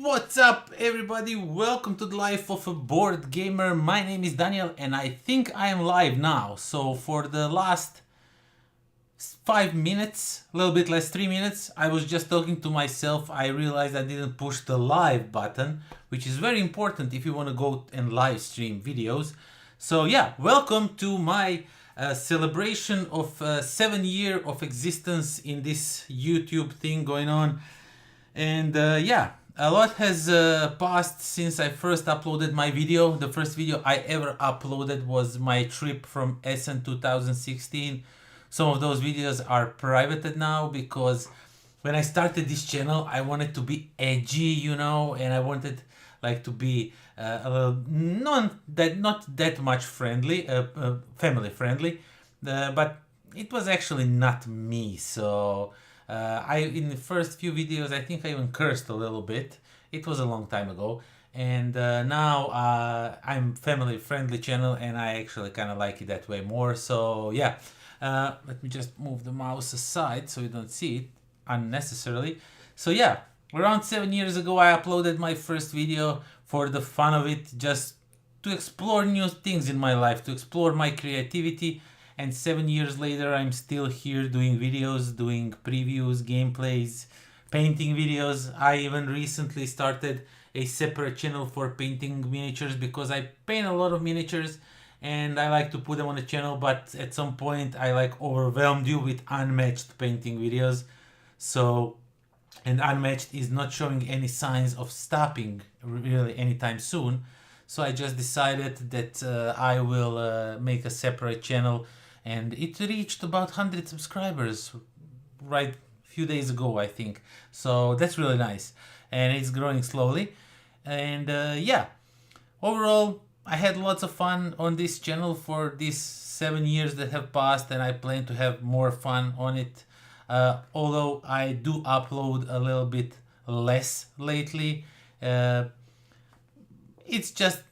What's up, everybody? Welcome to the life of a board gamer. My name is Daniel and I think I am live now. So for the last 5 minutes, a little bit less, 3 minutes, I was just talking to myself. I realized I didn't push the live button, which is very important if you want to go and live stream videos. So yeah, welcome to my celebration of 7 years of existence in this YouTube thing going on. And yeah, a lot has passed since I first uploaded my video. The first video I ever uploaded was my trip from Essen 2016. Some of those videos are privated now because when I started this channel, I wanted to be edgy, you know, and I wanted like to be a little not that much friendly, family friendly, but it was actually not me. So in the first few videos, I think I even cursed a little bit. It was a long time ago, and now I'm family friendly channel, and I actually kind of like it that way more. So yeah, let me just move the mouse aside so you don't see it unnecessarily. So yeah, around 7 years ago, I uploaded my first video for the fun of it, just to explore new things in my life, to explore my creativity. And 7 years later, I'm still here doing videos, doing previews, gameplays, painting videos. I even recently started a separate channel for painting miniatures because I paint a lot of miniatures and I like to put them on the channel, but at some point I like overwhelmed you with unmatched painting videos. So, and unmatched is not showing any signs of stopping really anytime soon. So I just decided that I will make a separate channel, and it reached about 100 subscribers right a few days ago, I think. So that's really nice, and it's growing slowly. And yeah, overall, I had lots of fun on this channel for these 7 years that have passed, and I plan to have more fun on it. Although I do upload a little bit less lately. It's just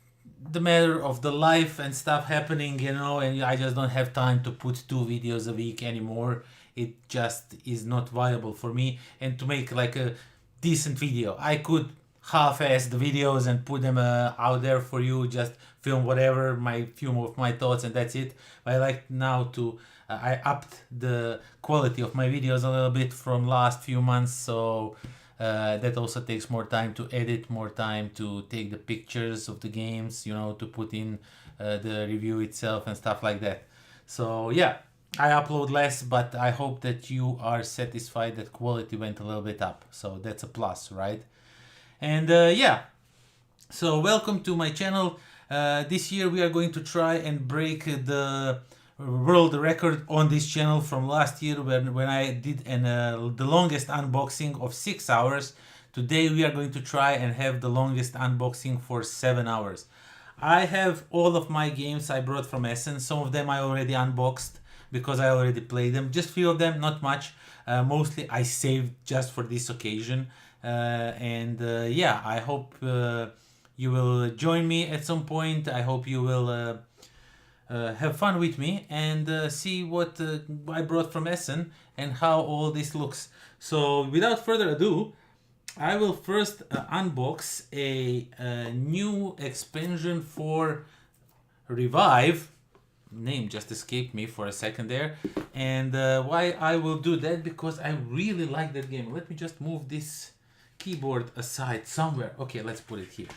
the matter of the life and stuff happening, you know, and I just don't have time to put 2 videos a week anymore. It just is not viable for me. And to make like a decent video, I could half-ass the videos and put them out there for you, just film whatever, my few of my thoughts, and that's it. But I like now to I upped the quality of my videos a little bit from last few months, so that also takes more time to edit, more time to take the pictures of the games, you know, to put in the review itself and stuff like that. So yeah, I upload less, but I hope that you are satisfied that quality went a little bit up. So that's a plus, right? And yeah, so welcome to my channel. This year we are going to try and break the world record on this channel from last year when I did the longest unboxing of 6 hours. Today we are going to try and have the longest unboxing for 7 hours. I have all of my games I brought from Essen. Some of them I already unboxed because I already played them. Just few of them, not much. Mostly I saved just for this occasion. And yeah, I hope you will join me at some point. I hope you will have fun with me and see what I brought from Essen and how all this looks. So without further ado, I will first unbox a new expansion for Revive. Name just escaped me for a second there. And why I will do that, because I really like that game. Let me just move this keyboard aside somewhere. Okay, let's put it here.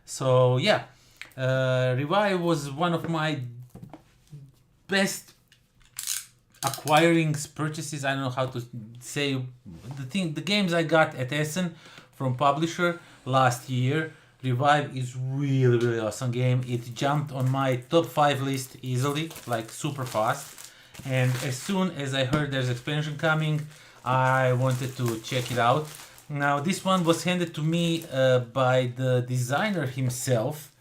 So yeah, Revive was one of my best acquiring purchases. I don't know how to say the games I got at Essen from publisher last year. Revive is really awesome game. It jumped on my top 5 list easily, like super fast. And as soon as I heard there's expansion coming, I wanted to check it out. Now this one was handed to me by the designer himself,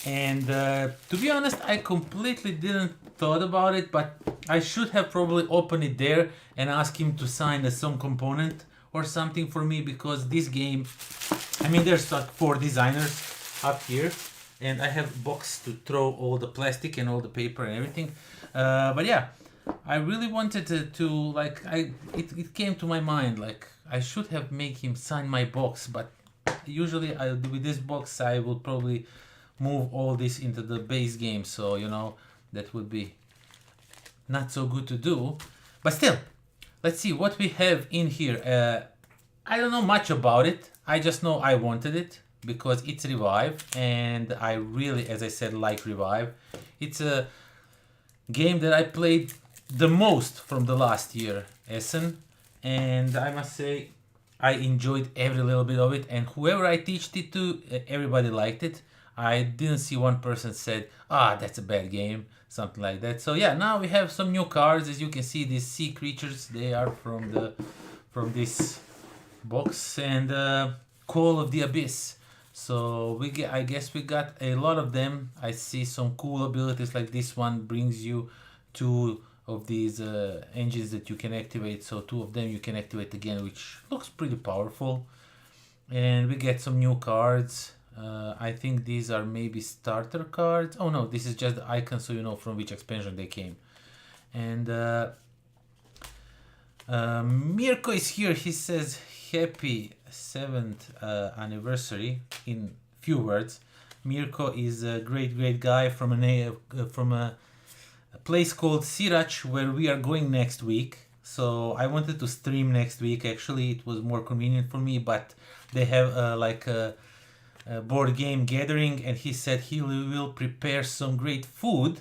and to be honest, I completely didn't thought about it, but I should have probably opened it there and asked him to sign some component or something for me, because this game, I mean, there's like 4 designers up here, and I have a box to throw all the plastic and all the paper and everything. But yeah, I really wanted to like, it came to my mind like I should have made him sign my box, but usually with this box I will probably move all this into the base game, so you know that would be not so good to do, but still, let's see what we have in here. I don't know much about it, I just know I wanted it because it's Revive, and I really, as I said, like Revive. It's a game that I played the most from the last year, Essen, and I must say I enjoyed every little bit of it, and whoever I teached it to, everybody liked it. I didn't see one person said, ah, that's a bad game, something like that. So yeah, now we have some new cards. As you can see, these sea creatures, they are from this box, and Call of the Abyss. So I guess we got a lot of them. I see some cool abilities like this one brings you 2 of these engines that you can activate. So 2 of them you can activate again, which looks pretty powerful. And we get some new cards. I think these are maybe starter cards. Oh no, this is just the icon, so you know from which expansion they came. And Mirko is here. He says happy 7th anniversary in few words. Mirko is a great guy from a place called Sirac, where we are going next week. So I wanted to stream next week. Actually, it was more convenient for me, but they have like a board game gathering, and he said he will prepare some great food.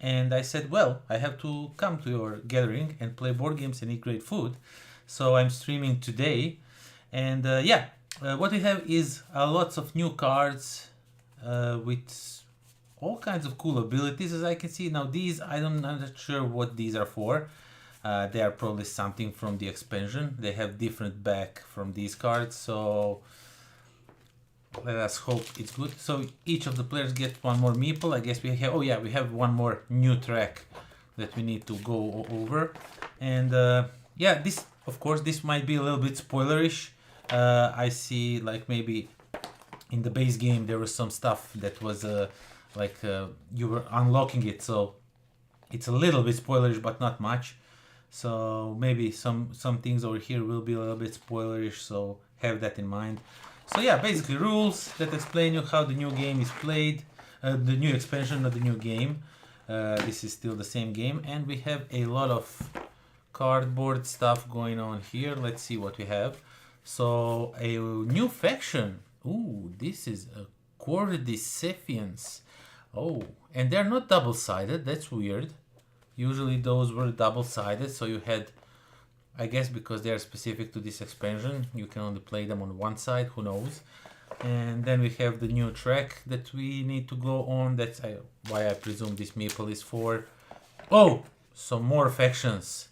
And I said, well, I have to come to your gathering and play board games and eat great food. So I'm streaming today. And yeah, what we have is lots of new cards with all kinds of cool abilities, as I can see. Now these, I'm not sure what these are for. They are probably something from the expansion. They have different back from these cards, so let us hope it's good. So each of the players get 1 more meeple. I guess we have, oh yeah, we have 1 more new track that we need to go over. And yeah, this, of course, this might be a little bit spoilerish. I see like maybe in the base game there was some stuff that was like you were unlocking it, so it's a little bit spoilerish, but not much. So maybe some things over here will be a little bit spoilerish, so have that in mind. So yeah, basically rules that explain you how the new game is played, the new expansion of the new game. This is still the same game, and we have a lot of cardboard stuff going on here. Let's see what we have. So a new faction. Ooh, this is a Cordycephalians. Oh, and they're not double-sided. That's weird. Usually those were double-sided, so you had, I guess because they are specific to this expansion, you can only play them on one side, who knows. And then we have the new track that we need to go on. That's why I presume this meeple is for. Oh, some more factions.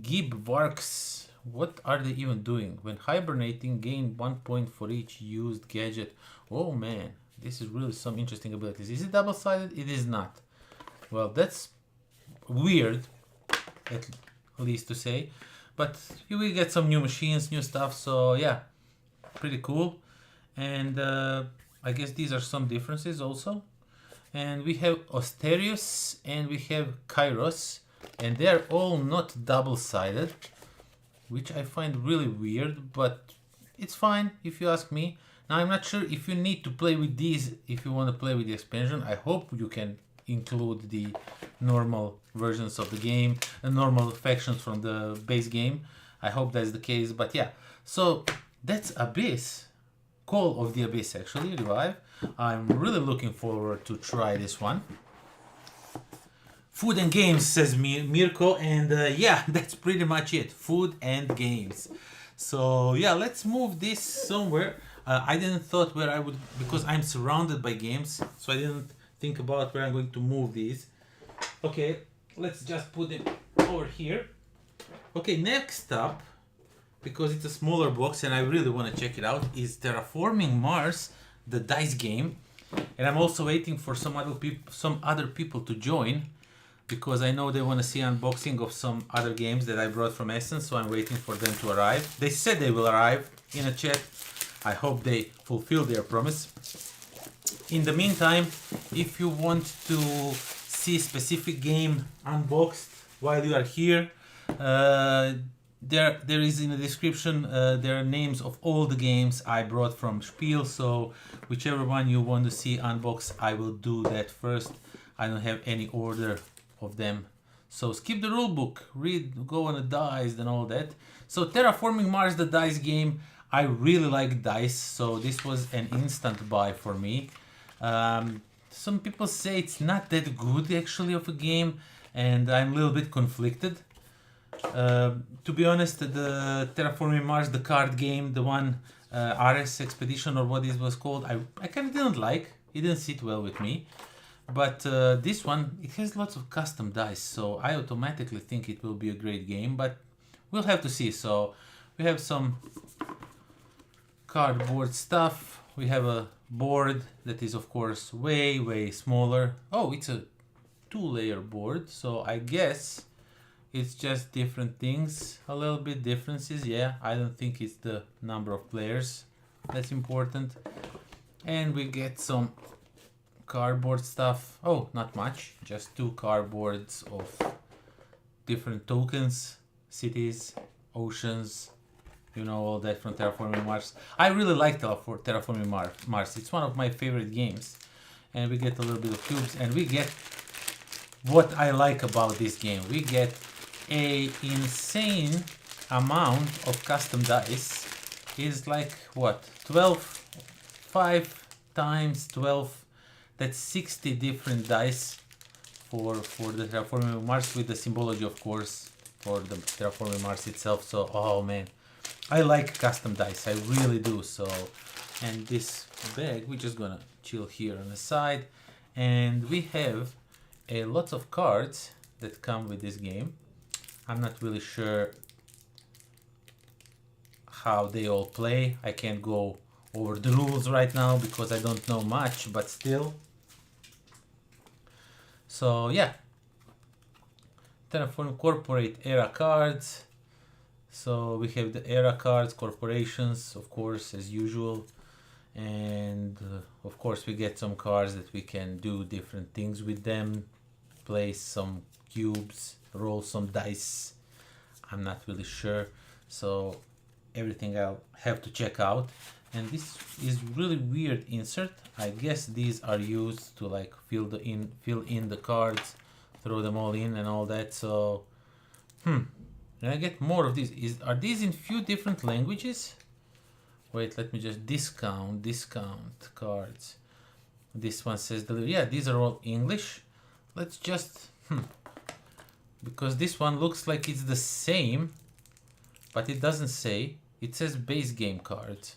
Gib Varks. What are they even doing? When hibernating, gain 1 point for each used gadget. Oh man, this is really some interesting abilities. Is it double-sided? It is not. Well, that's weird, at least to say. But you will get some new machines, new stuff, so yeah, pretty cool. And I guess these are some differences also. And we have Asterius and we have Kairos, and they are all not double-sided, which I find really weird, but it's fine if you ask me. Now I'm not sure if you need to play with these if you want to play with the expansion. I hope you can include the normal versions of the game, the normal factions from the base game. I hope that's the case, but yeah. So that's Abyss. Call of the Abyss, actually, Revive. I'm really looking forward to try this one. Food and games, says Mirko, and yeah, that's pretty much it. Food and games. So yeah, let's move this somewhere. I didn't thought where I would, because I'm surrounded by games, so I didn't think about where I'm going to move these. Okay, let's just put them over here. Okay, next up, because it's a smaller box and I really want to check it out, is Terraforming Mars, the dice game. And I'm also waiting for some other people to join, because I know they want to see unboxing of some other games that I brought from Essen, so I'm waiting for them to arrive. They said they will arrive in a chat. I hope they fulfill their promise. In the meantime, if you want to see specific game unboxed while you are here, there is in the description, there are names of all the games I brought from Spiel, so whichever one you want to see unbox, I will do that first. I don't have any order of them. So skip the rulebook, read, go on the dice and all that. So Terraforming Mars, the dice game, I really like dice, so this was an instant buy for me. Some people say it's not that good actually of a game, and I'm a little bit conflicted. To be honest, the Terraforming Mars, the card game, the one RS Expedition or what it was called, I kind of didn't like. It didn't sit well with me. But this one, it has lots of custom dice, so I automatically think it will be a great game, but we'll have to see. So we have some cardboard stuff. We have a board that is of course way smaller. Oh, it's a 2-layer board, so I guess it's just different things, a little bit differences. Yeah, I don't think it's the number of players that's important. And we get some cardboard stuff. Oh, not much, just 2 cardboards of different tokens, cities, oceans, you know, all that from Terraforming Mars. I really like Terraforming Mars. It's one of my favorite games. And we get a little bit of cubes, and we get what I like about this game. We get a insane amount of custom dice. It's like what, 12, 5 times 12, that's 60 different dice for the Terraforming Mars, with the symbology of course for the Terraforming Mars itself. So oh man, I like custom dice, I really do. So, and this bag, we're just gonna chill here on the side, and we have a lot of cards that come with this game. I'm not really sure how they all play. I can't go over the rules right now because I don't know much, but still. So yeah, Terraform Corporate Era cards. So we have the Era cards, corporations, of course, as usual. And of course we get some cards that we can do different things with them. Place some cubes, roll some dice. I'm not really sure. So everything I'll have to check out. And this is really weird insert. I guess these are used to like fill in the cards, throw them all in and all that. So can I get more of these? Are these in few different languages? Wait, let me just discount cards. This one says yeah, these are all English. Let's just because this one looks like it's the same, but it doesn't say. It says base game cards,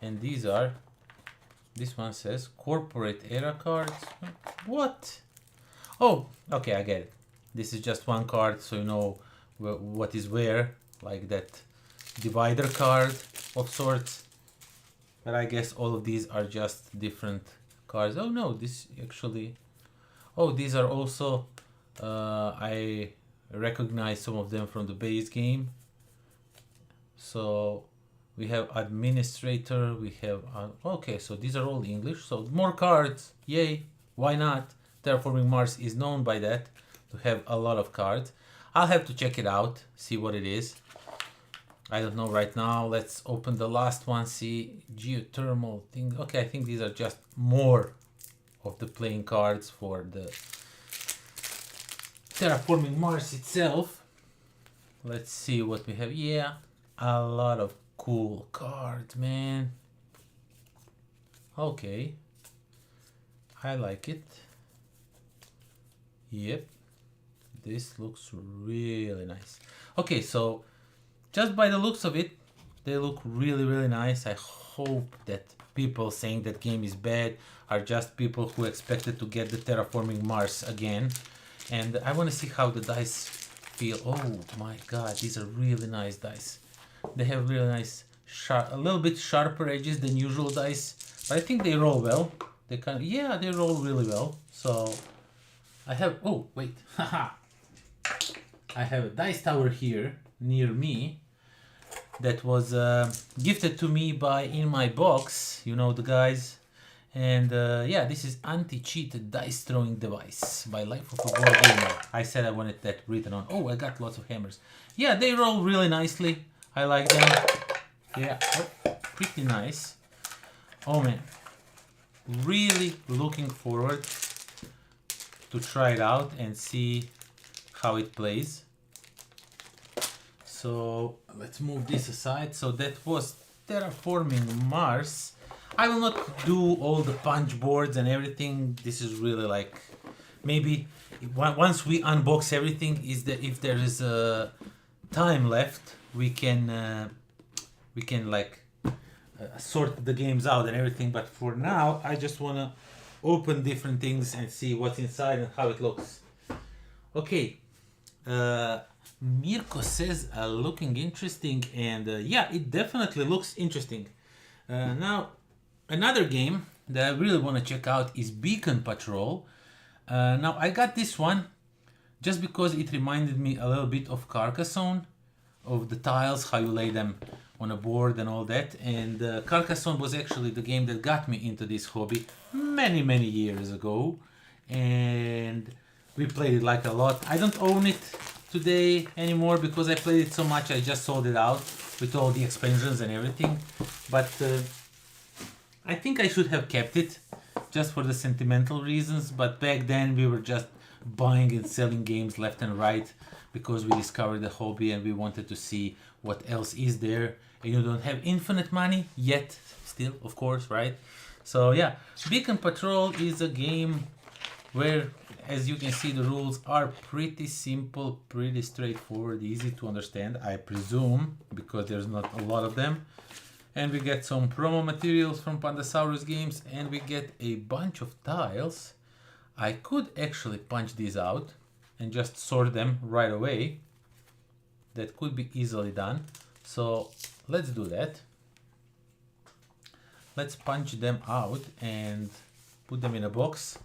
and these are, this one says corporate era cards. What? Oh, okay, I get it. This is just one card, so you know what is where, like that divider card of sorts. But I guess all of these are just different cards. Oh no, this actually, oh, these are also I recognize some of them from the base game. So we have administrator, we have okay, so these are all English, so more cards, yay, why not? Terraforming Mars is known by that, to have a lot of cards. I'll have to check it out, see what it is. I don't know right now. Let's open the last one, see geothermal thing. Okay, I think these are just more of the playing cards for the Terraforming Mars itself. Let's see what we have. Yeah, a lot of cool cards, man. Okay, I like it. Yep, this looks really nice. Okay, so just by the looks of it, they look really nice. I hope that people saying that game is bad are just people who expected to get the Terraforming Mars again. And I want to see how the dice feel. Oh my god, these are really nice dice. They have really nice, a little bit sharper edges than usual dice, but I think they roll well. They kind of, yeah, they roll really well. So I have, oh wait, haha, I have a dice tower here near me that was gifted to me by In My Box, you know the guys, And yeah, this is anti-cheat dice throwing device by Life of a Board Gamer. I said I wanted that written on. Oh, I got lots of hammers. Yeah, they roll really nicely. I like them. Yeah, oh, pretty nice. Oh man, really looking forward to try it out and see how it plays. So let's move this aside. So that was Terraforming Mars. I will not do all the punch boards and everything. This is really like, maybe once we unbox everything, is that if there is a time left, we can like sort the games out and everything. But for now, I just wanna open different things and see what's inside and how it looks. Okay. Mirko says looking interesting, and yeah, it definitely looks interesting. Now, another game that I really want to check out is Beacon Patrol. Now, I got this one just because it reminded me a little bit of Carcassonne, of the tiles, how you lay them on a board and all that. And Carcassonne was actually the game that got me into this hobby many years ago, and we played it like a lot. I don't own it today anymore because I played it so much. I just sold it out with all the expansions and everything, but I think I should have kept it just for the sentimental reasons. But back then we were just buying and selling games left and right because we discovered the hobby and we wanted to see what else is there, and you don't have infinite money yet, still, of course, right? So yeah, Beacon Patrol is a game where, as you can see, the rules are pretty simple, pretty straightforward, easy to understand, I presume, because there's not a lot of them. And we get some promo materials from Pandasaurus Games, and we get a bunch of tiles. I could actually punch these out and just sort them right away. That could be easily done. So let's do that. Let's punch them out and put them in a box.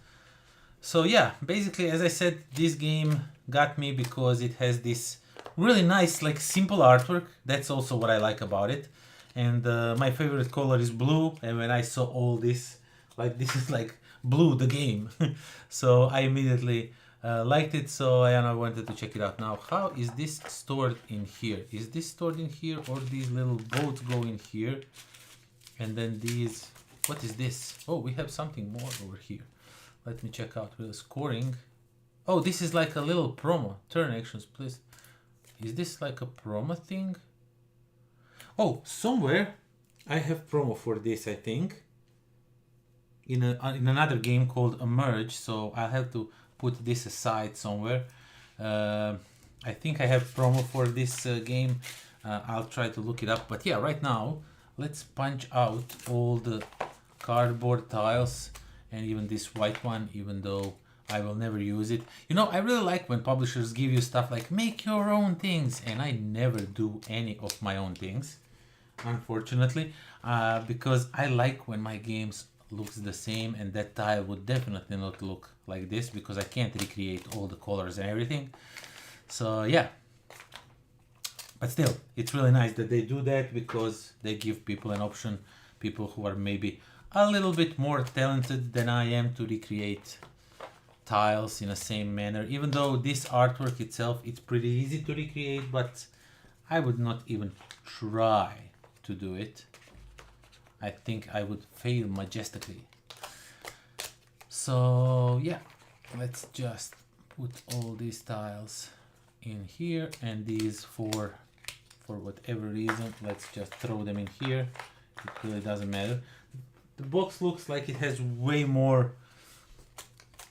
So yeah, basically, as I said, this game got me because it has this really nice, like, simple artwork. That's also what I like about it. And my favorite color is blue. And when I saw all this, like, this is like Blue the game. So I immediately liked it. So I wanted to check it out. Now, how is this stored in here? Is this stored in here, or these little boats go in here? And then these, what is this? Oh, we have something more over here. Let me check out the scoring. Oh, this is like a little promo. Turn actions, please. Is this like a promo thing? Oh, somewhere I have promo for this, I think. In another game called Emerge. So I'll have to put this aside somewhere. I think I have promo for this game. I'll try to look it up. But yeah, right now, let's punch out all the cardboard tiles. And even this white one, even though I will never use it. You know, I really like when publishers give you stuff like make your own things, and I never do any of my own things, unfortunately, because I like when my games looks the same, and that tile would definitely not look like this because I can't recreate all the colors and everything. So yeah, but still, it's really nice that they do that because they give people an option, people who are maybe a little bit more talented than I am, to recreate tiles in the same manner. Even though this artwork itself, it's pretty easy to recreate, but I would not even try to do it. I think I would fail majestically. So yeah, let's just put all these tiles in here, and these for whatever reason, let's just throw them in here. It really doesn't matter. The box looks like it has way more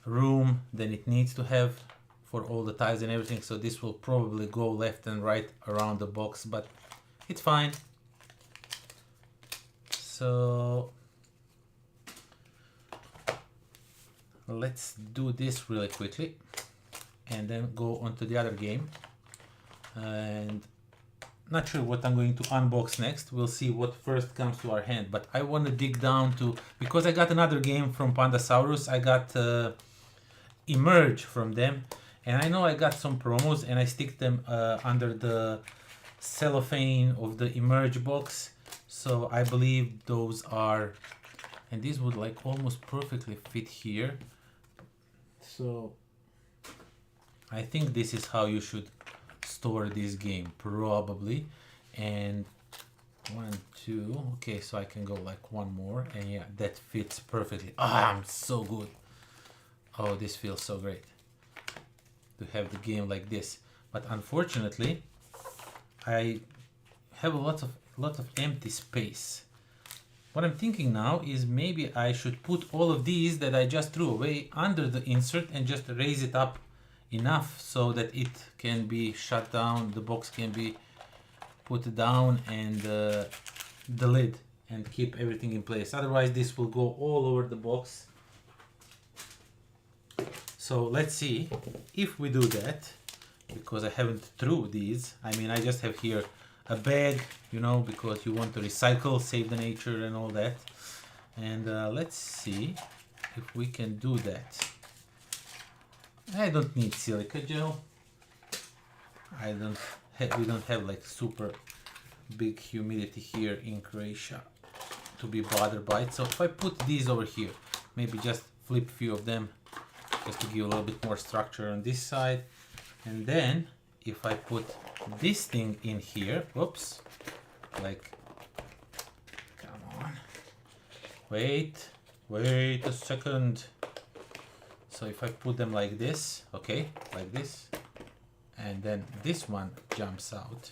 room than it needs to have for all the tiles and everything, so this will probably go left and right around the box, but it's fine. So let's do this really quickly and then go on to the other game. And not sure what I'm going to unbox next. We'll see what first comes to our hand. But I want to dig down to, because I got another game from Pandasaurus. I got Emerge from them. And I know I got some promos, and I stick them under the cellophane of the Emerge box. So I believe those are and this would like almost perfectly fit here. So I think this is how you should store this game, probably. And 1, 2, okay, so I can go like one more, and yeah, that fits perfectly. Ah, I'm so good. Oh, this feels so great to have the game like this. But unfortunately, I have a lot of empty space. What I'm thinking now is maybe I should put all of these that I just threw away under the insert and just raise it up enough so that it can be shut down, the box can be put down, and the lid, and keep everything in place. Otherwise this will go all over the box. So let's see if we do that, because I haven't threw these. I mean, I just have here a bag, you know, because you want to recycle, save the nature and all that. And let's see if we can do that. I don't need silica gel. We don't have like super big humidity here in Croatia to be bothered by it. So if I put these over here, maybe just flip a few of them just to give a little bit more structure on this side. And then if I put this thing in here, whoops, like, come on, wait a second. So if I put them like this, okay, like this, and then this one jumps out.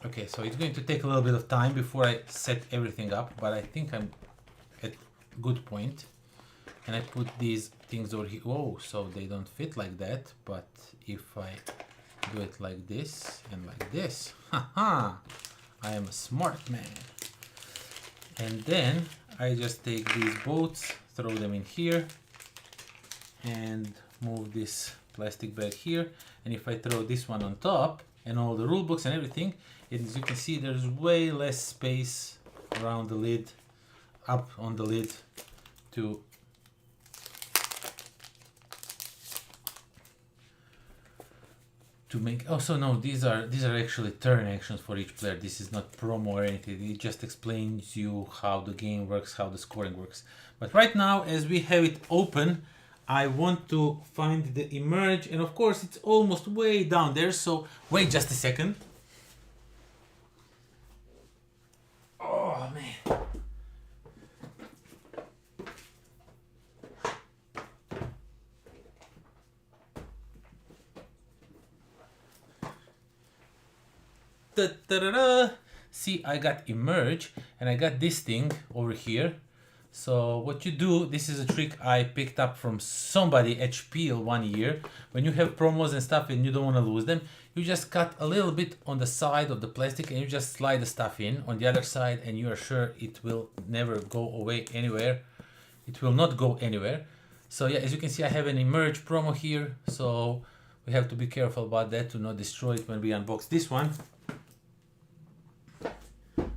Okay, so it's going to take a little bit of time before I set everything up, but I think I'm at a good point. And I put these things over here. Oh, so they don't fit like that, but if I do it like this and like this, haha, I am a smart man. And then I just take these bolts, throw them in here, and move this plastic bag here. And if I throw this one on top and all the rule books and everything, as you can see, there's way less space around the lid, up on the lid, to make. Oh, so no, these are actually turn actions for each player. This is not promo or anything. It just explains you how the game works, how the scoring works. But right now, as we have it open, I want to find the emerge, and of course it's almost way down there, so wait just a second. Oh man. Da-da-da-da. See, I got emerge, and I got this thing over here. So what you do, this is a trick I picked up from somebody at Spiel one year. When you have promos and stuff and you don't want to lose them, you just cut a little bit on the side of the plastic and you just slide the stuff in on the other side, and you are sure it will never go away anywhere. It will not go anywhere. So yeah, as you can see, I have an emerge promo here, so we have to be careful about that to not destroy it when we unbox this one.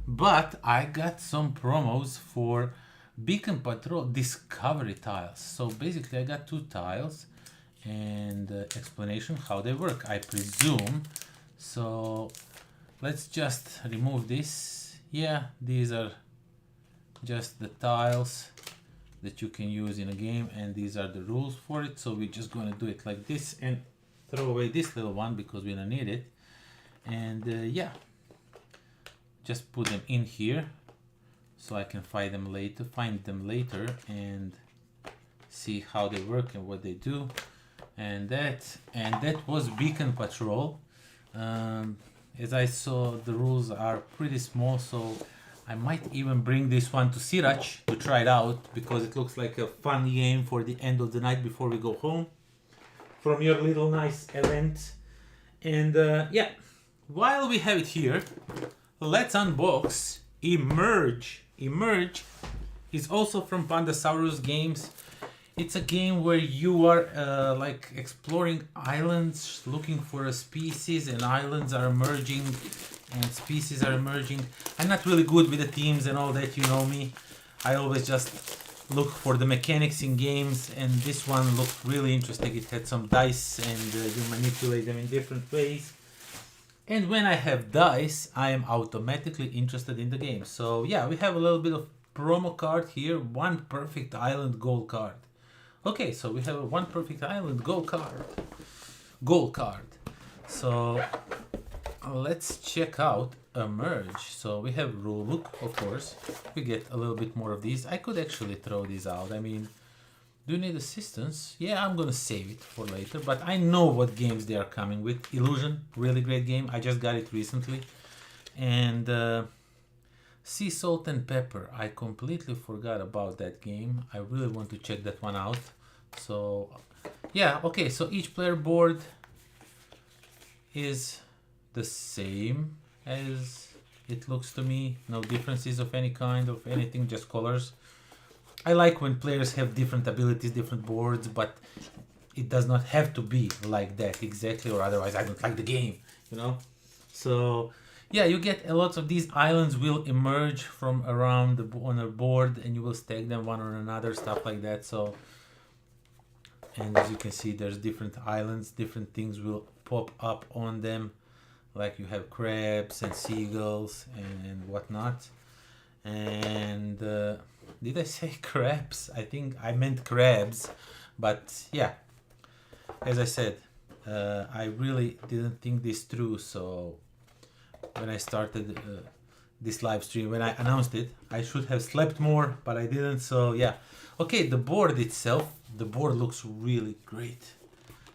But I got some promos for Beacon Patrol Discovery tiles. So basically I got 2 tiles and explanation how they work, I presume. So let's just remove this. Yeah, these are just the tiles that you can use in a game, and these are the rules for it. So we're just going to do it like this and throw away this little one because we don't need it. And yeah, just put them in here so I can find them later and see how they work and what they do. And that was Beacon Patrol. As I saw, the rules are pretty small, so I might even bring this one to Sirac to try it out, because it looks like a fun game for the end of the night before we go home from your little nice event. And yeah, while we have it here, let's unbox Emerge. Emerge is also from Pandasaurus Games. It's a game where you are like exploring islands, looking for a species, and islands are emerging and species are emerging. I'm not really good with the themes and all that, you know me. I always just look for the mechanics in games, and this one looked really interesting. It had some dice and you manipulate them in different ways. And when I have dice, I am automatically interested in the game. So yeah, we have a little bit of promo card here. One perfect island gold card. Okay, so we have a one perfect island gold card. Gold card. So let's check out a merge. So we have rulebook, of course. We get a little bit more of these. I could actually throw these out. I mean, do you need assistance? Yeah, I'm gonna save it for later, but I know what games they are coming with. Illusion, really great game. I just got it recently. And Sea Salt and Pepper. I completely forgot about that game. I really want to check that one out. So yeah, okay, so each player board is the same as it looks to me. No differences of any kind of anything, just colors. I like when players have different abilities, different boards, but it does not have to be like that exactly, or otherwise I don't like the game, you know? So yeah, you get a lot of these islands will emerge from around on a board, and you will stack them one on another, stuff like that. So, and as you can see, there's different islands, different things will pop up on them, like you have crabs and seagulls and whatnot. And did I say crabs? I think I meant crabs, but yeah, as I said, I really didn't think this through. So when I started this live stream, when I announced it, I should have slept more, but I didn't. So yeah, okay, the board itself, the board looks really great.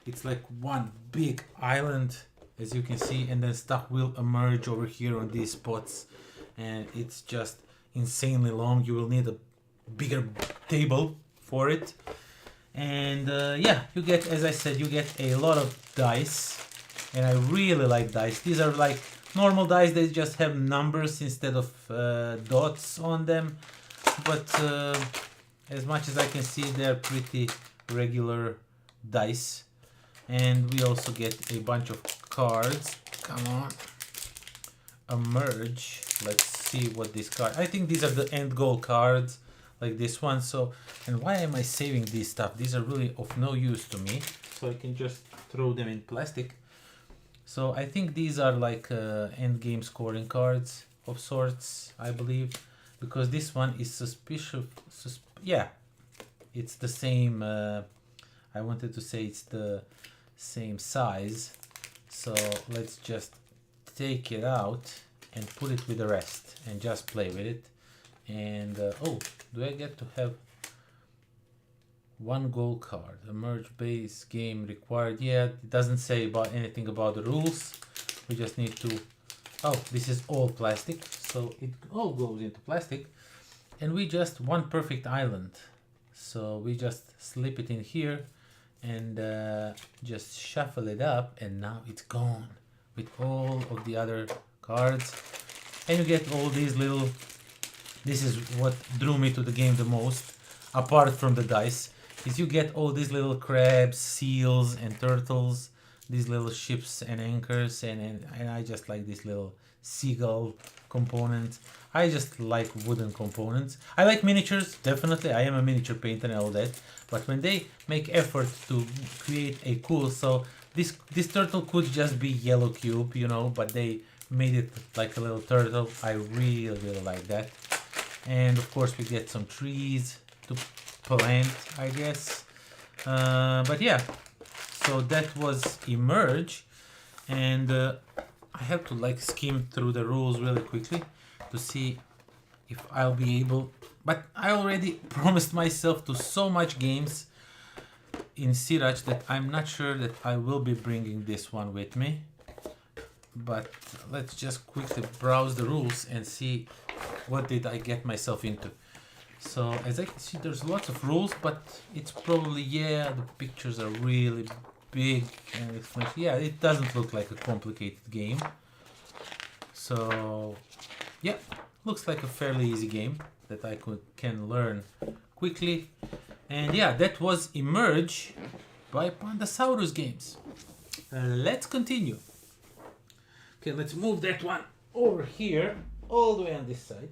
It's like one big island, as you can see, and then stuff will emerge over here on these spots, and it's just insanely long. You will need a bigger table for it. And yeah, you get, as I said, you get a lot of dice, and I really like dice. These are like normal dice, they just have numbers instead of dots on them, but as much as I can see, they're pretty regular dice. And we also get a bunch of cards. Come on, a merge. Let's see what this card, I think these are the end goal cards, like this one. So, and why am I saving these stuff? These are really of no use to me, so I can just throw them in plastic. So I think these are like end game scoring cards of sorts, I believe, because this one is suspicious. Yeah, it's the same. I wanted to say it's the same size. So let's just take it out and put it with the rest and just play with it. And oh, do I get to have one goal card? A merge base game required. Yeah, it doesn't say about anything about the rules. We just need to, oh, this is all plastic, so it all goes into plastic. And we just one perfect island, so we just slip it in here and just shuffle it up, and now it's gone with all of the other cards. And you get all these little, this is what drew me to the game the most, apart from the dice, is you get all these little crabs, seals and turtles, these little ships and anchors, and I just like this little seagull component. I just like wooden components. I like miniatures, definitely. I am a miniature painter and all that, but when they make effort to create a cool, so this turtle could just be yellow cube, you know, but they made it like a little turtle. I really like that. And of course we get some trees to plant, I guess. But yeah, so that was Emerge, and I have to like skim through the rules really quickly to see if I'll be able, but I already promised myself to so much games in Siraj that I'm not sure that I will be bringing this one with me. But let's just quickly browse the rules and see what did I get myself into. So as I can see, there's lots of rules, but it's probably, yeah, the pictures are really big, and it's like, yeah, it doesn't look like a complicated game. So yeah, looks like a fairly easy game that I can learn quickly. And yeah, that was Emerge by Pandasaurus Games. Let's continue. Okay, let's move that one over here, all the way on this side.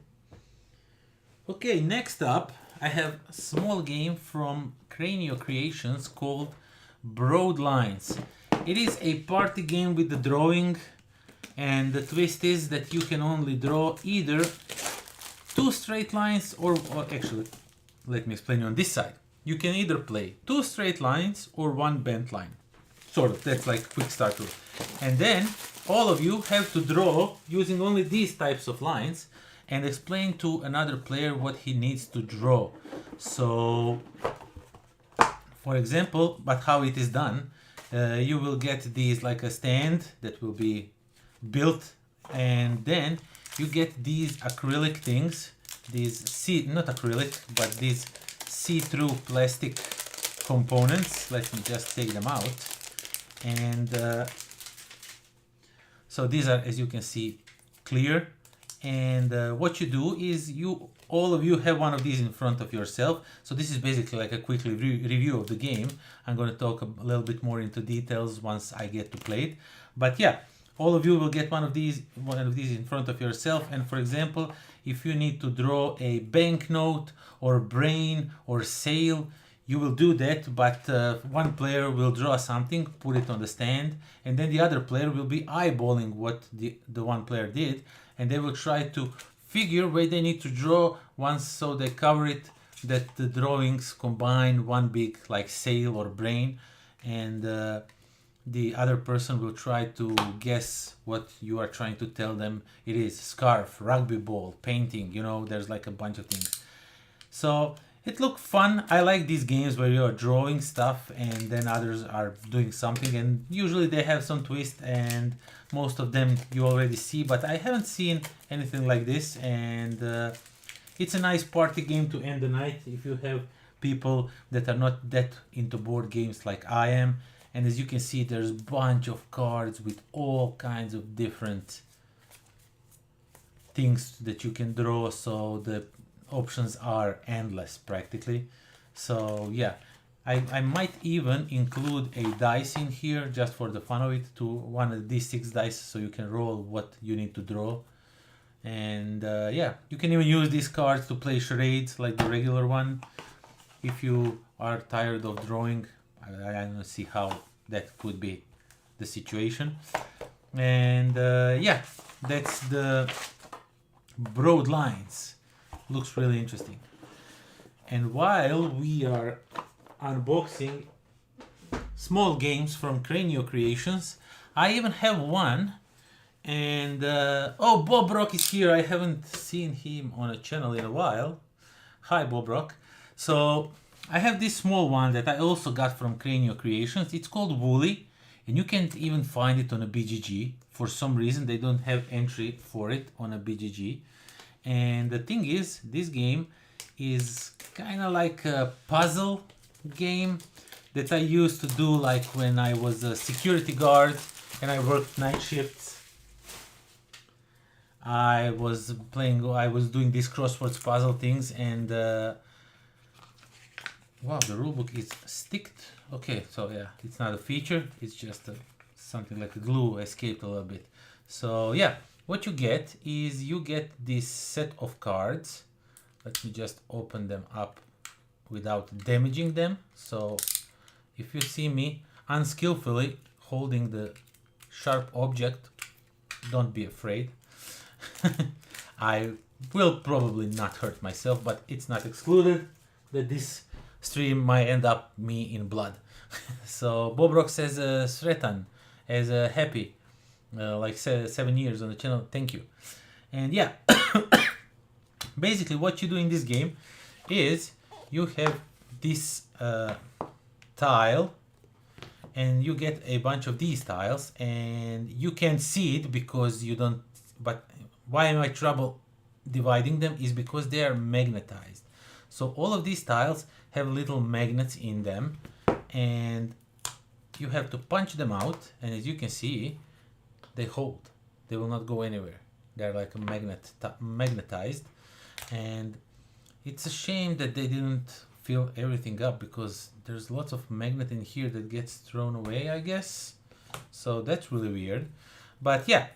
Okay, next up, I have a small game from Cranio Creations called Broad Lines. It is a party game with the drawing, And the twist is that you can only draw either two straight lines or actually, let me explain you on this side. You can either play two straight lines or one bent line. Sort of, that's like quick start rule. And then all of you have to draw using only these types of lines and explain to another player what he needs to draw. So, for example, but how it is done, you will get these like a stand that will be built, and then you get these acrylic things, these not acrylic, but these see-through plastic components. Let me just take them out. And so these are, as you can see, clear. And what you do is all of you have one of these in front of yourself. So this is basically like a quick review of the game. I'm going to talk a little bit more into details once I get to play it. But yeah, all of you will get one of these in front of yourself. And for example, if you need to draw a banknote or brain or sail, you will do that, but one player will draw something, put it on the stand, and then the other player will be eyeballing what the one player did, and they will try to figure where they need to draw once, so they cover it, that the drawings combine one big like sail or brain, and the other person will try to guess what you are trying to tell them it is. Scarf, rugby ball, painting, you know, there's like a bunch of things. So it looked fun. I like these games where you are drawing stuff and then others are doing something, and usually they have some twist, and most of them you already see, but I haven't seen anything like this. And it's a nice party game to end the night if you have people that are not that into board games like I am. And as you can see, there's a bunch of cards with all kinds of different things that you can draw, so the options are endless practically. So yeah, I might even include a dice in here just for the fun of it, to one of these 6 dice, so you can roll what you need to draw. And yeah, you can even use these cards to play charades like the regular one if you are tired of drawing. I don't see how that could be the situation. And yeah, that's the broad lines. Looks really interesting. And while we are unboxing small games from Cranio Creations, I even have one. And oh, Bob Rock is here. I haven't seen him on a channel in a while. Hi, Bob Rock. So I have this small one that I also got from Cranio Creations. It's called WOOLLIE, and you can't even find it on a BGG. For some reason, they don't have entry for it on a BGG. And the thing is, this game is kind of like a puzzle game that I used to do like when I was a security guard and I worked night shifts. I was doing these crosswords puzzle things, and wow, the rulebook is sticked. Okay, so yeah, it's not a feature, it's just something like a glue escaped a little bit. So yeah, what you get is you get this set of cards. Let me just open them up without damaging them. So if you see me unskillfully holding the sharp object, don't be afraid. I will probably not hurt myself, but it's not excluded that this stream might end up me in blood. So Bob Rock says Sretan as a happy like 7 years on the channel. Thank you. And yeah, basically what you do in this game is you have this tile, and you get a bunch of these tiles, and you can't see it because you don't. But why am I trouble dividing them is because they are magnetized. So all of these tiles have little magnets in them, and you have to punch them out, and as you can see, they hold. They will not go anywhere. They're like magnetized, and it's a shame that they didn't fill everything up, because there's lots of magnet in here that gets thrown away, I guess. So that's really weird. But yeah,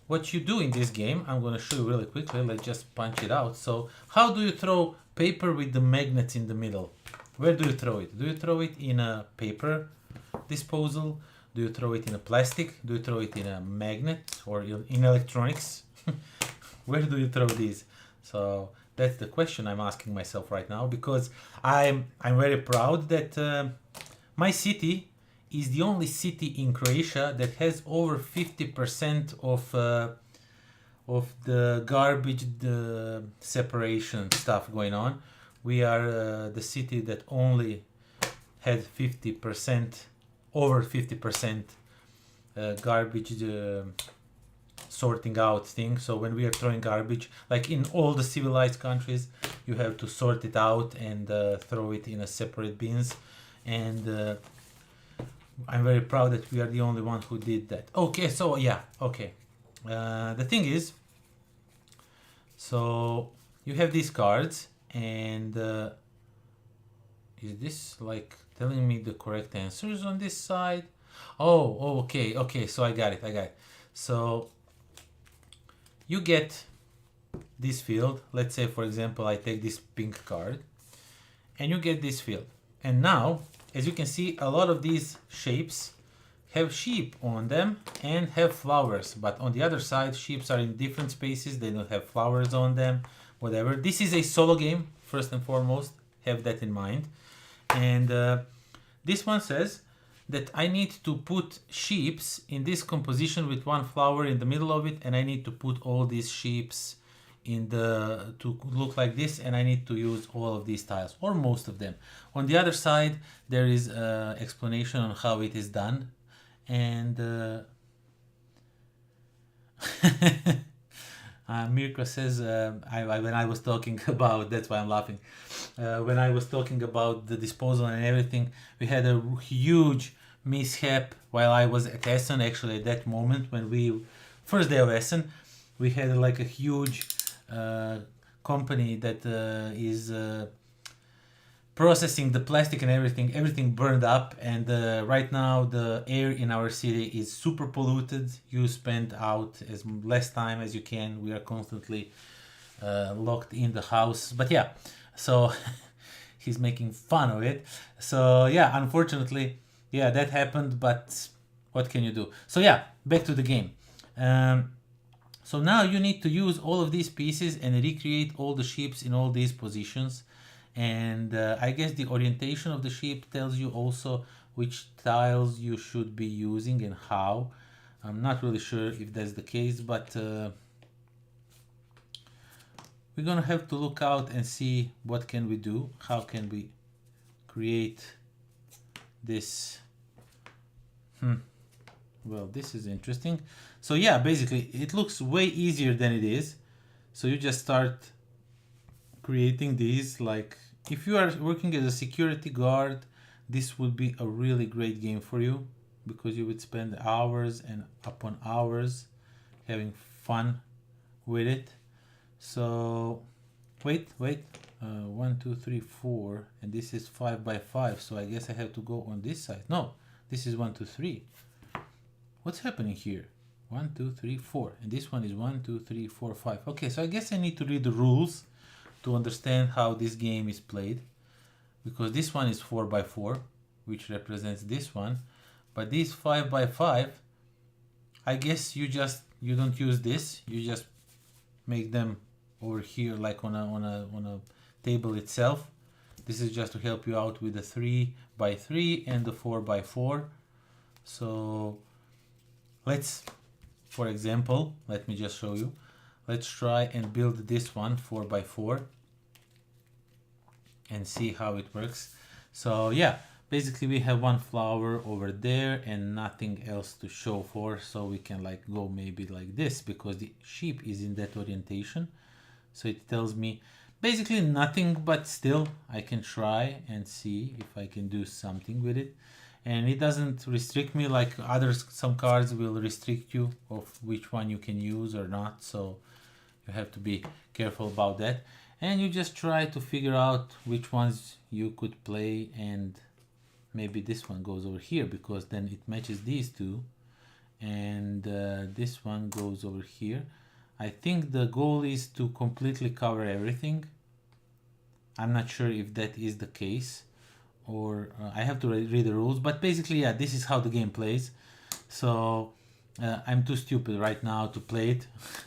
what you do in this game, I'm going to show you really quickly. Let's just punch it out. So how do you throw paper with the magnets in the middle? Where do you throw it? Do you throw it in a paper disposal? Do you throw it in a plastic? Do you throw it in a magnet or in electronics? Where do you throw these? So that's the question I'm asking myself right now, because I'm very proud that my city is the only city in Croatia that has over 50% of the garbage separation stuff going on. We are the city that only had 50%, over 50% garbage sorting out thing. So when we are throwing garbage, like in all the civilized countries, you have to sort it out and throw it in a separate bins. And I'm very proud that we are the only one who did that. Okay, so yeah, okay. The thing is, so you have these cards, and is this like telling me the correct answers on this side? Oh, okay, so I got it. So you get this field. Let's say, for example, I take this pink card, and you get this field. And now, as you can see, a lot of these shapes have sheep on them and have flowers, but on the other side, sheeps are in different spaces. They don't have flowers on them, whatever. This is a solo game, first and foremost. Have that in mind. And this one says that I need to put sheeps in this composition with one flower in the middle of it, and I need to put all these sheeps in the to look like this, and I need to use all of these tiles or most of them. On the other side, there is an explanation on how it is done. And Mirko says, when I was talking about, that's why I'm laughing, when I was talking about the disposal and everything, we had a huge mishap while I was at Essen. Actually, at that moment, when we, first day of Essen, we had like a huge company that is processing the plastic and everything burned up, and right now the air in our city is super polluted. You spend out as less time as you can. We are constantly locked in the house, but yeah, so he's making fun of it. So yeah, unfortunately, yeah, that happened, but what can you do? So yeah, back to the game. So now you need to use all of these pieces and recreate all the sheeps in all these positions. And I guess the orientation of the sheep tells you also which tiles you should be using and how. I'm not really sure if that's the case, but we're gonna have to look out and see what can we do. How can we create this? Well, this is interesting. So yeah, basically it looks way easier than it is. So you just start creating these. Like if you are working as a security guard, this would be a really great game for you, because you would spend hours and upon hours having fun with it. So wait, 1 2 3 4, and this is 5 by 5, so I guess I have to go on this side. No, this is 1 2 3. What's happening here? 1 2 3 4, and this one is 1 2 3 4 5. Okay, so I guess I need to read the rules to understand how this game is played, because this one is 4 by 4, which represents this one, but these 5 by 5, I guess you don't use this, you just make them over here like on a table itself. This is just to help you out with the 3 by 3 and the 4 by 4. So let's, for example, let me just show you. Let's try and build this one 4 by 4 and see how it works. So yeah, basically we have one flower over there and nothing else to show for, so we can like go maybe like this, because the sheep is in that orientation. So it tells me basically nothing, but still I can try and see if I can do something with it. And it doesn't restrict me like others. Some cards will restrict you of which one you can use or not, so you have to be careful about that. And you just try to figure out which ones you could play, and maybe this one goes over here because then it matches these two, and this one goes over here. I think the goal is to completely cover everything. I'm not sure if that is the case, or I have to read the rules, but basically, yeah, this is how the game plays. So I'm too stupid right now to play it,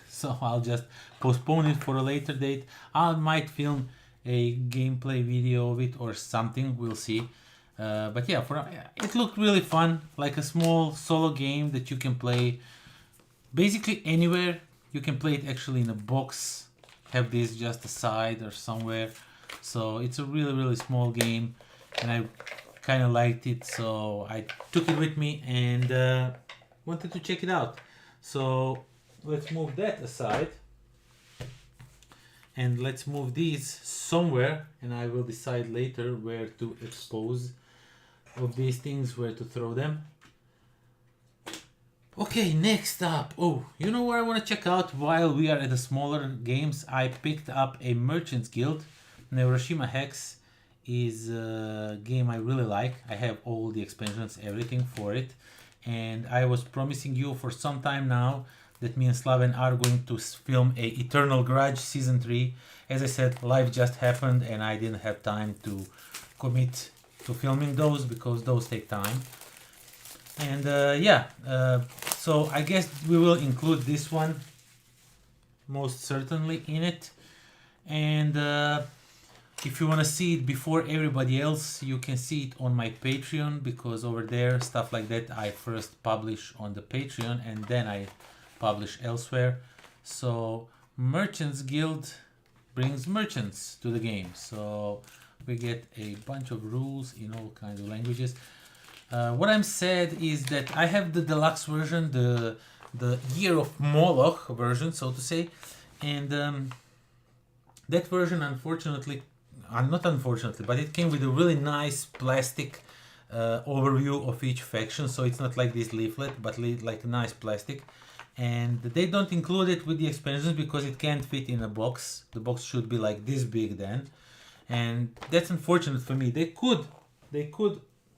so I'll just postpone it for a later date. I might film a gameplay video of it or something, we'll see. But yeah, it looked really fun, like a small solo game that you can play basically anywhere. You can play it actually in a box, have this just aside or somewhere. So it's a really small game, and I kind of liked it, so I took it with me and wanted to check it out. So let's move that aside and let's move these somewhere, and I will decide later where to expose of these things, where to throw them. Okay, next up, oh, you know what I want to check out while we are at the smaller games? I picked up a Merchants Guild. Neuroshima Hex is a game I really like. I have all the expansions, everything for it, and I was promising you for some time now that me and Slaven are going to film a Eternal Grudge Season 3. As I said, life just happened and I didn't have time to commit to filming those because those take time. And so I guess we will include this one most certainly in it. And if you want to see it before everybody else, you can see it on my Patreon, because over there stuff like that I first publish on the Patreon and then I publish elsewhere. So Merchants Guild brings merchants to the game, so we get a bunch of rules in all kinds of languages. What I'm sad is that I have the deluxe version, the Year of Moloch version, so to say, and that version, unfortunately, not unfortunately, but it came with a really nice plastic overview of each faction, so it's not like this leaflet, but like nice plastic. And they don't include it with the expansions because it can't fit in a box. The box should be like this big then, and that's unfortunate for me. They could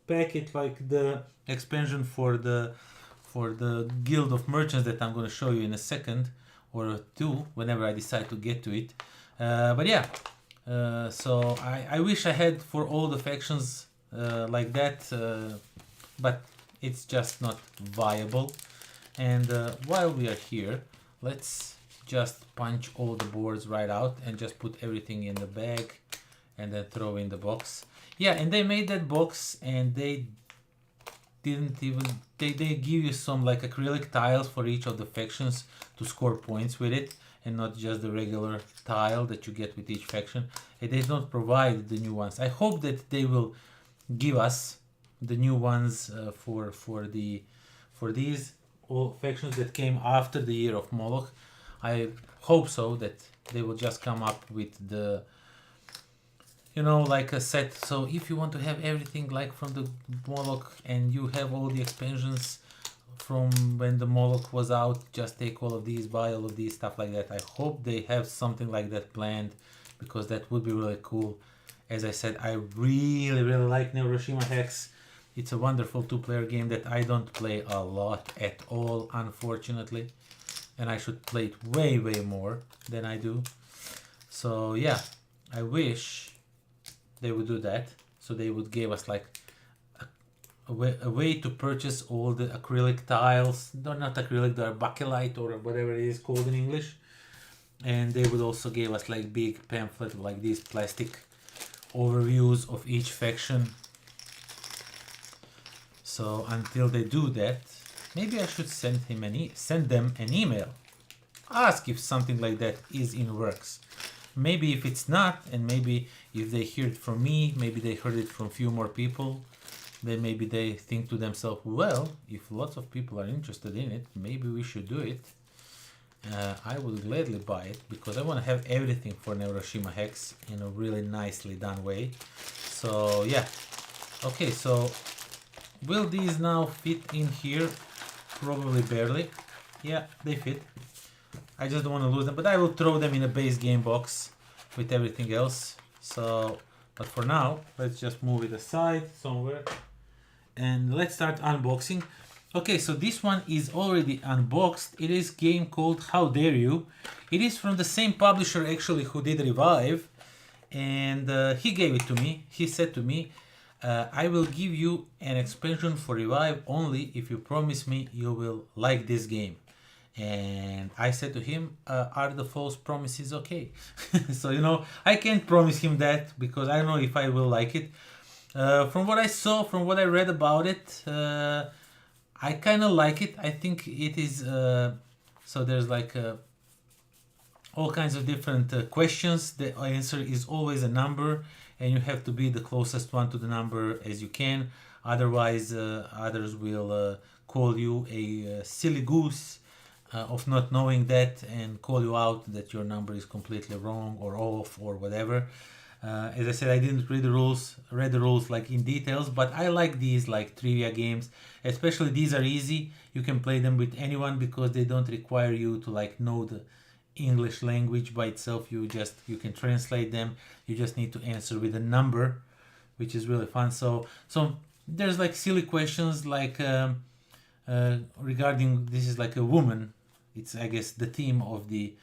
pack it like the expansion for the Guild of Merchants that I'm going to show you in a second or two whenever I decide to get to it. But yeah, so I wish I had for all the factions like that, but it's just not viable. And while we are here, let's just punch all the boards right out and just put everything in the bag and then throw in the box. Yeah, and they made that box and they didn't even, they give you some like acrylic tiles for each of the factions to score points with it, and not just the regular tile that you get with each faction. And they don't provide the new ones. I hope that they will give us the new ones for these all factions that came after the Year of Moloch. I hope so, that they will just come up with the, you know, like a set. So if you want to have everything like from the Moloch and you have all the expansions from when the Moloch was out, just take all of these, buy all of these, stuff like that. I hope they have something like that planned, because that would be really cool. As I said, I really like Neuroshima Hex. It's a wonderful two-player game that I don't play a lot at all, unfortunately. And I should play it way more than I do. So yeah, I wish they would do that. So they would give us like a way to purchase all the acrylic tiles. They're not acrylic, they're bakelite or whatever it is called in English. And they would also give us like big pamphlet, like these plastic overviews of each faction. So until they do that, maybe I should send them an email. Ask if something like that is in works. Maybe if it's not, and maybe if they hear it from me, maybe they heard it from few more people, then maybe they think to themselves, well, if lots of people are interested in it, maybe we should do it. I would gladly buy it, because I want to have everything for Neuroshima Hex in a really nicely done way. So yeah, okay, so will these now fit in here? Probably barely. Yeah, they fit. I just don't want to lose them, but I will throw them in a base game box with everything else. So, but for now, let's just move it aside somewhere and let's start unboxing. Okay, so this one is already unboxed. It is a game called How Dare You. It is from the same publisher actually who did Revive, and he gave it to me. He said to me, I will give you an expansion for Revive only if you promise me you will like this game. And I said to him, are the false promises okay? So, you know, I can't promise him that because I don't know if I will like it. From what I saw, from what I read about it, I kind of like it. I think it is, so there's like all kinds of different questions. The answer is always a number, and you have to be the closest one to the number as you can. Otherwise, others will call you a silly goose of not knowing that and call you out that your number is completely wrong or off or whatever. As I said, I didn't read the rules like in details, but I like these like trivia games. Especially these are easy. You can play them with anyone because they don't require you to like know the English language by itself. You can translate them. You just need to answer with a number, which is really fun. So there's like silly questions like regarding, this is like a woman. It's, I guess, the theme of the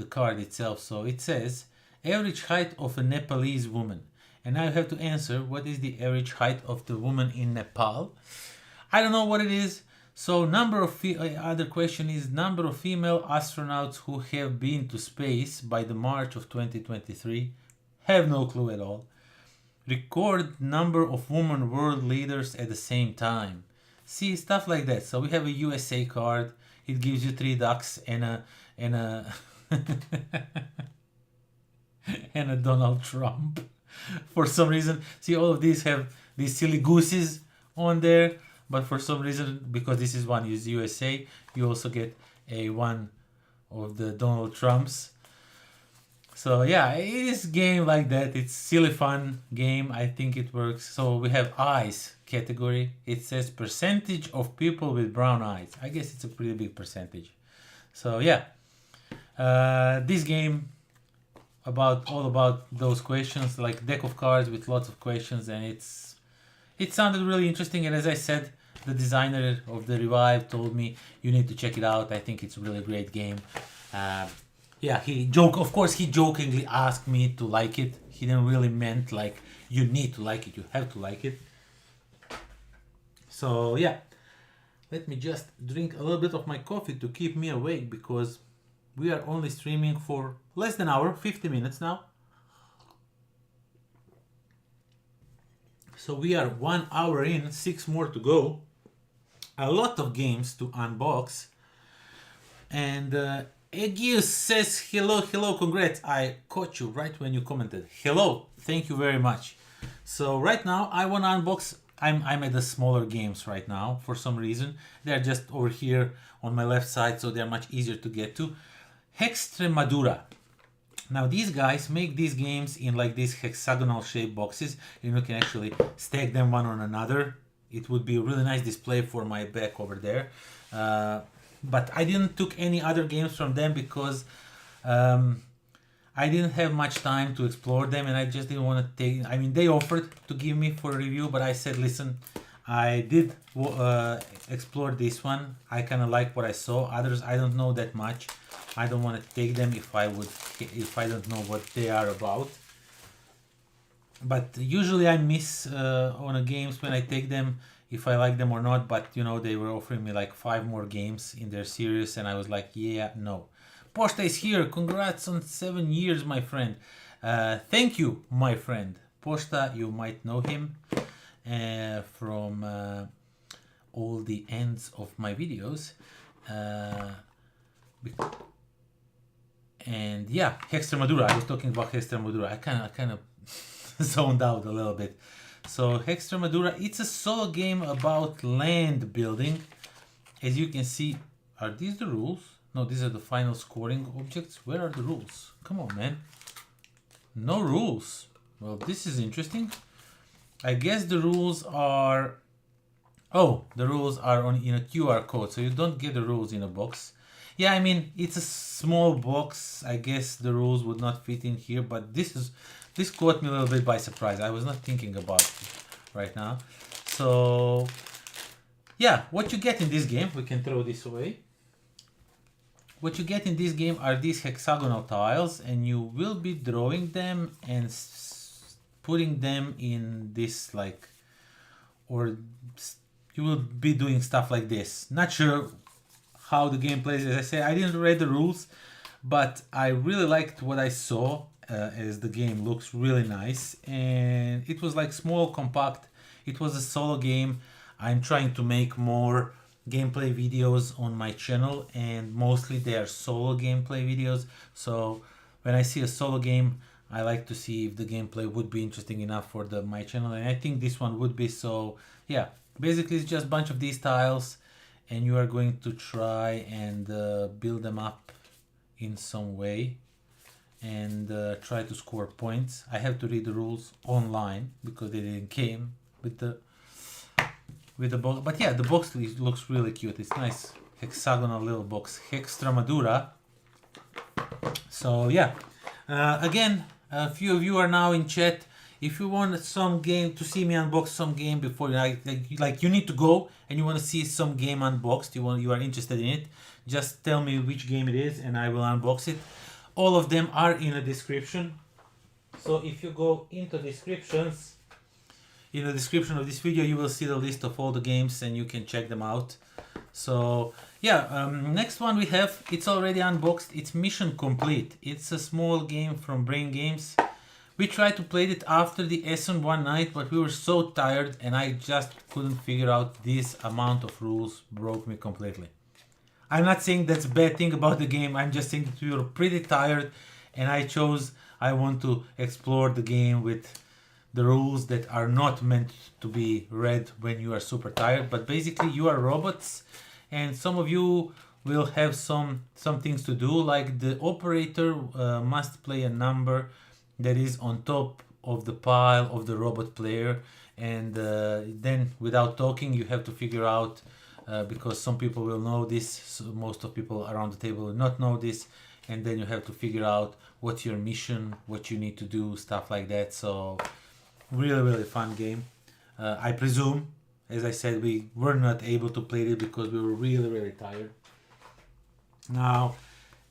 card itself. So it says average height of a Nepalese woman, and now you have to answer what is the average height of the woman in Nepal. I don't know what it is. So other question is number of female astronauts who have been to space by the March of 2023. Have no clue at all. Record number of women world leaders at the same time. See, stuff like that. So we have a USA card. It gives you 3 ducks and a and a Donald Trump. For some reason, see, all of these have these silly gooses on there, but for some reason, because this is one is USA, you also get a one of the Donald Trumps. So yeah, it is game like that. It's silly fun game. I think it works. So we have eyes category. It says percentage of people with brown eyes. I guess it's a pretty big percentage. So yeah, this game all about those questions, like deck of cards with lots of questions, and it sounded really interesting. And as I said, the designer of the Revive told me you need to check it out. I think it's a really great game. Yeah, he jokingly asked me to like it. He didn't really meant like you need to like it, you have to like it. So yeah, let me just drink a little bit of my coffee to keep me awake, because we are only streaming for less than an hour, 50 minutes now. So we are 1 hour in, 6 more to go. A lot of games to unbox. And Aegeus says hello, congrats. I caught you right when you commented. Hello, thank you very much. So right now I want to unbox. I'm at the smaller games right now for some reason. They're just over here on my left side, so they're much easier to get to. HEXTREMADURA. Now these guys make these games in like these hexagonal shaped boxes, and you can actually stack them one on another. It would be a really nice display for my back over there. But I didn't took any other games from them because I didn't have much time to explore them, and I just didn't want to take. I mean, they offered to give me for a review, but I said, listen, I did explore this one. I kind of like what I saw. Others, I don't know that much. I don't want to take them if I don't know what they are about. But usually I miss on the games when I take them, if I like them or not. But you know, they were offering me like 5 more games in their series, and I was like, yeah, no. Posta is here. Congrats on 7 years, my friend. Thank you, my friend. Posta, you might know him from all the ends of my videos. And yeah, HEXTREMADURA. I was talking about HEXTREMADURA. I kind of zoned out a little bit. So HEXTREMADURA, it's a solo game about land building. As you can see, are these the rules? No, these are the final scoring objects. Where are the rules? Come on, man. No rules. Well, this is interesting. I guess the rules are... Oh, the rules are in a QR code, so you don't get the rules in a box. Yeah, I mean, it's a small box. I guess the rules would not fit in here, but this caught me a little bit by surprise. I was not thinking about it right now. So, yeah, what you get in this game, we can throw this away. What you get in this game are these hexagonal tiles, and you will be drawing them and putting them in this like, or you will be doing stuff like this. Not sure how the game plays. As I say, I didn't read the rules, but I really liked what I saw, as the game looks really nice, and it was like small, compact. It was a solo game. I'm trying to make more gameplay videos on my channel, and mostly they are solo gameplay videos. So when I see a solo game, I like to see if the gameplay would be interesting enough for my channel, and I think this one would be. So yeah, basically it's just a bunch of these tiles, and you are going to try and build them up in some way and try to score points. I have to read the rules online because they didn't came with the box. But yeah, the box looks really cute. It's nice hexagonal little box, HEXTREMADURA. So yeah, again, a few of you are now in chat. If you want some game to see me unbox some game before, like you need to go and you want to see some game unboxed, you are interested in it, just tell me which game it is and I will unbox it. All of them are in the description. So if you go into descriptions, in the description of this video, you will see the list of all the games and you can check them out. So yeah, next one we have, it's already unboxed. It's Mission Complete. It's a small game from Brain Games. We tried to play it after the Essen one night, but we were so tired and I just couldn't figure out this amount of rules. Broke me completely. I'm not saying that's a bad thing about the game. I'm just saying that we were pretty tired and I want to explore the game with the rules that are not meant to be read when you are super tired. But basically you are robots and some of you will have some things to do, like the operator must play a number that is on top of the pile of the robot player, and then without talking you have to figure out, because some people will know this, so most of people around the table will not know this, and then you have to figure out what's your mission, what you need to do, stuff like that. So really fun game. I presume, as I said, we were not able to play it because we were really tired. Now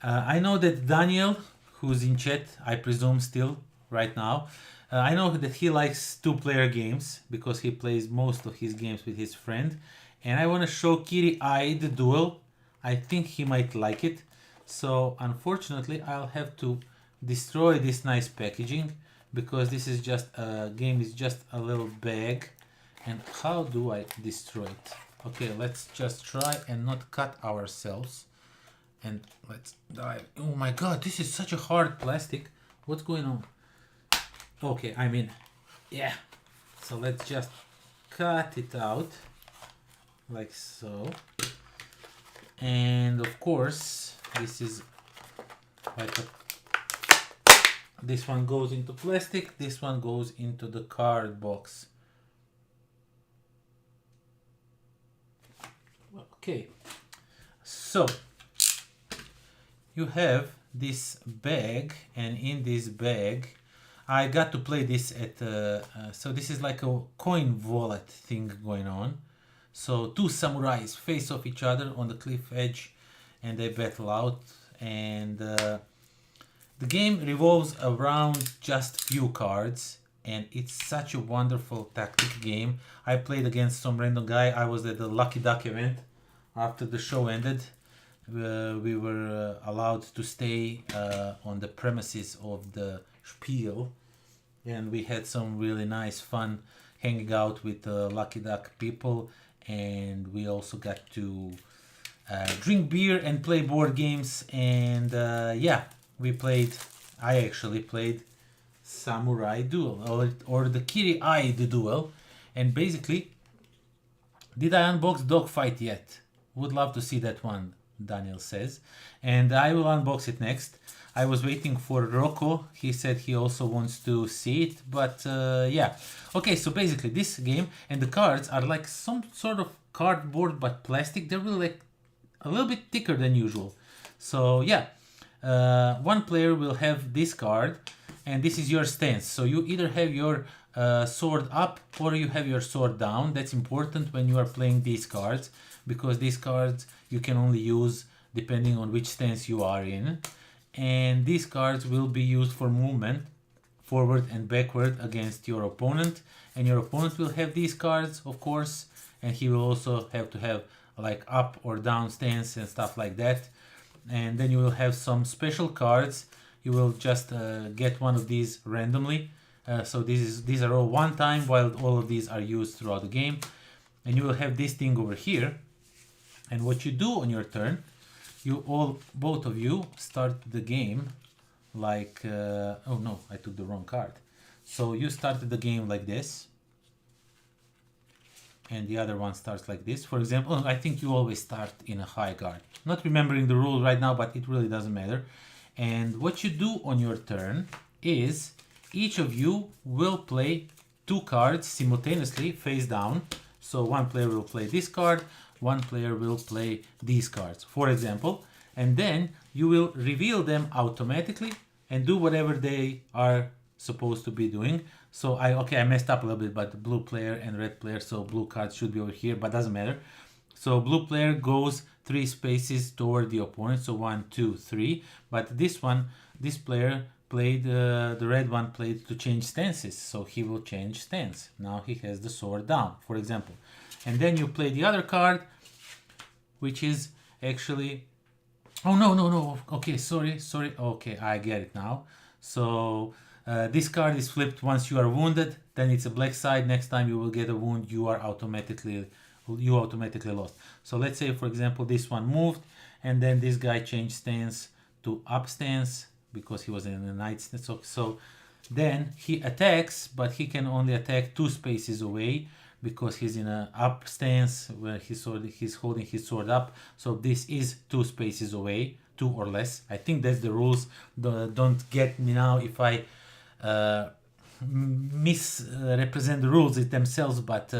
I know that Daniel, who's in chat, I presume still right now, I know that he likes two-player games because he plays most of his games with his friend, and I want to show KIRI-AI the Duel. I think he might like it. So unfortunately I'll have to destroy this nice packaging because this is just a game, is just a little bag. And how do I destroy it? Okay, let's just try and not cut ourselves. And let's dive. Oh my god, this is such a hard plastic. What's going on? Okay, I mean, yeah. So let's just cut it out like so. And of course, this is like this one goes into plastic, this one goes into the card box. Okay, so you have this bag, and in this bag I got to play this at so this is like a coin wallet thing going on. So two samurais face off each other on the cliff edge and they battle out, and the game revolves around just few cards, and it's such a wonderful tactic game. I played against some random guy. I was at the Lucky Duck event. After the show ended, we were allowed to stay on the premises of the Spiel, and we had some really nice fun hanging out with Lucky Duck people, and we also got to drink beer and play board games. And yeah, I actually played Samurai Duel, or the KIRI-AI the Duel. And basically, did I unbox Dogfight yet? Would love to see that one, Daniel says, and I will unbox it next. I was waiting for Rocco. He said he also wants to see it, but yeah. Okay, so basically this game, and the cards are like some sort of cardboard but plastic. They're really like a little bit thicker than usual. So yeah, one player will have this card, and this is your stance. So you either have your sword up or you have your sword down. That's important when you are playing these cards, because these cards you can only use depending on which stance you are in. And these cards will be used for movement forward and backward against your opponent, and your opponent will have these cards, of course, and he will also have to have like up or down stance and stuff like that. And then you will have some special cards. You will just get one of these randomly. So these are all one time, while all of these are used throughout the game. And you will have this thing over here. And what you do on your turn, both of you start the game like, oh no, I took the wrong card. So you started the game like this. And the other one starts like this. For example, I think you always start in a high guard. Not remembering the rule right now, but it really doesn't matter. And what you do on your turn is each of you will play 2 cards simultaneously face down. So one player will play this card, one player will play these cards, for example. And then you will reveal them automatically and do whatever they are supposed to be doing. So I messed up a little bit, but blue player and red player, so blue cards should be over here, but doesn't matter. So blue player goes 3 spaces toward the opponent, so 1, 2, 3. But this player played, the red one played to change stances, so he will change stance. Now he has the sword down, for example. And then you play the other card, which is actually, oh no, okay, sorry, okay, I get it now. So this card is flipped once you are wounded, then it's a black side. Next time you will get a wound, you automatically lost. So let's say, for example, this one moved, and then this guy changed stance to up stance because he was in a knight stance. So then he attacks, but he can only attack 2 spaces away because he's in a up stance where he's holding his sword up. So this is 2 spaces away, 2 or less. I think that's the rules. Don't get me now if I misrepresent the rules themselves, but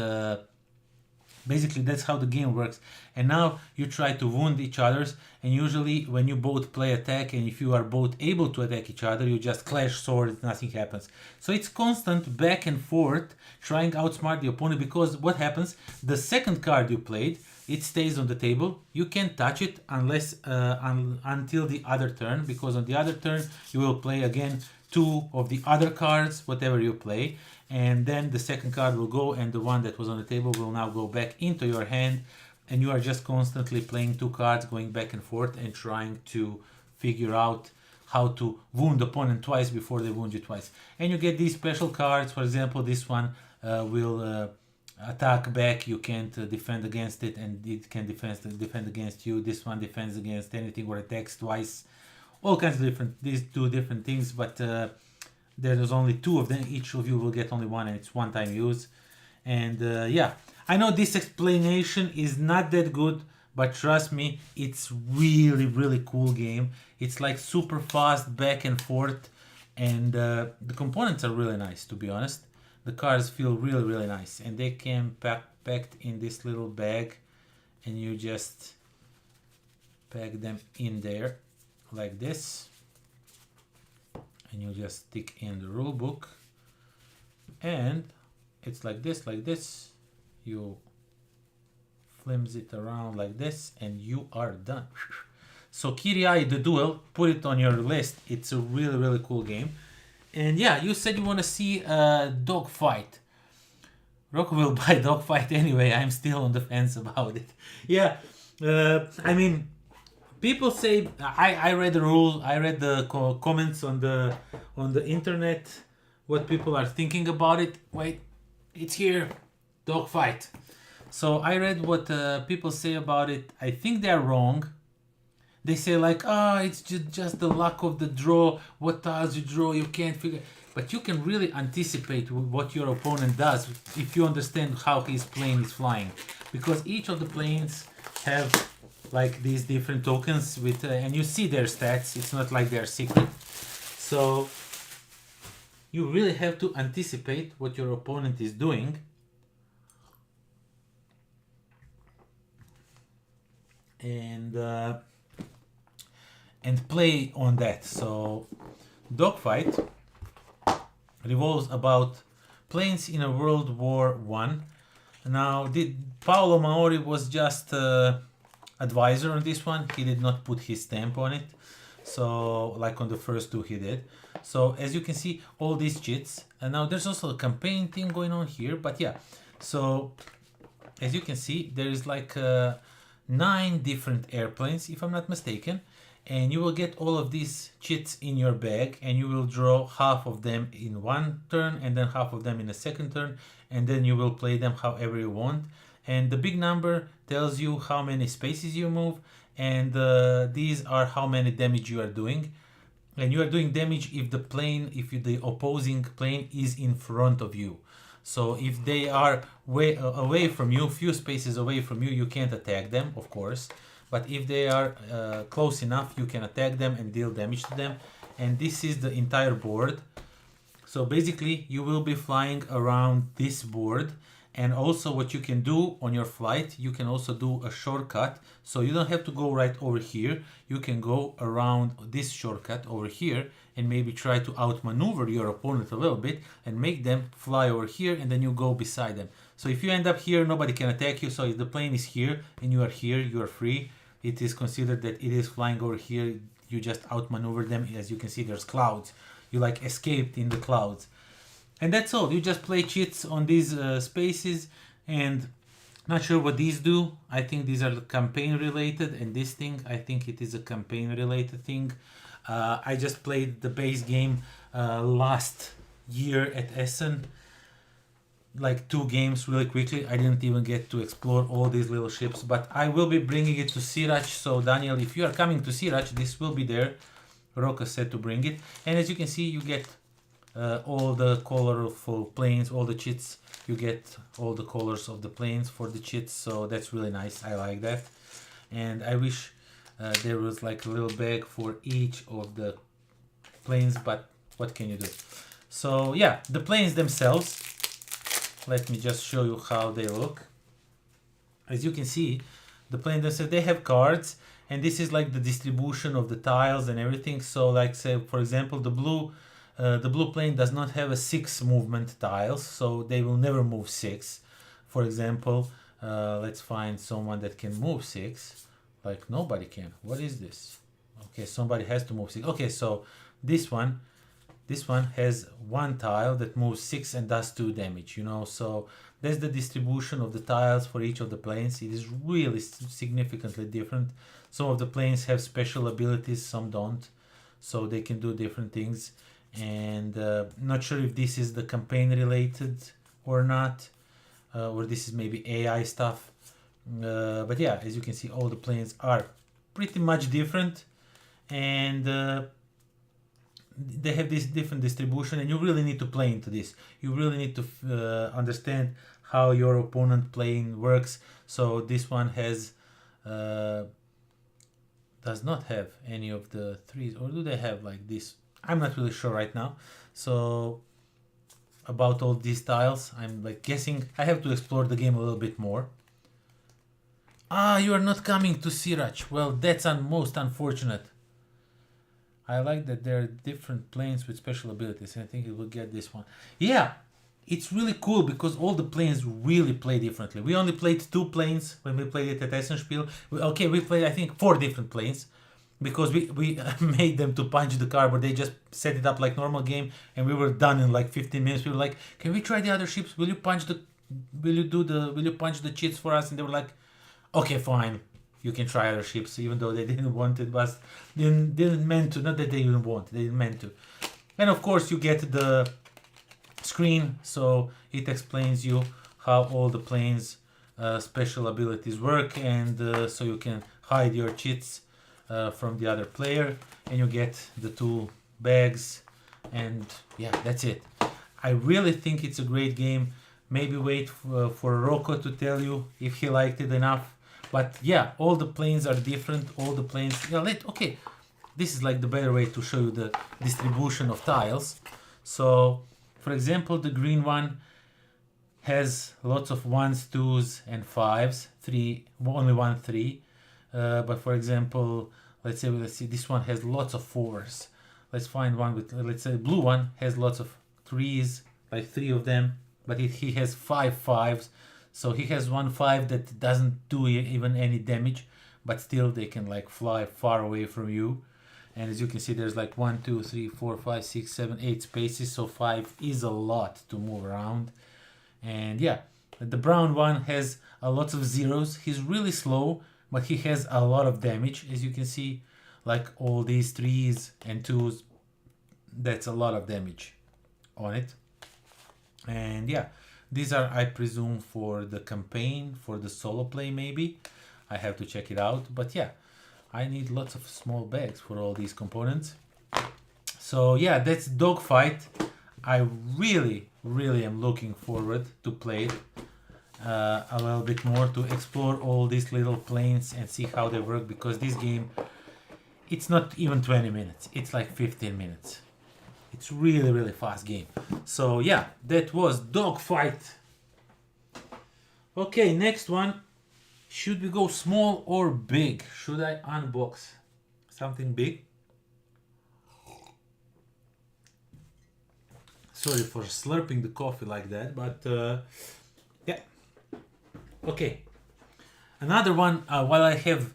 basically that's how the game works. And now you try to wound each other's, and usually when you both play attack, and if you are both able to attack each other, you just clash swords, nothing happens. So it's constant back and forth trying to outsmart the opponent, because what happens, the second card you played, it stays on the table. You can't touch it unless until the other turn, because on the other turn you will play again 2 of the other cards, whatever you play, and then the second card will go, and the one that was on the table will now go back into your hand, and you are just constantly playing 2 cards, going back and forth and trying to figure out how to wound the opponent twice before they wound you twice. And you get these special cards. For example, this one will attack back, you can't defend against it, and it can defend against you. This one defends against anything or attacks twice. All kinds of these 2 different things, but there's only 2 of them. Each of you will get only one, and it's one-time use. And yeah, I know this explanation is not that good, but trust me, it's really cool game. It's like super fast back and forth, and the components are really nice, to be honest. The cards feel really nice, and they came packed in this little bag, and you just pack them in there like this, and you just stick in the rule book, and it's like this. You flimsy it around like this, and you are done. So KIRI-AI, the Duel, put it on your list. It's a really cool game. And yeah, you said you want to see Dogfight. Rocco will buy Dogfight anyway. I'm still on the fence about it. Yeah, I mean, people say, I read the rule, I read the comments on the internet, what people are thinking about it. Wait, it's here, Dogfight. So I read what people say about it. I think they're wrong. They say like, it's just the luck of the draw. What tiles you draw, you can't figure. But you can really anticipate what your opponent does if you understand how his plane is flying. Because each of the planes have like these different tokens with, and you see their stats. It's not like they're secret. So you really have to anticipate what your opponent is doing. And play on that. So Dogfight revolves about planes in a World War I. Now, Paolo Maori was just advisor on this one. He did not put his stamp on it. So like on the first two he did. So as you can see, all these cheats, and now there's also a campaign thing going on here, but yeah. So as you can see, there is like 9 different airplanes, if I'm not mistaken, and you will get all of these cheats in your bag, and you will draw half of them in one turn and then half of them in a second turn, and then you will play them however you want. And the big number tells you how many spaces you move, and these are how many damage you are doing. And you are doing damage if the opposing plane is in front of you. So if they are way away from you, few spaces away from you, you can't attack them, of course. But if they are close enough, you can attack them and deal damage to them. And this is the entire board. So basically, you will be flying around this board. And also what you can do on your flight, you can also do a shortcut. So you don't have to go right over here. You can go around this shortcut over here and maybe try to outmaneuver your opponent a little bit and make them fly over here, and then you go beside them. So if you end up here, nobody can attack you. So if the plane is here and you are here, you are free. It is considered that it is flying over here. You just outmaneuver them. As you can see, there's clouds. You like escaped in the clouds. And that's all. You just play cheats on these spaces, and not sure what these do. I think these are campaign related, and this thing, I think it is a campaign related thing. I just played the base game last year at Essen, like 2 games really quickly. I didn't even get to explore all these little ships, but I will be bringing it to Sirac. So Daniel, if you are coming to Sirac, this will be there. Roka said to bring it, and as you can see, you get all the colorful planes, all the cheats. You get all the colors of the planes for the cheats, so that's really nice. I like that. And I wish there was like a little bag for each of the planes, but what can you do? So yeah, the planes themselves, let me just show you how they look. As you can see, the planes themselves, they have cards, and this is like the distribution of the tiles and everything. So like, say for example, the blue plane does not have a 6 movement tiles, so they will never move 6. For example, let's find someone that can move 6. Like nobody can. What is this? Okay, somebody has to move 6. Okay, so this one has 1 tile that moves 6 and does 2 damage, you know. So that's the distribution of the tiles for each of the planes. It is really significantly different. Some of the planes have special abilities, some don't, so they can do different things. And not sure if this is the campaign related or not, or this is maybe AI stuff, but yeah, as you can see, all the planes are pretty much different, and they have this different distribution, and you really need to play into this. You really need to understand how your opponent plane works. So this one has does not have any of the 3s, or do they have like this? I'm not really sure right now. So about all these tiles, I'm like guessing. I have to explore the game a little bit more. Ah, you are not coming to Sirac. Well, that's most unfortunate. I like that there are different planes with special abilities, and I think it will get this one. Yeah, it's really cool because all the planes really play differently. We only played 2 planes when we played it at Essenspiel. Okay, we played I think 4 different planes, because we made them to punch the car, but they just set it up like normal game, and we were done in like 15 minutes. We were like, can we try the other ships? Will you punch the cheats for us? And they were like, okay, fine, you can try other ships, even though they didn't want it, but didn't meant to. Not that they didn't want it, they didn't meant to. And of course you get the screen, so it explains you how all the planes special abilities work, and so you can hide your cheats from the other player, and you get the 2 bags, and yeah, that's it. I really think it's a great game. Maybe wait for Rocco to tell you if he liked it enough. But yeah, all the planes are different. All the planes. Yeah, okay, this is like the better way to show you the distribution of tiles. So, for example, the green one has lots of 1s, 2s, and 5s. Only 1 3. But for example, let's see, this one has lots of 4s. Let's find one with, let's say, blue one has lots of 3s, like 3 of them, but he has 5 5s. So he has 1 5 that doesn't do even any damage, but still they can like fly far away from you. And as you can see, there's like 1, 2, 3, 4, 5, 6, 7, 8 spaces. So 5 is a lot to move around. And yeah, the brown one has a lot of zeros. He's really slow, but he has a lot of damage. As you can see, like all these 3s and 2s, that's a lot of damage on it. And yeah, these are, I presume, for the campaign, for the solo play maybe. I have to check it out. But yeah, I need lots of small bags for all these components. So yeah, that's Dogfight. I really am looking forward to play it a little bit more, to explore all these little planes and see how they work, because this game, it's not even 20 minutes, it's like 15 minutes. It's really fast game. So yeah, that was Dogfight. Okay, next one. Should we go small or big? Should I unbox something big? Sorry for slurping the coffee like that, but yeah. Okay. Another one, while I have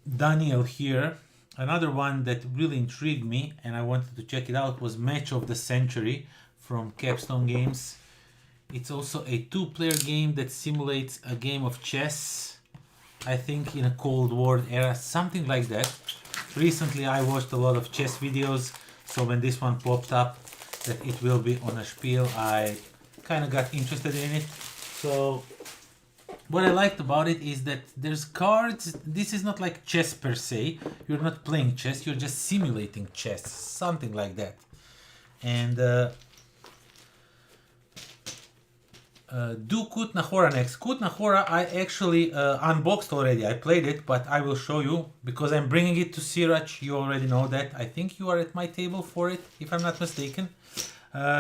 Daniel here, another one that really intrigued me and I wanted to check it out was Match of the Century from Capstone Games. It's also a 2-player game that simulates a game of chess, I think in a Cold War era, something like that. Recently I watched a lot of chess videos, so when this one popped up that it will be on a spiel, I kind of got interested in it. So what I liked about it is that there's cards. This is not like chess per se. You're not playing chess, you're just simulating chess, something like that. And do KUTNA HORA next. KUTNA HORA I actually unboxed already. I played it, but I will show you because I'm bringing it to Sirach. You already know that. I think you are at my table for it, if I'm not mistaken.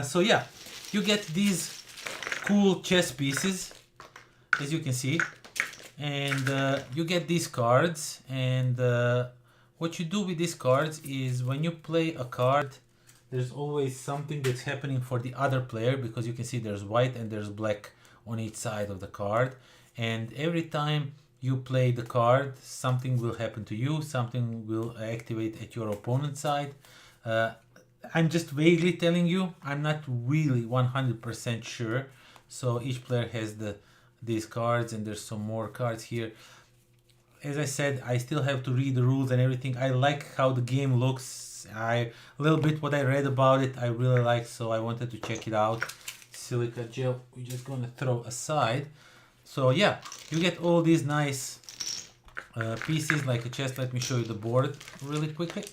So yeah, you get these cool chess pieces, as you can see, and you get these cards. And what you do with these cards is when you play a card, there's always something that's happening for the other player, because you can see there's white and there's black on each side of the card. And every time you play the card, something will happen to you, something will activate at your opponent's side. I'm just vaguely telling you, I'm not really 100% sure. So each player has these cards, and there's some more cards here. As I said, I still have to read the rules and everything. I like how the game looks. A little bit what I read about it I really like, so I wanted to check it out. Silica gel we're just gonna throw aside. So yeah, you get all these nice pieces like a chest. Let me show you the board really quickly.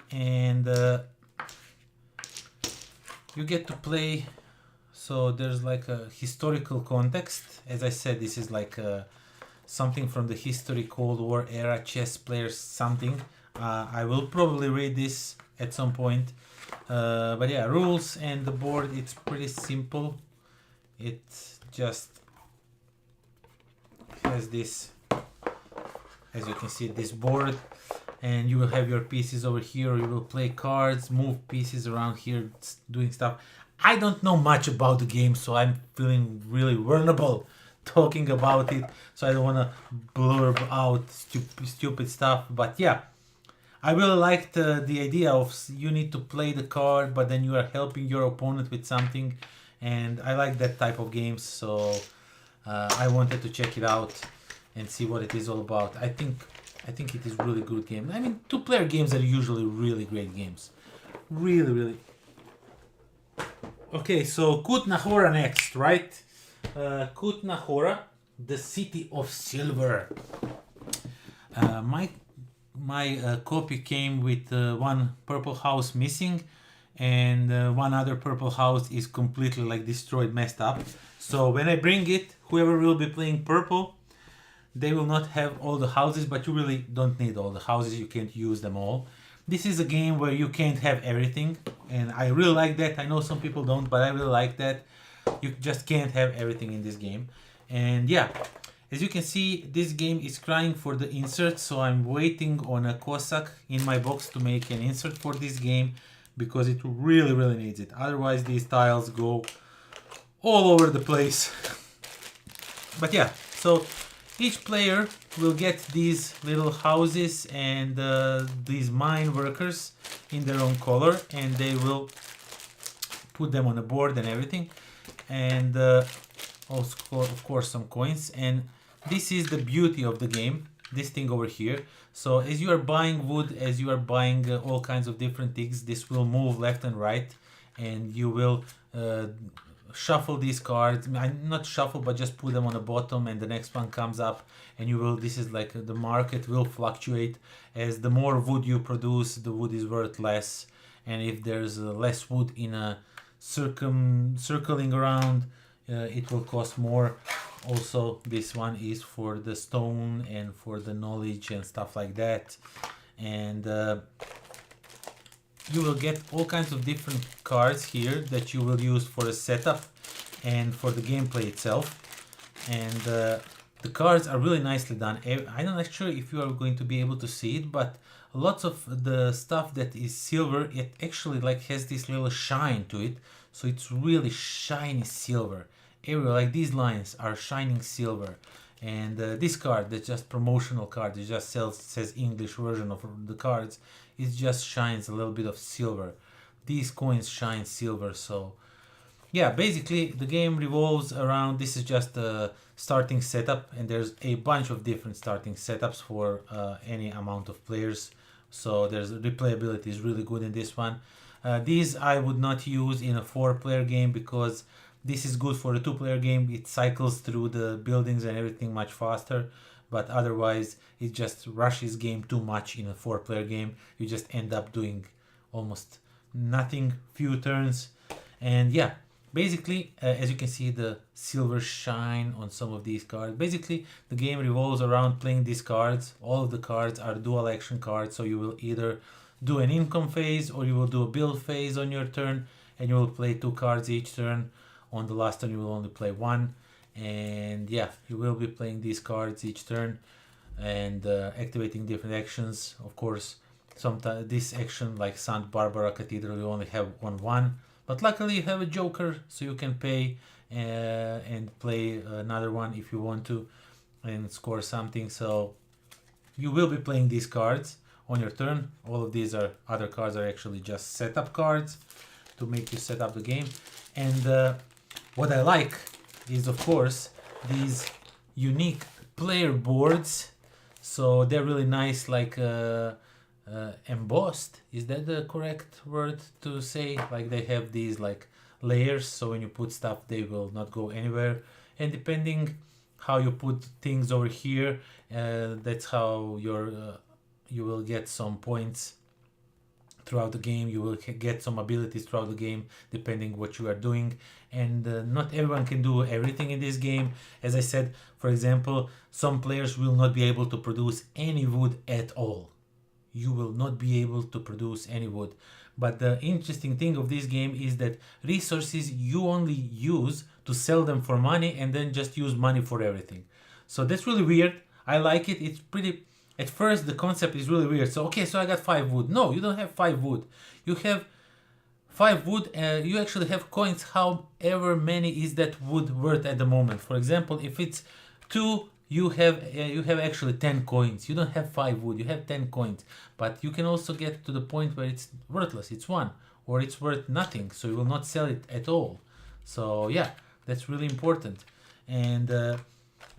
And you get to play. So there's like a historical context. As I said, this is like something from the history, Cold War era, chess players, something. I will probably read this at some point. But yeah, rules and the board, it's pretty simple. It just has this, as you can see, this board, and you will have your pieces over here. You will play cards, move pieces around here, doing stuff. I don't know much about the game, so I'm feeling really vulnerable talking about it, so I don't want to blurb out stupid stuff. But yeah, I really liked the idea of you need to play the card, but then you are helping your opponent with something, and I like that type of games, so I wanted to check it out and see what it is all about. I think it is really good game. I mean, 2-player games are usually really great games. Really. Okay, so KUTNA HORA next, right? KUTNA HORA, the City of Silver. My copy came with one purple house missing, and one other purple house is completely like destroyed, messed up. So when I bring it, whoever will be playing purple, they will not have all the houses, but you really don't need all the houses, you can't use them all. This is a game where you can't have everything, and I really like that. I know some people don't, but I really like that. You just can't have everything in this game. And yeah, as you can see, this game is crying for the insert, so I'm waiting on a Cossack in my box to make an insert for this game, because it really needs it. Otherwise these tiles go all over the place. But yeah, so each player will get these little houses and these mine workers in their own color, and they will put them on the board and everything, and also of course some coins. And this is the beauty of the game, this thing over here. So as you are buying wood, as you are buying all kinds of different things, this will move left and right, and you will shuffle these cards. Not shuffle, but just put them on the bottom, and the next one comes up, and you will, this is like the market will fluctuate. As the more wood you produce, the wood is worth less, and if there's less wood in a circling around, it will cost more. Also, this one is for the stone and for the knowledge and stuff like that. And you will get all kinds of different cards here that you will use for a setup and for the gameplay itself. And the cards are really nicely done. I'm not actually sure if you are going to be able to see it, but lots of the stuff that is silver, it actually like has this little shine to it. So it's really shiny silver. Everywhere, like these lines are shining silver. And this card, that's just promotional card, it just says English version of the cards, it just shines a little bit of silver. These coins shine silver. So yeah, basically the game revolves around, this is just a starting setup, and there's a bunch of different starting setups for any amount of players. So there's replayability is really good in this one. These I would not use in a 4-player game, because this is good for a 2-player game. It cycles through the buildings and everything much faster, but otherwise it just rushes game too much in a 4-player game. You just end up doing almost nothing, few turns. And yeah, basically as you can see the silver shine on some of these cards. Basically the game revolves around playing these cards. All of the cards are dual action cards, so you will either do an income phase or you will do a build phase on your turn, and you will play 2 cards each turn. On the last turn you will only play 1, and yeah, you will be playing these cards each turn and activating different actions. Of course, sometimes this action like St. Barbara Cathedral you only have 1/1, but luckily you have a joker, so you can pay and play another one if you want to and score something. So you will be playing these cards on your turn. All of these are other cards are actually just setup cards to make you set up the game. And what I like is, of course, these unique player boards. So they're really nice, like embossed. Is that the correct word to say? Like they have these like layers, so when you put stuff, they will not go anywhere. And depending how you put things over here, that's how you will get some points throughout the game. You will get some abilities throughout the game depending what you are doing, and not everyone can do everything in this game. As I said, for example, some players will not be able to produce any wood at all. You will not be able to produce any wood. But the interesting thing of this game is that resources you only use to sell them for money, and then just use money for everything. So that's really weird. I like it. It's pretty... At first the concept is really weird. So okay, so I got 5 wood. No, you don't have 5 wood. You have 5 wood. You actually have coins however many is that wood worth at the moment. For example, if it's 2, you have actually 10 coins. You don't have 5 wood, you have 10 coins. But you can also get to the point where it's worthless, it's 1, or it's worth nothing, so you will not sell it at all. So yeah, that's really important. And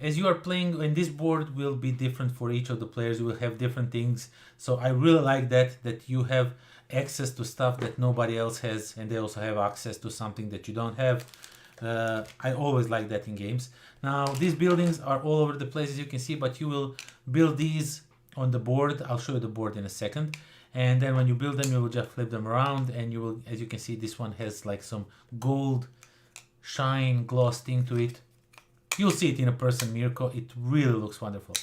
as you are playing, and this board will be different for each of the players, you will have different things. So I really like that you have access to stuff that nobody else has, and they also have access to something that you don't have. I always like that in games. Now these buildings are all over the place, as you can see, but you will build these on the board. I'll show you the board in a second. And then when you build them, you will just flip them around, and you will, as you can see, this one has like some gold shine gloss thing to it. You'll see it in a person, Mirko. It really looks wonderful.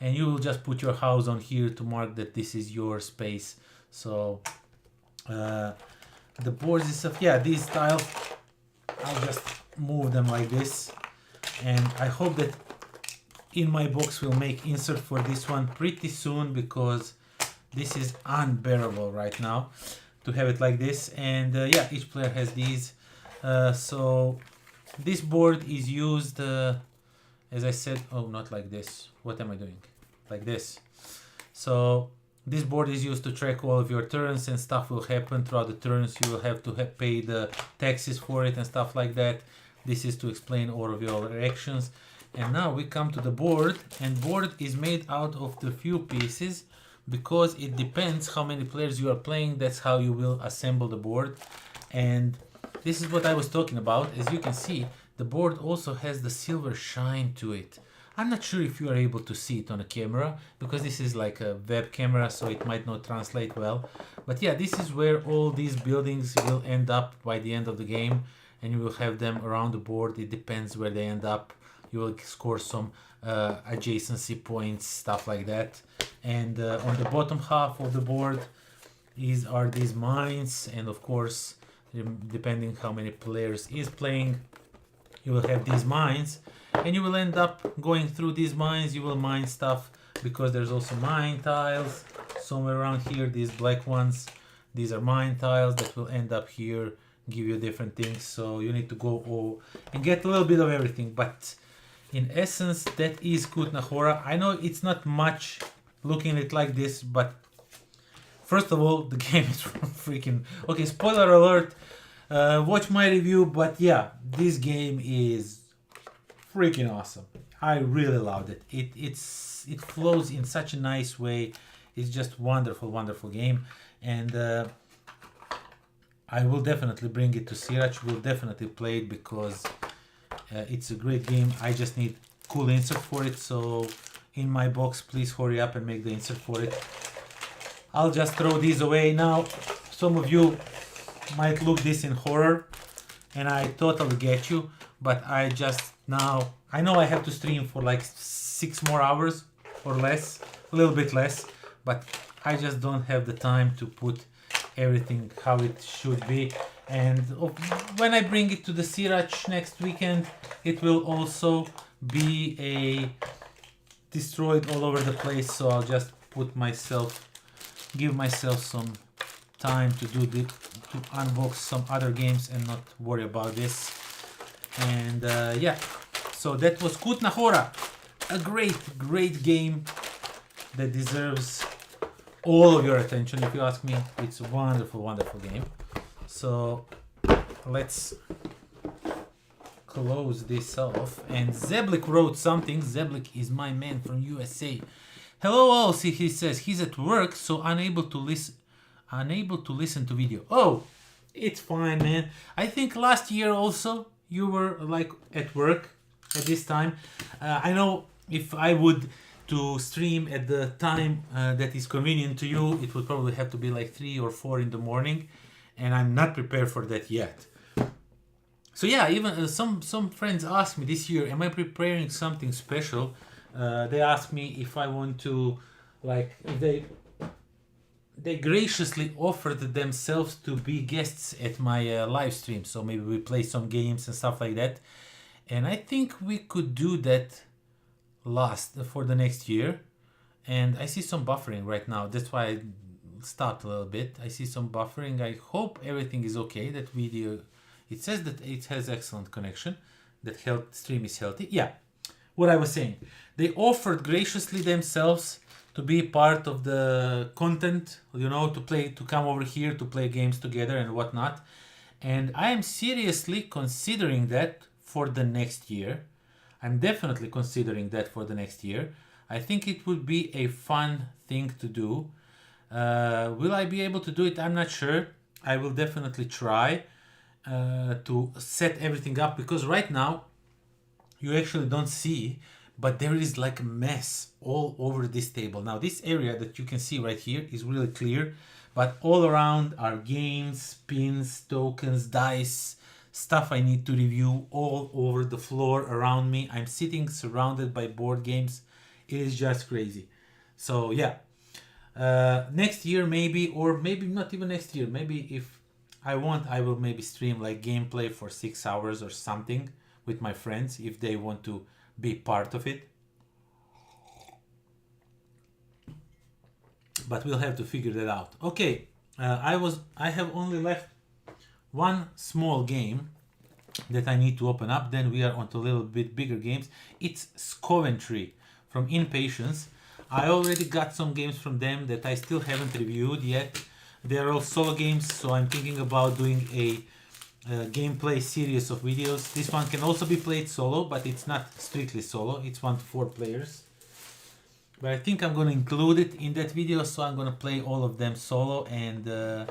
And you will just put your house on here to mark that this is your space. So the boards and stuff, yeah, these tiles, I'll just move them like this. And I hope that in my box we'll make insert for this one pretty soon, because this is unbearable right now to have it like this. And yeah, each player has these. So this board is used, as as I said, oh, not like this. What am I doing? Like this. So this board is used to track all of your turns, and stuff will happen throughout the turns. You will have to pay the taxes for it and stuff like that. This is to explain all of your actions. And now we come to the board, and board is made out of the few pieces because it depends how many players you are playing. That's how you will assemble the board. And this is what I was talking about. As you can see, the board also has the silver shine to it. I'm not sure if you are able to see it on a camera because this is like a web camera, so it might not translate well. But yeah, this is where all these buildings will end up by the end of the game, and you will have them around the board. It depends where they end up. You will score some adjacency points, stuff like that. And on the bottom half of the board are these mines, and of course, depending how many players is playing, you will have these mines, and you will end up going through these mines. You will mine stuff because there's also mine tiles somewhere around here. These black ones, these are mine tiles that will end up here, give you different things. So you need to go and get a little bit of everything. But in essence, that is KUTNA HORA. I know it's not much looking at it like this, but first of all, the game is freaking... Okay, spoiler alert. Watch my review, but yeah, this game is freaking awesome. I really loved it. It flows in such a nice way. It's just wonderful, wonderful game. And I will definitely bring it to Siraj. We'll definitely play it because it's a great game. I just need cool insert for it. So in my box, please hurry up and make the insert for it. I'll just throw these away now. Some of you might look this in horror, and I totally get you, but I know I have to stream for like 6 more hours or less, a little bit less, but I just don't have the time to put everything how it should be. And when I bring it to the Siraj next weekend, it will also be destroyed all over the place, so I'll just give myself some time to unbox some other games and not worry about this. And yeah, so that was KUTNA HORA, a great game that deserves all of your attention, if you ask me. It's a wonderful game. So let's close this off. And Zeblik wrote something. Zeblik is my man from USA. Hello all, see, he says he's at work, so unable to listen to video. Oh, it's fine, man. I think last year also you were like at work at this time. I know if I would to stream at the time that is convenient to you, it would probably have to be like 3 or 4 in the morning, and I'm not prepared for that yet. So yeah, even some friends asked me this year, am I preparing something special? They asked me if I want to, like, if they graciously offered themselves to be guests at my live stream, so maybe we play some games and stuff like that. And I think we could do that for the next year. And I see some buffering right now, that's why I stopped a little bit. I see some buffering. I hope everything is okay. That video, it says that it has excellent connection, that stream is healthy. Yeah, what I was saying, they offered graciously themselves to be part of the content, you know, to come over here to play games together and whatnot. And I am seriously considering that for the next year. I'm definitely considering that for the next year. I think it would be a fun thing to do. Will I be able to do it? I'm not sure. I will definitely try to set everything up, because right now you actually don't see, but there is like a mess all over this table. Now this area that you can see right here is really clear, but all around are games, pins, tokens, dice, stuff I need to review all over the floor around me. I'm sitting surrounded by board games. It is just crazy. So yeah, next year maybe, or maybe not even next year, maybe if I want, I will maybe stream like gameplay for 6 hours or something with my friends if they want to be part of it. But we'll have to figure that out. Okay, I have only left one small game that I need to open up. Then we are on to a little bit bigger games. It's SKOVENTYR from Impatience. I already got some games from them that I still haven't reviewed yet. They're all solo games, so I'm thinking about doing a gameplay series of videos. This one can also be played solo, but it's not strictly solo. It's 1 to 4 players. But I think I'm going to include it in that video, so I'm going to play all of them solo and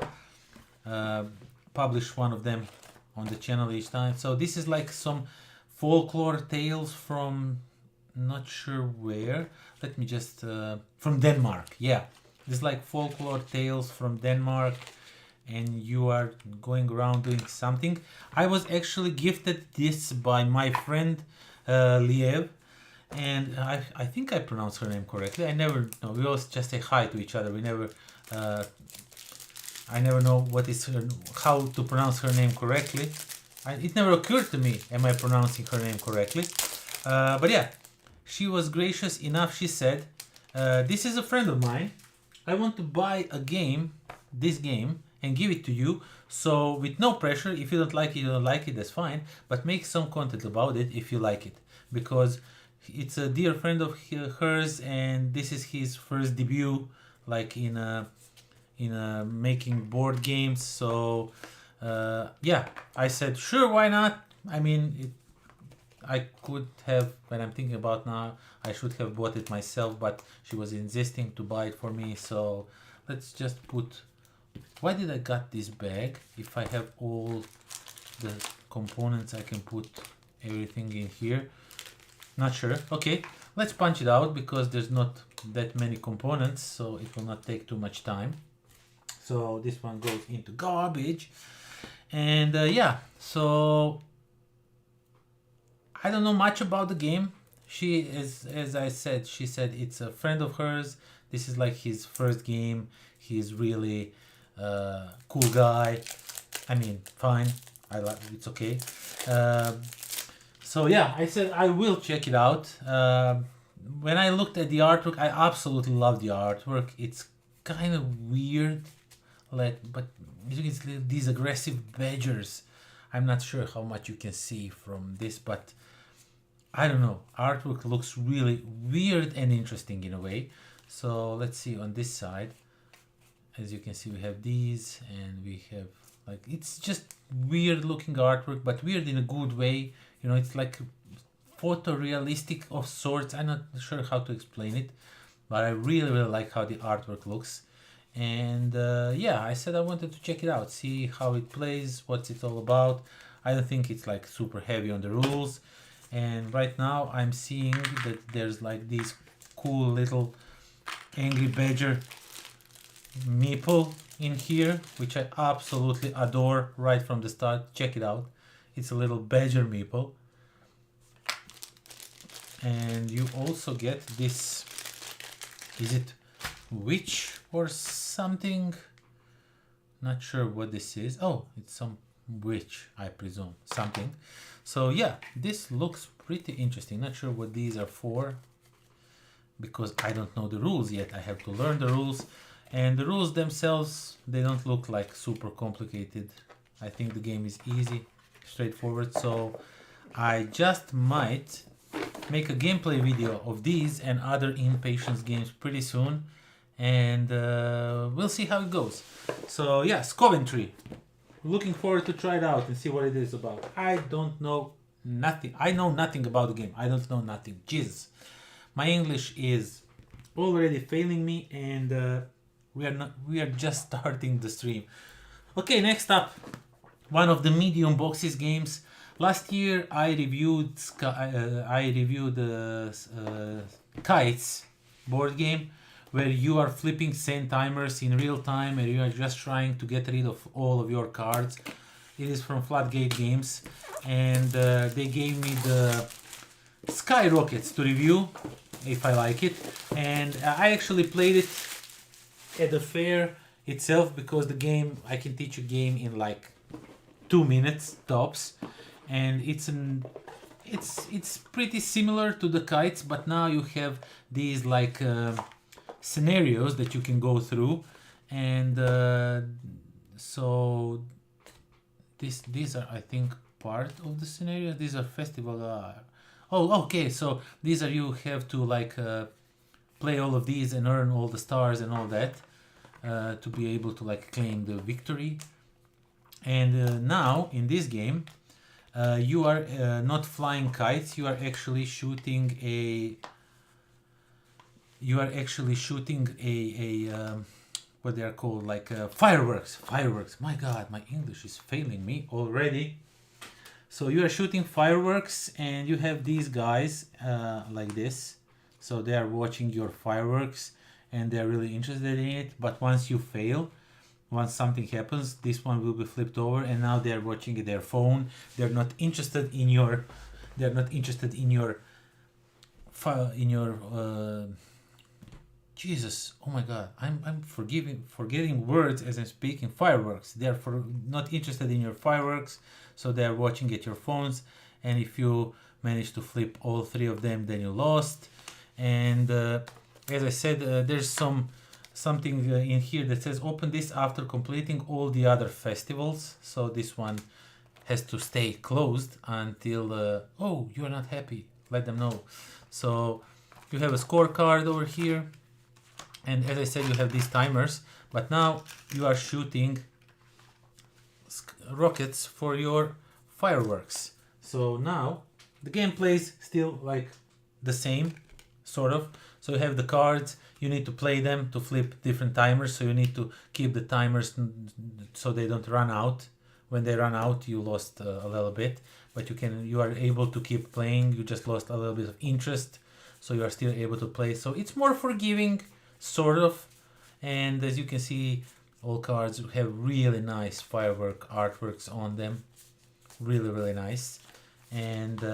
publish one of them on the channel each time. So this is like some folklore tales from not sure where. Let me just from Denmark. Yeah, this is like folklore tales from Denmark, and you are going around doing something. I was actually gifted this by my friend Liev, and I think I pronounced her name correctly. I never know. We always just say hi to each other. We never I never know what is how to pronounce her name correctly. It never occurred to me, am I pronouncing her name correctly? But yeah, she was gracious enough. She said, this is a friend of mine. I want to buy a game, this game, and give it to you. So with no pressure, if you don't like it, you don't like it, that's fine. But make some content about it if you like it. Because it's a dear friend of hers, and this is his first debut, like in making board games. So yeah, I said sure, why not. I mean, I could have, when I'm thinking about now, I should have bought it myself, but she was insisting to buy it for me. So let's just put, why did I got this bag? If I have all the components, I can put everything in here. Not sure. Okay, let's punch it out because there's not that many components, so it will not take too much time. So this one goes into garbage. And yeah, so I don't know much about the game. She is, as I said, she said it's a friend of hers. This is like his first game. He's really cool guy. I mean, fine. I like, it's okay. So yeah, I said I will check it out. When I looked at the artwork, I absolutely love the artwork. It's kind of weird, like, but it's these aggressive badgers. I'm not sure how much you can see from this, but I don't know. Artwork looks really weird and interesting in a way. So let's see on this side. As you can see, we have these, and we have like, it's just weird looking artwork, but weird in a good way. You know, it's like photorealistic of sorts. I'm not sure how to explain it, but I really like how the artwork looks. And yeah, I said I wanted to check it out, see how it plays, what's it all about. I don't think it's like super heavy on the rules. And right now I'm seeing that there's like these cool little angry badger meeple in here, which I absolutely adore right from the start. Check it out. It's a little badger meeple. And you also get this, is it witch or something? Not sure what this is. Oh, it's some witch, I presume, something. So yeah, this looks pretty interesting. Not sure what these are for, because I don't know the rules yet. I have to learn the rules, and the rules themselves, they don't look like super complicated. I think the game is easy, straightforward. So I just might make a gameplay video of these and other Impatience games pretty soon, and we'll see how it goes. So yeah, SKOVENTYR. Looking forward to try it out and see what it is about. I don't know nothing. I know nothing about the game. I don't know nothing. Jesus, my English is already failing me, and we are just starting the stream. Okay, next up, one of the medium boxes games. Last year I reviewed Kites board game, where you are flipping sand timers in real time and you are just trying to get rid of all of your cards. It is from Floodgate Games, and they gave me the SKYROKKETS to review if I like it. And I actually played it at the fair itself, because the game, I can teach a game in like 2 minutes tops, and it's pretty similar to the Kites, but now you have these like scenarios that you can go through, and so these are, I think, part of the scenario. These are festival. Oh, okay. So these are, you have to like play all of these and earn all the stars and all that to be able to like claim the victory. And now in this game, you are not flying kites. You are actually shooting a. You are actually shooting a what they are called, like fireworks. Fireworks. My God, my English is failing me already. So you are shooting fireworks, and you have these guys like this. So they are watching your fireworks, and they are really interested in it. But once you fail, once something happens, this one will be flipped over, and now they are watching their phone. They're not interested in your. They're not interested in your. Jesus, oh my God, I'm forgetting words as I'm speaking. Fireworks. They're not interested in your fireworks, so they're watching at your phones. And if you manage to flip all three of them, then you lost. And as I said, there's something in here that says open this after completing all the other festivals. So this one has to stay closed until. Oh, you're not happy. Let them know. So you have a scorecard over here. And as I said, you have these timers, but now you are shooting rockets for your fireworks. So now the gameplay is still like the same, sort of. So you have the cards, you need to play them to flip different timers. So you need to keep the timers so they don't run out. When they run out, you lost a little bit, but you are able to keep playing. You just lost a little bit of interest, so you are still able to play. So it's more forgiving, sort of. And as you can see, all cards have really nice firework artworks on them, really nice. And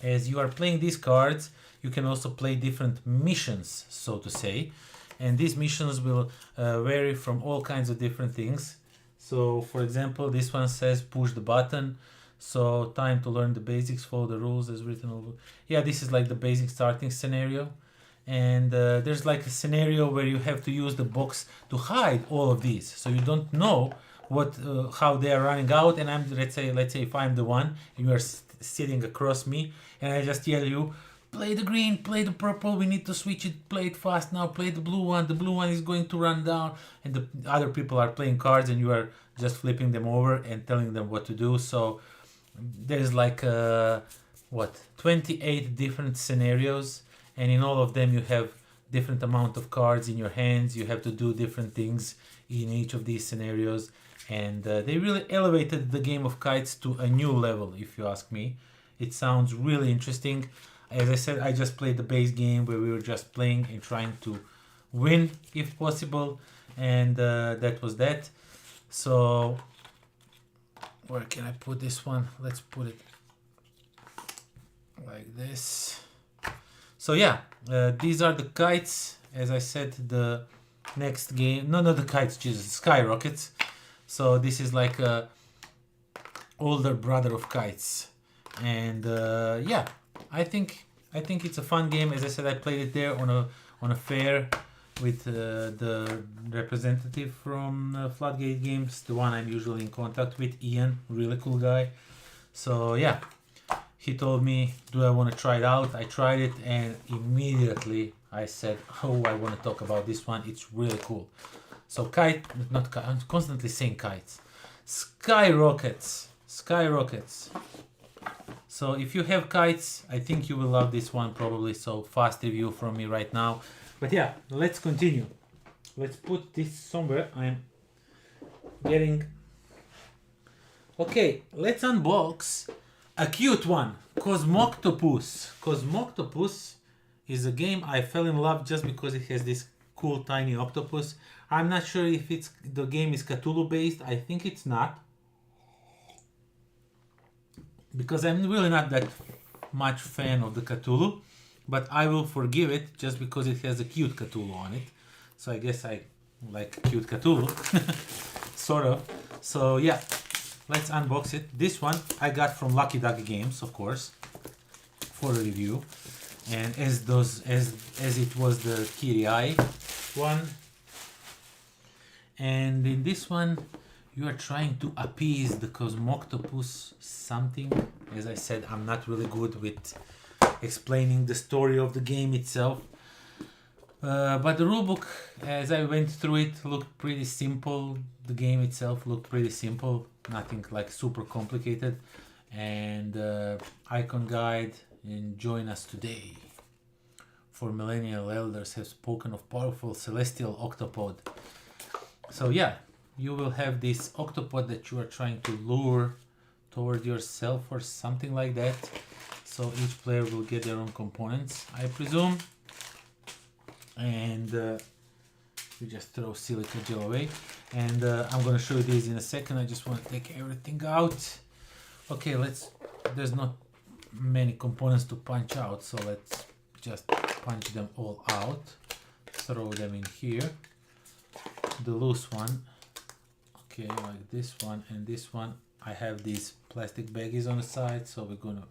as you are playing these cards, you can also play different missions, so to say, and these missions will vary from all kinds of different things. So for example, this one says push the button, so time to learn the basics, follow the rules as written over. Yeah, this is like the basic starting scenario. And there's like a scenario where you have to use the box to hide all of these, so you don't know what how they are running out. And I'm let's say if I'm the one and you are sitting across me, and I just yell you, play the green, play the purple, we need to switch it, play it fast now, play the blue one is going to run down. And the other people are playing cards, and you are just flipping them over and telling them what to do. So there's like 28 different scenarios. And in all of them, you have different amount of cards in your hands. You have to do different things in each of these scenarios. And they really elevated the game of kites to a new level, if you ask me. It sounds really interesting. As I said, I just played the base game where we were just playing and trying to win, if possible. And that was that. So, where can I put this one? Let's put it like this. So yeah, these are the kites. As I said, the next game, no, not the kites, Jesus, skyrockets. So this is like a older brother of kites. And yeah, I think it's a fun game. As I said, I played it there on a fair with the representative from Floodgate Games, the one I'm usually in contact with, Ian, really cool guy. So yeah. He told me, do I want to try it out? I tried it, and immediately I said, oh, I want to talk about this one. It's really cool. So I'm constantly saying kites. Skyrockets. Skyrockets. So if you have kites, I think you will love this one probably. So fast review from me right now. But yeah, let's continue. Let's put this somewhere. I'm getting... Okay, let's unbox a cute one, COSMOCTOPUS. COSMOCTOPUS is a game I fell in love just because it has this cool tiny octopus. I'm not sure if the game is Cthulhu based. I think it's not, because I'm really not that much fan of the Cthulhu, but I will forgive it just because it has a cute Cthulhu on it. So I guess I like cute Cthulhu, sort of. So yeah. Let's unbox it. This one I got from Lucky Duck Games, of course, for a review. And as it was the KIRI-AI one. And in this one You are trying to appease the COSMOCTOPUS something. As I said, I'm not really good with explaining the story of the game itself. But the rulebook, as I went through it, looked pretty simple. The game itself looked pretty simple, nothing like super complicated. And icon guide, and join us today. For millennial elders have spoken of powerful celestial octopod. So yeah, you will have this octopod that you are trying to lure toward yourself or something like that. So each player will get their own components, I presume. And you just throw silica gel away. And I'm gonna show you these in a second. I just want to take everything out. Okay, there's not many components to punch out, so let's just punch them all out. Throw them in here. The loose one, okay, like this one and this one. I have these plastic baggies on the side, so we're gonna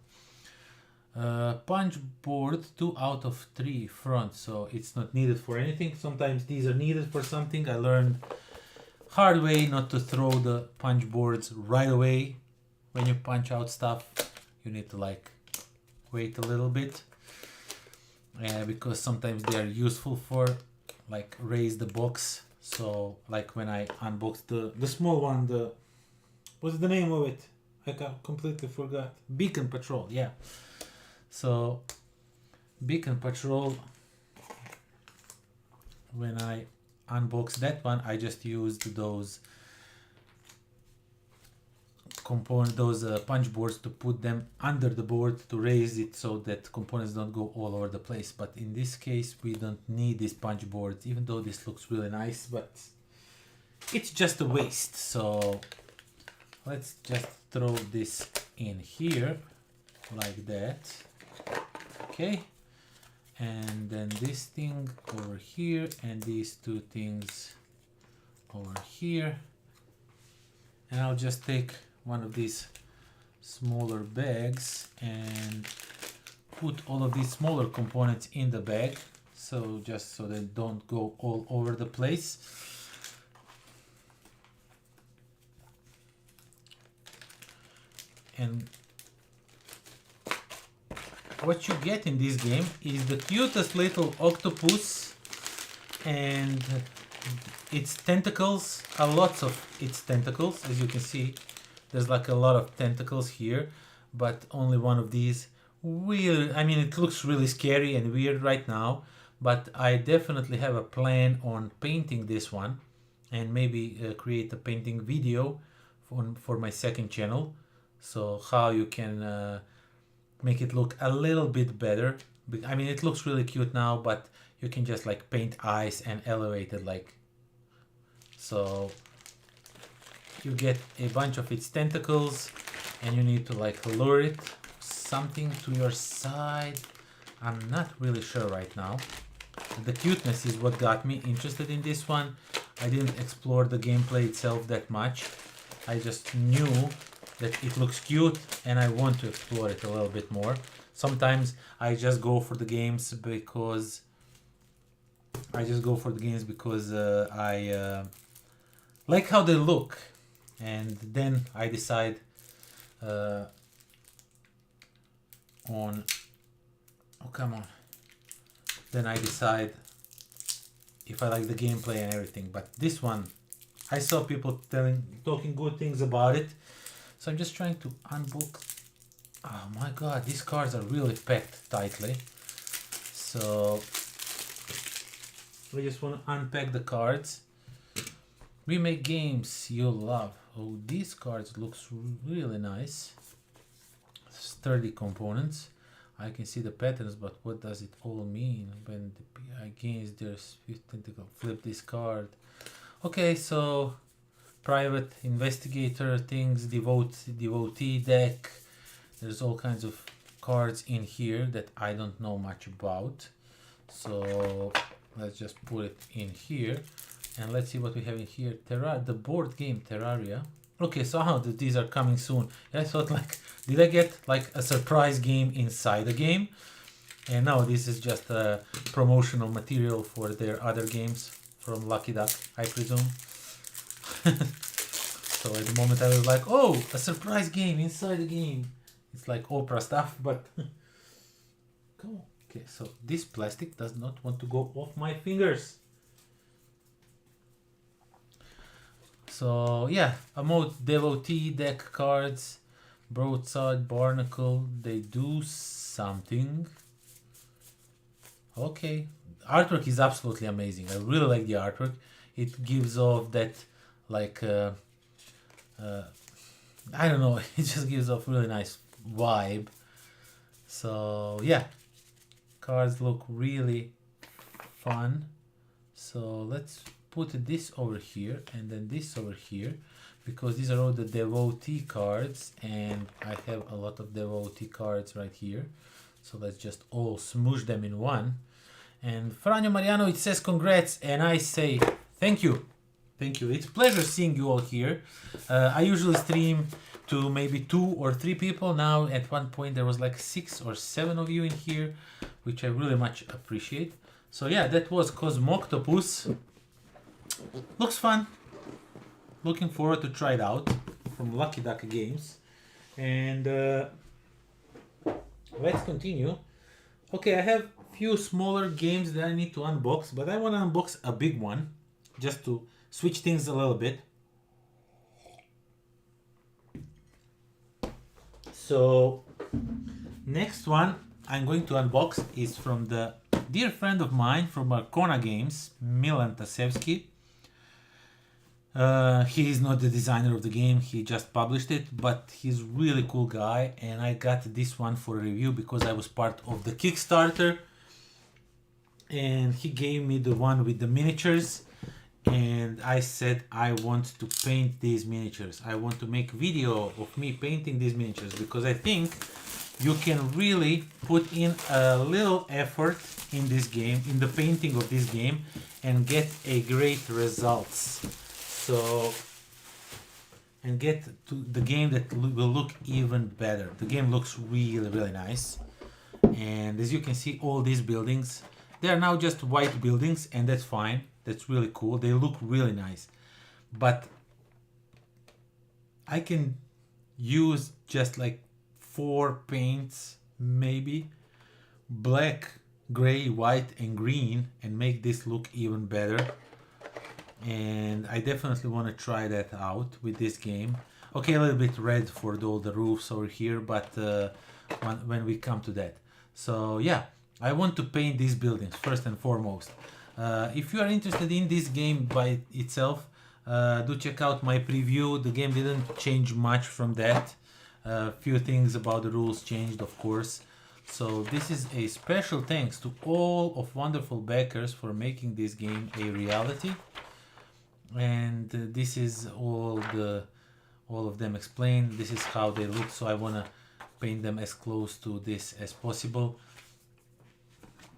punch board 2 out of 3 front, so it's not needed for anything. Sometimes these are needed for something. I learned hard way not to throw the punch boards right away when you punch out stuff. You need to like wait a little bit, because sometimes they are useful for like raise the box. So like when I unboxed the small one, what's the name of it? I completely forgot. Beacon Patrol, yeah. So Beacon Patrol, when I unboxed that one, I just used those punch boards to put them under the board to raise it so that components don't go all over the place. But in this case we don't need these punch boards, even though this looks really nice, but it's just a waste. So let's just throw this in here like that. Okay, and then this thing over here and these 2 things over here. And I'll just take one of these smaller bags and put all of these smaller components in the bag, so just so they don't go all over the place. And what you get in this game is the cutest little octopus and its tentacles, a lot of its tentacles. As you can see, there's like a lot of tentacles here, but only one of these. Weird. I mean, it looks really scary and weird right now, but I definitely have a plan on painting this one and maybe create a painting video for my second channel. So how you can make it look a little bit better. I mean, it looks really cute now, but you can just like paint eyes and elevate it like so. You get a bunch of its tentacles and you need to like lure it something to your side. I'm not really sure right now. The cuteness is what got me interested in this one. I didn't explore the gameplay itself that much. I just knew that it looks cute and I want to explore it a little bit more. Sometimes I just go for the games because I like how they look, and then I decide then I decide if I like the gameplay and everything. But this one, I saw people talking good things about it, so I'm just trying to unbox. Oh my god, these cards are really packed tightly. So I just want to unpack the cards. Remake games you'll love. Oh, these cards looks really nice. Sturdy components. I can see the patterns, but what does it all mean? When the PI gains their tentacle, flip this card. Okay, so private investigator things, devotee deck. There's all kinds of cards in here that I don't know much about. So let's just put it in here. And let's see what we have in here. The board game Terraria. Okay, so these are coming soon. I thought like, did I get like a surprise game inside the game? And no, this is just a promotional material for their other games from Lucky Duck, I presume. So at the moment I was like, oh, a surprise game inside the game. It's like Oprah stuff, but come on. Okay, so this plastic does not want to go off my fingers. So yeah, a mode devotee deck cards, broadside, barnacle, they do something. Okay, artwork is absolutely amazing. I really like the artwork. It gives off that like I don't know, it just gives off really nice vibe. So yeah, cards look really fun. So let's put this over here and then this over here, because these are all the devotee cards and I have a lot of devotee cards right here. So let's just all smoosh them in one. And Franjo Mariano, it says congrats, and I say thank you. Thank you. It's a pleasure seeing you all here. I usually stream to maybe 2 or 3 people. Now at one point there was like 6 or 7 of you in here, which I really much appreciate. So yeah, that was COSMOCTOPUS. Looks fun. Looking forward to try it out from Lucky Duck Games. And let's continue. Okay, I have few smaller games that I need to unbox, but I want to unbox a big one just to switch things a little bit. So next one I'm going to unbox is from the dear friend of mine from Arcona Games, Milan Tasevski. He is not the designer of the game, he just published it, but he's really cool guy, and I got this one for review because I was part of the Kickstarter, and he gave me the one with the miniatures, and I said I want to paint these miniatures. I want to make video of me painting these miniatures because I think you can really put in a little effort in this game, in the painting of this game, and get a great results. So, and get to the game that will look even better. The game looks really, really nice. And as you can see, all these buildings, they are now just white buildings, and that's fine. That's really cool. They look really nice. But I can use just like 4 paints, maybe. Black, gray, white, and green, and make this look even better. And I definitely want to try that out with this game. Okay, a little bit red for all the roofs over here, but when we come to that. So yeah, I want to paint these buildings first and foremost. If you are interested in this game by itself, do check out my preview. The game didn't change much from that. Few things about the rules changed, of course. So this is a special thanks to all of wonderful backers for making this game a reality. And this is all of them explained. This is how they look, so I want to paint them as close to this as possible.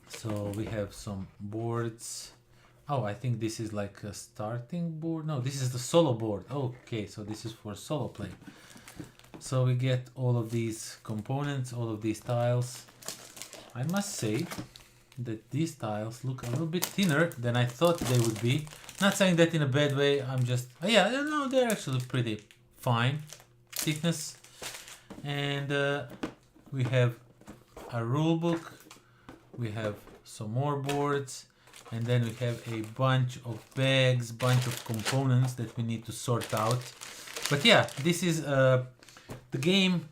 So we have some boards. Oh, I think this is like a starting board. No, this is the solo board. Okay, so this is for solo play. So we get all of these components, all of these tiles. I must say that these tiles look a little bit thinner than I thought they would be. Not saying that in a bad way, I'm just... yeah, no, they're actually pretty fine thickness. And we have a rule book, we have some more boards, and then we have a bunch of bags, bunch of components that we need to sort out. But yeah, this is... the game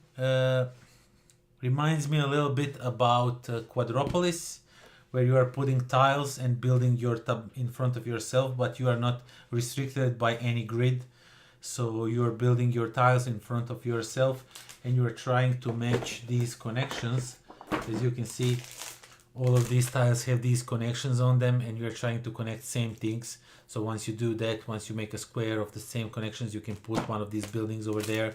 reminds me a little bit about Quadropolis, where you are putting tiles and building your tub in front of yourself, but you are not restricted by any grid. So you are building your tiles in front of yourself, and you are trying to match these connections. As you can see, all of these tiles have these connections on them, and you are trying to connect same things. So once you do that, once you make a square of the same connections, you can put one of these buildings over there,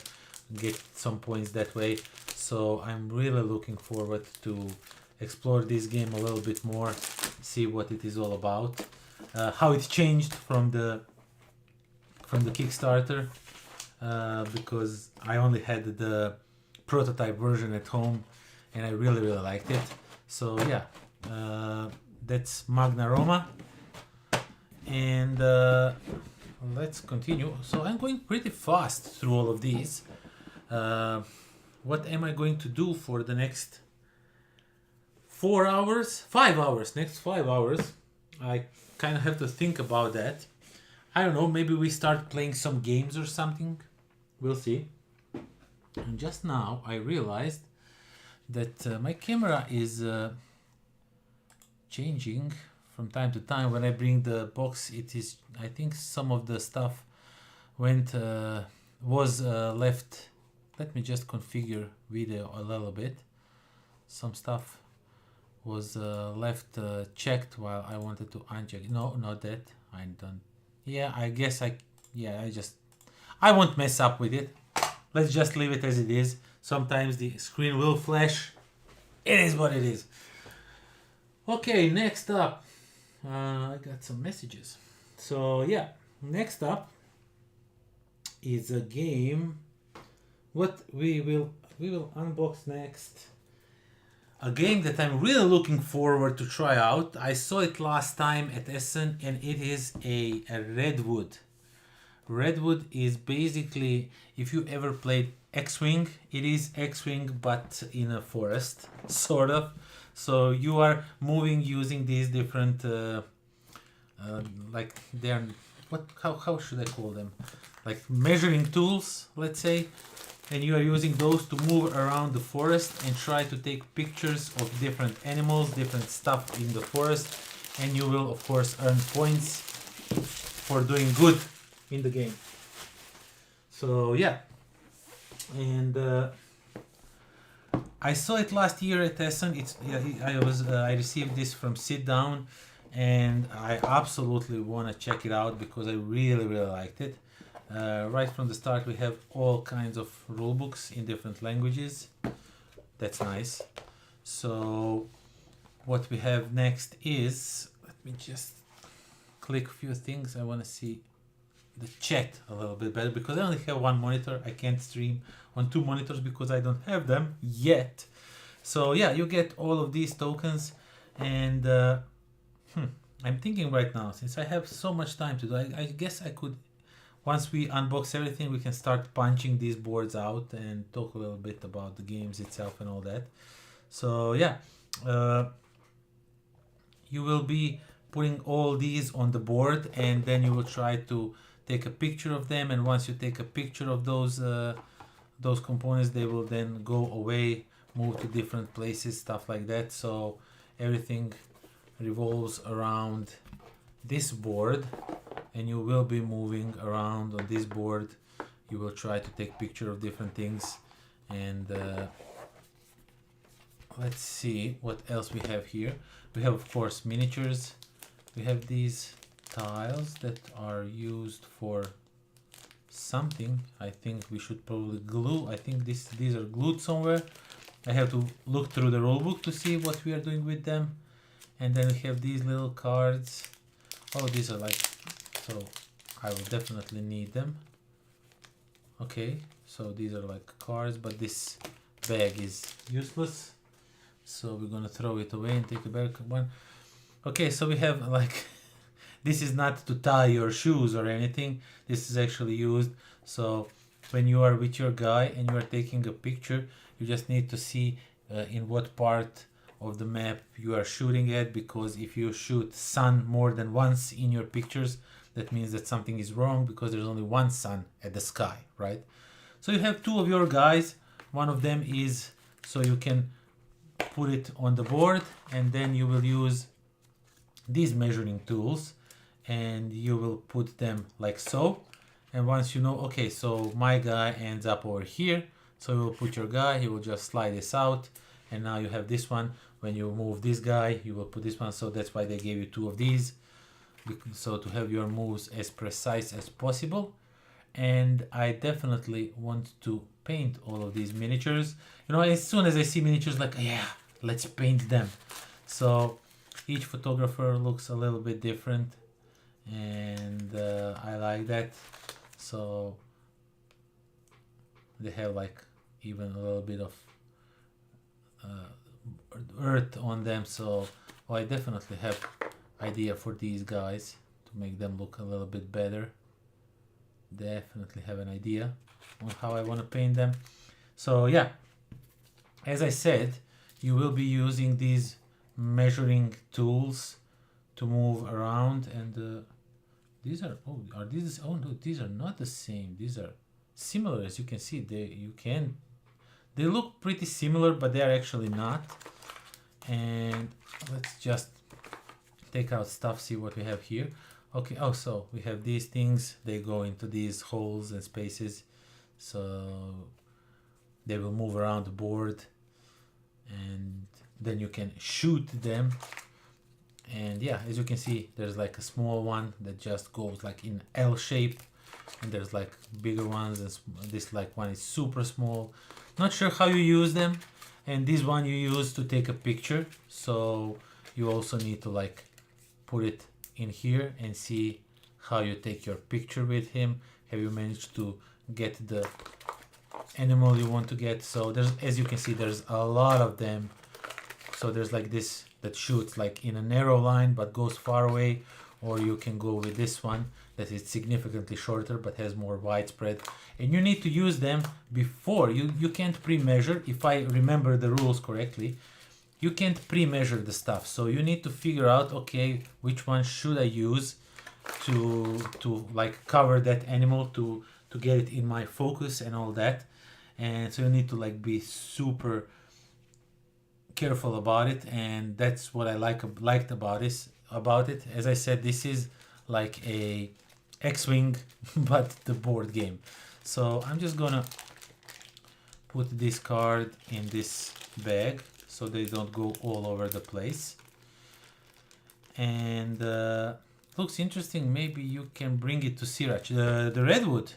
get some points that way. So I'm really looking forward to explore this game a little bit more, see what it is all about, how it changed from the Kickstarter, because I only had the prototype version at home and I really liked it. So yeah, that's Magna Roma, and let's continue. So I'm going pretty fast through all of these. What am I going to do for the next 4 hours? 5 hours, next 5 hours. I kind of have to think about that. I don't know, maybe we start playing some games or something. We'll see. And just now I realized that my camera is changing from time to time. When I bring the box, it is, I think some of the stuff was left. Let me just configure video a little bit. Some stuff was left checked while I wanted to uncheck. No, not that. I don't. Yeah, I guess I won't mess up with it. Let's just leave it as it is. Sometimes the screen will flash. It is what it is. Okay, next up. I got some messages. So yeah, next up is a game. What we will unbox next. A game that I'm really looking forward to try out. I saw it last time at Essen, and it is a REDWOOD. REDWOOD is basically, if you ever played X-Wing, it is X-Wing but in a forest, sort of. So you are moving using these different, like they're, how should I call them? Like measuring tools, let's say. And you are using those to move around the forest and try to take pictures of different animals, different stuff in the forest. And you will, of course, earn points for doing good in the game. So yeah. And I saw it last year at Essen. I received this from Sit Down, and I absolutely want to check it out because I really liked it. Right from the start, we have all kinds of rule books in different languages. That's nice. So what we have next is, let me just click a few things. I want to see the chat a little bit better because I only have one monitor. I can't stream on 2 monitors because I don't have them yet. So yeah, you get all of these tokens, and I'm thinking right now, since I have so much time to do, I guess I could, once we unbox everything, we can start punching these boards out and talk a little bit about the games itself and all that. So yeah, you will be putting all these on the board, and then you will try to take a picture of them. And once you take a picture of those components, they will then go away, move to different places, stuff like that. So everything revolves around this board, and you will be moving around on this board. You will try to take picture of different things. And let's see what else we have here. We have, of course, miniatures. We have these tiles that are used for something. I think we should probably glue. I think these are glued somewhere. I have to look through the rulebook to see what we are doing with them. And then we have these little cards. Oh, these are like, so I will definitely need them. Okay, so these are like cards, but this bag is useless, so we're gonna throw it away and take a better one. Okay, so we have like this is not to tie your shoes or anything. This is actually used, so when you are with your guy and you are taking a picture, you just need to see in what part of the map you are shooting at, because if you shoot sun more than once in your pictures, that means that something is wrong, because there's only one sun at the sky, right? So you have 2 of your guys. One of them is, so you can put it on the board, and then you will use these measuring tools, and you will put them like so. And once you know, okay, so my guy ends up over here, so you will put your guy, he will just slide this out, and now you have this one. When you move this guy, you will put this one. So that's why they gave you 2 of these, so to have your moves as precise as possible. And I definitely want to paint all of these miniatures. You know, as soon as I see miniatures, like, yeah, let's paint them. So each photographer looks a little bit different, and I like that. So they have like even a little bit of earth on them. So I definitely have idea for these guys to make them look a little bit better. definitely have an idea on how I want to paint them. So yeah, as I said, you will be using these measuring tools to move around, and these are, oh, are these, oh no, these are not the same. These are similar, as you can see. They look pretty similar, but they are actually not. And let's just take out stuff, see what we have here. Okay, oh, so we have these things, they go into these holes and spaces, so they will move around the board, and then you can shoot them. And yeah, as you can see, there's like a small one that just goes like in L shape, and there's like bigger ones, and this like one is super small. Not sure how you use them. And this one you use to take a picture, so you also need to like put it in here and see how you take your picture with him. Have you managed to get the animal you want to get? So there's, as you can see, there's a lot of them. So there's like this that shoots like in a narrow line but goes far away, or you can go with this one that is significantly shorter but has more widespread. And you need to use them before. You can't pre-measure, if I remember the rules correctly. You can't pre-measure the stuff, so you need to figure out, okay, which one should I use to like cover that animal, to get it in my focus and all that. And so you need to like be super careful about it, and that's what I liked about it. As I said, this is like a X-Wing but the board game. So I'm just gonna put this card in this bag so they don't go all over the place. And looks interesting. Maybe you can bring it to Sirach. The Redwood,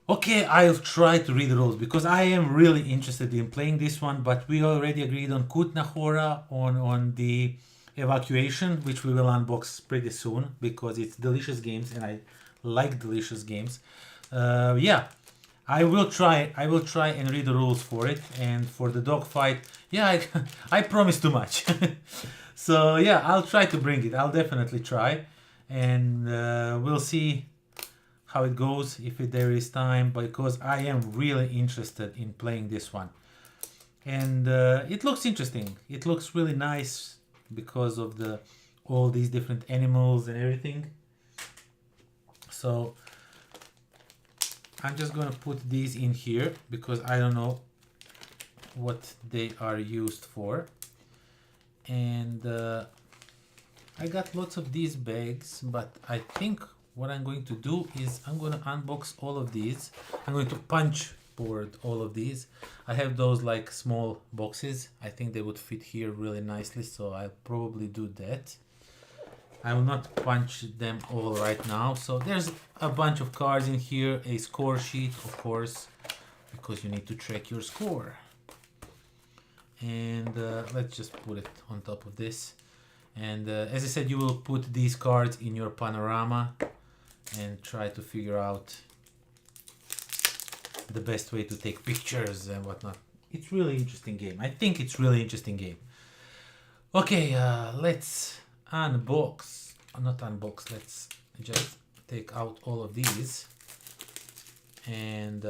okay, I'll try to read the rules because I am really interested in playing this one, but we already agreed on KUTNA HORA, on the evacuation, which we will unbox pretty soon because it's delicious games and I like delicious games. Yeah, I will try and read the rules for it. And for the dogfight, yeah, I promise too much. So yeah, I'll try to bring it. I'll definitely try, and we'll see how it goes if there is time, because I am really interested in playing this one. And it looks interesting. It looks really nice because of all these different animals and everything. So I'm just gonna put these in here because I don't know what they are used for. And I got lots of these bags, but I think what I'm going to do is I'm going to unbox all of these. I'm going to punch board all of these. I have those like small boxes. I think they would fit here really nicely, so I'll probably do that. I will not punch them all right now. So there's a bunch of cards in here, a score sheet, of course, because you need to track your score. And let's just put it on top of this. And as I said, you will put these cards in your panorama and try to figure out the best way to take pictures and whatnot. It's really interesting game. I think it's really interesting game. Okay, let's unbox. Not unbox. Let's just take out all of these and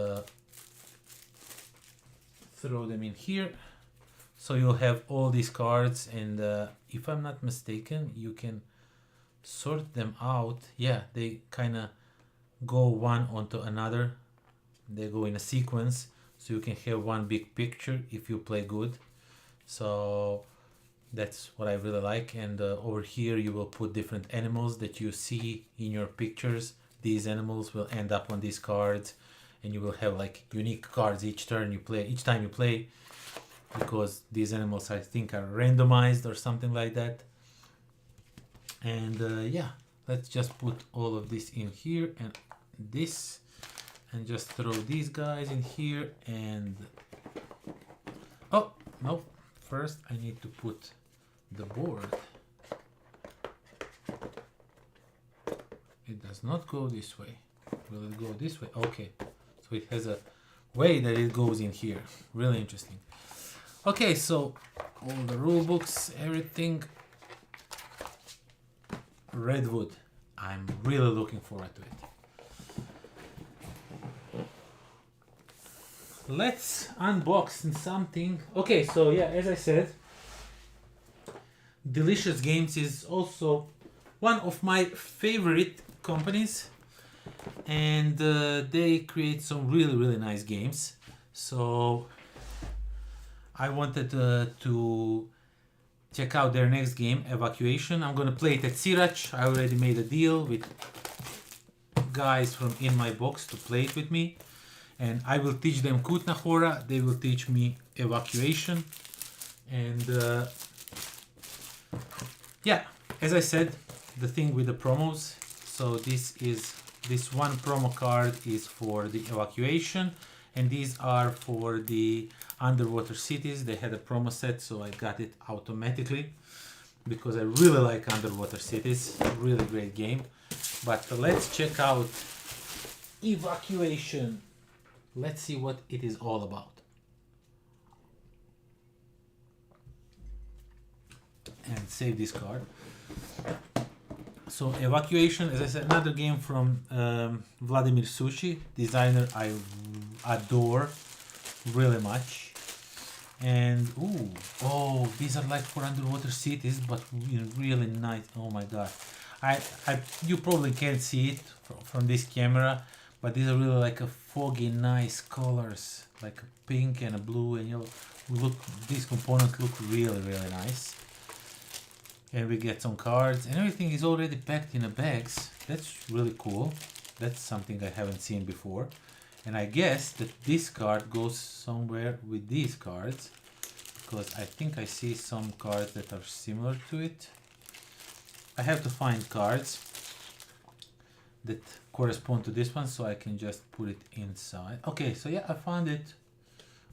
throw them in here. So you'll have all these cards, and if I'm not mistaken, you can sort them out. Yeah, they kind of go one onto another. They go in a sequence, so you can have one big picture if you play good. So that's what I really like. And over here you will put different animals that you see in your pictures. These animals will end up on these cards, and you will have like unique cards each time you play, because these animals I think are randomized or something like that. And yeah, let's just put all of this in here and this, and just throw these guys in here. And oh no, first I need to put the board. It does not go this way. Will it go this way? Okay, so it has a way that it goes in here. Really interesting. Okay, so all the rule books, everything. Redwood. I'm really looking forward to it. Let's unbox something. Okay, so yeah, as I said, Delicious Games is also one of my favorite companies, and they create some really nice games. So I wanted to check out their next game, Evacuation. I'm gonna play it at Sirac. I already made a deal with guys from In My Box to play it with me, and I will teach them KUTNA HORA. They will teach me Evacuation, and yeah, as I said, the thing with the promos. So this one promo card is for the Evacuation, and these are for the underwater cities. They had a promo set, so I got it automatically because I really like underwater cities. Really great game. But let's check out Evacuation. Let's see what it is all about. And save this card. So Evacuation, as I said, another game from Vladimir Sushi, designer I adore really much. And oh, these are like for underwater cities, but really nice. Oh my god, you probably can't see it from this camera, but these are really like a foggy, nice colors, like a pink and a blue and yellow. Look, these components look really nice. And we get some cards, and everything is already packed in a bags. That's really cool. That's something I haven't seen before. And I guess that this card goes somewhere with these cards, because I think I see some cards that are similar to it. I have to find cards that correspond to this one so I can just put it inside. Okay, so yeah, I found it.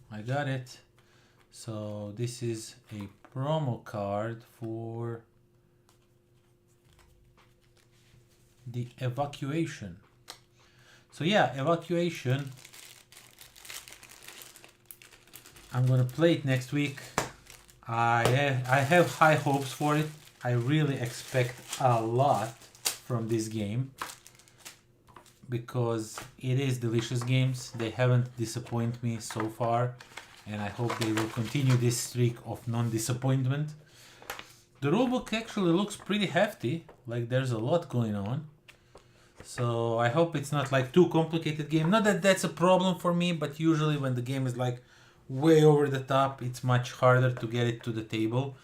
I got it. So this is a promo card for the Evacuation. So yeah, Evacuation. I'm gonna play it next week. I have high hopes for it. I really expect a lot from this game because it is Delicious Games. They haven't disappointed me so far, and I hope they will continue this streak of non-disappointment. The rulebook actually looks pretty hefty, like there's a lot going on. So I hope it's not like too complicated game. Not that that's a problem for me, but usually when the game is like way over the top, it's much harder to get it to the table.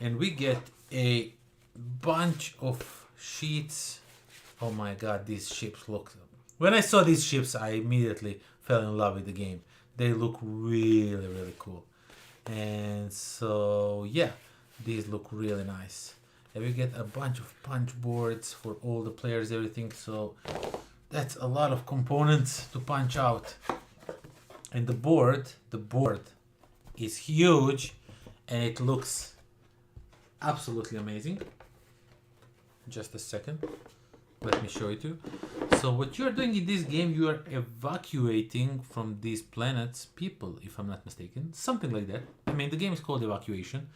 And we get a bunch of sheets. Oh my god, these ships look... When I saw these ships, I immediately fell in love with the game. They look really cool. And so yeah, these look really nice. And we get a bunch of punch boards for all the players, everything. So that's a lot of components to punch out. And the board is huge, and it looks absolutely amazing. Just a second, let me show it to you. So what you're doing in this game, you are evacuating from these planets people, if I'm not mistaken, something like that. I mean, the game is called Evacuation.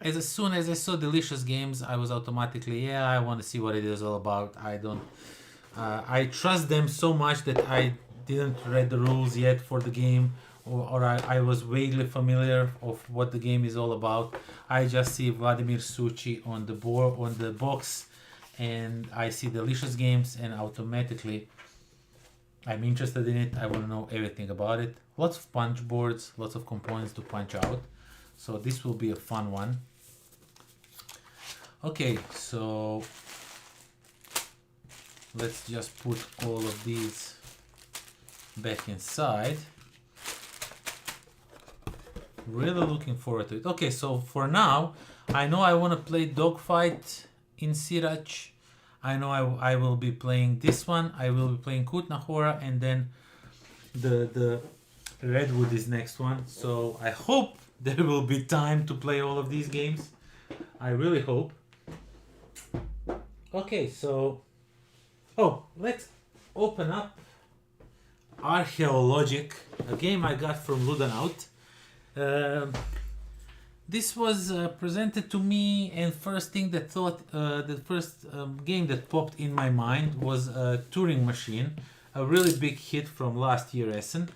As soon as I saw Delicious Games, I was automatically, yeah, I want to see what it is all about. I trust them so much that I didn't read the rules yet for the game, or I was vaguely familiar of what the game is all about. I just see Vladimir Suchi on the board, on the box, and I see Delicious Games, and automatically I'm interested in it. I want to know everything about it. Lots of punch boards, lots of components to punch out. So this will be a fun one. Okay, so let's just put all of these back inside. Really looking forward to it. Okay, so for now, I know I want to play Dogfight in Sirac. I know I will be playing this one. I will be playing KUTNA HORA, and then the Redwood is next one. So I hope there will be time to play all of these games. I really hope. Okay, so let's open up ARCHEOLOGIC, a game I got from Ludonaut. this was presented to me, and first thing that the first game that popped in my mind was a Turing Machine, a really big hit from last year Essen.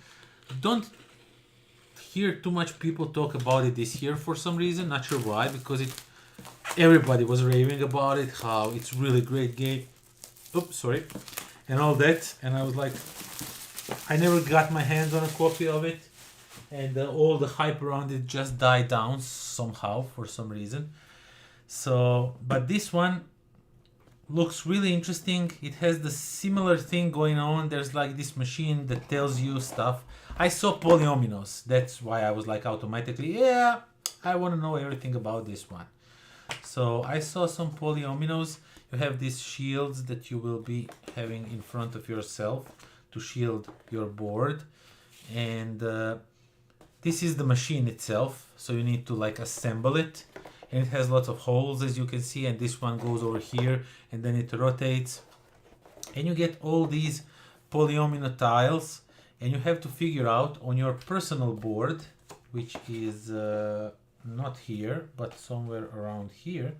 Don't hear too much people talk about it this year for some reason, not sure why, because everybody was raving about it, how it's really great game. Oops, sorry. And all that, and I was like, I never got my hands on a copy of it, and all the hype around it just died down somehow for some reason. So, but this one looks really interesting. It has the similar thing going on. There's like this machine that tells you stuff. I saw polyominoes, that's why I was like automatically, yeah, I want to know everything about this one. So I saw some polyominoes. You have these shields that you will be having in front of yourself to shield your board, and this is the machine itself, so you need to like assemble it, and it has lots of holes as you can see, and this one goes over here and then it rotates, and you get all these polyomino tiles, and you have to figure out on your personal board, which is not here but somewhere around here.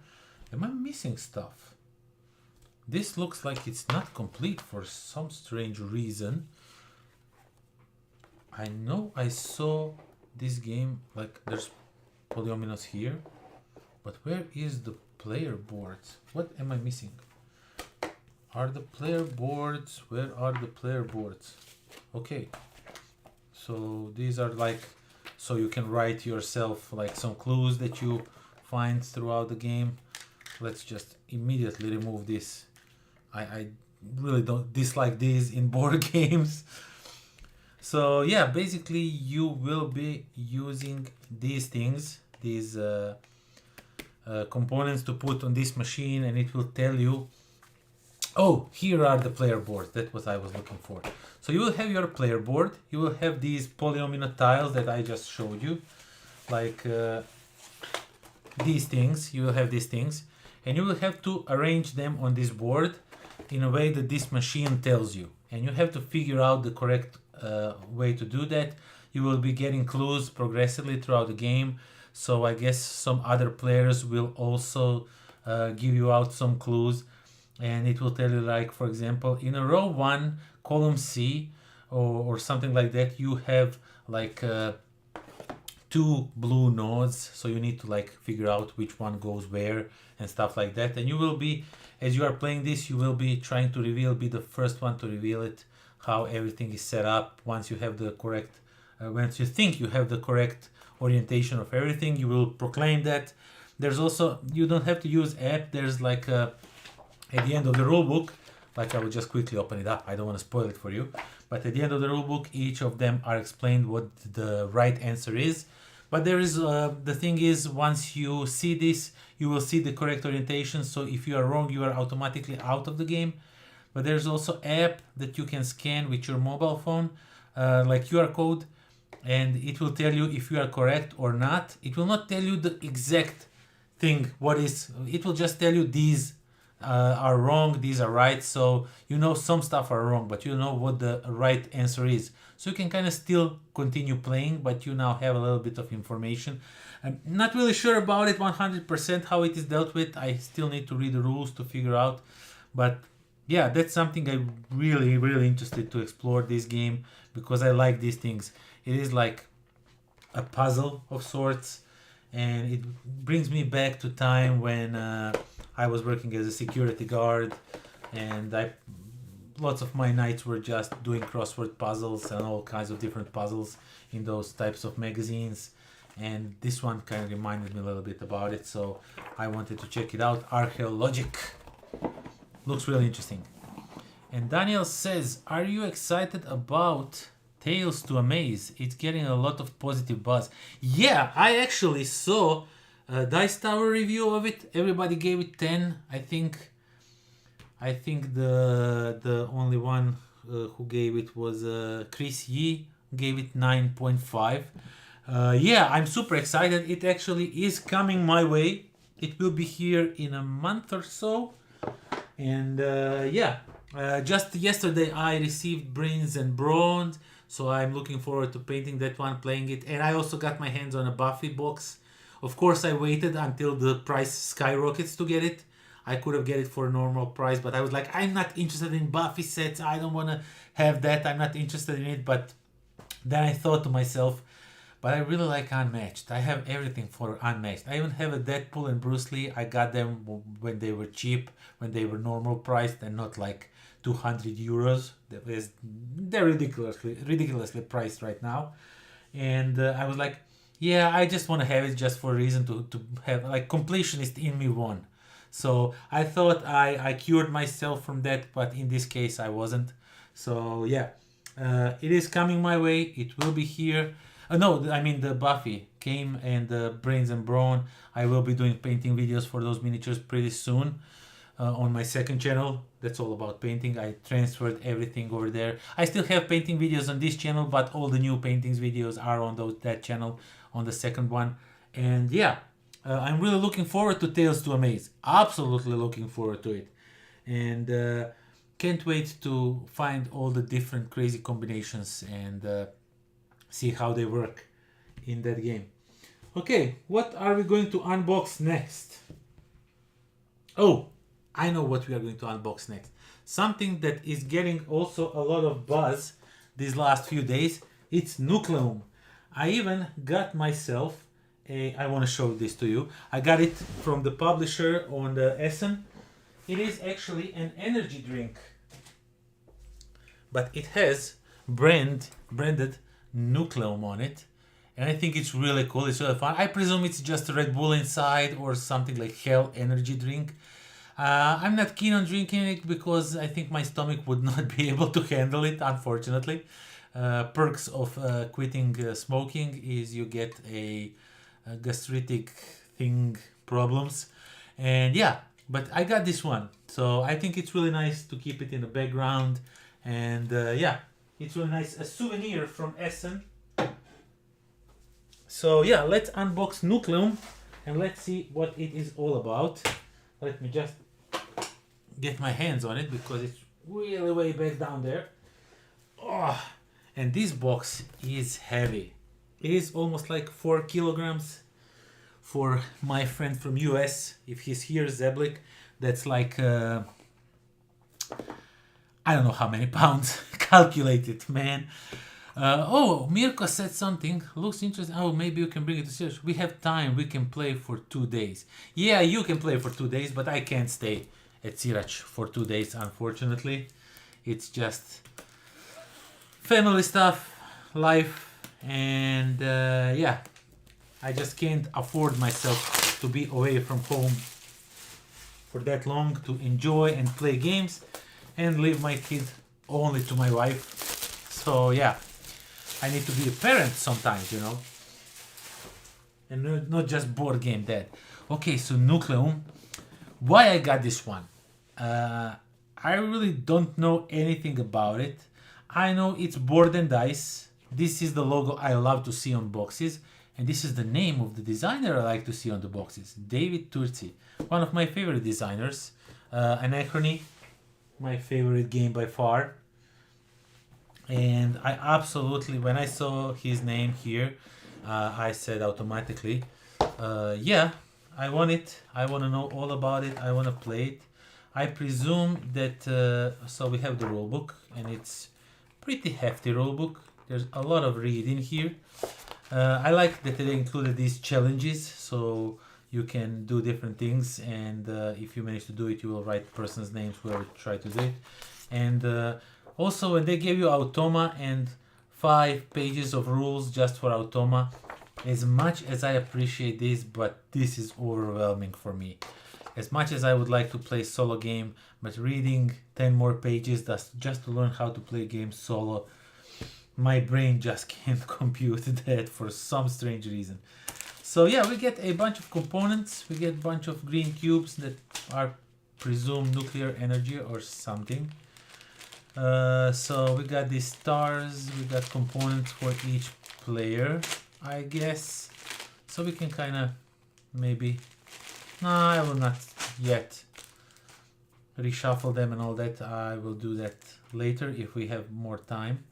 Am I missing stuff? This looks like it's not complete for some strange reason. I know I saw this game, like there's polyominoes here, but where is the player boards? What am I missing? Are the player boards? Where are the player boards? Okay, so these are like, so you can write yourself like some clues that you find throughout the game. Let's just immediately remove this. I really don't dislike these in board games. So yeah, basically you will be using these things, these components to put on this machine, and it will tell you, oh, here are the player boards. That's what I was looking for. So you will have your player board. You will have these polyomino tiles that I just showed you, like these things. You will have these things, and you will have to arrange them on this board in a way that this machine tells you, and you have to figure out the correct way to do that. You will be getting clues progressively throughout the game, so I guess some other players will also give you out some clues, and it will tell you, like, for example, in a row 1 column C or something like that, you have like 2 blue nodes, so you need to like figure out which one goes where and stuff like that. And you will be, as you are playing this, you will be trying to be the first one to reveal it, how everything is set up. Once you have the correct, once you think you have the correct orientation of everything, you will proclaim that. There's also, you don't have to use app, there's like at the end of the rulebook, like I will just quickly open it up, I don't want to spoil it for you, but at the end of the rulebook, each of them are explained what the right answer is. But there is, the thing is, once you see this, you will see the correct orientation, so if you are wrong, you are automatically out of the game. But there's also app that you can scan with your mobile phone, like QR code, and it will tell you if you are correct or not. It will not tell you the exact thing, what is, it will just tell you these are wrong, these are right. So you know some stuff are wrong, but you know what the right answer is. So you can kind of still continue playing, but you now have a little bit of information. I'm not really sure about it 100% how it is dealt with. I still need to read the rules to figure out. But yeah, that's something I'm really interested to explore this game, because I like these things. It is like a puzzle of sorts, and it brings me back to time when I was working as a security guard, and lots of my nights were just doing crossword puzzles and all kinds of different puzzles in those types of magazines, and this one kind of reminded me a little bit about it, so I wanted to check it out. ARCHEOLOGIC looks really interesting. And Daniel says, are you excited about Tales to Amaze? It's getting a lot of positive buzz. Yeah, I actually saw a Dice Tower review of it. Everybody gave it 10. I think the only one who gave it was Chris Yee, gave it 9.5. Yeah, I'm super excited. It actually is coming my way. It will be here in a month or so. And yeah, just yesterday I received Brains and Bronze, so I'm looking forward to painting that one, playing it. And I also got my hands on a Buffy box Of course, I waited until the price skyrockets to get it. I could have get it for a normal price, but I was like, I'm not interested in Buffy sets. I don't want to have that. I'm not interested in it. But then I thought to myself, but I really like Unmatched. I have everything for Unmatched. I even have a Deadpool and Bruce Lee. I got them when they were cheap, when they were normal priced and not like 200 euros. They're ridiculously priced right now. And I was like, yeah, I just want to have it just for a reason to have, like, completionist in me won. So I thought I cured myself from that, but in this case I wasn't. So yeah, it is coming my way. It will be here. No, I mean the Buffy came, and the Brains and Brawn. I will be doing painting videos for those miniatures pretty soon on my second channel. That's all about painting. I transferred everything over there. I still have painting videos on this channel, but all the new paintings videos are on that channel, on the second one. And yeah, I'm really looking forward to Tales to Amaze. Absolutely looking forward to it. And can't wait to find all the different crazy combinations and see how they work in that game. Okay, what are we going to unbox next? Oh, I know what we are going to unbox next. Something that is getting also a lot of buzz these last few days. It's NUCLEUM. I even got myself I want to show this to you. I got it from the publisher on the Essen. It is actually an energy drink, but it has branded NUCLEUM on it, and I think it's really cool. It's really fun. I presume it's just a Red Bull inside or something like Hell energy drink. I'm not keen on drinking it because I think my stomach would not be able to handle it, unfortunately. Perks of quitting smoking is you get a gastritic thing problems, and yeah, but I got this one, so I think it's really nice to keep it in the background. And yeah, it's really nice, a souvenir from Essen. So yeah, let's unbox NUCLEUM and let's see what it is all about. Let me just get my hands on it because it's really way back down there. Oh, and this box is heavy. It is almost like 4 kilograms. For my friend from US, if he's here, Zeblik, that's like I don't know how many pounds. Calculate it, man. Oh, Mirko said something. Looks interesting. Oh, maybe you can bring it to search. We have time. We can play for 2 days. Yeah, you can play for 2 days, but I can't stay at Sirac for 2 days, unfortunately. It's just family stuff, life, and yeah, I just can't afford myself to be away from home for that long to enjoy and play games and leave my kid only to my wife. So yeah, I need to be a parent sometimes, you know, and not just board game dad. Okay, so NUCLEUM. Why I got this one? I really don't know anything about it. I know it's board and dice. This is the logo I love to see on boxes, and this is the name of the designer I like to see on the boxes, David Turci, one of my favorite designers. Anachrony, my favorite game by far. And I absolutely, when I saw his name here, I said automatically, yeah, I want it. I want to know all about it. I want to play it. I presume that, so we have the rulebook, and it's pretty hefty rulebook. There's a lot of reading here. I like that they included these challenges, so you can do different things, and if you manage to do it, you will write person's names whoever try to do it. And also, when they gave you Automa and 5 pages of rules just for Automa, as much as I appreciate this, but this is overwhelming for me. As much as I would like to play solo game, but reading 10 more pages just to learn how to play games solo, my brain just can't compute that for some strange reason. So yeah, we get a bunch of components. We get a bunch of green cubes that are presumed nuclear energy or something. So we got these stars. We got components for each player, I guess. So we can kind of maybe... No, I will not yet reshuffle them and all that. I will do that later if we have more time.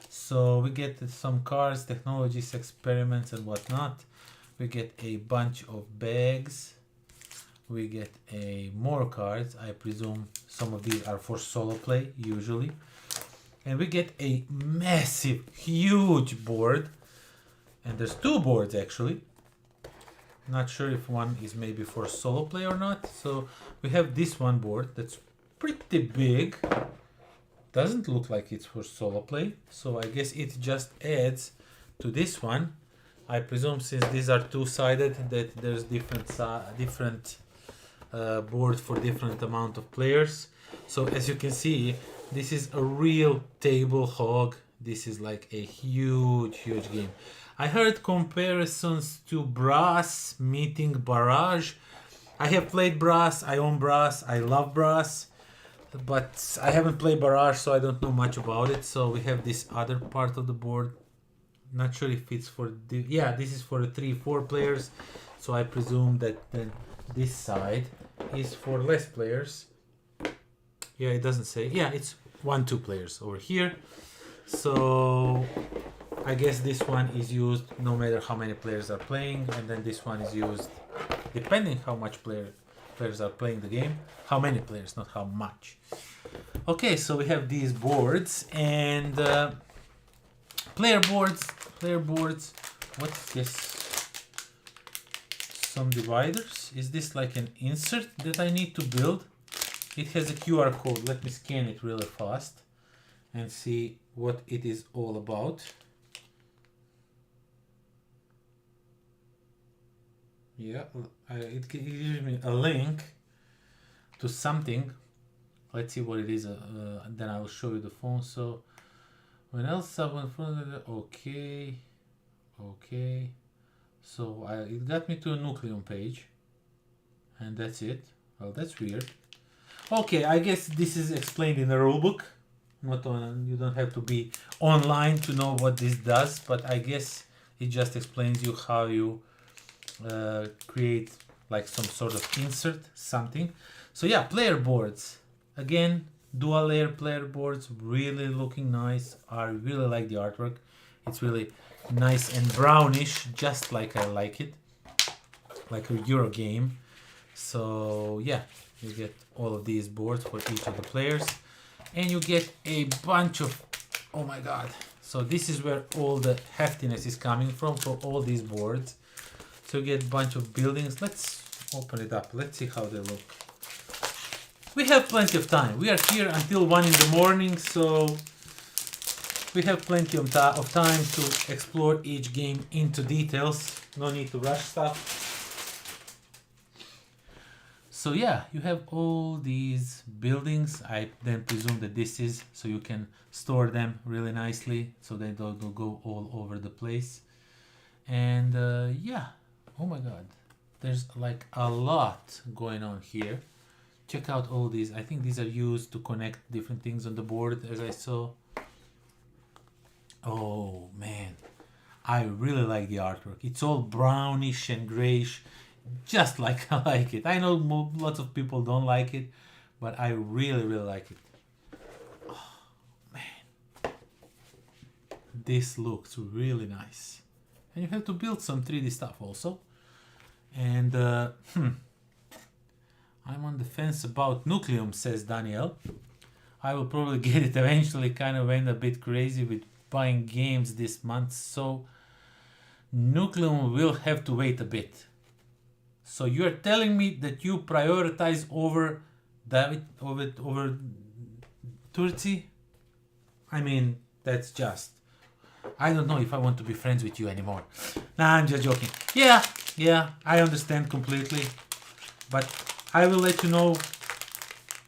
So we get some cars, technologies, experiments and whatnot. We get a bunch of bags. We get more cards. I presume some of these are for solo play usually. And we get a massive, huge board. And there's two boards actually. Not sure if one is maybe for solo play or not. So we have this one board that's pretty big. Doesn't look like it's for solo play. So I guess it just adds to this one. I presume since these are two-sided that there's different board for different amount of players. So as you can see, this is a real table hog. This is like a huge game. I heard comparisons to Brass meeting Barrage. I have played Brass, I own Brass, I love Brass, but I haven't played Barrage, so I don't know much about it. So we have this other part of the board. Not sure if it's for the, yeah, this is for the 3-4 players. So I presume that then this side is for less players. Yeah, it doesn't say. Yeah, it's 1-2 players over here. So I guess this one is used no matter how many players are playing, and then this one is used depending how much players are playing the game. How many players, not how much. Okay, so we have these boards and player boards. What is this? Some dividers. Is this like an insert that I need to build? It has a QR code. Let me scan it really fast and see what it is all about. Yeah, it gives me a link to something. Let's see what it is. Then I will show you the phone. So when else someone okay. So it got me to a NUCLEUM page, and that's it. Well, that's weird. Okay, I guess this is explained in the rulebook. Not on, you don't have to be online to know what this does, but I guess it just explains you how you create like some sort of insert, something. So yeah, player boards. Again, dual layer player boards, really looking nice. I really like the artwork. It's really nice and brownish, just like I like it, like a Euro game. So yeah, you get all of these boards for each of the players, and you get a bunch of, oh my god. So this is where all the heftiness is coming from for all these boards. So you get a bunch of buildings. Let's open it up. Let's see how they look. We have plenty of time. We are here until 1 in the morning, so we have plenty of time to explore each game into details. No need to rush stuff. So yeah, you have all these buildings. I then presume that this is so you can store them really nicely so they don't go all over the place. And yeah, oh my god, there's like a lot going on here. Check out all these. I think these are used to connect different things on the board, as I saw. Oh man, I really like the artwork. It's all brownish and grayish, just like I like it. I know lots of people don't like it, but I really like it. Oh man, this looks really nice. And you have to build some 3D stuff also. And I'm on the fence about NUCLEUM, says Daniel. I will probably get it eventually. Kind of went a bit crazy with buying games this month, so NUCLEUM will have to wait a bit. So you're telling me that you prioritize over Turkey? I mean, that's just, I don't know if I want to be friends with you anymore. Nah, I'm just joking. Yeah, I understand completely, but I will let you know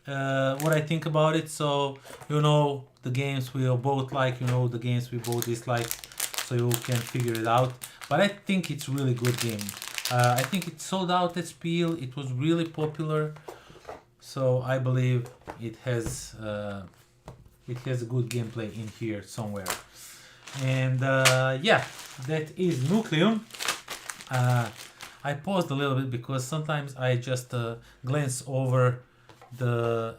what I think about it. So you know the games we both like, you know the games we both dislike, so you can figure it out. But I think it's really good game. I think it sold out at Spiel. It was really popular, so I believe it has a good gameplay in here somewhere. And yeah, that is NUCLEUM. I paused a little bit because sometimes I just glance over the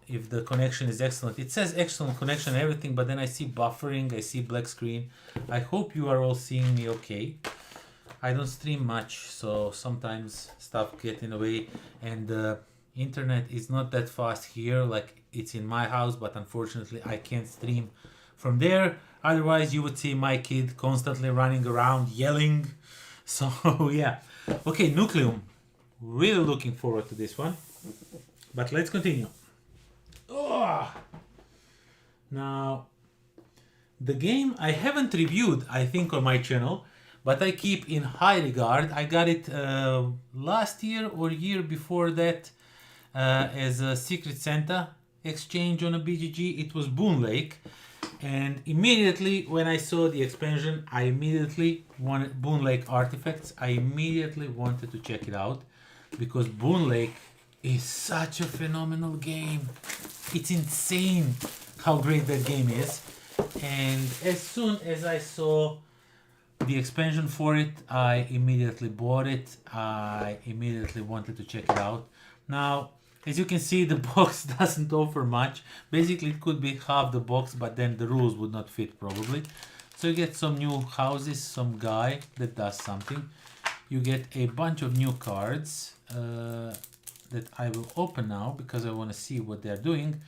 if the connection is excellent. It says excellent connection and everything, but then I see buffering, I see black screen. I hope you are all seeing me okay. I don't stream much, so sometimes stuff get in the way, and the internet is not that fast here like it's in my house, but unfortunately I can't stream from there. Otherwise you would see my kid constantly running around yelling. So yeah. Okay, Nucleum. Really looking forward to this one. But let's continue. Oh! Now, the game I haven't reviewed, I think, on my channel, but I keep in high regard. I got it last year or year before that as a Secret Santa exchange on a BGG. It was Boon Lake, and immediately when I saw the expansion, I immediately wanted Boon Lake Artifacts. I immediately wanted to check it out because Boon Lake is such a phenomenal game. It's insane how great that game is. And as soon as I saw the expansion for it, I immediately bought it. I immediately wanted to check it out. Now, as you can see, the box doesn't offer much. Basically, it could be half the box, but then the rules would not fit probably. So you get some new houses, some guy that does something. You get a bunch of new cards that I will open now because I want to see what they're doing,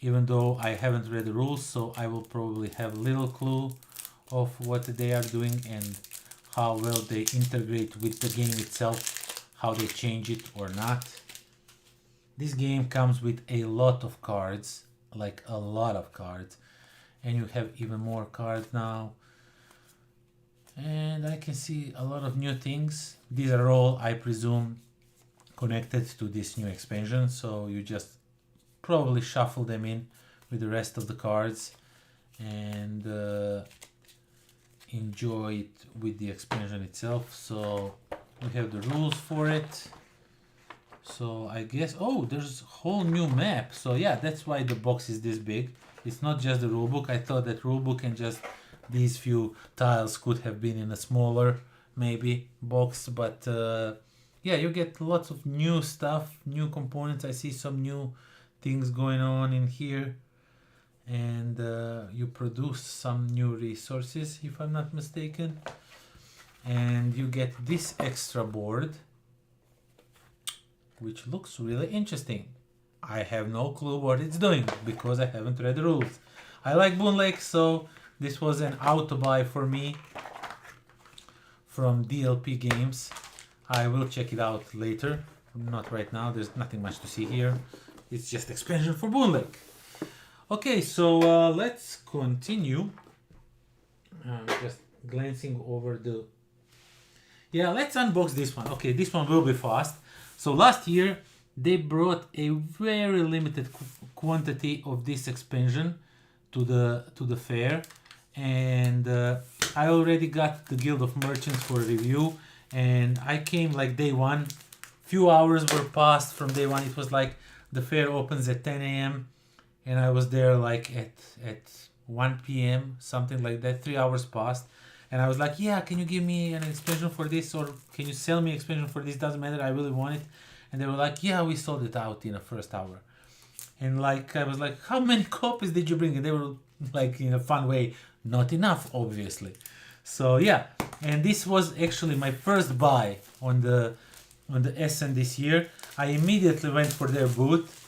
even though I haven't read the rules, so I will probably have a little clue of what they are doing and how well they integrate with the game itself, how they change it or not. This game comes with a lot of cards, like a lot of cards, and you have even more cards now. And I can see a lot of new things. These are all, I presume, connected to this new expansion, so you just probably shuffle them in with the rest of the cards and enjoy it with the expansion itself. So we have the rules for it. So I guess, oh, there's a whole new map. So yeah, that's why the box is this big. It's not just the rulebook. I thought that rulebook and just these few tiles could have been in a smaller maybe box, but yeah, you get lots of new stuff, new components. I see some new things going on in here, and you produce some new resources if I'm not mistaken, and you get this extra board which looks really interesting. I have no clue what it's doing because I haven't read the rules. I like Boon Lake, so this was an auto buy for me from DLP Games. I will check it out later, not right now. There's nothing much to see here. It's just expansion for Boon Lake. Okay, so let's continue. Just glancing over the... Yeah, let's unbox this one. Okay, this one will be fast. So last year, they brought a very limited quantity of this expansion to the fair. And I already got the Guild of Merchants for review. And I came like day one. Few hours were passed from day one. It was like the fair opens at 10 a.m. and I was there like at 1 p.m. something like that. 3 hours passed, and I was like, yeah, can you give me an expansion for this, or can you sell me expansion for this? Doesn't matter, I really want it. And they were like, yeah, we sold it out in the first hour. And like I was like, how many copies did you bring? And they were like, in a fun way, not enough, obviously. So yeah, and this was actually my first buy on the SN this year. I immediately went for their booth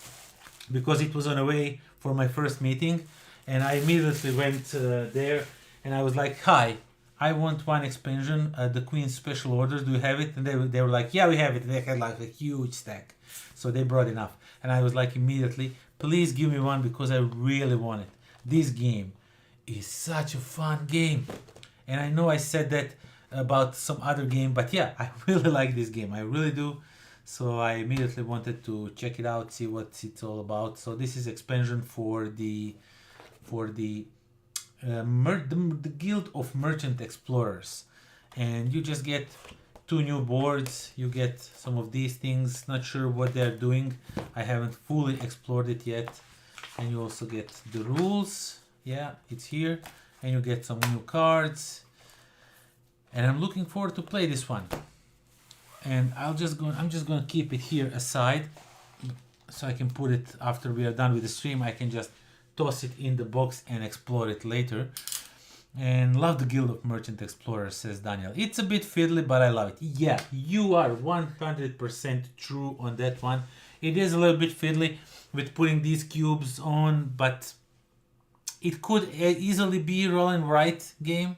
because it was on the way for my first meeting, and I immediately went there and I was like, hi, I want one expansion, the Queen's Special Orders, do you have it? And they were like, yeah, we have it. They had like a huge stack, so they brought enough. And I was like immediately, please give me one because I really want it. This game is such a fun game. And I know I said that about some other game, but yeah, I really like this game. I really do. So I immediately wanted to check it out, see what it's all about. So this is expansion for the Guild of Merchant Explorers, and you just get 2 new boards. You get some of these things. Not sure what they're doing. I haven't fully explored it yet. And you also get the rules. Yeah, it's here. And you get some new cards. And I'm looking forward to play this one. And I'm just gonna keep it here aside, so I can put it after we are done with the stream. I can just toss it in the box and explore it later. And love the Guild of Merchant Explorers, says Daniel. It's a bit fiddly, but I love it. Yeah, you are 100% true on that one. It is a little bit fiddly with putting these cubes on, but it could easily be roll and write game.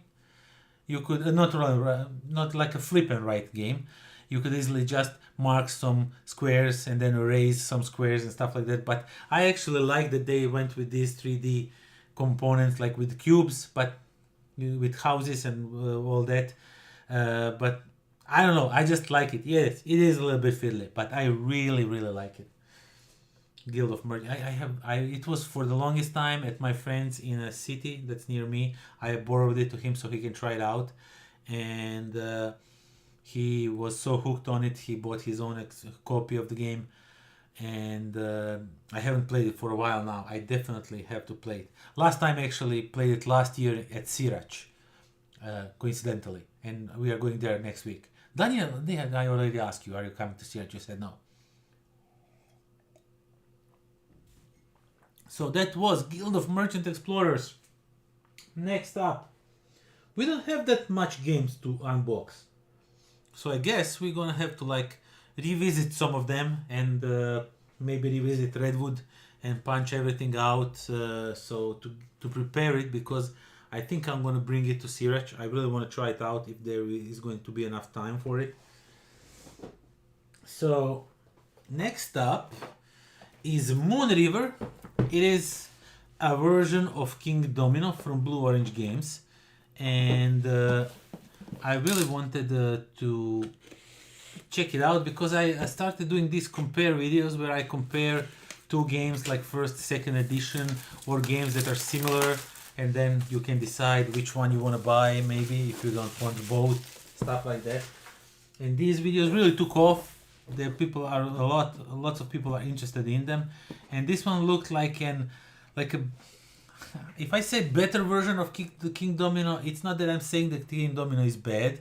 You could not like a flip and write game. You could easily just mark some squares and then erase some squares and stuff like that. But I actually like that they went with these 3D components, like with cubes, but with houses and all that. But I don't know. I just like it. Yes, it is a little bit fiddly, but I really like it. Guild of Merchant. It was for the longest time at my friend's in a city that's near me. I borrowed it to him so he can try it out, and he was so hooked on it. He bought his own copy of the game, and I haven't played it for a while now. I definitely have to play it. Last time I actually played it last year at Sirac, coincidentally, and we are going there next week. Daniel, I already asked you, are you coming to Sirac? You said no. So that was Guild of Merchant Explorers. Next up, we don't have that much games to unbox, so I guess we're gonna have to like revisit some of them and maybe revisit Redwood and punch everything out. So to prepare it, because I think I'm gonna bring it to Sirac. I really want to try it out if there is going to be enough time for it. So next up is Moon River. It is a version of King Domino from Blue Orange Games, and I really wanted to check it out because I started doing these compare videos where I compare two games like first, second edition, or games that are similar, and then you can decide which one you want to buy, maybe if you don't want both, stuff like that. And these videos really took off. The people are lots of people are interested in them, and this one looked like a if I say better version of the King Domino, it's not that I'm saying that King Domino is bad,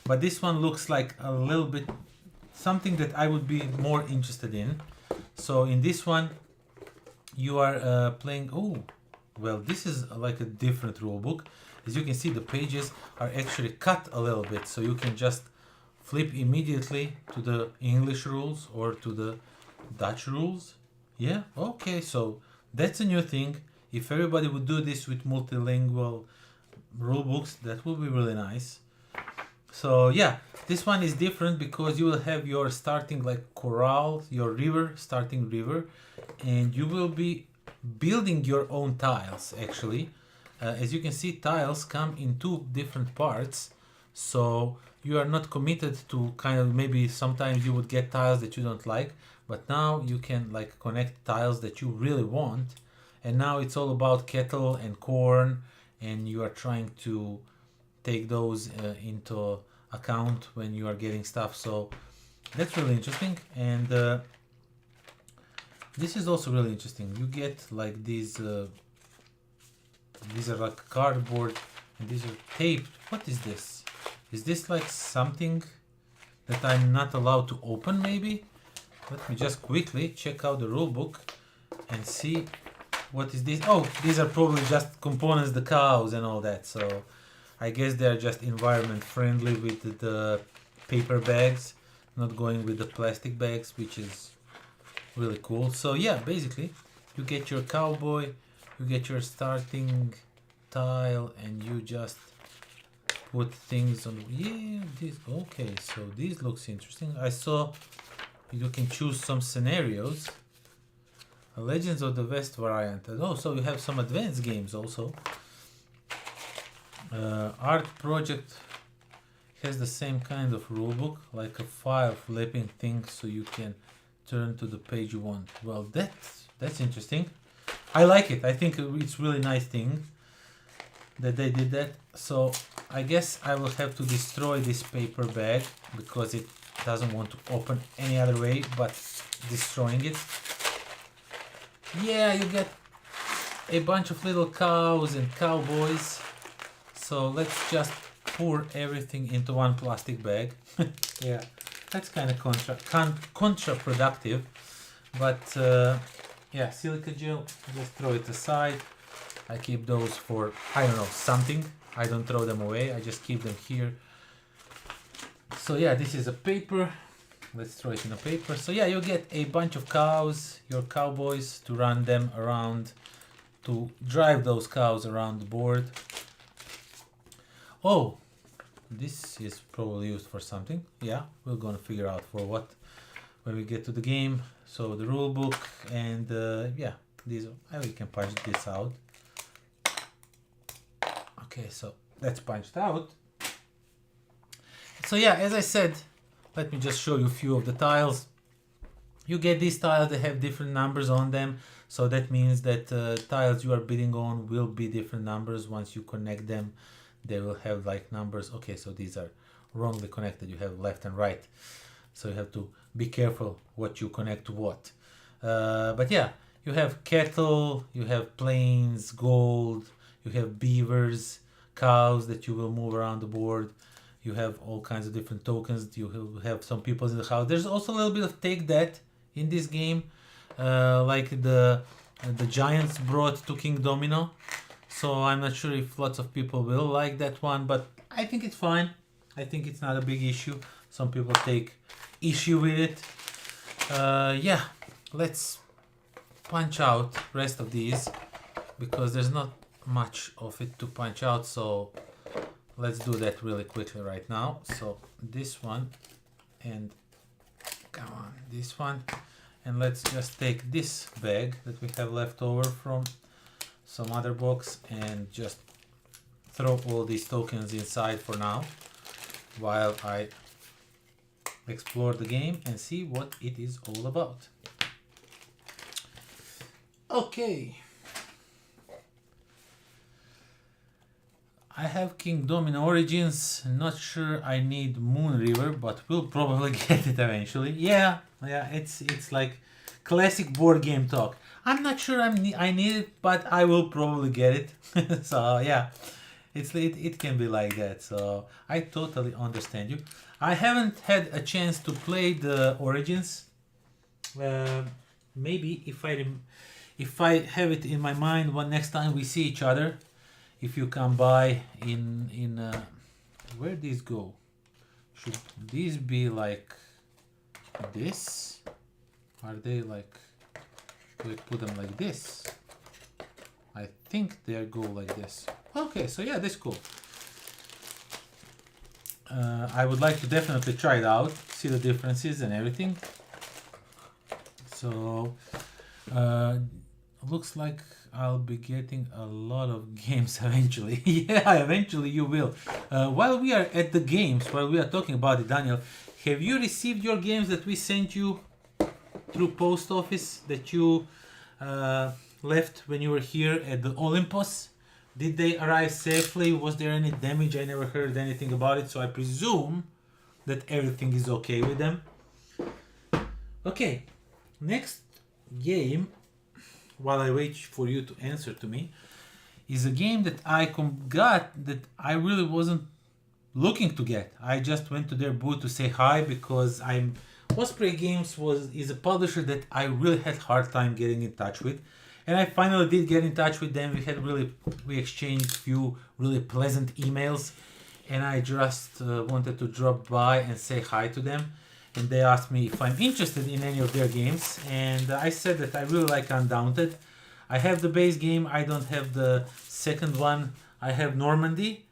but this one looks like a little bit something that I would be more interested in. So in this one you are playing, oh well, this is like a different rule book. As you can see, the pages are actually cut a little bit, so you can just flip immediately to the English rules or to the Dutch rules. Yeah, okay, so that's a new thing. If everybody would do this with multilingual rule books, that would be really nice. So yeah, this one is different because you will have your starting like corral, your river, starting river, and you will be building your own tiles actually. As you can see, tiles come in two different parts, so you are not committed to kind of, maybe sometimes you would get tiles that you don't like, but now you can like connect tiles that you really want. And now it's all about cattle and corn, and you are trying to take those into account when you are getting stuff. So that's really interesting. And this is also really interesting. You get like these are like cardboard, and these are taped. What is this? Is this like something that I'm not allowed to open maybe? Let me just quickly check out the rulebook and see what is this. Oh, these are probably just components, the cows and all that. So I guess they're just environment friendly with the paper bags, not going with the plastic bags, which is really cool. So yeah, basically you get your cowboy, you get your starting tile, and you just put things on. Yeah, this, okay, so this looks interesting. I saw you can choose some scenarios. A Legends of the West variant. Oh, so you have some advanced games also. Art Project has the same kind of rulebook, like a file flipping thing, so you can turn to the page you want. Well, that's interesting. I like it. I think it's really nice thing that they did that. So I guess I will have to destroy this paper bag because it doesn't want to open any other way but destroying it. Yeah, you get a bunch of little cows and cowboys. So let's just pour everything into one plastic bag. Yeah, that's kind of counterproductive. But yeah, silica gel, just throw it aside. I keep those for, I don't know, something. I don't throw them away, I just keep them here. So yeah, this is a paper. Let's throw it in a paper. So yeah, you get a bunch of cows, your cowboys, to run them around, to drive those cows around the board. Oh, this is probably used for something. Yeah, we're gonna figure out for what when we get to the game. So the rule book and yeah, these we can punch this out. Okay, so that's punched out. So yeah, as I said, let me just show you a few of the tiles. You get these tiles that have different numbers on them. So that means that tiles you are bidding on will be different numbers. Once you connect them, they will have like numbers. Okay, so these are wrongly connected. You have left and right. So you have to be careful what you connect to what. But yeah, you have cattle, you have plains, gold, you have beavers, cows that you will move around the board. You have all kinds of different tokens. You have some people in the house. There's also a little bit of take that in this game, like the giants brought to King Domino. So I'm not sure if lots of people will like that one, but I think it's fine. I think it's not a big issue. Some people take issue with it. Yeah, let's punch out rest of these because there's not much of it to punch out. So let's do that really quickly right now. So this one and come on, this one, and let's just take this bag that we have left over from some other box and just throw all these tokens inside for now while I explore the game and see what it is all about. Okay. I have King Domino Origins. Not sure I need Moon River, but we'll probably get it eventually. Yeah, it's like classic board game talk. I'm not sure I need it, but I will probably get it. So yeah, it can be like that. So I totally understand you. I haven't had a chance to play the Origins. Maybe if I have it in my mind when next time we see each other. If you come by in where these go? Should these be like this? Are they like, do we put them like this? I think they go like this. Okay, so yeah, that's cool. I would like to definitely try it out, see the differences and everything. So looks like I'll be getting a lot of games eventually. Yeah, eventually you will. While we are at the games, while we are talking about it, Daniel, have you received your games that we sent you through post office that you left when you were here at the Olympus? Did they arrive safely? Was there any damage? I never heard anything about it, so I presume that everything is okay with them. Okay, next game, while I wait for you to answer to me, is a game that I got that I really wasn't looking to get. I just went to their booth to say hi because Osprey Games is a publisher that I really had hard time getting in touch with, and I finally did get in touch with them. We exchanged few really pleasant emails, and I just wanted to drop by and say hi to them. And they asked me if I'm interested in any of their games, and I said that I really like Undaunted. I have the base game, I don't have the second one. I have Normandy.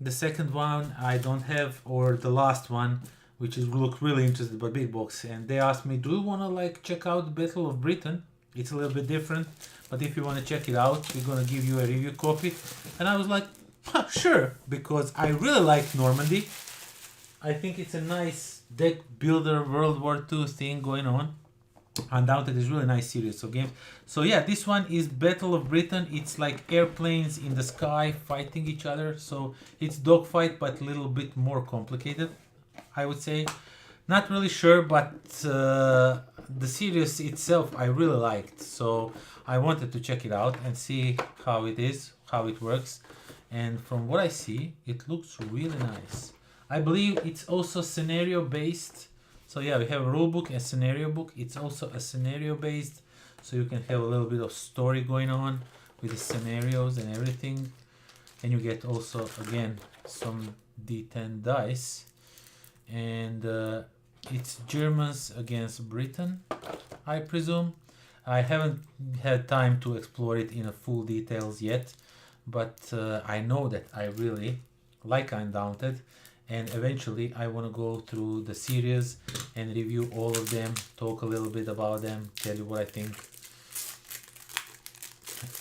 The second one I don't have, or the last one, which is look really interested by big box. And they asked me, do you want to like check out Battle of Britain? It's a little bit different, but if you want to check it out, we're gonna give you a review copy. And I was like, sure, because I really like Normandy. I think it's a nice deck builder World War II thing going on. Undaunted is really nice series of games. So yeah, this one is Battle of Britain. It's like airplanes in the sky fighting each other. So it's dogfight, but a little bit more complicated, I would say. Not really sure, but the series itself I really liked. So I wanted to check it out and see how it is, how it works. And from what I see, it looks really nice. I believe it's also scenario based. So yeah, we have a rule book and scenario book. It's also a scenario based, so you can have a little bit of story going on with the scenarios and everything. And you get also again some D10 dice, and it's Germans against Britain, I presume. I haven't had time to explore it in a full details yet, but I know that I really like Undaunted, and eventually I want to go through the series and review all of them, talk a little bit about them, tell you what I think.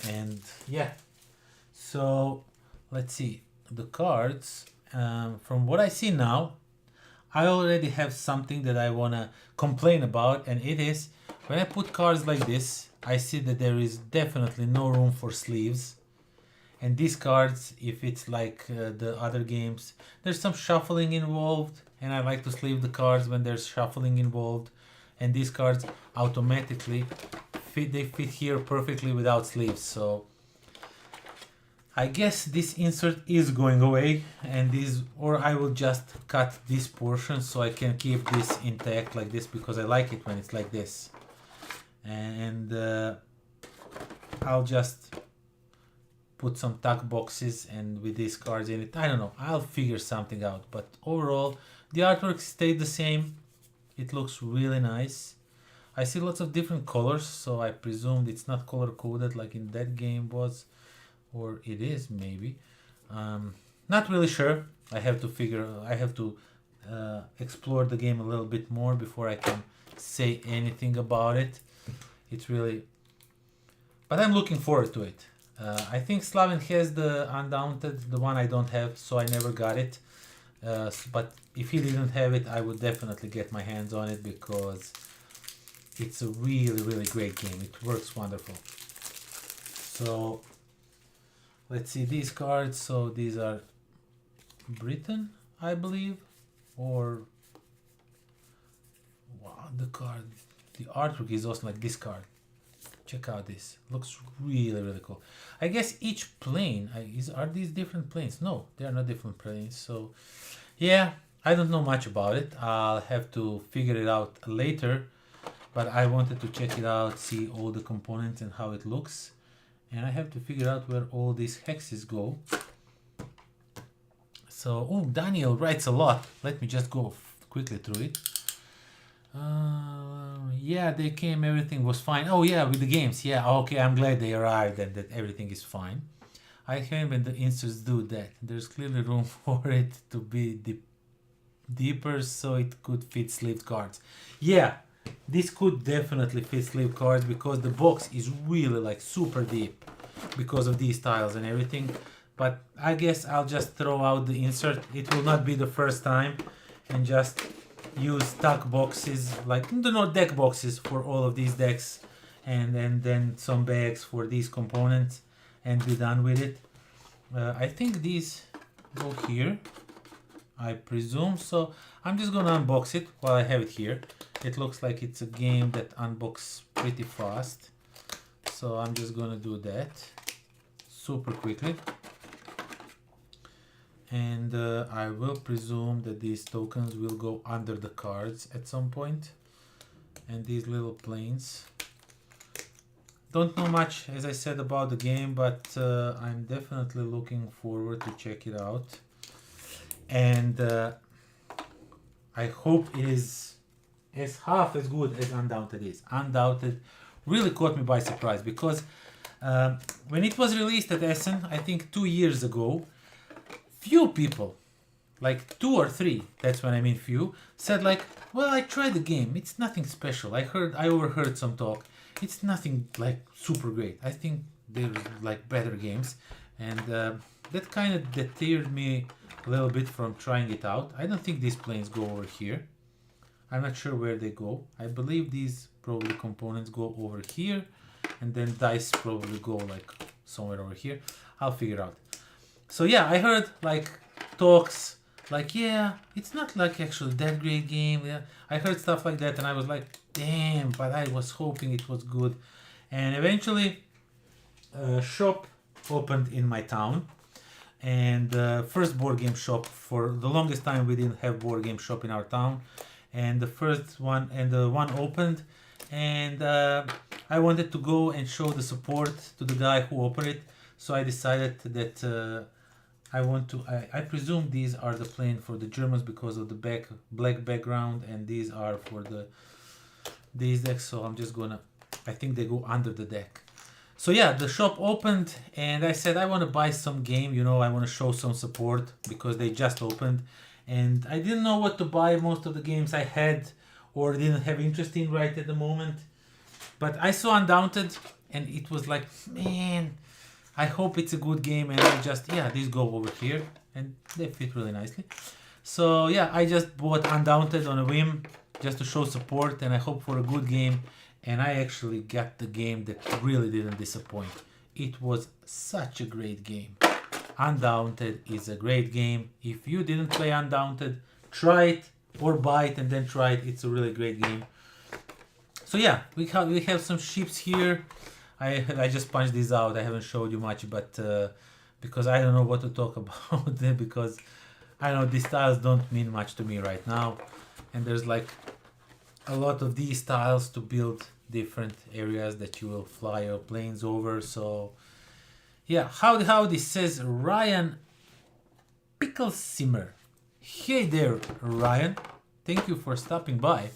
And yeah, so let's see the cards. From what I see now, I already have something that I want to complain about, and it is when I put cards like this, I see that there is definitely no room for sleeves. And these cards, if it's like the other games, there's some shuffling involved, and I like to sleeve the cards when there's shuffling involved. And these cards automatically fit here perfectly without sleeves. So I guess this insert is going away, and this, or I will just cut this portion so I can keep this intact like this, because I like it when it's like this. And I'll just put some tuck boxes and with these cards in it. I don't know, I'll figure something out, but overall the artwork stayed the same. It looks really nice. I see lots of different colors, so I presumed it's not color coded like in that game was, or it is maybe. Not really sure. I have to explore the game a little bit more before I can say anything about it. It's really, but I'm looking forward to it. I think Slaven has the Undaunted, the one I don't have, so I never got it. But if he didn't have it, I would definitely get my hands on it, because it's a really, really great game. It works wonderful. So let's see these cards. So these are Britain, I believe, or wow, the card, the artwork is awesome. Like this card, check out this, looks really, really cool. I guess each plane are these different planes? No, they are not different planes. So yeah, I don't know much about it. I'll have to figure it out later, but I wanted to check it out, see all the components and how it looks. And I have to figure out where all these hexes go. So, oh, Daniel writes a lot. Let me just go quickly through it. Yeah, they came, everything was fine. Oh yeah, with the games. Yeah, okay, I'm glad they arrived and that everything is fine. I hate when the inserts do that. There's clearly room for it to be deeper, so it could fit sleeved cards. Yeah, this could definitely fit sleeve cards, because the box is really like super deep because of these tiles and everything. But I guess I'll just throw out the insert. It will not be the first time, and just use tuck boxes, like deck boxes for all of these decks, and then some bags for these components, and be done with it. I think these go here, I presume. So I'm just gonna unbox it while I have it here. It looks like it's a game that unboxes pretty fast, so I'm just gonna do that super quickly. And I will presume that these tokens will go under the cards at some point. And these little planes, don't know much, as I said, about the game, but I'm definitely looking forward to check it out. And I hope it is as half as good as Undaunted is. Undaunted really caught me by surprise, because when it was released at Essen, I think 2 years ago, few people, like 2 or 3, that's when I mean few, said like, well, I tried the game, it's nothing special. I overheard some talk, it's nothing like super great. I think they're like better games, and that kind of deterred me a little bit from trying it out. I don't think these planes go over here. I'm not sure where they go. I believe these probably components go over here, and then dice probably go like somewhere over here. I'll figure out. So yeah, I heard like talks like, yeah, it's not like actually that great game. Yeah, I heard stuff like that, and I was like, damn, but I was hoping it was good. And eventually a shop opened in my town, and first board game shop. For the longest time we didn't have board game shop in our town, and the first one, and the one opened, and I wanted to go and show the support to the guy who operated, so I decided that I presume these are the plane for the Germans because of the black background, and these are for these decks, so I'm just gonna, I think they go under the deck. So yeah, the shop opened and I said I want to buy some game, you know, I want to show some support because they just opened, and I didn't know what to buy. Most of the games I had or didn't have interest in right at the moment, but I saw Undaunted and it was like, man, I hope it's a good game, and I just, yeah, these go over here and they fit really nicely. So yeah, I just bought Undaunted on a whim just to show support, and I hope for a good game. And I actually got the game that really didn't disappoint. It was such a great game. Undaunted is a great game. If you didn't play Undaunted, try it or buy it and then try it. It's a really great game. So yeah, we have some ships here. I just punched these out. I haven't showed you much, but because I don't know what to talk about because I know these styles don't mean much to me right now, and there's like a lot of these styles to build different areas that you will fly your planes over. So yeah, how this says Ryan Picklesimmer. Hey there, Ryan. Thank you for stopping by.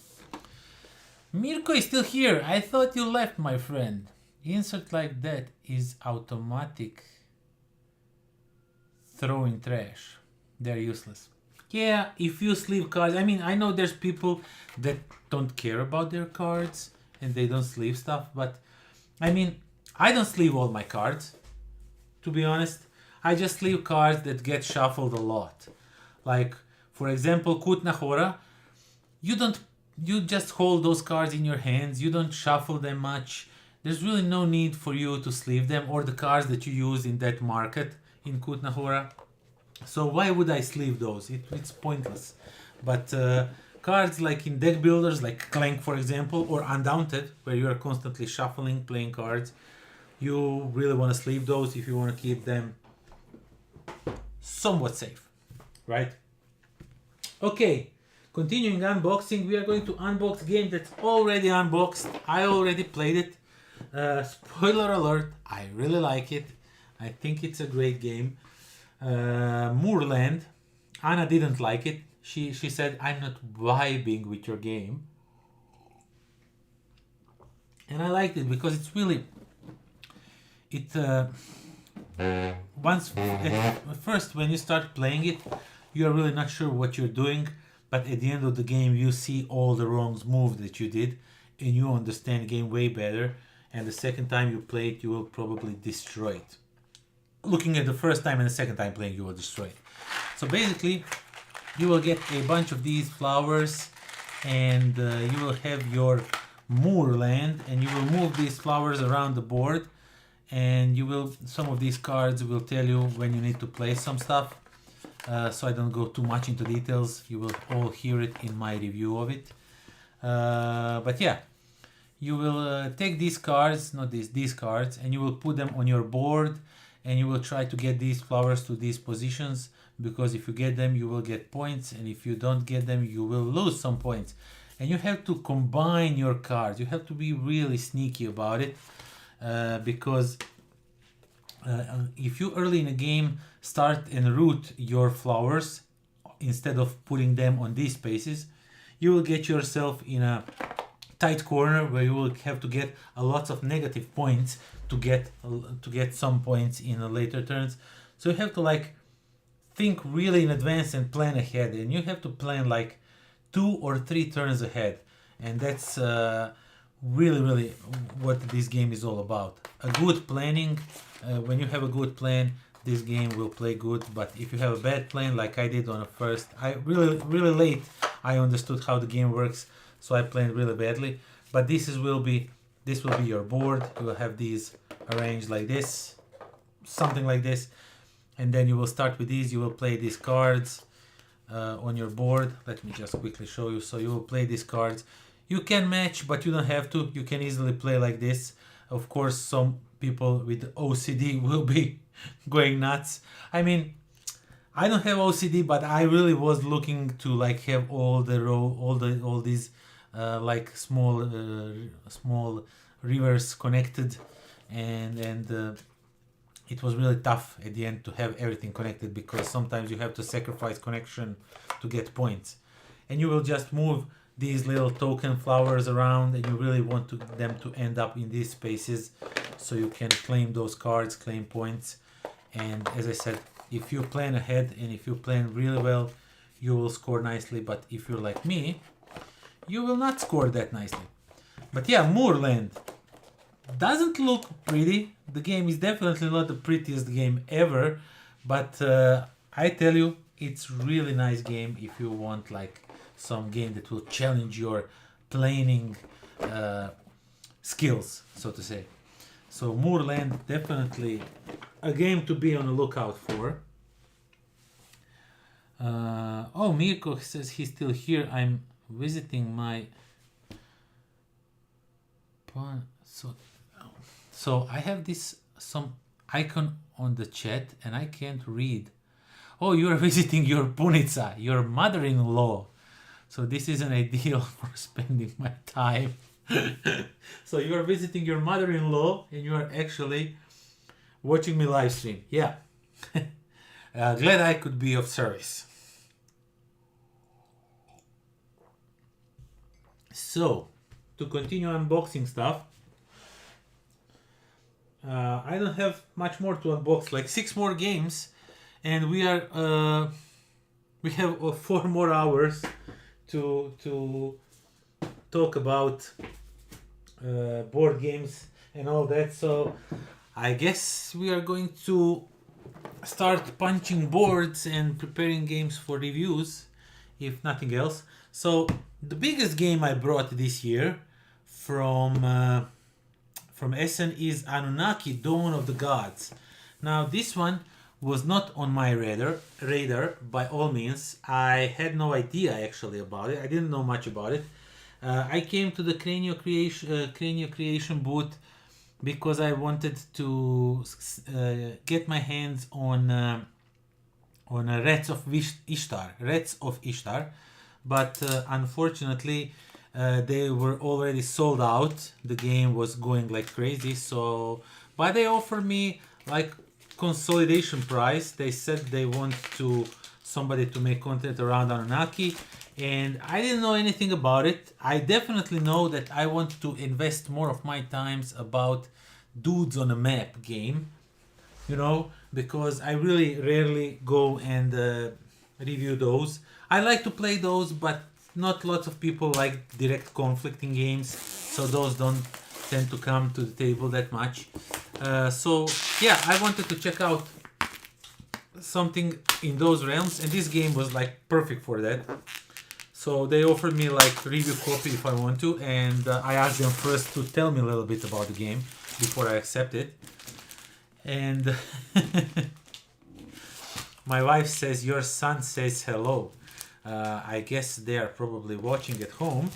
Mirko is still here. I thought you left, my friend. Insert like that is automatic throwing trash. They're useless. Yeah, if you sleeve cards, I mean, I know there's people that don't care about their cards and they don't sleeve stuff, but I mean, I don't sleeve all my cards, to be honest. I just sleeve cards that get shuffled a lot. Like, for example, KUTNA HORA, you just hold those cards in your hands, you don't shuffle them much. There's really no need for you to sleeve them, or the cards that you use in that market in KUTNA HORA. So why would I sleeve those? It's pointless. But cards like in deck builders, like Clank for example, or Undaunted, where you are constantly shuffling, playing cards, you really want to sleeve those if you want to keep them somewhat safe, right? Okay, continuing unboxing, we are going to unbox a game that's already unboxed. I already played it. Spoiler alert, I really like it. I think it's a great game. MOORLAND. Anna didn't like it. She said, I'm not vibing with your game. And I liked it because it's really, first when you start playing it, you're really not sure what you're doing, but at the end of the game you see all the wrong moves that you did and you understand the game way better, and the second time you play it you will probably destroy it. Looking at the first time and the second time playing, you will destroy it. So basically you will get a bunch of these flowers, and you will have your Moorland, and you will move these flowers around the board, and you will, some of these cards will tell you when you need to play some stuff. So I don't go too much into details, you will all hear it in my review of it. But yeah, you will take these cards, not these cards, and you will put them on your board, and you will try to get these flowers to these positions, because if you get them you will get points, and if you don't get them you will lose some points. And you have to combine your cards, you have to be really sneaky about it, because if you early in a game start and root your flowers instead of putting them on these spaces, you will get yourself in a tight corner where you will have to get a lot of negative points to get some points in the later turns. So you have to like think really in advance and plan ahead, and you have to plan like 2 or 3 turns ahead, and that's really what this game is all about. A good planning. When you have a good plan, this game will play good, but if you have a bad plan like I did on the first, I really late I understood how the game works, so I planned really badly. But this will be your board. You will have these arranged like this, something like this, and then you will start with these. You will play these cards on your board. Let me just quickly show you. So you will play these cards. You can match, but you don't have to. You can easily play like this. Of course, some people with OCD will be going nuts. I mean, I don't have OCD, but I really was looking to like have all these like small rivers connected, and it was really tough at the end to have everything connected, because sometimes you have to sacrifice connection to get points, and you will just move these little token flowers around, and you really want them to end up in these spaces so you can claim those cards, claim points. And as I said, if you plan ahead and if you plan really well, you will score nicely. But if you're like me, you will not score that nicely. But yeah, Moorland doesn't look pretty. The game is definitely not the prettiest game ever, but I tell you, it's really nice game if you want like some game that will challenge your planning skills, so to say. So Moorland, definitely a game to be on the lookout for. Oh, Mirko says he's still here. I'm visiting my... So I have some icon on the chat and I can't read. Oh, you are visiting your punica, your mother-in-law. So this isn't ideal for spending my time. So you are visiting your mother-in-law and you are actually watching me live stream. Yeah. Glad I could be of service. So, to continue unboxing stuff, I don't have much more to unbox, like 6 more games, and we have 4 more hours to talk about board games and all that. So I guess we are going to start punching boards and preparing games for reviews, if nothing else. So the biggest game I brought this year from Essen is Anunnaki, Dawn of the Gods. Now this one was not on my radar by all means. I had no idea actually about it. I didn't know much about it. I came to the Cranial Creation booth because I wanted to get my hands on Rats of Ishtar, but unfortunately they were already sold out. The game was going like crazy. So, but they offered me like consolidation price. They said they want somebody to make content around Anunnaki, and I didn't know anything about it. I definitely know that I want to invest more of my times about dudes on a map game, you know, because I really rarely go and review those. I like to play those, but not lots of people like direct conflicting games, so those don't tend to come to the table that much. So yeah, I wanted to check out something in those realms, and this game was like perfect for that. So they offered me like review copy if I want to, and I asked them first to tell me a little bit about the game before I accept it. And my wife says your son says hello. I guess they are probably watching at home.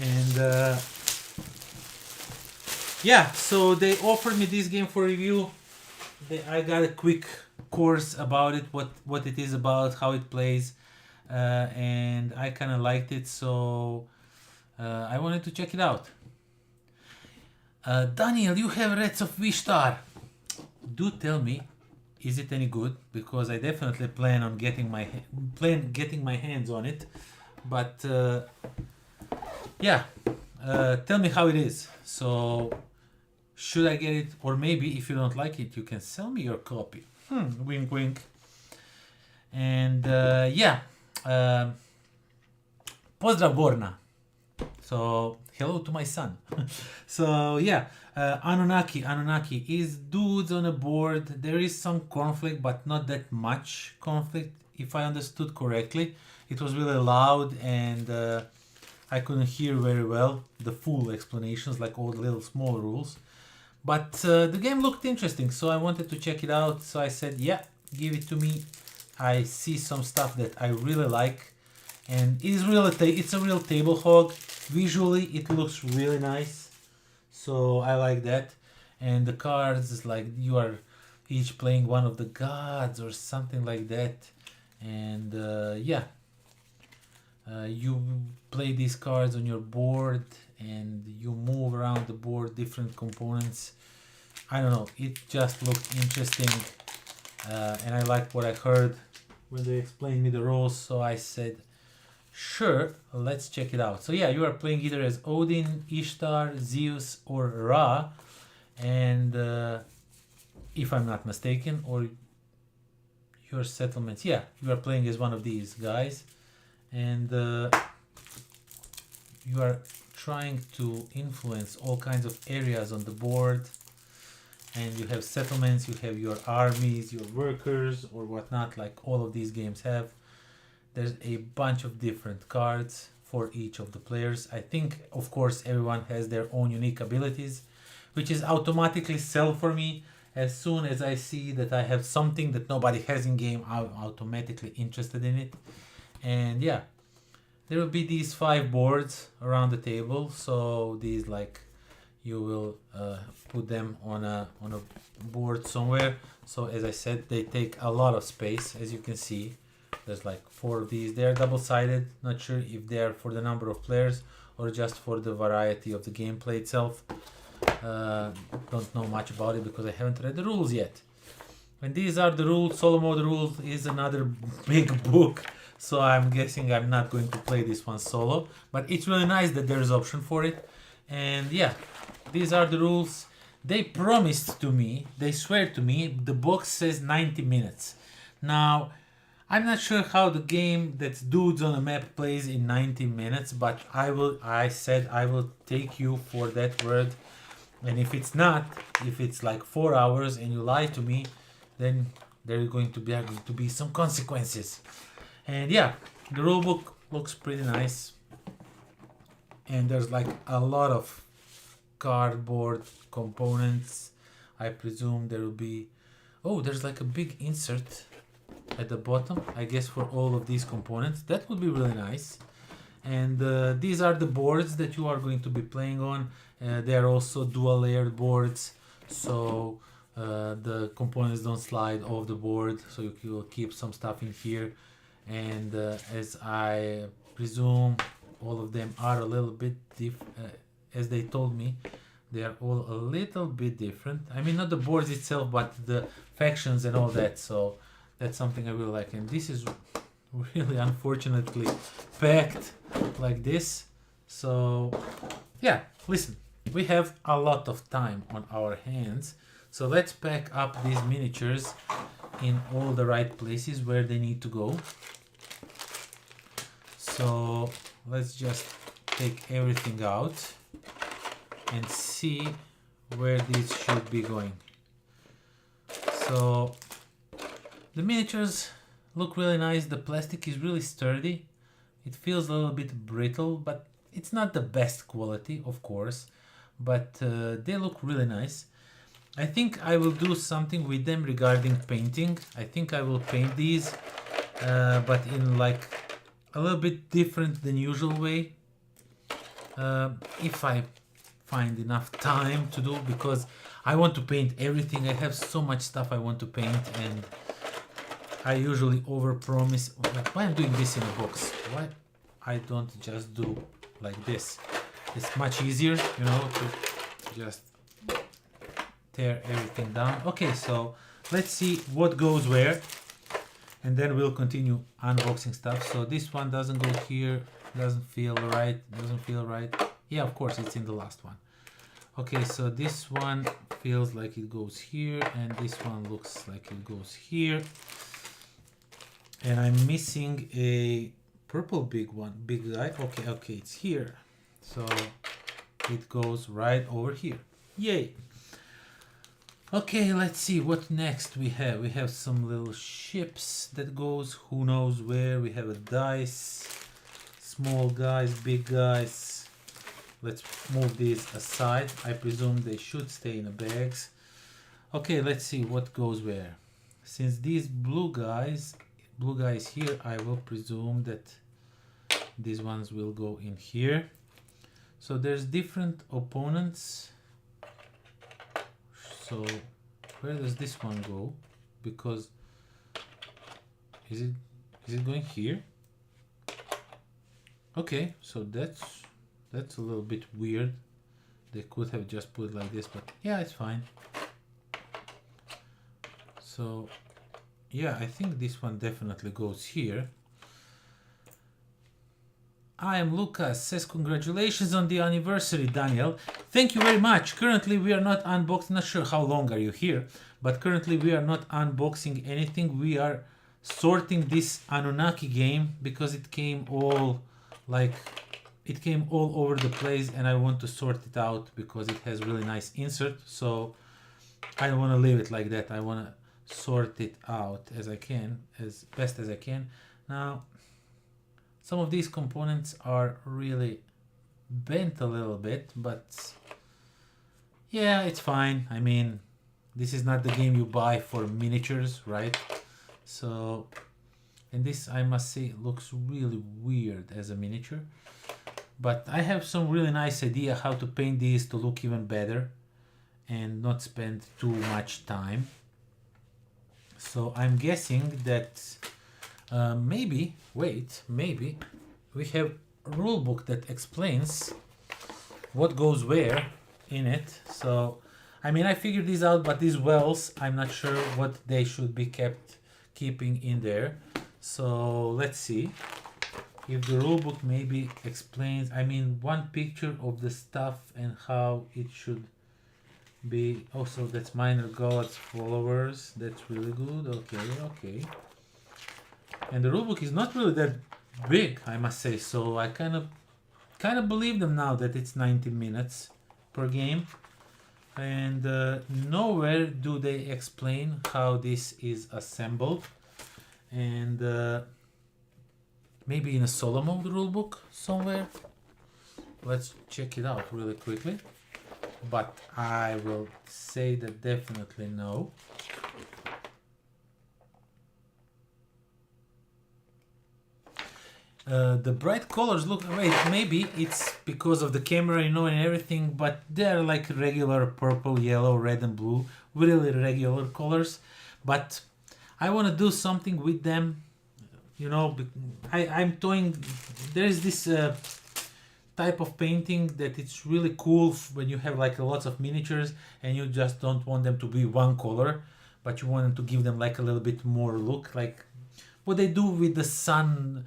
And yeah, so they offered me this game for review. I got a quick course about it, what it is about, how it plays, and I kind of liked it, so I wanted to check it out. Daniel, you have Rats of Ishtar. Do tell me, is it any good? Because I definitely plan on getting my hands on it. But yeah, tell me how it is. So should I get it, or maybe if you don't like it, you can sell me your copy. Wink, wink. And yeah, pozdrav Borna. So hello to my son. So yeah, Anunnaki is dudes on a board. There is some conflict, but not that much conflict, if I understood correctly. It was really loud, and I couldn't hear very well the full explanations, like all the little small rules. But the game looked interesting, so I wanted to check it out. So I said, yeah, give it to me. I see some stuff that I really like, and it's a real table hog. Visually, it looks really nice, so I like that. And the cards is like you are each playing one of the gods or something like that. And yeah, you play these cards on your board, and you move around the board, different components. I don't know, it just looked interesting, and I liked what I heard when they explained me the rules, so I said, sure, let's check it out. So yeah, you are playing either as Odin, Ishtar, Zeus, or Ra, and if I'm not mistaken, or your settlements, yeah, you are playing as one of these guys, and you are trying to influence all kinds of areas on the board, and you have settlements, you have your armies, your workers, or whatnot, like all of these games have. There's a bunch of different cards for each of the players. I think, of course, everyone has their own unique abilities, which is automatically sell for me. As soon as I see that I have something that nobody has in game, I'm automatically interested in it. And yeah, there will be these 5 boards around the table. So these, like, you will put them on a board somewhere. So as I said, they take a lot of space, as you can see. There's like 4 of these. They're double-sided. Not sure if they're for the number of players or just for the variety of the gameplay itself. Don't know much about it because I haven't read the rules yet. And these are the rules. Solo mode rules is another big book, so I'm guessing I'm not going to play this one solo, but it's really nice that there's option for it. And yeah, these are the rules. They promised to me, they swear to me, the box says 90 minutes. Now, I'm not sure how the game that's dudes on a map plays in 90 minutes, but I said I will take you for that word. And if it's not, if it's like 4 hours and you lie to me, then there are going to be some consequences. And yeah, the rulebook looks pretty nice. And there's like a lot of cardboard components. I presume there will be... Oh, there's like a big insert at the bottom, I guess, for all of these components. That would be really nice. And these are the boards that you are going to be playing on. They are also dual layered boards, so the components don't slide off the board, so you will keep some stuff in here. And as I presume, all of them are a little bit as they told me, they are all a little bit different. I mean, not the boards itself, but the factions and all that. So that's something I really like. And this is really unfortunately packed like this. So yeah, listen, we have a lot of time on our hands, so let's pack up these miniatures in all the right places where they need to go. So let's just take everything out and see where these should be going. So the miniatures look really nice. The plastic is really sturdy. It feels a little bit brittle, but it's not the best quality, of course, but they look really nice. I think I will do something with them regarding painting. I think I will paint these, but in like a little bit different than usual way. If I find enough time to do, because I want to paint everything. I have so much stuff I want to paint, and I usually overpromise. Why I'm doing this in a box? Why I don't just do like this? It's much easier, you know, to just tear everything down. Okay, so let's see what goes where, and then we'll continue unboxing stuff. So this one doesn't go here, doesn't feel right, Yeah, of course, it's in the last one. Okay, so this one feels like it goes here, and this one looks like it goes here. And I'm missing a purple big guy. Okay, it's here. So it goes right over here. Yay! Okay, let's see what next we have. We have some little ships that goes who knows where. We have a dice, small guys, big guys. Let's move these aside. I presume they should stay in the bags. Okay, let's see what goes where. Since these blue guys here, I will presume that these ones will go in here. So there's different opponents. So where does this one go? Because is it going here? Okay, so that's That's a little bit weird. They could have just put it like this, but yeah, it's fine. So yeah, I think this one definitely goes here. I am Lucas, says congratulations on the anniversary, Daniel. Thank you very much. Currently we are not unboxing, not sure how long are you here, but currently we are not unboxing anything. We are sorting this Anunnaki game because it came all over the place, and I want to sort it out because it has really nice insert. So I don't want to leave it like that. I want to sort it out as I can, as best as I can. Now, some of these components are really bent a little bit, but yeah, it's fine. I mean, this is not the game you buy for miniatures, right? So, and this, I must say, looks really weird as a miniature, but I have some really nice idea how to paint these to look even better and not spend too much time. So I'm guessing that maybe we have a rule book that explains what goes where in it. So I mean, I figured these out, but these wells, I'm not sure what they should be keeping in there. So let's see if the rule book maybe explains, I mean, one picture of the stuff and how it should be. Also, that's minor gods followers. That's really good. Okay. And the rulebook is not really that big, I must say. So I kind of believe them now that it's 90 minutes per game. And nowhere do they explain how this is assembled. And maybe in a solo mode rulebook somewhere. Let's check it out really quickly. But I will say that definitely no. The bright colors look, wait, maybe it's because of the camera, you know, and everything, but they're like regular purple, yellow, red and blue, really regular colors. But I want to do something with them, you know. I'm toying, there's this type of painting that it's really cool when you have like lots of miniatures and you just don't want them to be one color, but you want them to give them like a little bit more look, like what they do with the sun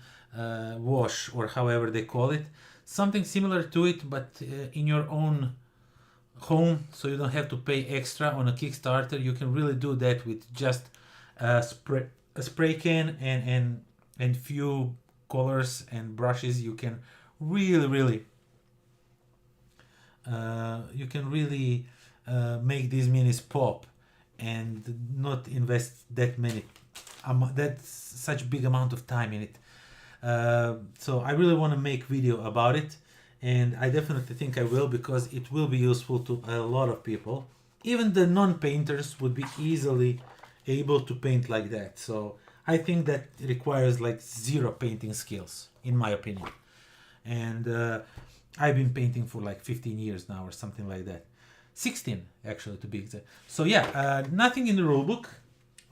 wash, or however they call it, something similar to it, but in your own home, so you don't have to pay extra on a Kickstarter. You can really do that with just a spray can and few colors and brushes. You can really make these minis pop and not invest that such big amount of time in it. So I really want to make video about it, and I definitely think I will, because it will be useful to a lot of people. Even the non-painters would be easily able to paint like that. So I think that requires like zero painting skills, in my opinion. And I've been painting for like 15 years now, or something like that. 16 actually, to be exact. So yeah, nothing in the rulebook.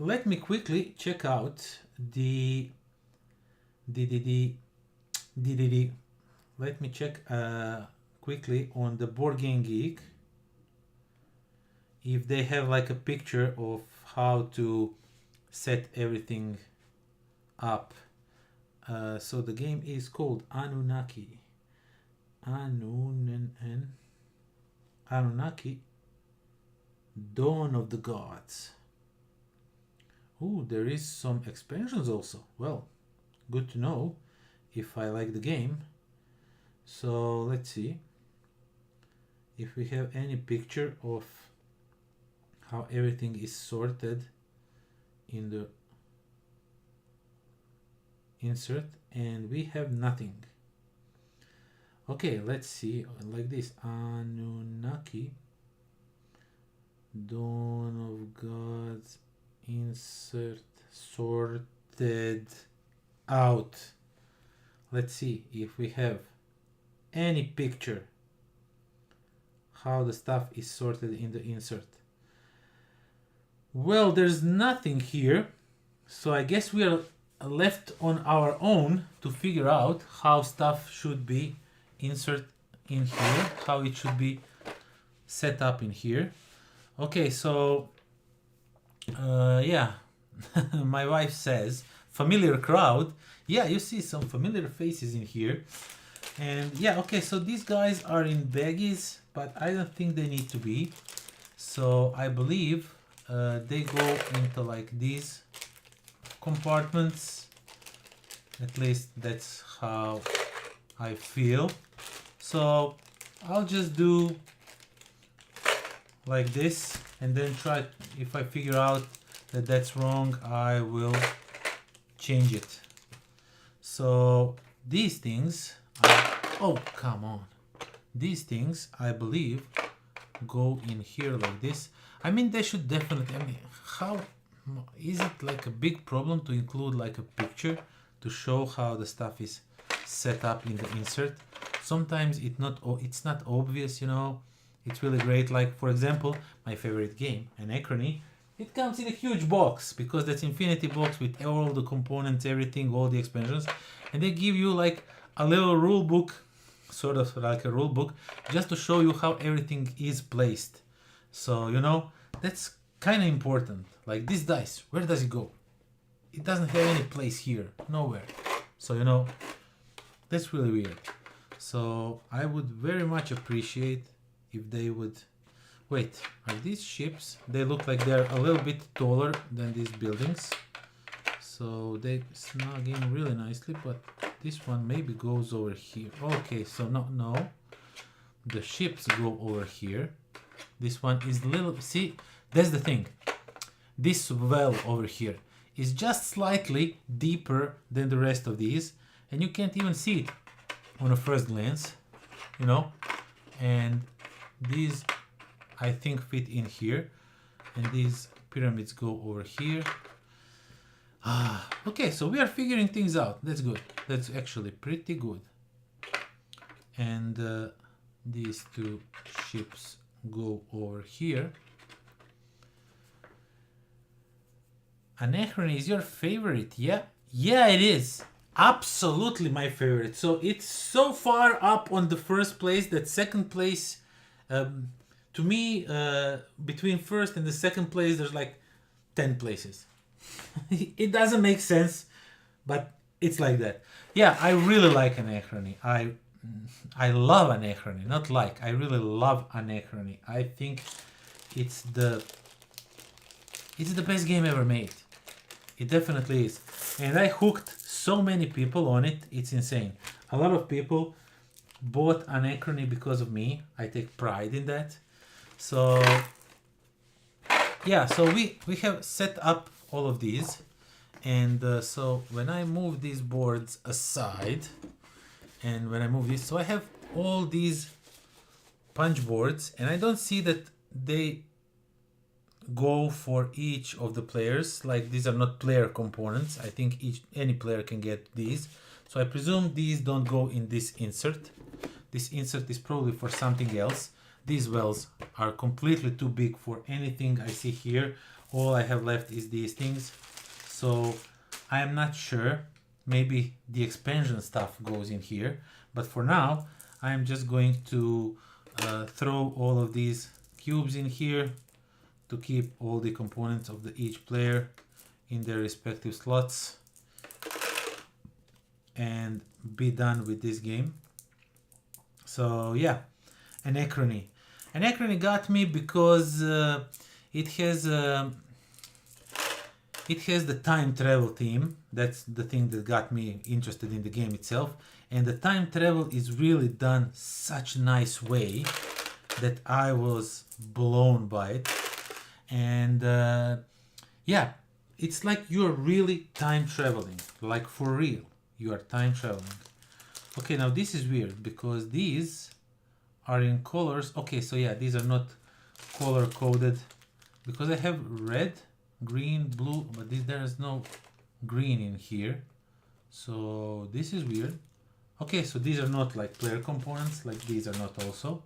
Let me quickly check out the let me check quickly on the Board Game Geek if they have like a picture of how to set everything up. So the game is called Anunnaki. Anunnaki, Dawn of the Gods. Ooh, there is some expansions also. Well, good to know if I like the game. So let's see if we have any picture of how everything is sorted in the insert, and we have nothing. Okay, let's see, like this. Anunnaki, Dawn of Gods, insert, sorted out. Let's see if we have any picture how the stuff is sorted in the insert. Well, there's nothing here, so I guess we are left on our own to figure out how stuff should be inserted in here, how it should be set up in here. Okay, so yeah, my wife says familiar crowd. Yeah, you see some familiar faces in here. And yeah, okay, so these guys are in baggies, but I don't think they need to be. So I believe they go into like these compartments. At least that's how I feel. So I'll just do like this, and then try, if I figure out that that's wrong, I will change it. So these things oh, come on. These things, I believe, go in here like this. I mean, they should definitely, I mean, how is it like a big problem to include like a picture to show how the stuff is set up in the insert? Sometimes it's not obvious, you know. It's really great. Like, for example, my favorite game, Anachrony, it comes in a huge box because that's infinity box with all the components, everything, all the expansions, and they give you like a little rule book, sort of like a rule book, just to show you how everything is placed. So, you know, that's kind of important. Like this dice, where does it go? It doesn't have any place here, nowhere. So, you know, that's really weird. So I would very much appreciate if they would... Wait, are these ships? They look like they're a little bit taller than these buildings. So they snug in really nicely, but this one maybe goes over here. Okay, so no. The ships go over here. This one is little... See, that's the thing. This well over here is just slightly deeper than the rest of these. And you can't even see it on a first glance, you know. And these, I think, fit in here. And these pyramids go over here. Okay, so we are figuring things out. That's good. That's actually pretty good. And these two ships go over here. Anachrony is your favorite? Yeah, it is. Absolutely my favorite. So it's so far up on the first place that second place, to me, between first and the second place, there's like 10 places. It doesn't make sense, but it's like that. Yeah, I really like Anachrony. I love Anachrony, not like. I really love Anachrony. I think it's the best game ever made. It definitely is. And I hooked so many people on it. It's insane. A lot of people bought Anachrony because of me. I take pride in that. So yeah, so we have set up all of these. And so when I move these boards aside, and when I move this, so I have all these punch boards, and I don't see that they go for each of the players. Like, these are not player components. I think any player can get these. So I presume these don't go in this insert. This insert is probably for something else. These wells are completely too big for anything I see here. All I have left is these things. So I am not sure. Maybe the expansion stuff goes in here. But for now, I am just going to throw all of these cubes in here to keep all the components of each player in their respective slots and be done with this game. So yeah, Anachrony. Anachrony got me because it has the time travel theme. That's the thing that got me interested in the game itself. And the time travel is really done such a nice way that I was blown by it. And yeah, it's like you're really time traveling, like for real, you are time traveling. Okay, now this is weird because these are in colors. Okay, so yeah, these are not color coded because I have red, green, blue, but there is no green in here. So this is weird. Okay, so these are not like player components, like these are not also.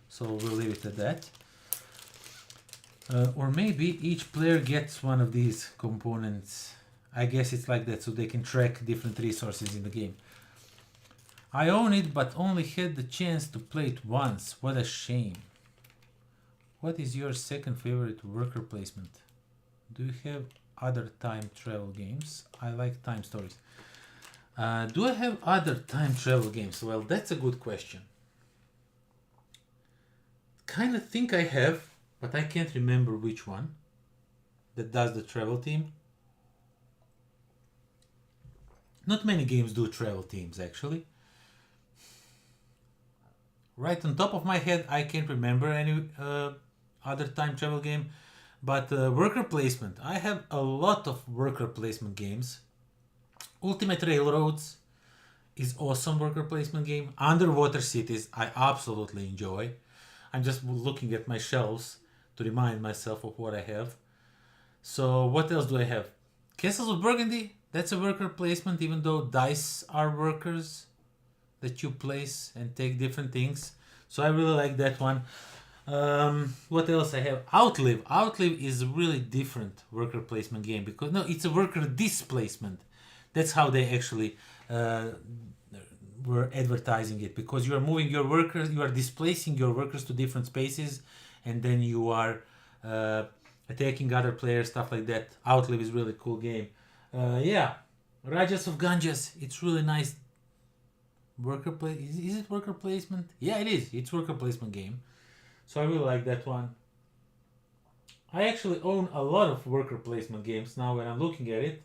So we'll leave it at that. Or maybe each player gets one of these components. I guess it's like that, so they can track different resources in the game. I own it, but only had the chance to play it once. What a shame. What is your second favorite worker placement? Do you have other time travel games? I like time stories. Do I have other time travel games? Well, that's a good question. Kind of think I have, but I can't remember which one that does the travel theme. Not many games do travel themes, actually. Right on top of my head, I can't remember any other time travel game. But worker placement, I have a lot of worker placement games. Ultimate Railroads is awesome worker placement game. Underwater Cities, I absolutely enjoy. I'm just looking at my shelves to remind myself of what I have. So what else do I have? Castles of Burgundy, that's a worker placement, even though dice are workers that you place and take different things. So I really like that one. What else I have? Outlive. Outlive is a really different worker placement game because no, it's a worker displacement. That's how they actually were advertising it, because you are moving your workers, you are displacing your workers to different spaces, and then you are attacking other players, stuff like that. Outlive is really cool game. Yeah, Rajas of Ganges. It's really nice. Worker play. Is it worker placement? Yeah, it is. It's worker placement game. So I really like that one. I actually own a lot of worker placement games now when I'm looking at it.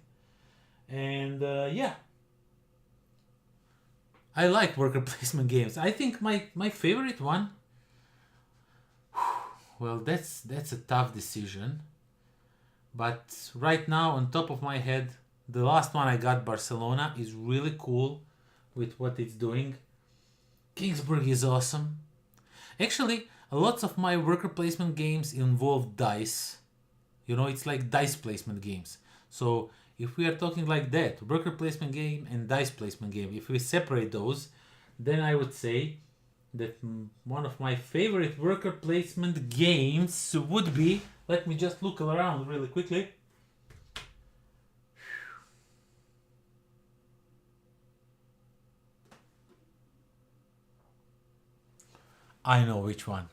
And yeah, I like worker placement games. I think my favorite one, well, that's a tough decision. But right now, on top of my head, the last one I got, Barcelona, is really cool with what it's doing. Kingsburg is awesome. Actually, lots of my worker placement games involve dice. You know, it's like dice placement games. So if we are talking like that, worker placement game and dice placement game, if we separate those, then I would say that one of my favorite worker placement games would be, let me just look around really quickly. I know which one.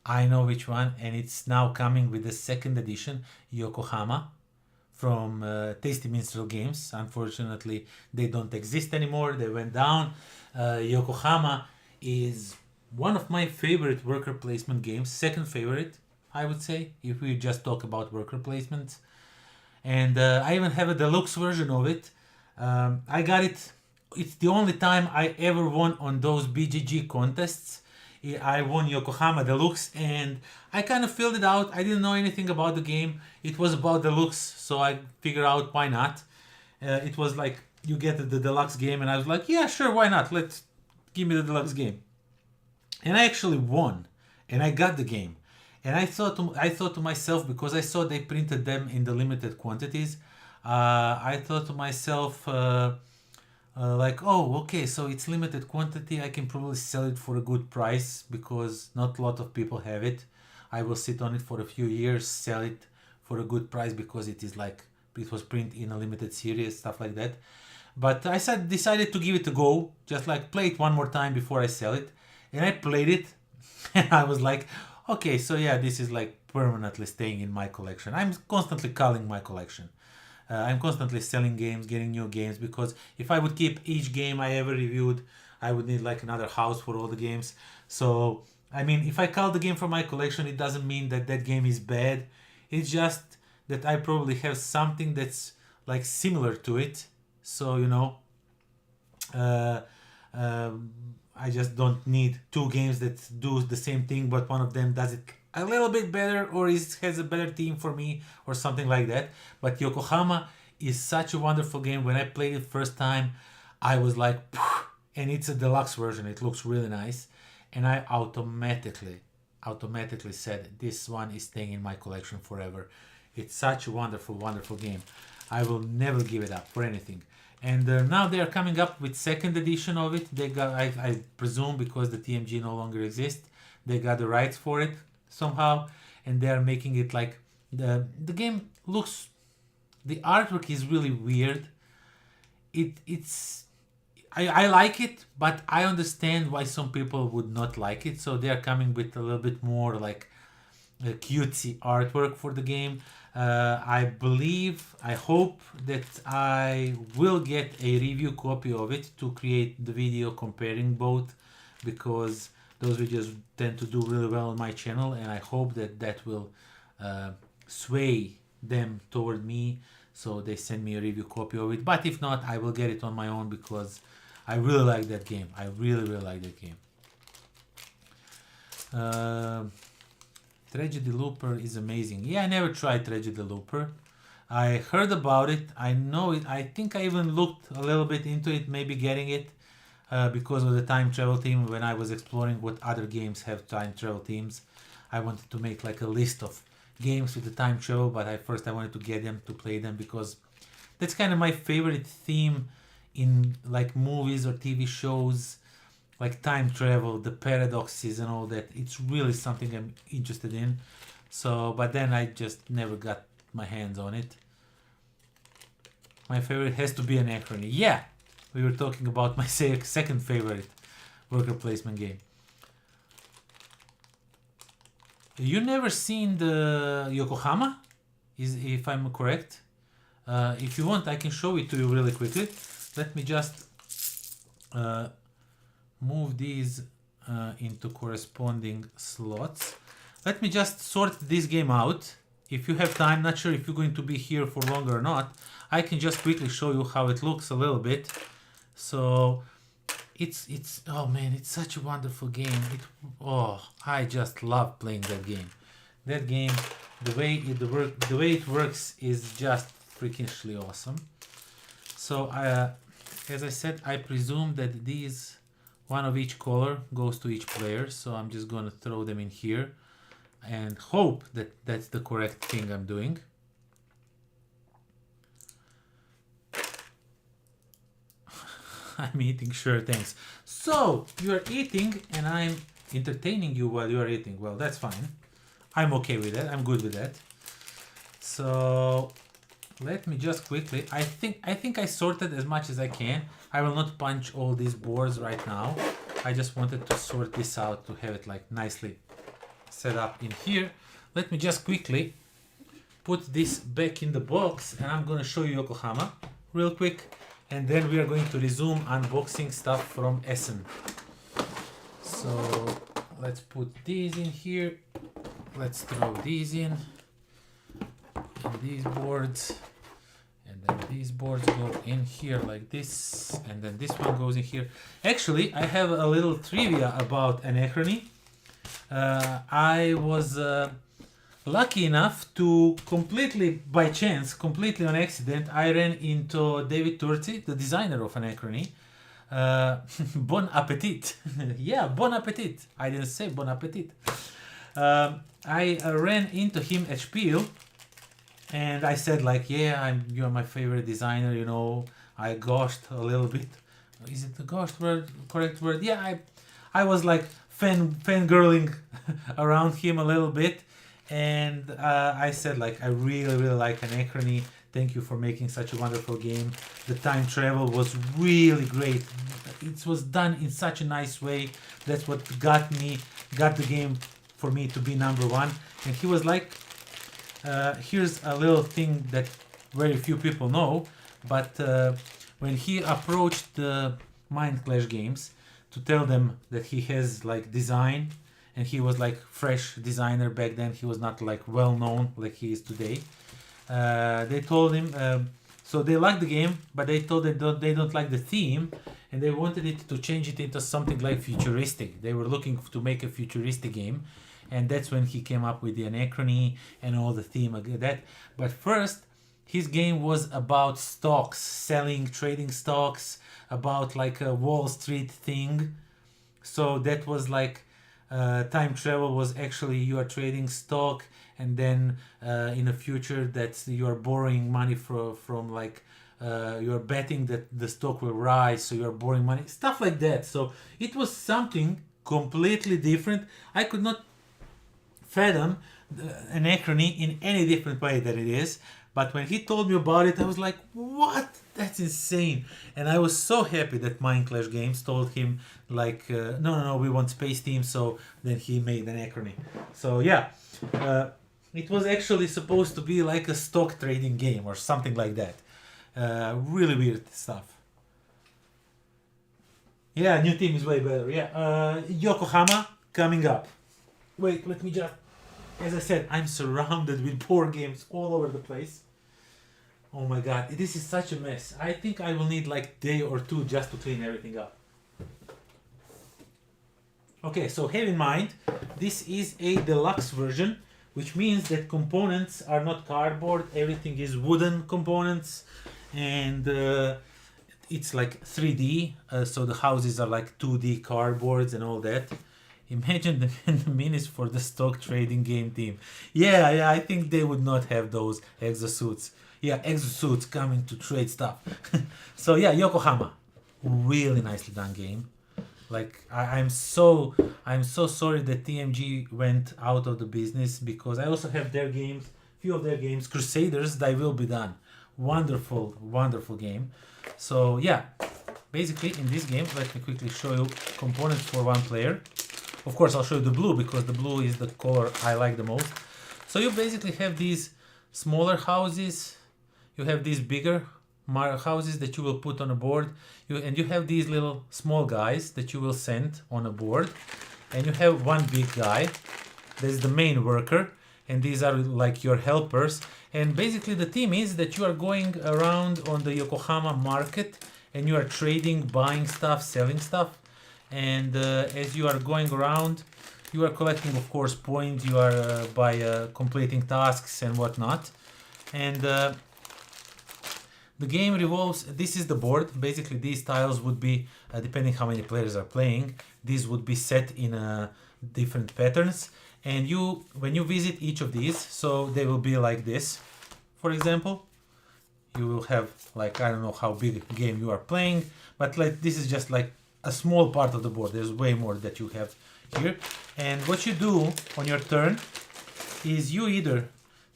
I know which one, and it's now coming with the second edition, Yokohama, from Tasty Minstrel Games. Unfortunately, they don't exist anymore. They went down. Yokohama is one of my favorite worker placement games. Second favorite, I would say, if we just talk about worker placements. And I even have a deluxe version of it. I got it. It's the only time I ever won on those BGG contests. I won Yokohama Deluxe, and I kind of filled it out. I didn't know anything about the game. It was about Deluxe, so I figured out why not. It was like you get the deluxe game, and I was like, yeah, sure, why not? Give me the deluxe game. And I actually won, and I got the game. And I thought to myself, because I saw they printed them in the limited quantities, I thought to myself, like, oh, okay, so it's limited quantity. I can probably sell it for a good price because not a lot of people have it. I will sit on it for a few years, sell it for a good price because it was printed in a limited series, stuff like that. But I decided to give it a go, just like play it one more time before I sell it. And I played it, and I was like, okay, so yeah, this is like permanently staying in my collection. I'm constantly culling my collection. I'm constantly selling games, getting new games, because if I would keep each game I ever reviewed, I would need like another house for all the games. So, I mean, if I cull the game from my collection, it doesn't mean that that game is bad. It's just that I probably have something that's like similar to it. So, you know, I just don't need two games that do the same thing, but one of them does it a little bit better, or has a better theme for me, or something like that. But Yokohama is such a wonderful game. When I played it first time, I was like, and it's a deluxe version. It looks really nice, and I automatically said this one is staying in my collection forever. It's such a wonderful, wonderful game. I will never give it up for anything. And now they are coming up with second edition of it. They got, I presume, because the TMG no longer exists, they got the rights for it somehow, and they are making it like the game looks. The artwork is really weird. It's I like it, but I understand why some people would not like it. So they are coming with a little bit more like cutesy artwork for the game. I hope that I will get a review copy of it to create the video comparing both, because those videos tend to do really well on my channel, and I hope that that will sway them toward me, so they send me a review copy of it. But if not, I will get it on my own, because I really like that game. I really like that game. Tragedy Looper is amazing. Yeah, I never tried Tragedy Looper. I heard about it. I know it. I think I even looked a little bit into it, maybe getting it because of the time travel theme. When I was exploring what other games have time travel themes, I wanted to make like a list of games with the time travel, but first I wanted to get them to play them, because that's kind of my favorite theme in like movies or TV shows, like time travel, the paradoxes and all that. It's really something I'm interested in. So, but then I just never got my hands on it. My favorite has to be Anachrony. Yeah, we were talking about my second favorite worker placement game. You never seen the Yokohama, if I'm correct? If you want, I can show it to you really quickly. Let me just move these into corresponding slots. Let me just sort this game out. If you have time, not sure if you're going to be here for longer or not, I can just quickly show you how it looks a little bit. So it's oh man, it's such a wonderful game. I just love playing that game. That game, the way it works is just freakishly awesome. So as I said, I presume that these, one of each color, goes to each player. So I'm just going to throw them in here and hope that that's the correct thing I'm doing. I'm eating, sure, thanks. So you're eating and I'm entertaining you while you're eating. Well, that's fine. I'm okay with that. I'm good with that. So let me just quickly, I think I sorted as much as I can. I will not punch all these boards right now. I just wanted to sort this out to have it like nicely set up in here. Let me just quickly put this back in the box and I'm going to show you Yokohama real quick, and then we are going to resume unboxing stuff from Essen. So let's put these in here. Let's throw these in, and these boards, and then these boards go in here like this, and then this one goes in here. Actually, I have a little trivia about Anachrony. I was lucky enough to completely by chance, completely on accident, I ran into David Turci, the designer of Anachrony. Bon appetit. Yeah, bon appetit. I didn't say bon appetit. I ran into him at Spiel, and I said like, yeah, you're my favorite designer, you know. I gushed a little bit. Is it the gushed word, correct word? Yeah, I was like fangirling around him a little bit, and I said like, I really like Anachrony. Thank you for making such a wonderful game. The time travel was really great. It was done in such a nice way. That's what got the game for me to be number one. And he was like, here's a little thing that very few people know, but when he approached the Mind Clash games to tell them that he has like design, and he was like fresh designer back then, he was not like well known like he is today. They told him, so they liked the game, but they told them they don't like the theme, and they wanted it to change it into something like futuristic. They were looking to make a futuristic game, and that's when he came up with the Anachrony and all the theme of that. But first, his game was about stocks, selling, trading stocks, about like a Wall Street thing. So that was like time travel was actually you are trading stock, and then in the future that you are borrowing money from like you're betting that the stock will rise, so you're borrowing money, stuff like that. So it was something completely different. I could not fathom Anachrony in any different way that it is, But when he told me about it, I was like, what? That's insane. And I was so happy that Mind Clash Games told him, like, no, we want Space Team. So then he made an acronym. So yeah, it was actually supposed to be like a stock trading game or something like that. Really weird stuff. Yeah, new team is way better. Yeah, Yokohama coming up. Wait, let me just... As I said, I'm surrounded with board games all over the place. Oh my god, this is such a mess. I think I will need like a day or two just to clean everything up. Okay, so have in mind, this is a deluxe version, which means that components are not cardboard, everything is wooden components, and it's like 3D, so the houses are like 2D cardboards and all that. Imagine the minis for the stock trading game team. Yeah, I think they would not have those exosuits. Yeah, exosuits coming to trade stuff. So yeah, Yokohama, really nicely done game. Like I'm so sorry that TMG went out of the business, because I also have their games, few of their games, Crusaders, Thy Will Be Done. Wonderful, wonderful game. So yeah, basically in this game, let me quickly show you components for one player. Of course, I'll show you the blue, because the blue is the color I like the most. So you basically have these smaller houses, you have these bigger houses that you will put on a board, and you have these little small guys that you will send on a board, and you have one big guy that's the main worker, and these are like your helpers. And basically the theme is that you are going around on the Yokohama market and you are trading, buying stuff, selling stuff. And as you are going around, you are collecting, of course, points. You are by completing tasks and whatnot. And the game revolves. This is the board. Basically, these tiles would be, depending how many players are playing, these would be set in different patterns. And when you visit each of these, so they will be like this. For example, you will have like, I don't know how big a game you are playing, but like this is just like a small part of the board. There's way more that you have here. And what you do on your turn is you either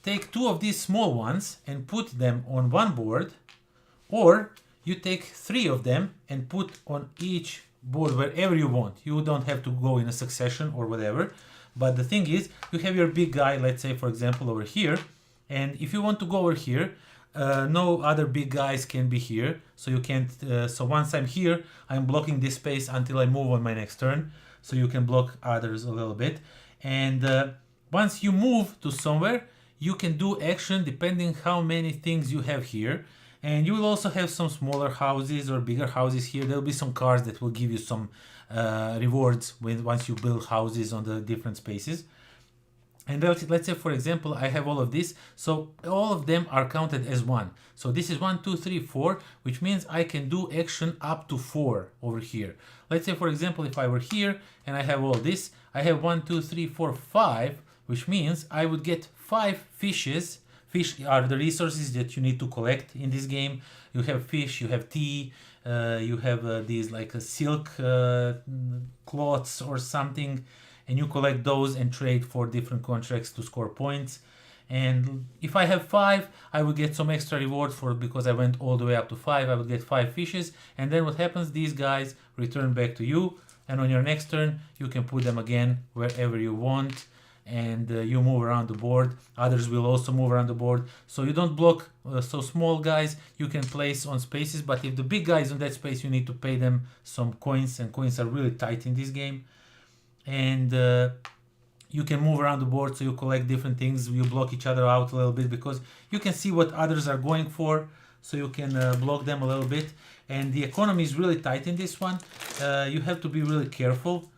take two of these small ones and put them on one board, or you take three of them and put on each board wherever you want. You don't have to go in a succession or whatever. But the thing is, you have your big guy, let's say, for example, over here. And if you want to go over here, no other big guys can be here. So you can't. So once I'm here, I'm blocking this space until I move on my next turn. So you can block others a little bit. And once you move to somewhere, you can do action depending how many things you have here. And you will also have some smaller houses or bigger houses here. There will be some cards that will give you some rewards once you build houses on the different spaces. And let's say, for example, I have all of this. So all of them are counted as one. So this is 1, 2, 3, 4, which means I can do action up to 4 over here. Let's say, for example, if I were here and I have all this, I have 1, 2, 3, 4, 5, which means I would get 5 fishes. Fish are the resources that you need to collect in this game. You have fish, you have tea, you have these like silk cloths or something, and you collect those and trade for different contracts to score points. And if I have 5, I will get some extra reward for it, because I went all the way up to 5. I will get 5 fishes, and then what happens? These guys return back to you, and on your next turn you can put them again wherever you want. And you move around the board. Others will also move around the board. So you don't block so small guys. You can place on spaces, but if the big guy is on that space, you need to pay them some coins, and coins are really tight in this game. And you can move around the board, so you collect different things. You block each other out a little bit, because you can see what others are going for, so you can block them a little bit. And the economy is really tight in this one. You have to be really careful.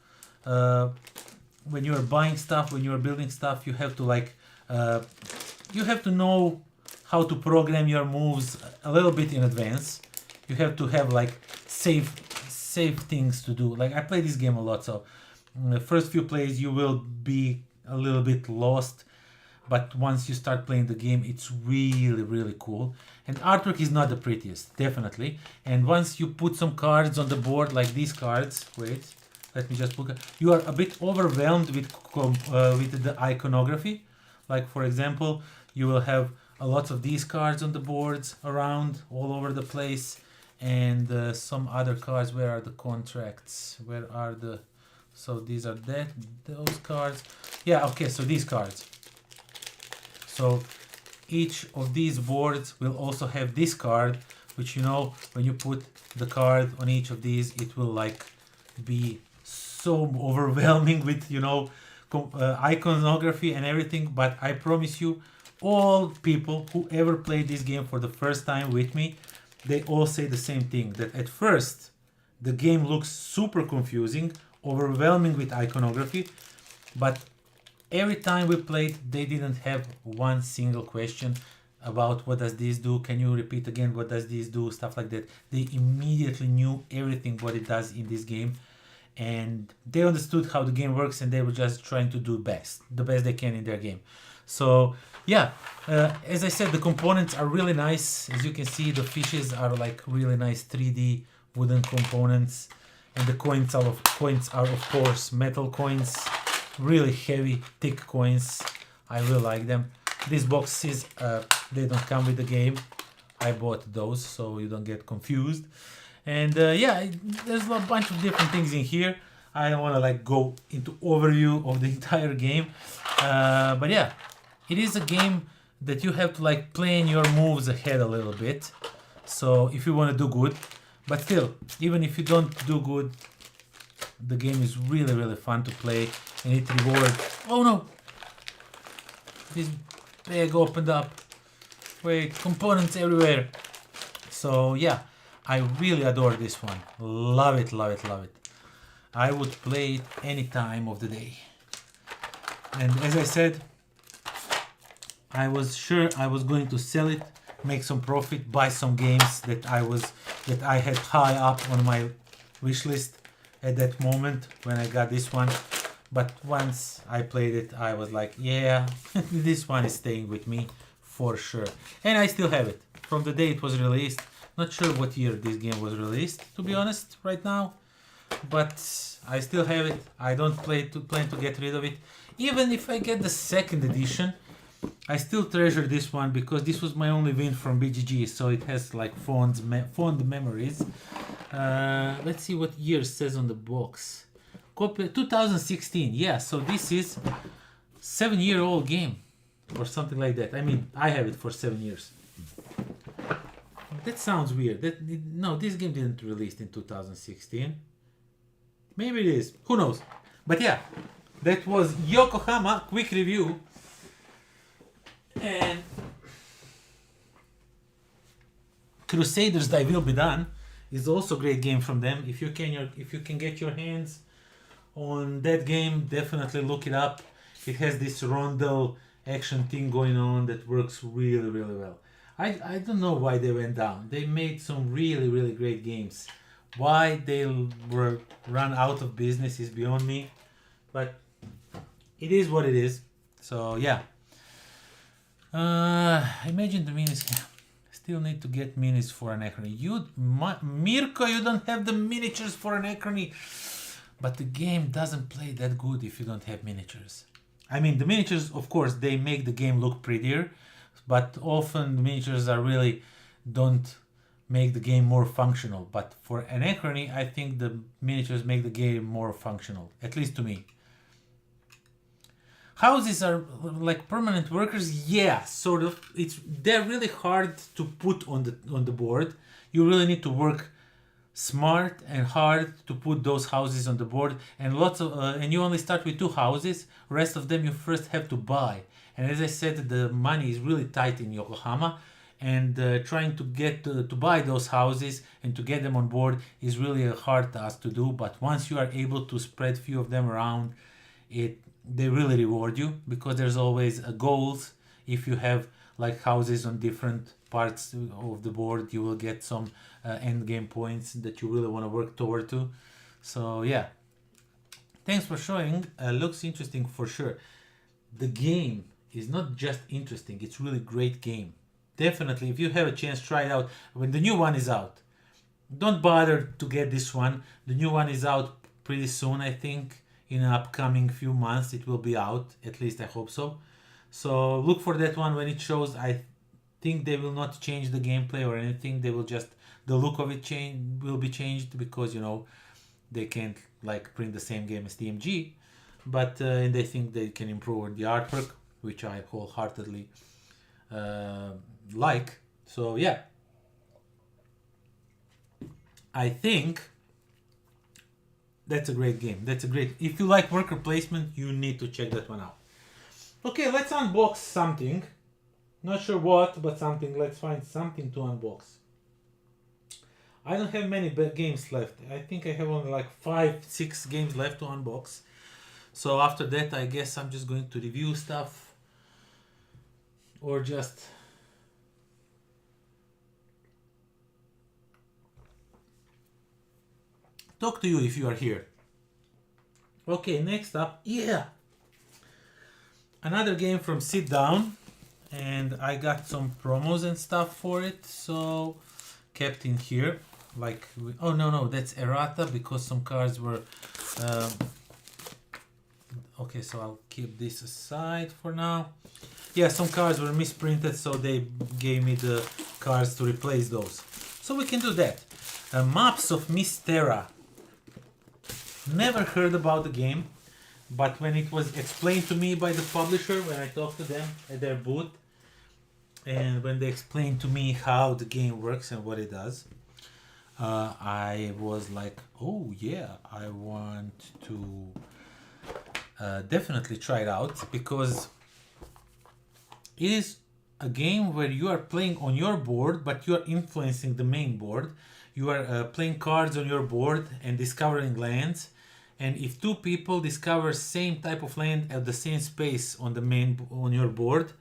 When you are buying stuff, when you are building stuff, you have to you have to know how to program your moves a little bit in advance. You have to have like safe things to do. Like I play this game a lot, so in the first few plays you will be a little bit lost, but once you start playing the game, it's really, really cool. And artwork is not the prettiest, definitely. And once you put some cards on the board, like these cards, wait. Let me just look. You are a bit overwhelmed with the iconography. Like, for example, you will have a lot of these cards on the boards around all over the place, and some other cards. Where are the contracts? Where are the... So these are those cards. Yeah, okay, so these cards. So each of these boards will also have this card, which, you know, when you put the card on each of these, it will like be so overwhelming with, you know, iconography and everything. But I promise you, all people who ever played this game for the first time with me, they all say the same thing, that at first the game looks super confusing, overwhelming with iconography, but every time we played, they didn't have one single question about what does this do, can you repeat again, what does this do, stuff like that. They immediately knew everything what it does in this game, and they understood how the game works, and they were just trying to do the best they can in their game. So yeah, as I said, the components are really nice. As you can see, the fishes are like really nice 3D wooden components, and the coins are of course metal coins, really heavy, thick coins. I really like them. These boxes, they don't come with the game. I bought those, so you don't get confused. And yeah, there's a bunch of different things in here. I don't want to like go into overview of the entire game, but yeah, it is a game that you have to like plan your moves ahead a little bit. So if you want to do good, but still, even if you don't do good, the game is really fun to play, and it rewards. Oh no! This bag opened up. Wait, components everywhere. So yeah, I really adore this one. Love it, love it, love it. I would play it any time of the day. And as I said, I was sure I was going to sell it, make some profit, buy some games that I had high up on my wish list at that moment when I got this one. But once I played it, I was like, yeah, this one is staying with me for sure. And I still have it from the day it was released. Not sure what year this game was released, to be honest, right now. But I still have it. I don't plan to get rid of it. Even if I get the second edition, I still treasure this one because this was my only win from BGG, so it has like fond memories. Let's see what year it says on the box. 2016, yeah, so this is 7-year-old game or something like that. I mean, I have it for 7 years. That sounds weird. No, this game didn't release in 2016. Maybe it is, who knows. But yeah, that was Yokohama quick review. And Crusaders Thy Will Be Done is also a great game from them. If you can get your hands on that game, definitely look it up. It has this rondel action thing going on that works really well. I don't know why they went down. They made some really great games. Why they were run out of business is beyond me, but it is what it is. So yeah. Imagine the minis. Still need to get minis for Anachrony. Mirko, you don't have the miniatures for Anachrony. But the game doesn't play that good if you don't have miniatures. I mean, the miniatures, of course, they make the game look prettier, but often the miniatures are really don't make the game more functional. But for Anachrony, I think the miniatures make the game more functional, at least to me. Houses are like permanent workers, yeah, sort of. They're really hard to put on the board. You really need to work smart and hard to put those houses on the board, and and you only start with 2 houses. Rest of them you first have to buy. And as I said, the money is really tight in Yokohama, and trying to get to buy those houses and to get them on board is really a hard task to do. But once you are able to spread few of them around, they really reward you, because there's always goals. If you have like houses on different parts of the board, you will get some end game points that you really want to work toward to. So yeah, thanks for showing. Looks interesting for sure. The game is not just interesting, it's really great game. Definitely, if you have a chance, try it out when the new one is out. Don't bother to get this one. The new one is out pretty soon, I think. In an upcoming few months it will be out, at least I hope so. So look for that one when it shows. think they will not change the gameplay or anything. They will just, the look of it will be changed because, you know, they can't like print the same game as TMG, but and they think they can improve the artwork, which I wholeheartedly like. So yeah, I think that's a great game. That's a great, if you like worker placement, you need to check that one out. Okay, let's unbox something. Not sure what, but something. Let's find something to unbox. I don't have many games left. I think I have only like 5-6 games left to unbox. So after that, I guess I'm just going to review stuff. Or just... talk to you if you are here. Okay, next up, yeah! Another game from Sit Down. And I got some promos and stuff for it, so kept in here. Like, oh no, that's errata because some cards were... okay, so I'll keep this aside for now. Yeah, some cards were misprinted, so they gave me the cards to replace those. So we can do that. Maps of MISTERRA. Never heard about the game, but when it was explained to me by the publisher, when I talked to them at their booth, and when they explained to me how the game works and what it does, I was like, oh yeah, I want to definitely try it out, because it is a game where you are playing on your board, but you are influencing the main board. You are playing cards on your board and discovering lands. And if two people discover same type of land at the same space on the on your board,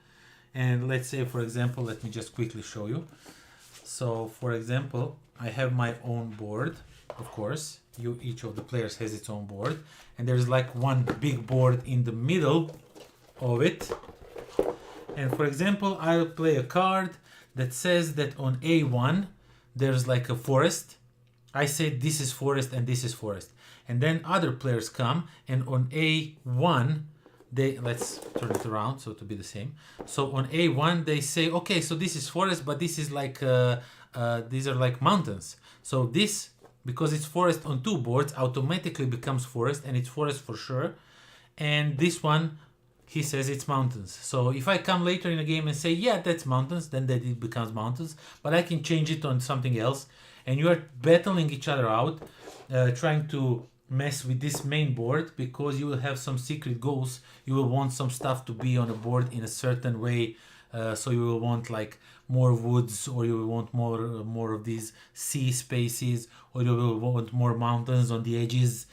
and let's say, for example, let me just quickly show you. So, for example, I have my own board, of course. Each of the players has its own board, and there's like one big board in the middle of it. And for example, I'll play a card that says that on A1 there's like a forest. I say this is forest and this is forest. And then other players come, and on A1 they, let's turn it around so to be the same. So on A1 they say, okay, so this is forest, but this is like these are like mountains. So this, because it's forest on two boards, automatically becomes forest, and it's forest for sure. And this one, he says it's mountains. So if I come later in the game and say, yeah, that's mountains, then that it becomes mountains. But I can change it on something else. And you are battling each other out, trying to mess with this main board, because you will have some secret goals. You will want some stuff to be on the board in a certain way. So you will want like more woods, or you will want more of these sea spaces, or you will want more mountains on the edges.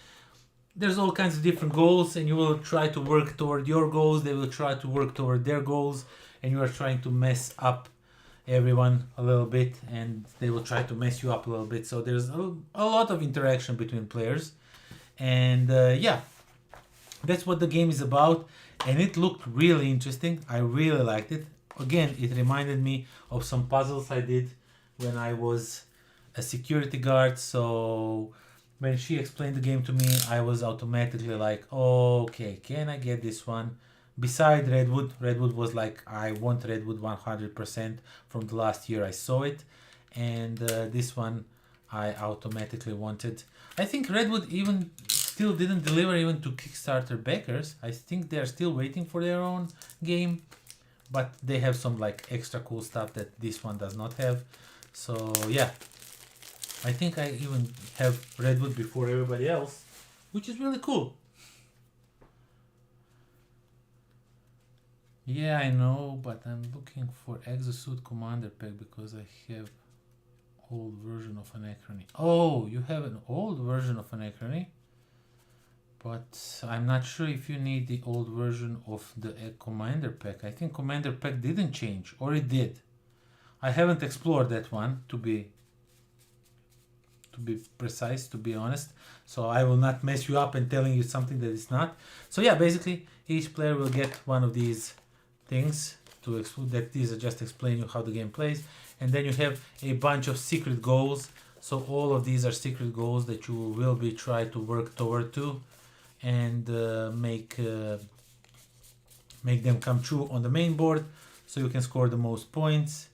There's all kinds of different goals, and you will try to work toward your goals. They will try to work toward their goals, and you are trying to mess up everyone a little bit, and they will try to mess you up a little bit. So there's a lot of interaction between players, and yeah, that's what the game is about. And it looked really interesting. I really liked it. Again, it reminded me of some puzzles I did when I was a security guard. So when she explained the game to me, I was automatically like, oh, okay, can I get this one? Beside Redwood, Redwood was like, I want Redwood 100% from the last year I saw it. And this one I automatically wanted. I think Redwood even still didn't deliver even to Kickstarter backers. I think they're still waiting for their own game. But they have some like extra cool stuff that this one does not have. So yeah, I think I even have Redwood before everybody else, which is really cool. Yeah, I know, but I'm looking for Exosuit Commander Pack because I have old version of Anachrony. Oh, you have an old version of Anachrony? But I'm not sure if you need the old version of the Commander Pack. I think Commander Pack didn't change, or it did. I haven't explored that one, to be precise, to be honest. So I will not mess you up and telling you something that is not. So yeah, basically each player will get one of these things to explore, that these are just explain you how the game plays. And then you have a bunch of secret goals. So all of these are secret goals that you will be trying to work toward to, and make them come true on the main board, so you can score the most points.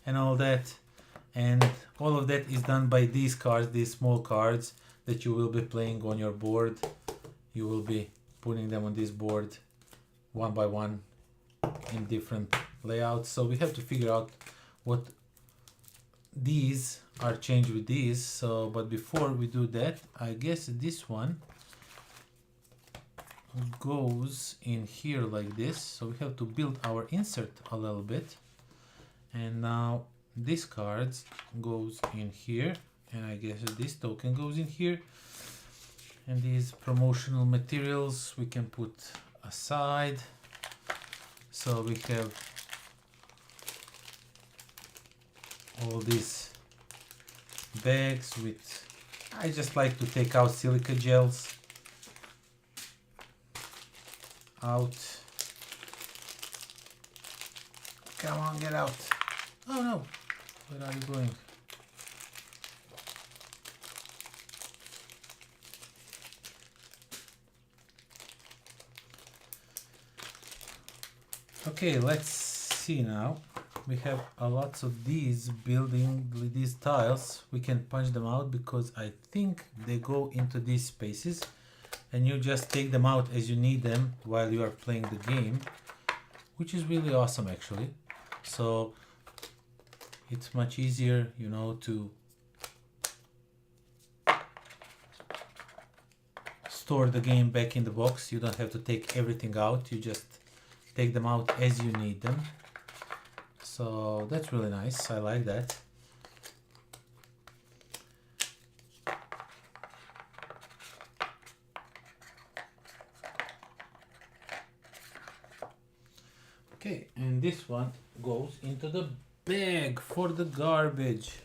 and all that. And all of that is done by these cards, these small cards that you will be playing on your board. You will be putting them on this board one by one in different layouts. So we have to figure out what these are changed with these. So, but before we do that, I guess this one goes in here like this. So we have to build our insert a little bit. And now this cards goes in here, and I guess this token goes in here. And these promotional materials we can put aside. So we have all these bags with, I just like to take out silica gels out. Come on, get out. Oh no, where are you going? Okay, let's see now. We have a lots of these building these tiles. We can punch them out because I think they go into these spaces, and you just take them out as you need them while you are playing the game, which is really awesome actually. So it's much easier, you know, to store the game back in the box. You don't have to take everything out, you just take them out as you need them. So that's really nice, I like that. Okay, and this one goes into the bag for the garbage.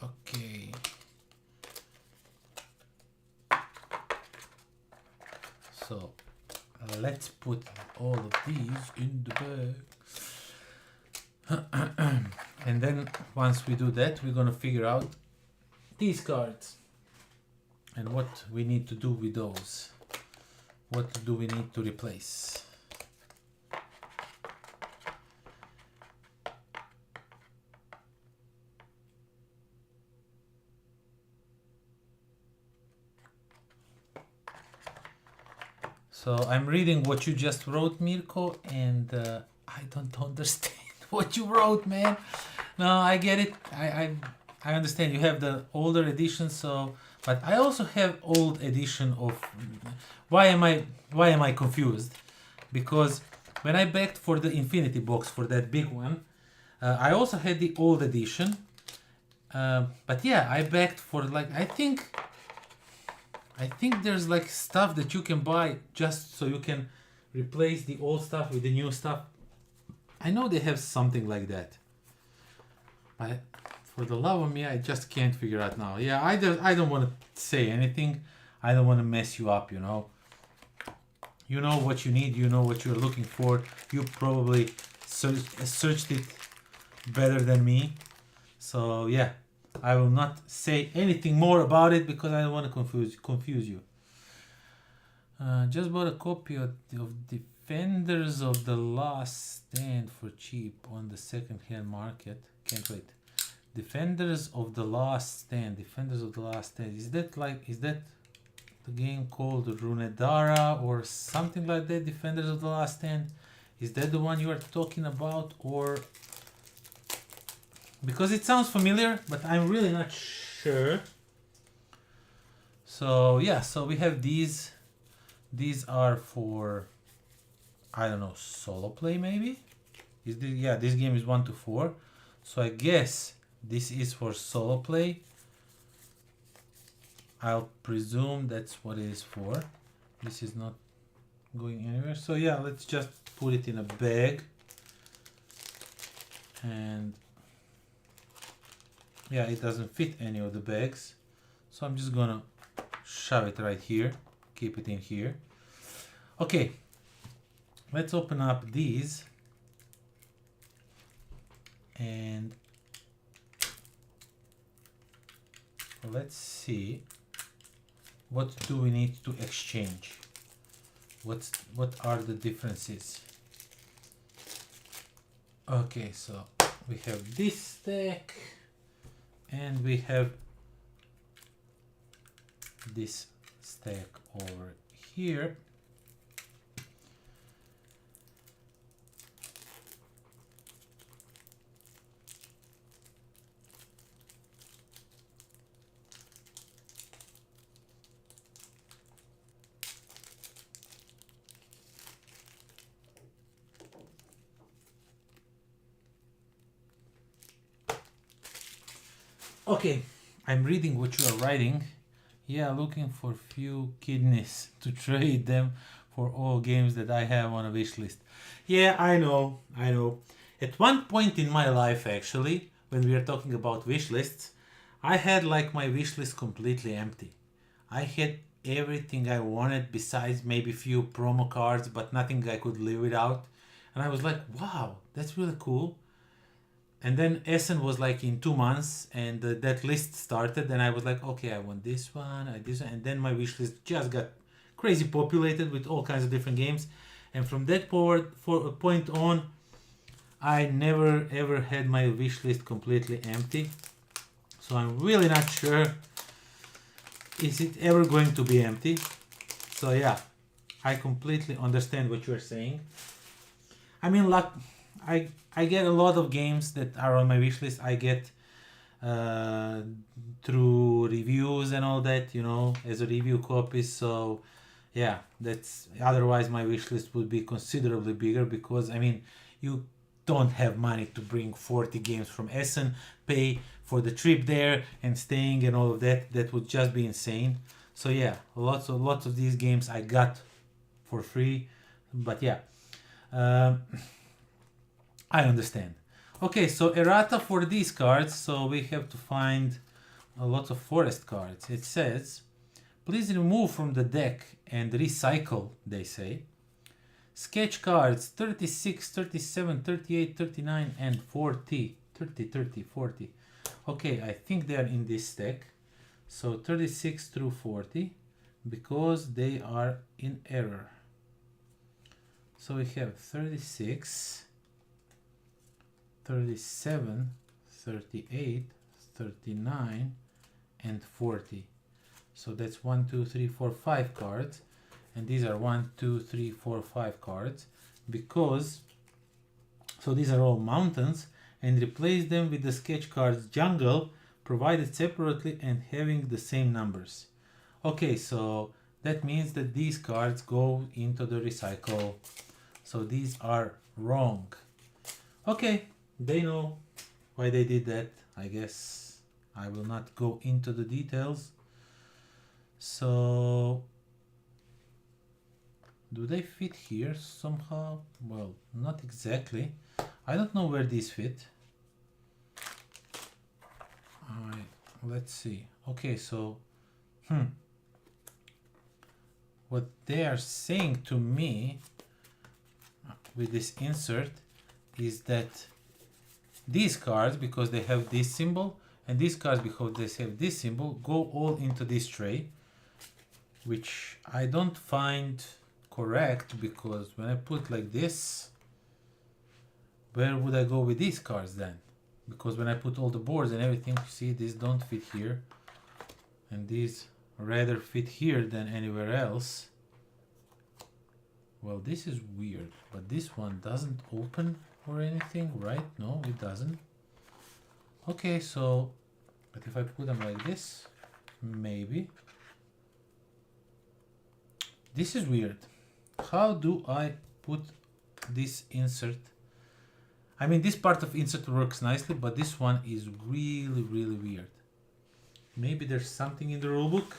Okay. So let's put all of these in the bag. And then once we do that, we're gonna figure out these cards and what we need to do with those. What do we need to replace? So I'm reading what you just wrote, Mirko, and I don't understand what you wrote, man. No, I get it. I understand. You have the older edition, so, but I also have old edition of. Why am I confused? Because when I backed for the Infinity box for that big one, I also had the old edition. But yeah, I backed for like I think there's like stuff that you can buy just so you can replace the old stuff with the new stuff. I know they have something like that. But for the love of me, I just can't figure out now. Yeah, I don't want to say anything. I don't want to mess you up, you know. You know what you need. You know what you're looking for. You probably searched it better than me. So yeah, I will not say anything more about it because I don't want to confuse you. Just bought a copy of Defenders of the Last Stand for cheap on the second-hand market. Can't wait. Defenders of the Last Stand. Defenders of the Last Stand. Is that the game called Runedara or something like that? Defenders of the Last Stand. Is that the one you are talking about, or? Because it sounds familiar, but I'm really not sure. So yeah, so we have these. These are for, I don't know, solo play maybe? Is this, yeah, this game is 1 to 4. So I guess this is for solo play. I'll presume that's what it is for. This is not going anywhere. So yeah, let's just put it in a bag. And yeah, it doesn't fit any of the bags. So I'm just gonna shove it right here. Keep it in here. Okay, let's open up these, and let's see, what do we need to exchange? What are the differences? Okay, so we have this stack and we have this stack over here. Okay, I'm reading what you are writing. Yeah, looking for few kidneys to trade them for all games that I have on a wish list. Yeah, I know. At one point in my life, actually, when we are talking about wish lists, I had like my wish list completely empty. I had everything I wanted besides maybe few promo cards, but nothing I could live without. And I was like, wow, that's really cool. And then Essen was like in 2 months, and that list started, and I was like, okay, I want this one, this one, and then my wish list just got crazy populated with all kinds of different games. And from that point on, I never ever had my wish list completely empty. So I'm really not sure, is it ever going to be empty? So yeah, I completely understand what you're saying. I mean, like, I get a lot of games that are on my wish list. I get through reviews and all that, you know, as a review copy. So yeah, that's, otherwise my wish list would be considerably bigger, because I mean, you don't have money to bring 40 games from Essen, pay for the trip there and staying and all of that. That would just be insane. So yeah, lots of these games I got for free. But yeah, I understand. Okay, so errata for these cards. So we have to find a lot of forest cards. It says, please remove from the deck and recycle, they say, sketch cards 36, 37, 38, 39, and 40. 30, 30, 40. Okay, I think they are in this stack. So 36 through 40, because they are in error. So we have 36, 37, 38, 39, and 40. So that's 1, 2, 3, 4, 5 cards. And these are 1, 2, 3, 4, 5 cards. Because, so these are all mountains, and replace them with the sketch cards jungle, provided separately and having the same numbers. Okay, so that means that these cards go into the recycle. So these are wrong. Okay, they know why they did that. I guess I will not go into the details. So do they fit here somehow? Well, not exactly. I don't know where these fit. Alright, let's see. Okay, so what they are saying to me with this insert is that these cards, because they have this symbol, and these cards, because they have this symbol, go all into this tray, which I don't find correct, because when I put like this, where would I go with these cards then? Because when I put all the boards and everything, you see, these don't fit here, and these rather fit here than anywhere else. Well, this is weird, but this one doesn't open or anything, right? No, it doesn't. Okay, so, but if I put them like this, maybe. This is weird. How do I put this insert? I mean, this part of insert works nicely, but this one is really, really weird. Maybe there's something in the rulebook.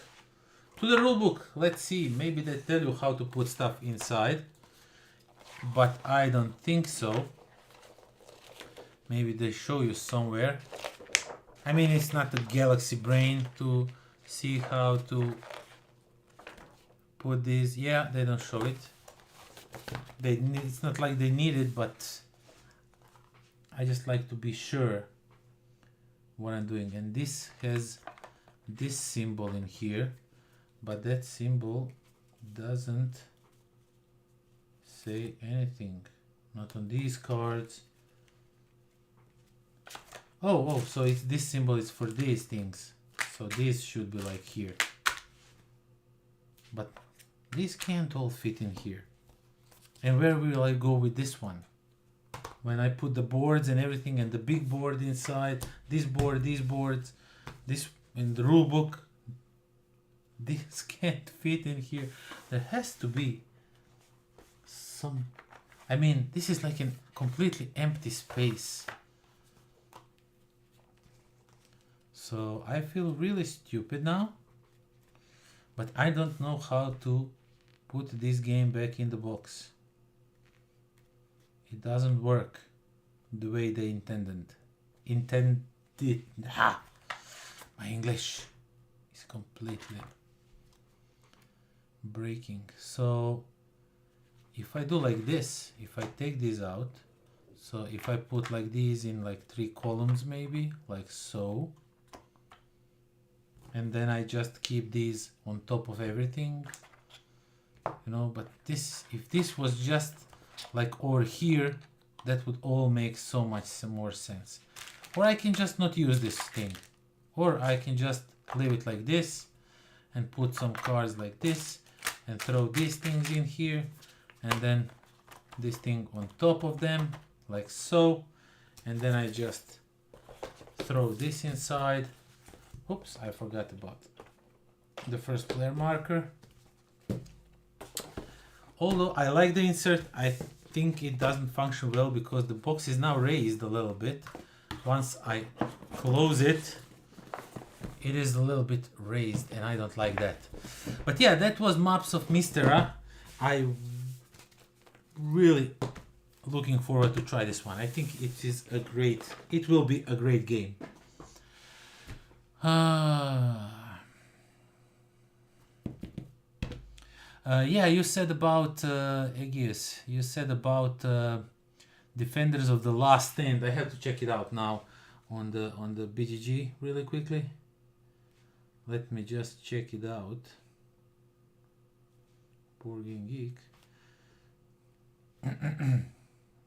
To the rulebook, let's see. Maybe they tell you how to put stuff inside, but I don't think so. Maybe they show you somewhere. I mean, it's not a galaxy brain to see how to put this. Yeah, they don't show it. It's not like they need it, but I just like to be sure what I'm doing. And this has this symbol in here, but that symbol doesn't say anything. Not on these cards. Oh, so this symbol is for these things. So this should be like here. But these can't all fit in here. And where will I go with this one? When I put the boards and everything and the big board inside, this board, these boards, this in the rule book, this can't fit in here. There has to be some, I mean, this is like a completely empty space. So I feel really stupid now, but I don't know how to put this game back in the box. It doesn't work the way they intended. My English is completely breaking. So if I do like this, if I take this out, so if I put like these in like 3 columns maybe, like so, and then I just keep these on top of everything, you know, but this, if this was just like over here, that would all make so much more sense. Or I can just not use this thing, or I can just leave it like this and put some cards like this and throw these things in here, and then this thing on top of them like so, and then I just throw this inside. Oops, I forgot about the first player marker. Although I like the insert, I think it doesn't function well because the box is now raised a little bit. Once I close it, it is a little bit raised and I don't like that. But yeah, that was Maps of MISTERRA. I really looking forward to try this one. I think it will be a great game. Yeah, you said about Aegeus. You said about Defenders of the Last Stand. I have to check it out now on the BGG really quickly. Let me just check it out. Board Game Geek.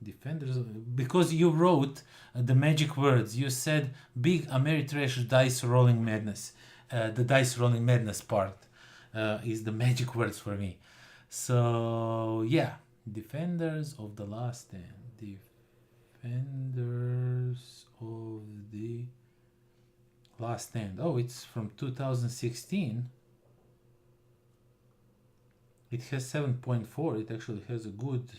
Defenders, because you wrote the magic words. You said big Ameritrash dice rolling madness. The dice rolling madness part is the magic words for me. So yeah, Defenders of the Last Stand. Defenders of the Last Stand. Oh, it's from 2016. It has 7.4. It actually has a good.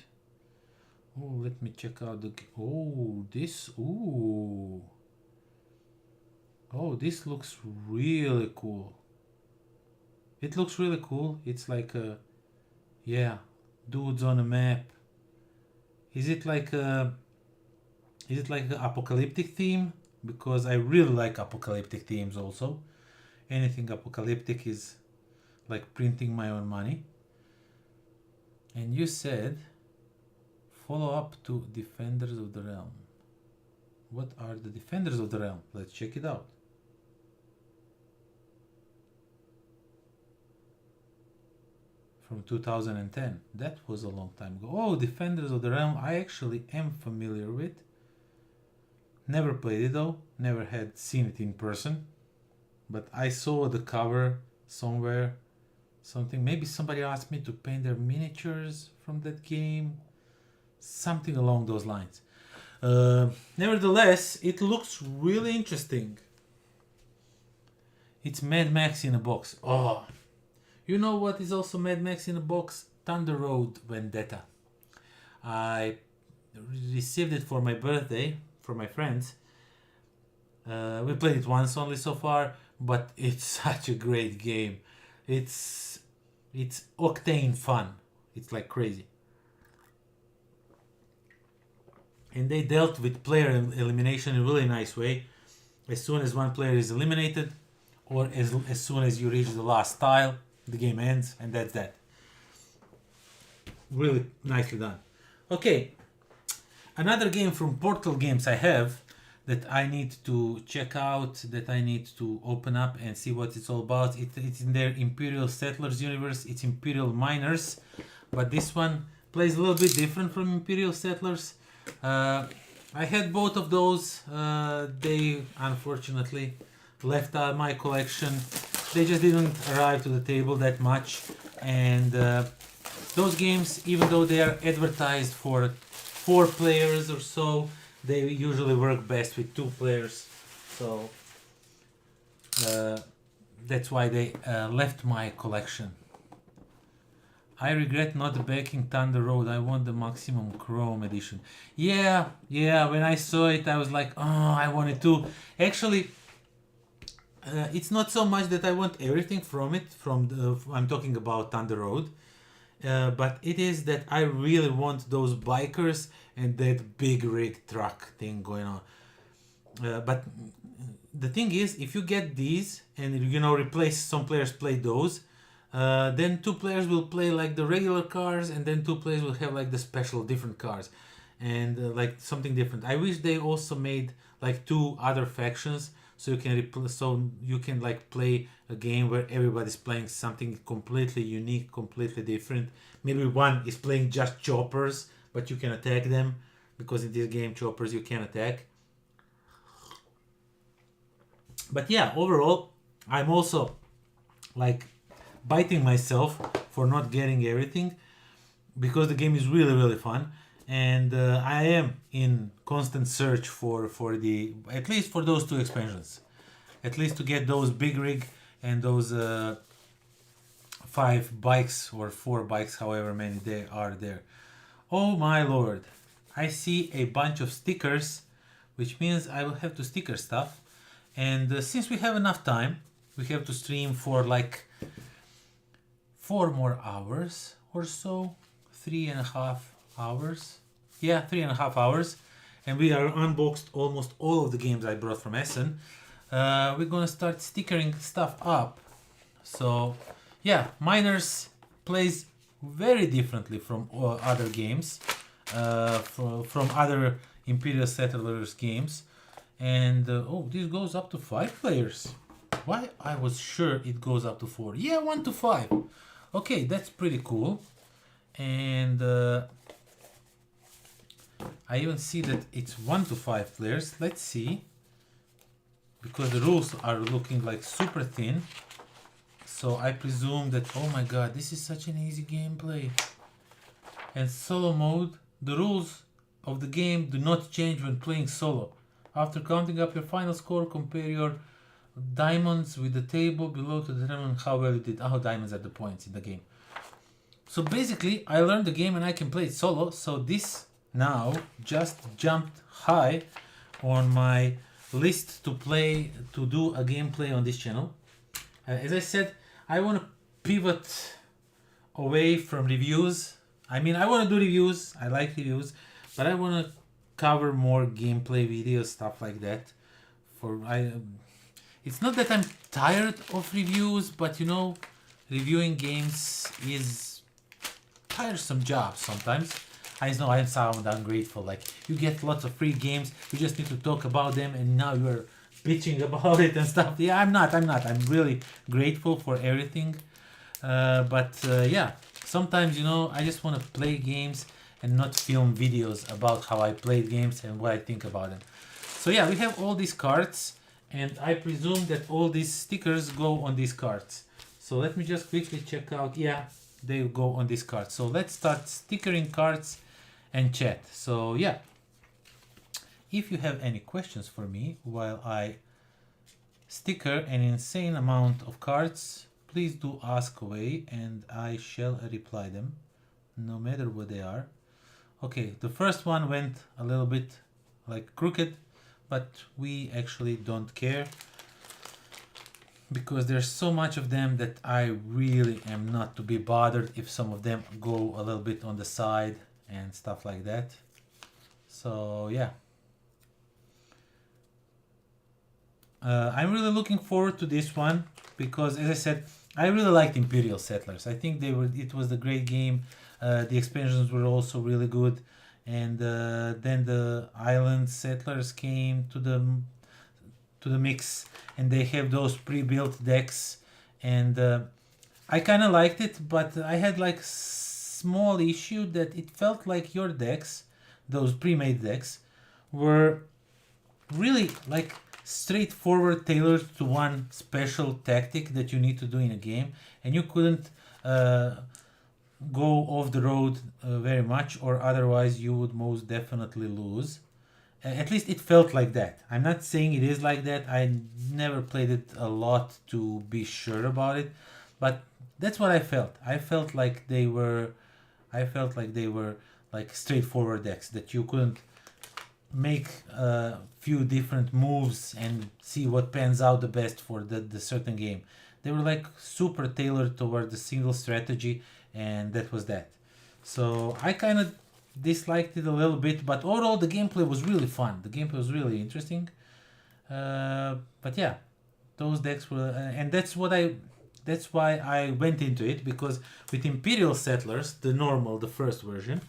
Oh, let me check out the. Oh, this. Ooh. Oh, this looks really cool. It looks really cool. It's like a. Yeah, dudes on a map. Is it like a. Is it like an apocalyptic theme? Because I really like apocalyptic themes also. Anything apocalyptic is like printing my own money. And you said. Follow up to Defenders of the Realm. What are the Defenders of the Realm? Let's check it out. From 2010. That was a long time ago. Oh, Defenders of the Realm. I actually am familiar with. Never played it though. Never had seen it in person. But I saw the cover somewhere. Something. Maybe somebody asked me to paint their miniatures from that game. Something along those lines. Nevertheless, it looks really interesting. It's Mad Max in a box. Oh, you know what is also Mad Max in a box? Thunder Road Vendetta. I received it for my birthday from my friends. We played it once only so far, but it's such a great game. It's octane fun. It's like crazy. And they dealt with player elimination in a really nice way. As soon as one player is eliminated, or as soon as you reach the last tile, the game ends, and that's that. Really nicely done. Okay, another game from Portal Games I have. that I need to check out, that I need to open up and see what it's all about. It's in their Imperial Settlers universe. It's Imperial Miners, but this one plays a little bit different from Imperial Settlers. I had both of those. They unfortunately left out my collection. They just didn't arrive to the table that much, and those games, even though they are advertised for 4 players or so, they usually work best with 2 players. So that's why they left my collection. I regret not backing Thunder Road. I want the Maximum Chrome edition. Yeah, when I saw it, I was like, oh, I want it too. Actually, it's not so much that I want everything from it, I'm talking about Thunder Road, but it is that I really want those bikers and that big rig truck thing going on. But the thing is, if you get these and replace, some players play those, then 2 players will play like the regular cars, and then 2 players will have like the special different cars, and like something different. I wish they also made like 2 other factions, so you can like play a game where everybody's playing something completely unique, completely different. Maybe one is playing just choppers, but you can attack them, because in this game choppers you can attack. But yeah, overall, I'm also like biting myself for not getting everything, because the game is really fun, and I am in constant search for at least for those 2 expansions, at least to get those big rig and those 5 bikes or 4 bikes, however many they are there. Oh my lord, I see a bunch of stickers, which means I will have to sticker stuff, and since we have enough time, we have to stream for like 4 more hours or so, 3.5 hours. Yeah, 3.5 hours, and we are unboxed almost all of the games I brought from Essen. We're gonna start stickering stuff up. So yeah, Miners plays very differently from other games, from other Imperial Settlers games, and oh, this goes up to 5 players. Why? I was sure it goes up to 4. Yeah, 1 to 5. Okay, that's pretty cool. And I even see that it's 1 to 5 players. Let's see, because the rules are looking like super thin, so I presume that, oh my god, this is such an easy gameplay. And solo mode, the rules of the game do not change when playing solo. After counting up your final score, compare your diamonds with the table below to determine how well you did. Oh, diamonds are the points in the game. So basically, I learned the game and I can play it solo. So this now just jumped high on my list to do a gameplay on this channel. As I said, I want to pivot away from reviews. I mean, I want to do reviews. I like reviews, but I want to cover more gameplay videos, stuff like that. It's not that I'm tired of reviews, but reviewing games is tiresome job sometimes. I know I sound ungrateful, like you get lots of free games, you just need to talk about them, and now you're bitching about it and stuff. Yeah, I'm not. I'm really grateful for everything. Yeah, sometimes, I just want to play games and not film videos about how I played games and what I think about them. So yeah, we have all these cards, and I presume that all these stickers go on these cards. So let me just quickly check out. Yeah, they go on these cards. So let's start stickering cards and chat. So yeah, if you have any questions for me while I sticker an insane amount of cards, please do ask away and I shall reply them, no matter what they are. Okay, the first one went a little bit like crooked, but we actually don't care, because there's so much of them that I really am not to be bothered if some of them go a little bit on the side and stuff like that. So yeah, I'm really looking forward to this one, because as I said, I really liked Imperial Settlers. I think it was a great game. The expansions were also really good, and then the island settlers came to the mix, and they have those pre-built decks, and I kind of liked it, but I had like small issue that it felt like your decks, those pre-made decks, were really like straightforward, tailored to one special tactic that you need to do in a game, and you couldn't go off the road very much, or otherwise you would most definitely lose. At least it felt like that. I'm not saying it is like that. I never played it a lot to be sure about it, but that's what I felt. I felt like they were like straightforward decks that you couldn't make a few different moves and see what pans out the best for the certain game. They were like super tailored toward the single strategy, and that was that. So I kind of disliked it a little bit, but overall the gameplay was really fun. The gameplay was really interesting. But yeah, those decks were, and that's why I went into it, because with Imperial Settlers, the first version,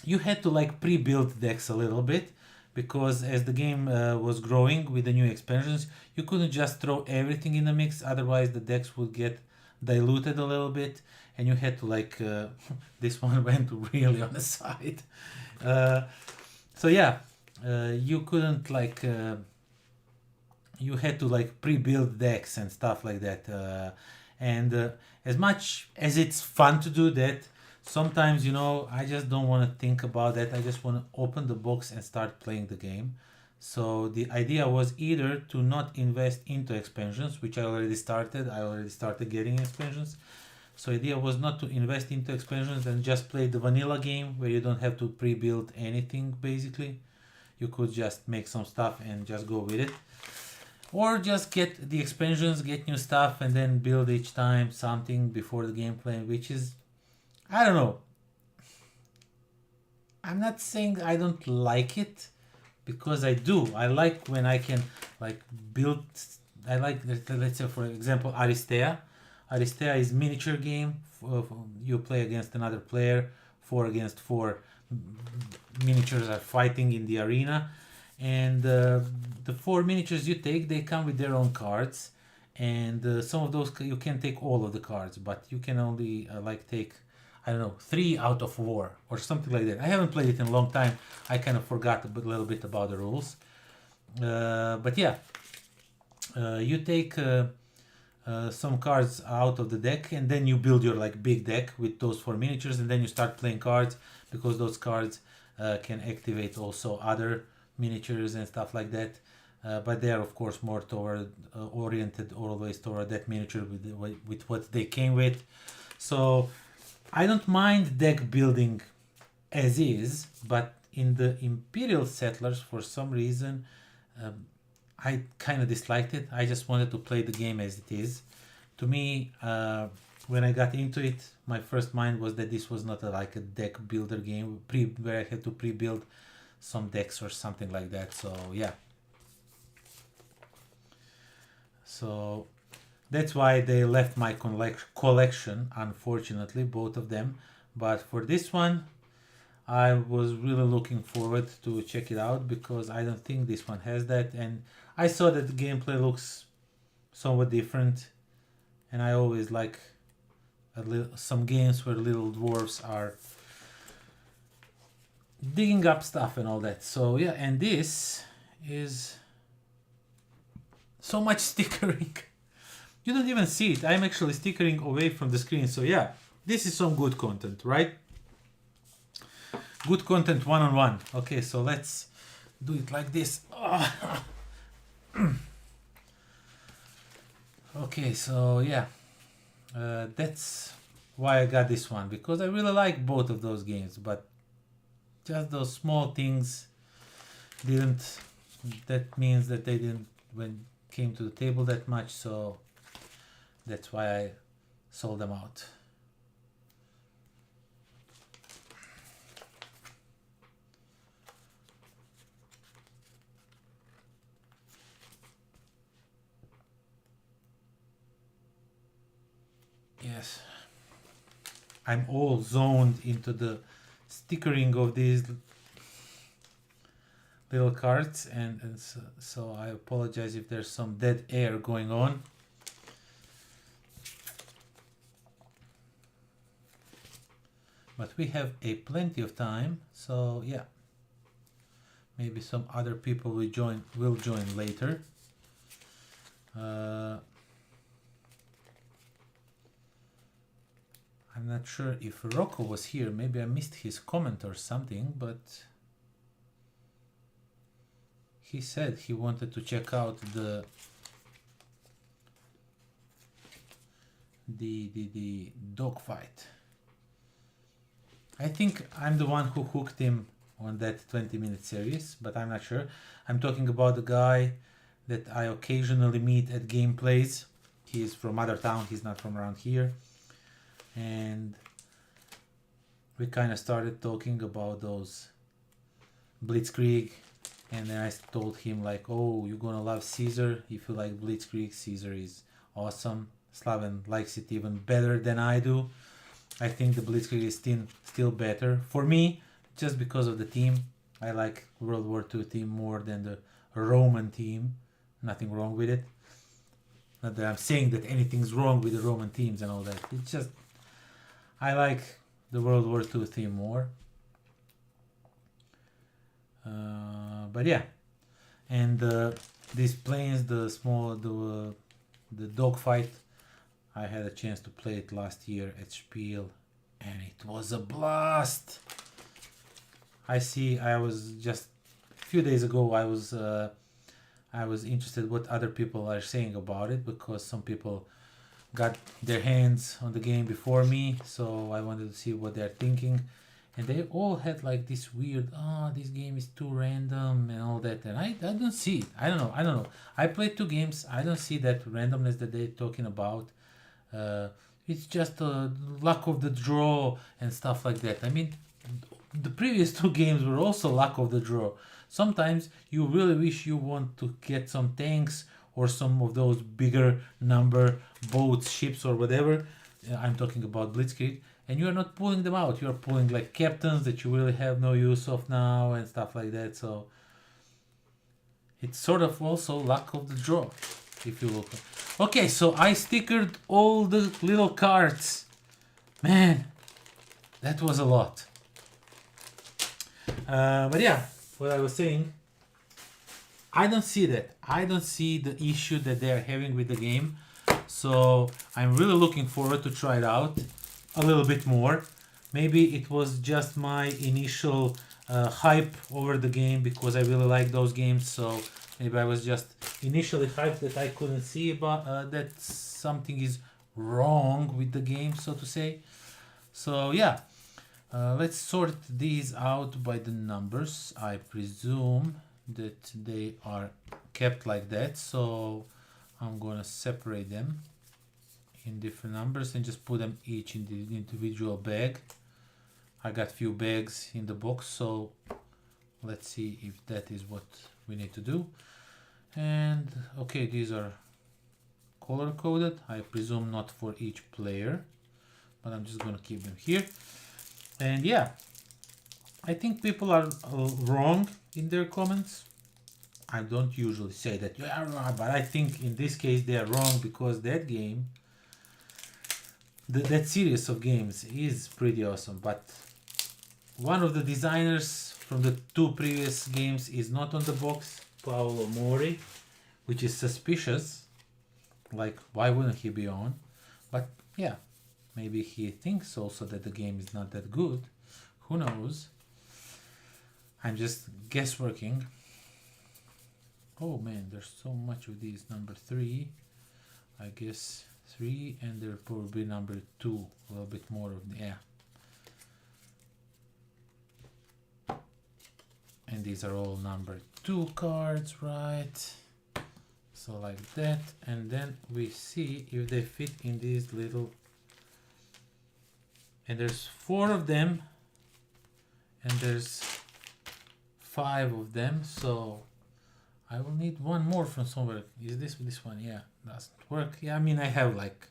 you had to like pre-build decks a little bit, because as the game was growing with the new expansions, you couldn't just throw everything in the mix, otherwise the decks would get diluted a little bit, and you had to like this one went really on the side. So yeah, you couldn't like you had to like pre-build decks and stuff like that, and as much as it's fun to do that, sometimes, you know, I just don't want to think about that. I just want to open the box and start playing the game. So the idea was either to not invest into expansions, which I already started. I already started getting expansions. So the idea was not to invest into expansions and just play the vanilla game where you don't have to pre-build anything basically. You could just make some stuff and just go with it. Or just get the expansions, get new stuff, and then build each time something before the gameplay, which is, I don't know. I'm not saying I don't like it, because I do. I like when I can like build. I like, let's say for example, Aristea. Aristea is miniature game. You play against another player. 4 against 4 miniatures are fighting in the arena, and the 4 miniatures you take, they come with their own cards, and some of those you can take all of the cards, but you can only like take, I don't know, 3 out of war or something like that. I haven't played it in a long time. I kind of forgot a little bit about the rules. But yeah, you take some cards out of the deck, and then you build your like big deck with those 4 miniatures, and then you start playing cards, because those cards can activate also other miniatures and stuff like that. But they are of course more toward oriented always toward that miniature with what they came with. So I don't mind deck building as is, but in the Imperial Settlers, for some reason, I kind of disliked it. I just wanted to play the game as it is. To me, when I got into it, my first mind was that this was not like a deck builder game where I had to pre-build some decks or something like that. So yeah. So that's why they left my collection, unfortunately, both of them. But for this one, I was really looking forward to check it out, because I don't think this one has that. And I saw that the gameplay looks somewhat different. And I always like some games where little dwarves are digging up stuff and all that. So yeah, and this is so much stickering. You don't even see it. I'm actually stickering away from the screen. So yeah, this is some good content, right? Good content one-on-one. Okay, so let's do it like this. Okay, so yeah, that's why I got this one, because I really like both of those games, but just those small things didn't, that means that they didn't came to the table that much, so that's why I sold them out. Yes, I'm all zoned into the stickering of these little cards, and so I apologize if there's some dead air going on. But we have plenty of time, so yeah. Maybe some other people will join later. I'm not sure if Rocco was here. Maybe I missed his comment or something, but he said he wanted to check out the dogfight. I think I'm the one who hooked him on that 20-minute series, but I'm not sure. I'm talking about the guy that I occasionally meet at gameplays. He's from other town, he's not from around here. And we kind of started talking about those Blitzkrieg, and then I told him like, oh, you're gonna love Caesar. If you like Blitzkrieg, Caesar is awesome. Slaven likes it even better than I do. I think the Blitzkrieg is still better for me, just because of the team. I like World War II team more than the Roman team. Nothing wrong with it. Not that I'm saying that anything's wrong with the Roman teams and all that. It's just I like the World War II theme more. But yeah, and these planes, the dogfight, I had a chance to play it last year at Spiel, and it was a blast. I was just a few days ago, I was interested what other people are saying about it, because some people got their hands on the game before me, so I wanted to see what they're thinking. And they all had like this weird, this game is too random and all that, and I don't see it. I don't know. I played 2 games. I don't see that randomness that they're talking about. It's just a luck of the draw and stuff like that. I mean, the previous 2 games were also luck of the draw. Sometimes you really wish you want to get some tanks or some of those bigger number boats, ships or whatever. I'm talking about Blitzkrieg. And you are not pulling them out. You are pulling like captains that you really have no use of now and stuff like that. So it's sort of also luck of the draw, if you look. Okay, so I stickered all the little cards. Man, that was a lot. But yeah, what I was saying, I don't see that. I don't see the issue that they are having with the game. So I'm really looking forward to try it out a little bit more. Maybe it was just my initial hype over the game because I really like those games. So maybe I was just initially hyped that I couldn't see about that something is wrong with the game, so to say. So yeah, let's sort these out by the numbers. I presume that they are kept like that, so I'm gonna separate them in different numbers and just put them each in the individual bag. I got few bags in the box, so let's see if that is what we need to do. And okay, these are color coded. I presume not for each player, but I'm just gonna keep them here. And yeah, I think people are wrong in their comments. I don't usually say that you are wrong, but I think in this case they are wrong because that game, that series of games is pretty awesome. But one of the designers from the 2 previous games is not on the box, Paolo Mori, which is suspicious. Like, why wouldn't he be on? But yeah, maybe he thinks also that the game is not that good. Who knows? I'm just guessworking. Oh man, there's so much of these. Number 3, I guess 3, and there probably number 2, a little bit more of the, yeah. And these are all number 2 cards, right? So like that, and then we see if they fit in these little, and there's 4 of them, and there's 5 of them, so I will need one more from somewhere. Is this one? Yeah, doesn't work. Yeah, I mean, I have like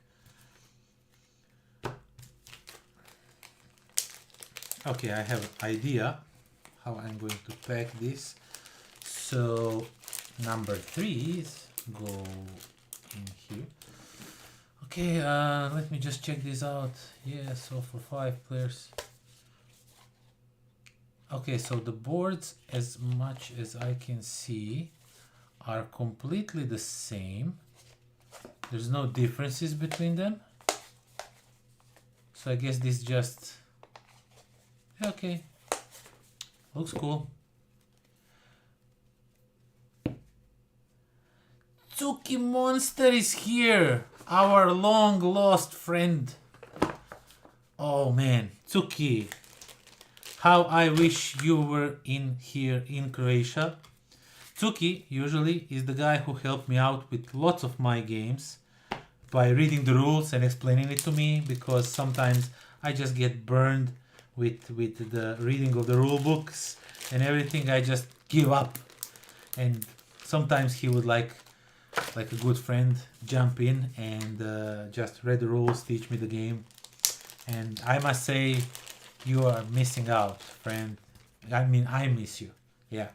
Okay, I have an idea how I'm going to pack this. So number 3 go in here. Okay, let me just check this out. Yeah, so for 5 players. Okay, so the boards, as much as I can see, are completely the same. There's no differences between them. So I guess this just... Okay, looks cool. Tsuki Monster is here! Our long lost friend. Oh man, Tsuki. How I wish you were in here in Croatia. Tsuki usually is the guy who helped me out with lots of my games by reading the rules and explaining it to me, because sometimes I just get burned with the reading of the rule books and everything. I just give up, and sometimes he would like a good friend jump in and just read the rules, teach me the game. And I must say, you are missing out, friend. I mean, I miss you. Yeah.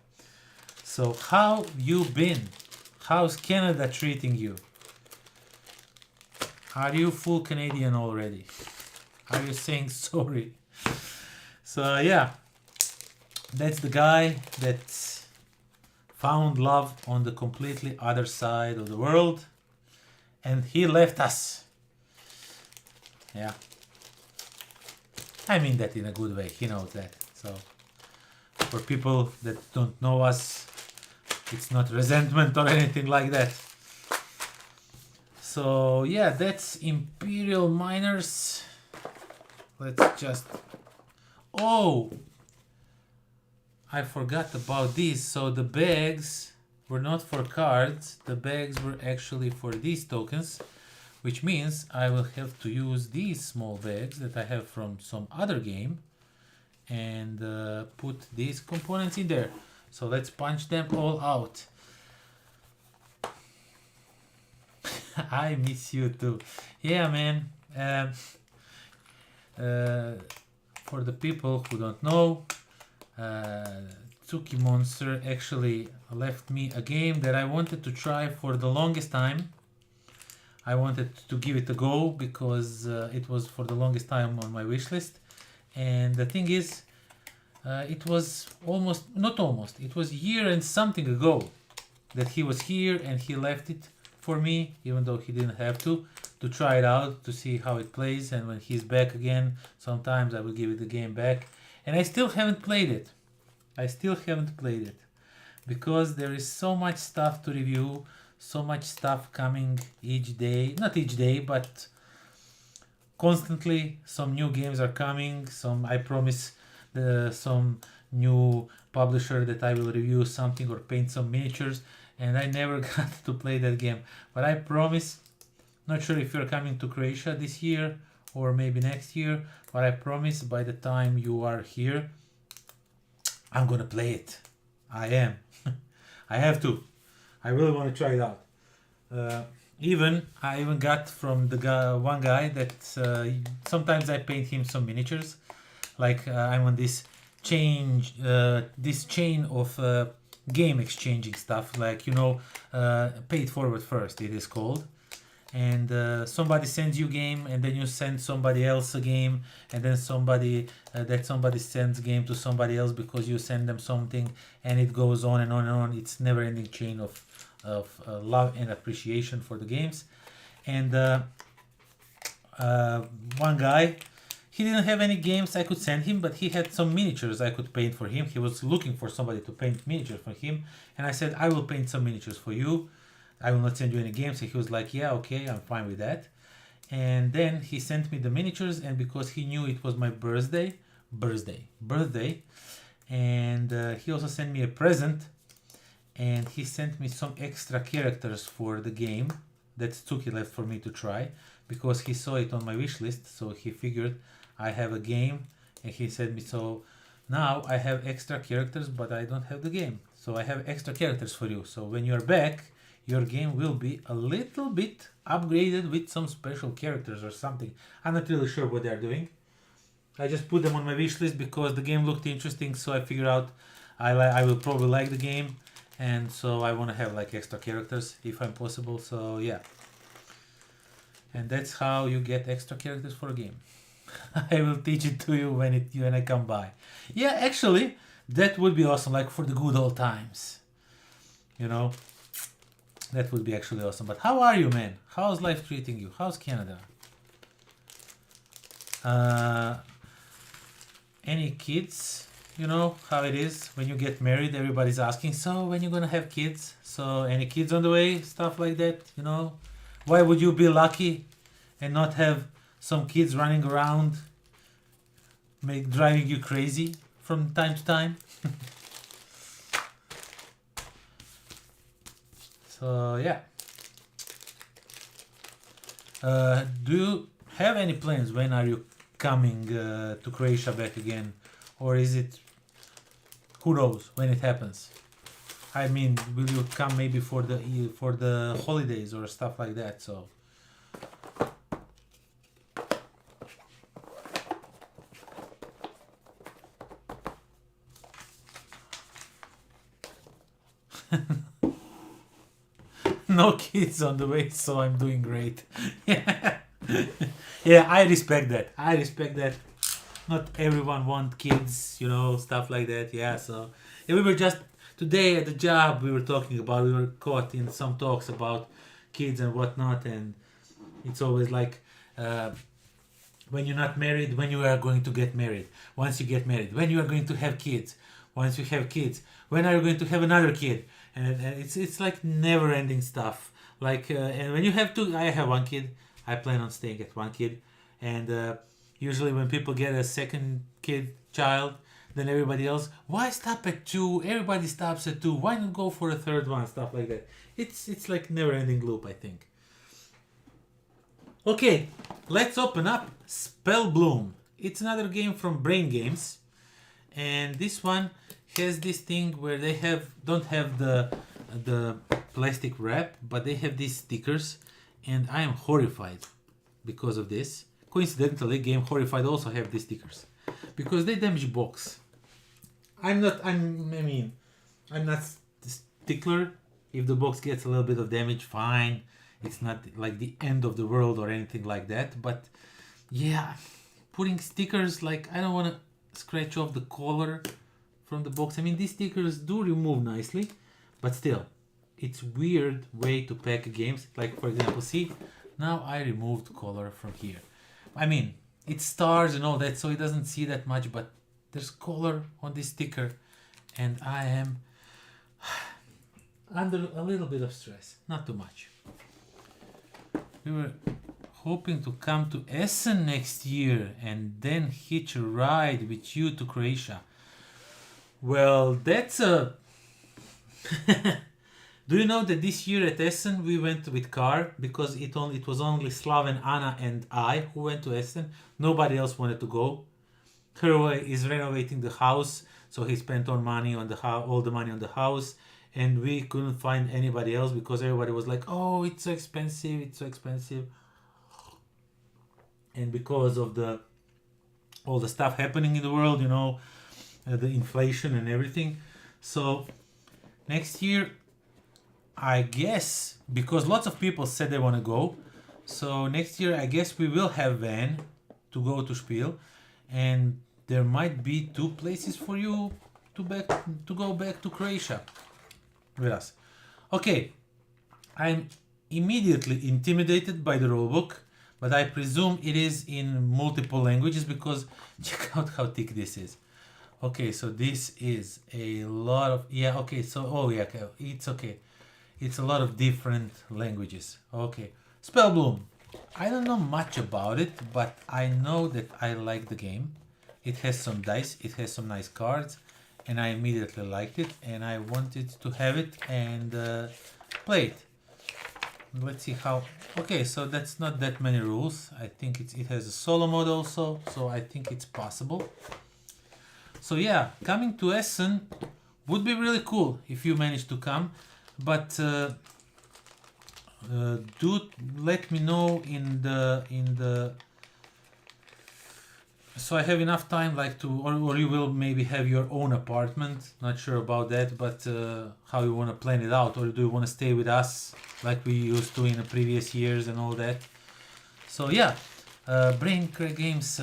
So how you been? How's Canada treating you? Are you full Canadian already? Are you saying sorry? So yeah, that's the guy that found love on the completely other side of the world, and he left us. Yeah. I mean that in a good way, he knows that. So for people that don't know us, it's not resentment or anything like that. So yeah, that's Imperial Miners. Let's just... Oh! I forgot about these. So the bags were not for cards. The bags were actually for these tokens, which means I will have to use these small bags that I have from some other game and put these components in there. So let's punch them all out. I miss you too. Yeah, man. For the people who don't know, Tsuki Monster actually left me a game that I wanted to try for the longest time. I wanted to give it a go because it was for the longest time on my wish list. And the thing is, it was it was a year and something ago that he was here, and he left it for me, even though he didn't have to try it out, to see how it plays. And when he's back again, sometimes I will give it the game back. And I still haven't played it. Because there is so much stuff to review, so much stuff coming each day. Not each day, but constantly some new games are coming. I promise some new publisher that I will review something or paint some miniatures, and I never got to play that game. But I promise, not sure if you're coming to Croatia this year or maybe next year, but I promise by the time you are here, I'm gonna play it. I am. I have to. I really want to try it out. I even got from the one guy that sometimes I paint him some miniatures. Like I'm on this chain of game exchanging stuff. Like, you know, pay it forward first, it is called. And somebody sends you a game, and then you send somebody else a game, and then somebody sends game to somebody else because you send them something, and it goes on and on and on. It's never-ending chain of love and appreciation for the games. And one guy, he didn't have any games I could send him, but he had some miniatures I could paint for him. He was looking for somebody to paint miniatures for him, and I said, I will paint some miniatures for you. I will not send you any games. And he was like, yeah, okay, I'm fine with that. And then he sent me the miniatures, and because he knew it was my birthday, and he also sent me a present, and he sent me some extra characters for the game that Tsuki left for me to try, because he saw it on my wish list, so he figured I have a game, and he said me, so now I have extra characters, but I don't have the game. So I have extra characters for you. So when you're back, your game will be a little bit upgraded with some special characters or something. I'm not really sure what they're doing. I just put them on my wish list because the game looked interesting, so I figured out I will probably like the game, and so I want to have like extra characters if I'm possible. So yeah, and that's how you get extra characters for a game. I will teach it to you when I come by. Yeah, actually, that would be awesome, like for the good old times. You know, that would be actually awesome. But how are you, man? How's life treating you? How's Canada? Any kids? You know how it is when you get married, everybody's asking, so when you gonna have kids? So any kids on the way? Stuff like that, you know? Why would you be lucky and not have some kids running around, driving you crazy from time to time? So yeah. Do you have any plans? When are you coming to Croatia back again? Or is it, who knows when it happens? I mean, will you come maybe for the holidays or stuff like that? So no kids on the way, so I'm doing great. Yeah. Yeah, I respect that. I respect that. Not everyone wants kids, you know, stuff like that. Yeah, so yeah, we were just today at the job, we were caught in some talks about kids and whatnot, and it's always like when you're not married, when you are going to get married, once you get married, when you are going to have kids, once you have kids, when are you going to have another kid? And it's like never ending stuff. Like and when you have two, I have one kid. I plan on staying at one kid, and usually when people get a second child, then everybody else, why stop at two? Everybody stops at two. Why not go for a third one? Stuff like that. It's like never ending loop, I think. Okay, let's open up SPELLBLOOM. It's another game from Brain Games, and this one has this thing where they don't have the plastic wrap, but they have these stickers, and I am horrified because of this. Coincidentally, Game Horrified also have these stickers because they damage box. I'm not stickler. If the box gets a little bit of damage, fine. It's not like the end of the world or anything like that. But yeah, putting stickers, like I don't want to scratch off the color from the box. I mean, these stickers do remove nicely, but still, it's weird way to pack games. Like for example, see, now I removed color from here. I mean, it's stars and all that, so it doesn't see that much, but there's color on this sticker, and I am under a little bit of stress, not too much. We were hoping to come to Essen next year and then hitch a ride with you to Croatia. Well, that's a... Do you know that this year at Essen we went with car because it was only Slaven, Anna and I who went to Essen. Nobody else wanted to go. Her is renovating the house, so he spent all the money on the house, and we couldn't find anybody else because everybody was like, "Oh, it's so expensive, it's so expensive," and because of all the stuff happening in the world, you know, the inflation and everything. So next year, I guess, because lots of people said they want to go, so next year I guess we will have van to go to Spiel, and there might be 2 places for you to go back to Croatia with us. Okay, I'm immediately intimidated by the rulebook, but I presume it is in multiple languages because check out how thick this is. Okay, so this is a lot of, yeah, okay, so, oh yeah, okay, it's okay. It's a lot of different languages. Okay, SPELLBLOOM. I don't know much about it, but I know that I like the game. It has some dice, it has some nice cards, and I immediately liked it, and I wanted to have it and play it. Let's see how... Okay, so that's not that many rules. I think it has a solo mode also, so I think it's possible. So yeah, coming to Essen would be really cool if you manage to come. But do let me know in the So I have enough time like to, or you will maybe have your own apartment, not sure about that, but how you want to plan it out, or do you want to stay with us like we used to in the previous years and all that. So yeah, Brain Crack Games,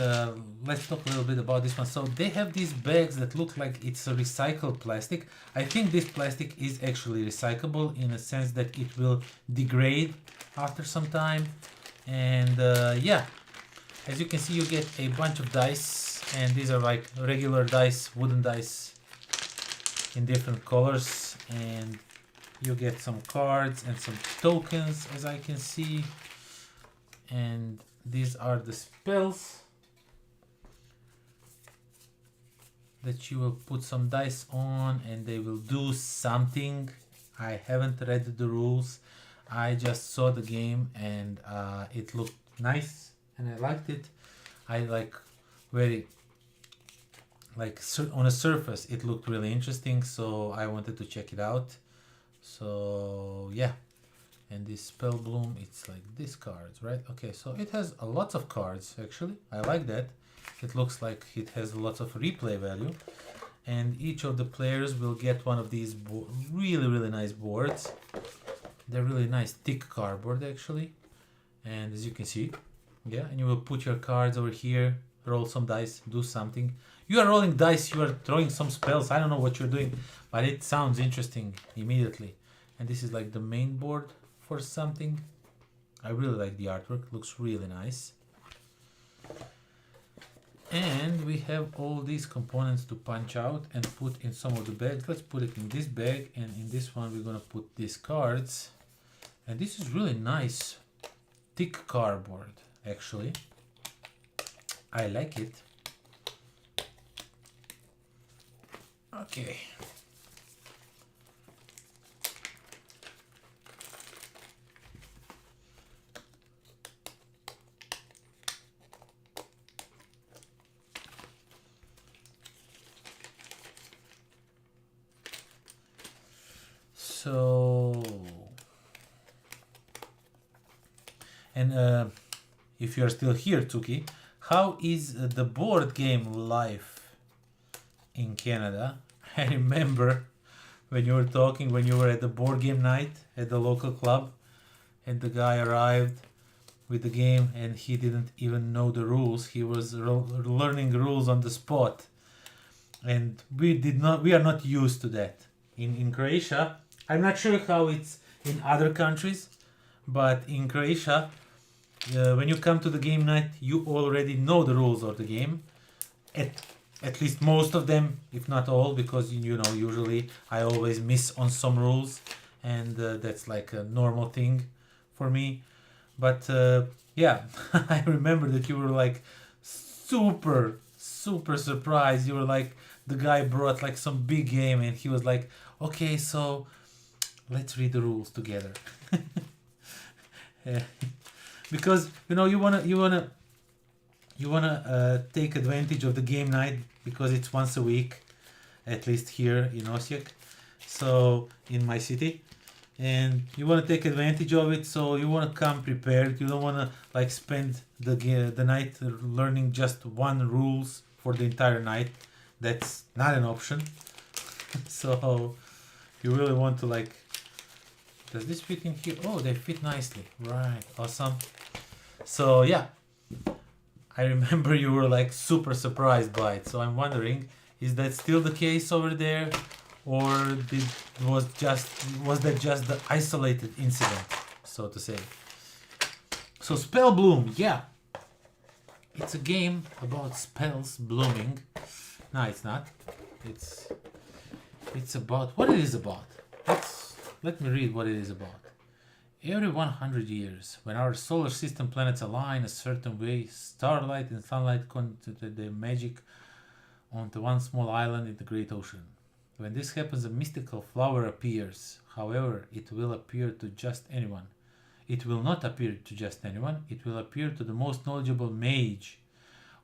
let's talk a little bit about this one. So they have these bags that look like it's a recycled plastic. I think this plastic is actually recyclable in a sense that it will degrade after some time. And yeah, as you can see, you get a bunch of dice, and these are like regular dice, wooden dice in different colors, and you get some cards and some tokens, as I can see. And these are the spells that you will put some dice on and they will do something. I haven't read the rules, I just saw the game, and it looked nice and I liked it. I like very, like on a surface it looked really interesting, so I wanted to check it out. So yeah, and this SPELLBLOOM, it's like these cards, right? Okay, so it has a lot of cards actually. I like that. It looks like it has lots of replay value, and each of the players will get one of these really nice boards. They're really nice, thick cardboard actually, and as you can see, yeah, and you will put your cards over here, roll some dice, do something. You are rolling dice, you are throwing some spells. I don't know what you're doing, but it sounds interesting immediately. And this is like the main board for something. I really like the artwork, looks really nice. And we have all these components to punch out and put in some of the bags. Let's put it in this bag, and in this one we're gonna put these cards. And this is really nice, thick cardboard actually. I like it. Okay. So, and if you are still here, Tuki, how is the board game life in Canada? I remember when you were talking, when you were at the board game night at the local club, and the guy arrived with the game and he didn't even know the rules. He was learning rules on the spot, and we are not used to that in Croatia. I'm not sure how it's in other countries, but in Croatia, when you come to the game night, you already know the rules of the game, at least most of them, if not all, because you know, usually I always miss on some rules, and that's like a normal thing for me. But yeah, I remember that you were like super surprised. You were like, the guy brought like some big game and he was like, okay, so let's read the rules together. Yeah. Because you know, you wanna take advantage of the game night, because it's once a week, at least here in Osijek, so in my city, and you want to take advantage of it. So you want to come prepared. You don't want to like spend the night learning just one rules for the entire night. That's not an option. So you really want to like, does this fit in here? Oh, they fit nicely. Right, awesome. So yeah, I remember you were like super surprised by it. So I'm wondering, is that still the case over there, or was that just the isolated incident, so to say? So SPELLBLOOM, yeah, it's a game about spells blooming. No, it's not. It's about what it is about. Let me read what it is about. Every 100 years, when our solar system planets align a certain way, starlight and sunlight concentrate their magic onto one small island in the great ocean. When this happens, a mystical flower appears. However, it will appear to just anyone. It will not appear to just anyone. It will appear to the most knowledgeable mage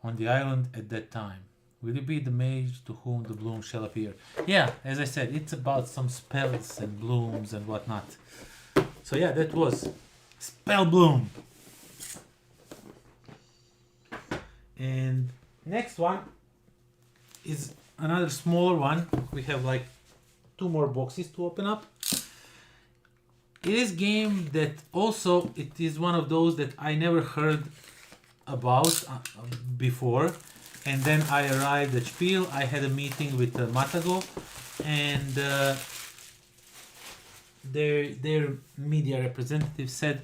on the island at that time. Will you be the mage to whom the bloom shall appear? Yeah, as I said, it's about some spells and blooms and whatnot. So yeah, that was SPELLBLOOM. And Next one is another smaller one. We have like 2 more boxes to open up. It is game that also, it is one of those that I never heard about before. And then I arrived at Spiel. I had a meeting with Matago, and their media representative said,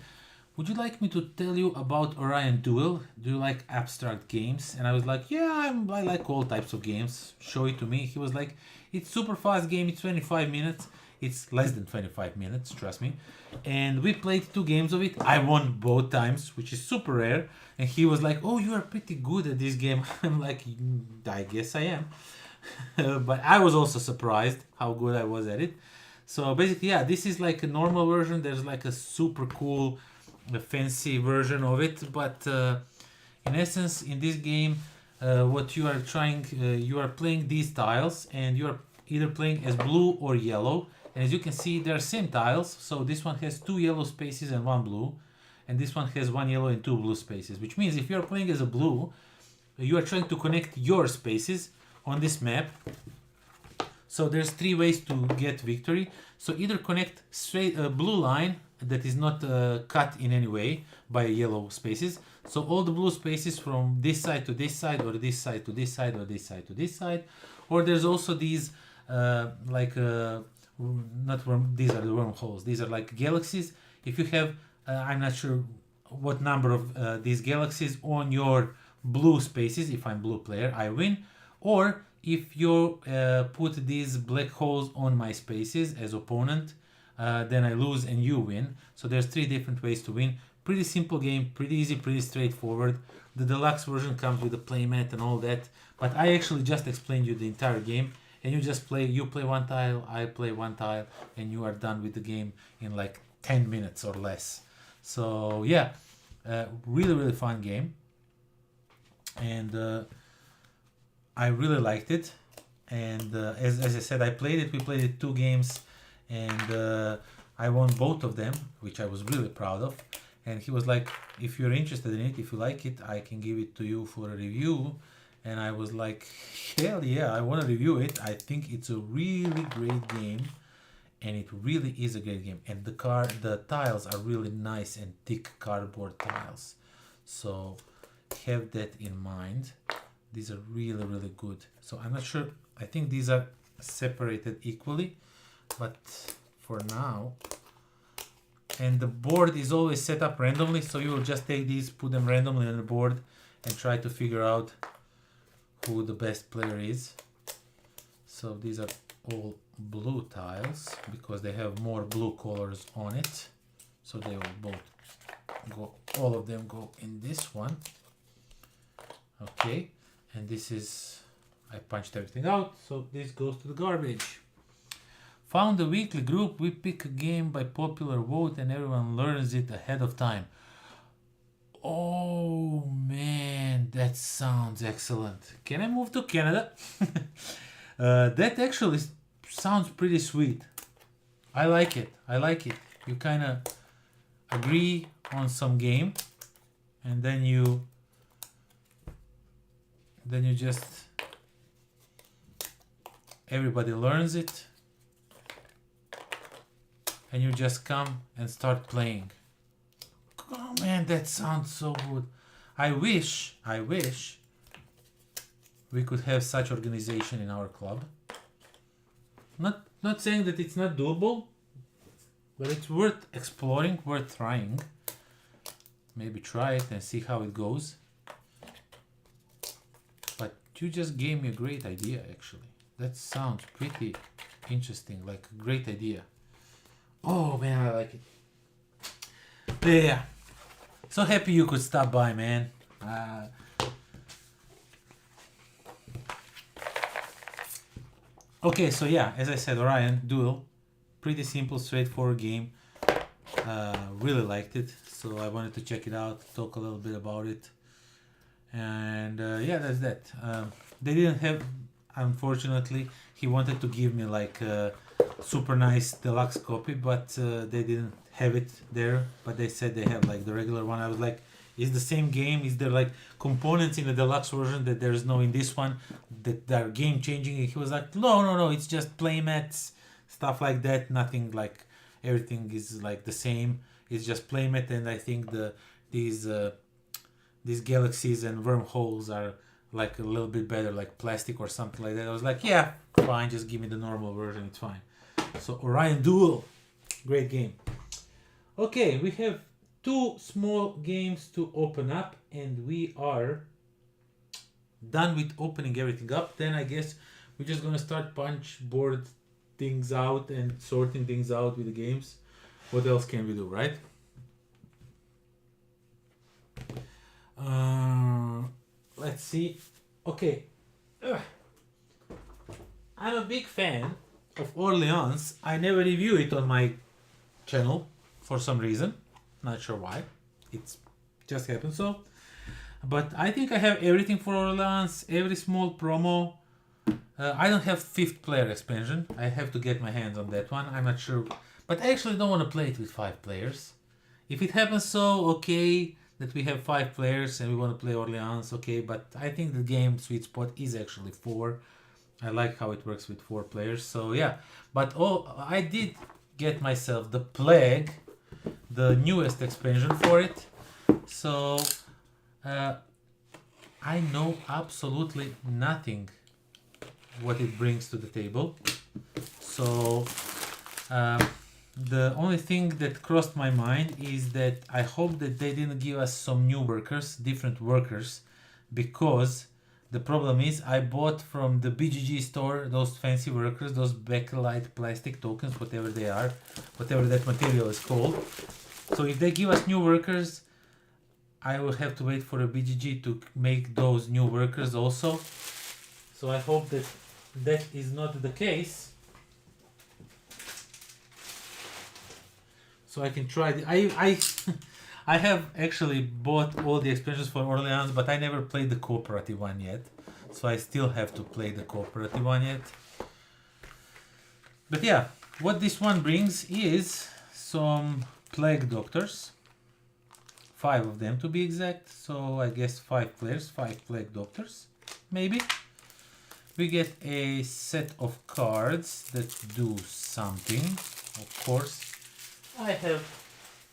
would you like me to tell you about Orion Duel? Do you like abstract games? And I was like, yeah, I like all types of games. Show it to me. He was like, it's super fast game. It's 25 minutes. It's less than 25 minutes, trust me. And we played 2 games of it. I won both times, which is super rare. And he was like, oh, you are pretty good at this game. I'm like, I guess I am. But I was also surprised how good I was at it. So basically, yeah, this is like a normal version. There's like a super cool, fancy version of it. But in essence, in this game, what you are trying, you are playing these tiles, and you are either playing as blue or yellow. And as you can see, they're same tiles. So this one has 2 yellow spaces and 1 blue. And this one has 1 yellow and 2 blue spaces. Which means if you're playing as a blue, you are trying to connect your spaces on this map. So there's 3 ways to get victory. So either connect straight a blue line that is not cut in any way by yellow spaces. So all the blue spaces from this side to this side, or this side to this side, or this side to this side. Or there's also these not worm, these are the wormholes. These are like galaxies. If you have, I'm not sure what number of these galaxies on your blue spaces, if I'm blue player, I win. Or if you put these black holes on my spaces as opponent, then I lose and you win. So there's 3 different ways to win. Pretty simple game, pretty easy, pretty straightforward. The deluxe version comes with a playmat and all that. But I actually just explained you the entire game. And you just play, you play 1 tile, I play 1 tile, and you are done with the game in like 10 minutes or less. So yeah, really, really fun game. And I really liked it. And as I said, I played it, we played it 2 games, and I won both of them, which I was really proud of. And he was like, if you're interested in it, if you like it, I can give it to you for a review. And I was like, hell yeah, I want to review it. I think it's a really great game. And it really is a great game. And the tiles are really nice and thick cardboard tiles. So have that in mind. These are really, really good. So I'm not sure. I think these are separated equally. But for now. And the board is always set up randomly. So you will just take these, put them randomly on the board, and try to figure out who the best player is. So these are all blue tiles because they have more blue colors on it. So they will both go, all of them go in this one. Okay, and this is, I punched everything out, so this goes to the garbage. Found a weekly group, we pick a game by popular vote and everyone learns it ahead of time. Oh man, that sounds excellent. Can I move to Canada? That actually sounds pretty sweet. I like it. I like it. You kind of agree on some game, and then you just, everybody learns it, and you just come and start playing. Oh man, that sounds so good. I wish we could have such organization in our club. Not saying that it's not doable, but it's worth exploring, worth trying. Maybe try it and see how it goes. But you just gave me a great idea, actually. That sounds pretty interesting, like a great idea. Oh man, I like it. Yeah. So happy you could stop by, man. Okay, so yeah, as I said, Orion Duel, pretty simple, straightforward game. Really liked it, so I wanted to check it out, talk a little bit about it, and yeah, that's that. They didn't have, unfortunately, he wanted to give me like a super nice deluxe copy, but they didn't have it there. But they said they have like the regular one. I was like, Is the same game? Is there like components in the deluxe version that there is no in this one that are game changing? And he was like, no, it's just playmats, stuff like that. Nothing like everything is like the same. It's just playmat, and I think these galaxies and wormholes are like a little bit better, like plastic or something like that. I was like, yeah, fine, just give me the normal version, it's fine. So Orion Duel, great game. Okay, we have 2 small games to open up, and we are done with opening everything up. Then I guess we're just gonna start punch board things out and sorting things out with the games. What else can we do, right? Let's see. Okay. I'm a big fan of Orleans. I never review it on my channel for some reason. Not sure why. It's just happened so. But I think I have everything for Orleans. Every small promo. I don't have 5th player expansion. I have to get my hands on that one. I'm not sure. But I actually don't want to play it with 5 players. If it happens so, okay, that we have 5 players and we want to play Orleans, okay, but I think the game sweet spot is actually 4. I like how it works with 4 players, so yeah. But I did get myself the Plague, the newest expansion for it. So I know absolutely nothing what it brings to the table. So the only thing that crossed my mind is that I hope that they didn't give us some new workers, different workers, because the problem is I bought from the BGG store those fancy workers, those bakelite plastic tokens, whatever they are, whatever that material is called. So if they give us new workers, I will have to wait for a BGG to make those new workers also. So I hope that that is not the case. So I can try. I have actually bought all the expansions for Orleans, but I never played the cooperative one yet. So I still have to play the cooperative one yet. But yeah, what this one brings is some plague doctors. 5 of them to be exact. So I guess 5 players, 5 plague doctors, maybe. We get a set of cards that do something, of course. I have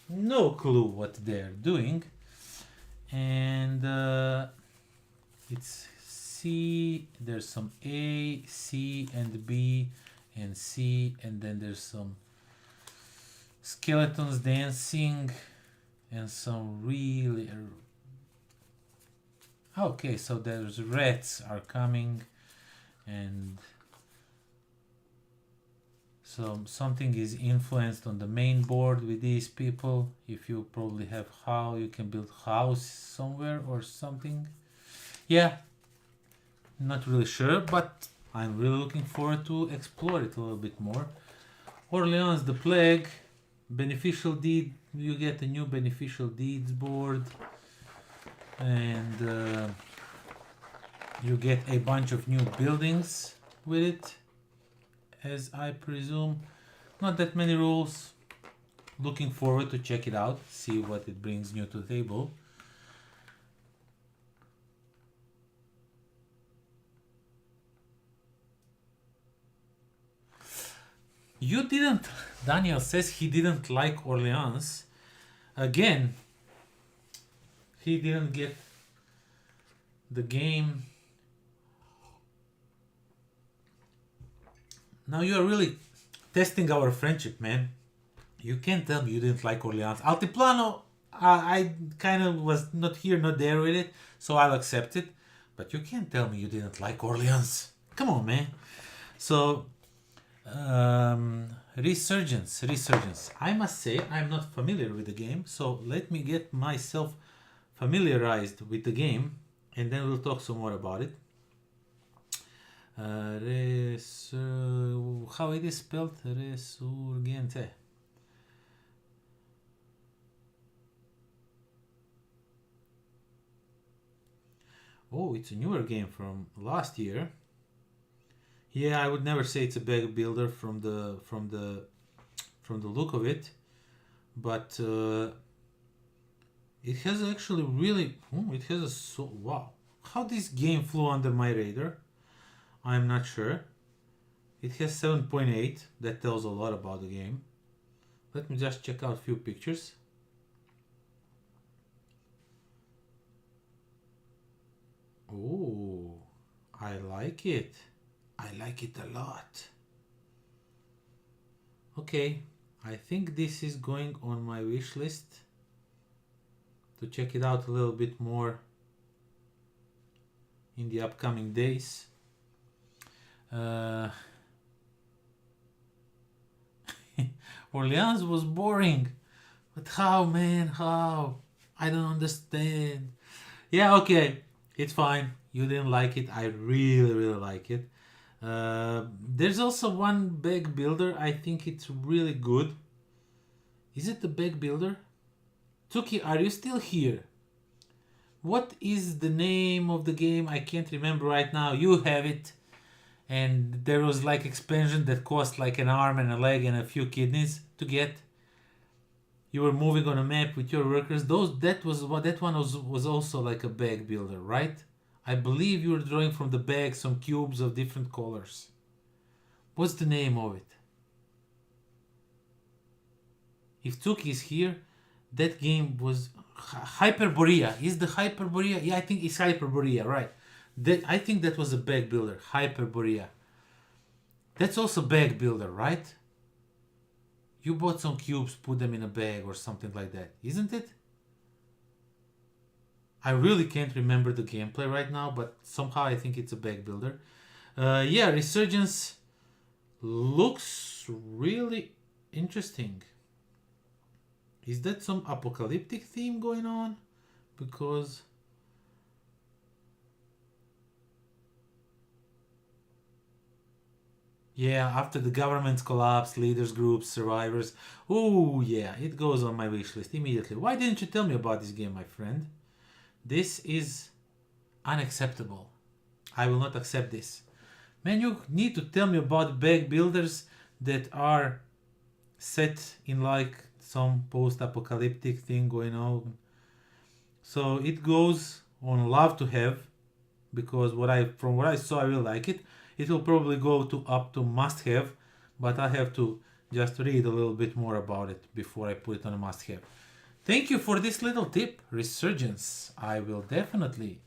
no clue what they're doing, and it's C, there's some A, C and B and C, and then there's some skeletons dancing and some really okay, so there's rats are coming, and so something is influenced on the main board with these people. If you probably have how you can build house somewhere or something. Yeah, not really sure, but I'm really looking forward to explore it a little bit more. Orleans, the Plague, beneficial deed. You get a new beneficial deeds board, and you get a bunch of new buildings with it, as I presume. Not that many rules. Looking forward to check it out, see what it brings new to the table. You didn't, Daniel says he didn't like Orleans. Again, he didn't get the game. Now you are really testing our friendship, man. You can't tell me you didn't like Orleans. Altiplano, I kind of was not here, not there with it, so I'll accept it. But you can't tell me you didn't like Orleans. Come on, man. So, Resurgence. I must say I'm not familiar with the game, so let me get myself familiarized with the game, and then we'll talk some more about it. How it is spelled? Resurgente. Oh, it's a newer game from last year. Yeah, I would never say it's a big builder from the look of it, but It has actually really, it has a wow. How this game flew under my radar, I'm not sure. It has 7.8, that tells a lot about the game. Let me just check out a few pictures. Oh, I like it. I like it a lot. Okay, I think this is going on my wish list to check it out a little bit more in the upcoming days. Orleans was boring, but how, man, how? I don't understand. Yeah, okay, it's fine. You didn't like it. I really, really like it. There's also one bag builder. I think it's really good. Is it the bag builder? Tuki, are you still here? What is the name of the game? I can't remember right now. You have it. And there was like expansion that cost like an arm and a leg and a few kidneys to get. You were moving on a map with your workers. That one was also like a bag builder, right? I believe you were drawing from the bag some cubes of different colors. What's the name of it? If Tuki is here, that game was Hyperborea. Is the Hyperborea? Yeah, I think it's Hyperborea, right? I think that was a bag builder, Hyperborea. That's also bag builder, right? You bought some cubes, put them in a bag or something like that, isn't it? I really can't remember the gameplay right now, but somehow I think it's a bag builder. Yeah, Resurgence looks really interesting. Is that some apocalyptic theme going on? Because yeah, after the government's collapse, leaders groups, survivors. Oh yeah, it goes on my wish list immediately. Why didn't you tell me about this game, my friend? This is unacceptable. I will not accept this. Man, you need to tell me about bag builders that are set in like some post-apocalyptic thing going on. So it goes on love to have, because from what I saw, I really like it. It will probably go up to must have, but I have to just read a little bit more about it before I put it on a must have. Thank you for this little tip, Resurgence. I will definitely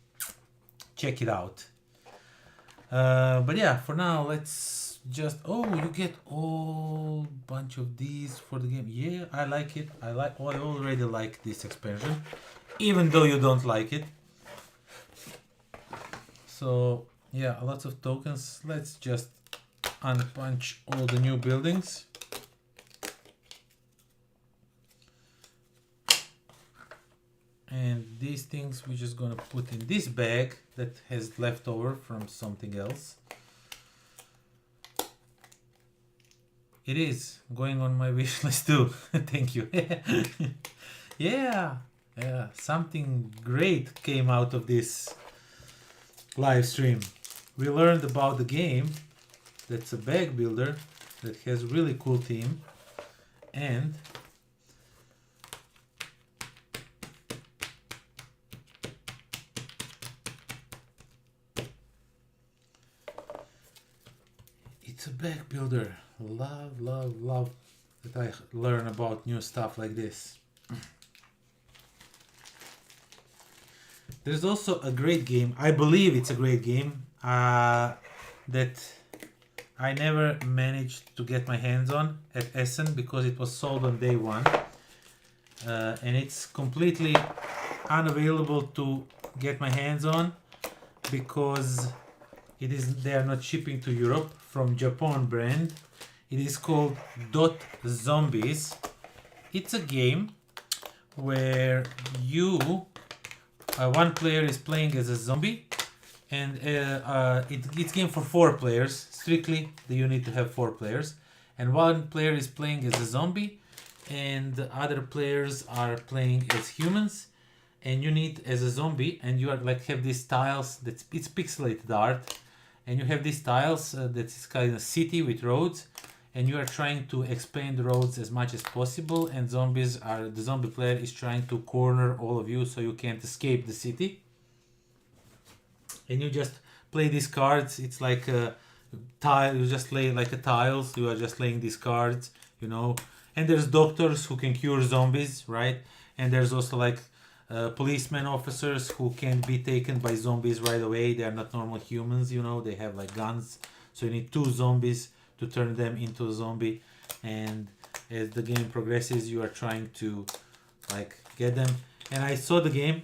check it out. But yeah, for now, let's just... Oh, you get all bunch of these for the game. Yeah, I like it. I already like this expansion, even though you don't like it. So yeah, lots of tokens. Let's just unpunch all the new buildings. And these things we're just gonna put in this bag that has leftover from something else. It is going on my wish list too. Thank you. Yeah, something great came out of this live stream. We learned about the game that's a bag builder that has really cool theme, and it's a bag builder. Love that I learn about new stuff like this. There's also a great game, I believe it's a great game, that I never managed to get my hands on at Essen because it was sold on day one. And it's completely unavailable to get my hands on because they are not shipping to Europe, from Japan brand. It is called .Zombies. It's a game where one player is playing as a zombie, and it's game for 4 players. Strictly, you need to have 4 players, and one player is playing as a zombie, and the other players are playing as humans. And you need as a zombie, and you are like have these tiles it's pixelated art, and you have these tiles that is kind of city with roads, and you are trying to explain the roads as much as possible, and the zombie player is trying to corner all of you so you can't escape the city. And you just play these cards. It's like a tile. You just lay like a tiles. You are just laying these cards, you know. And there's doctors who can cure zombies, right? And there's also like policemen officers who can be taken by zombies right away. They are not normal humans, you know. They have like guns. So you need 2 zombies to turn them into a zombie. And as the game progresses, you are trying to like get them. And I saw the game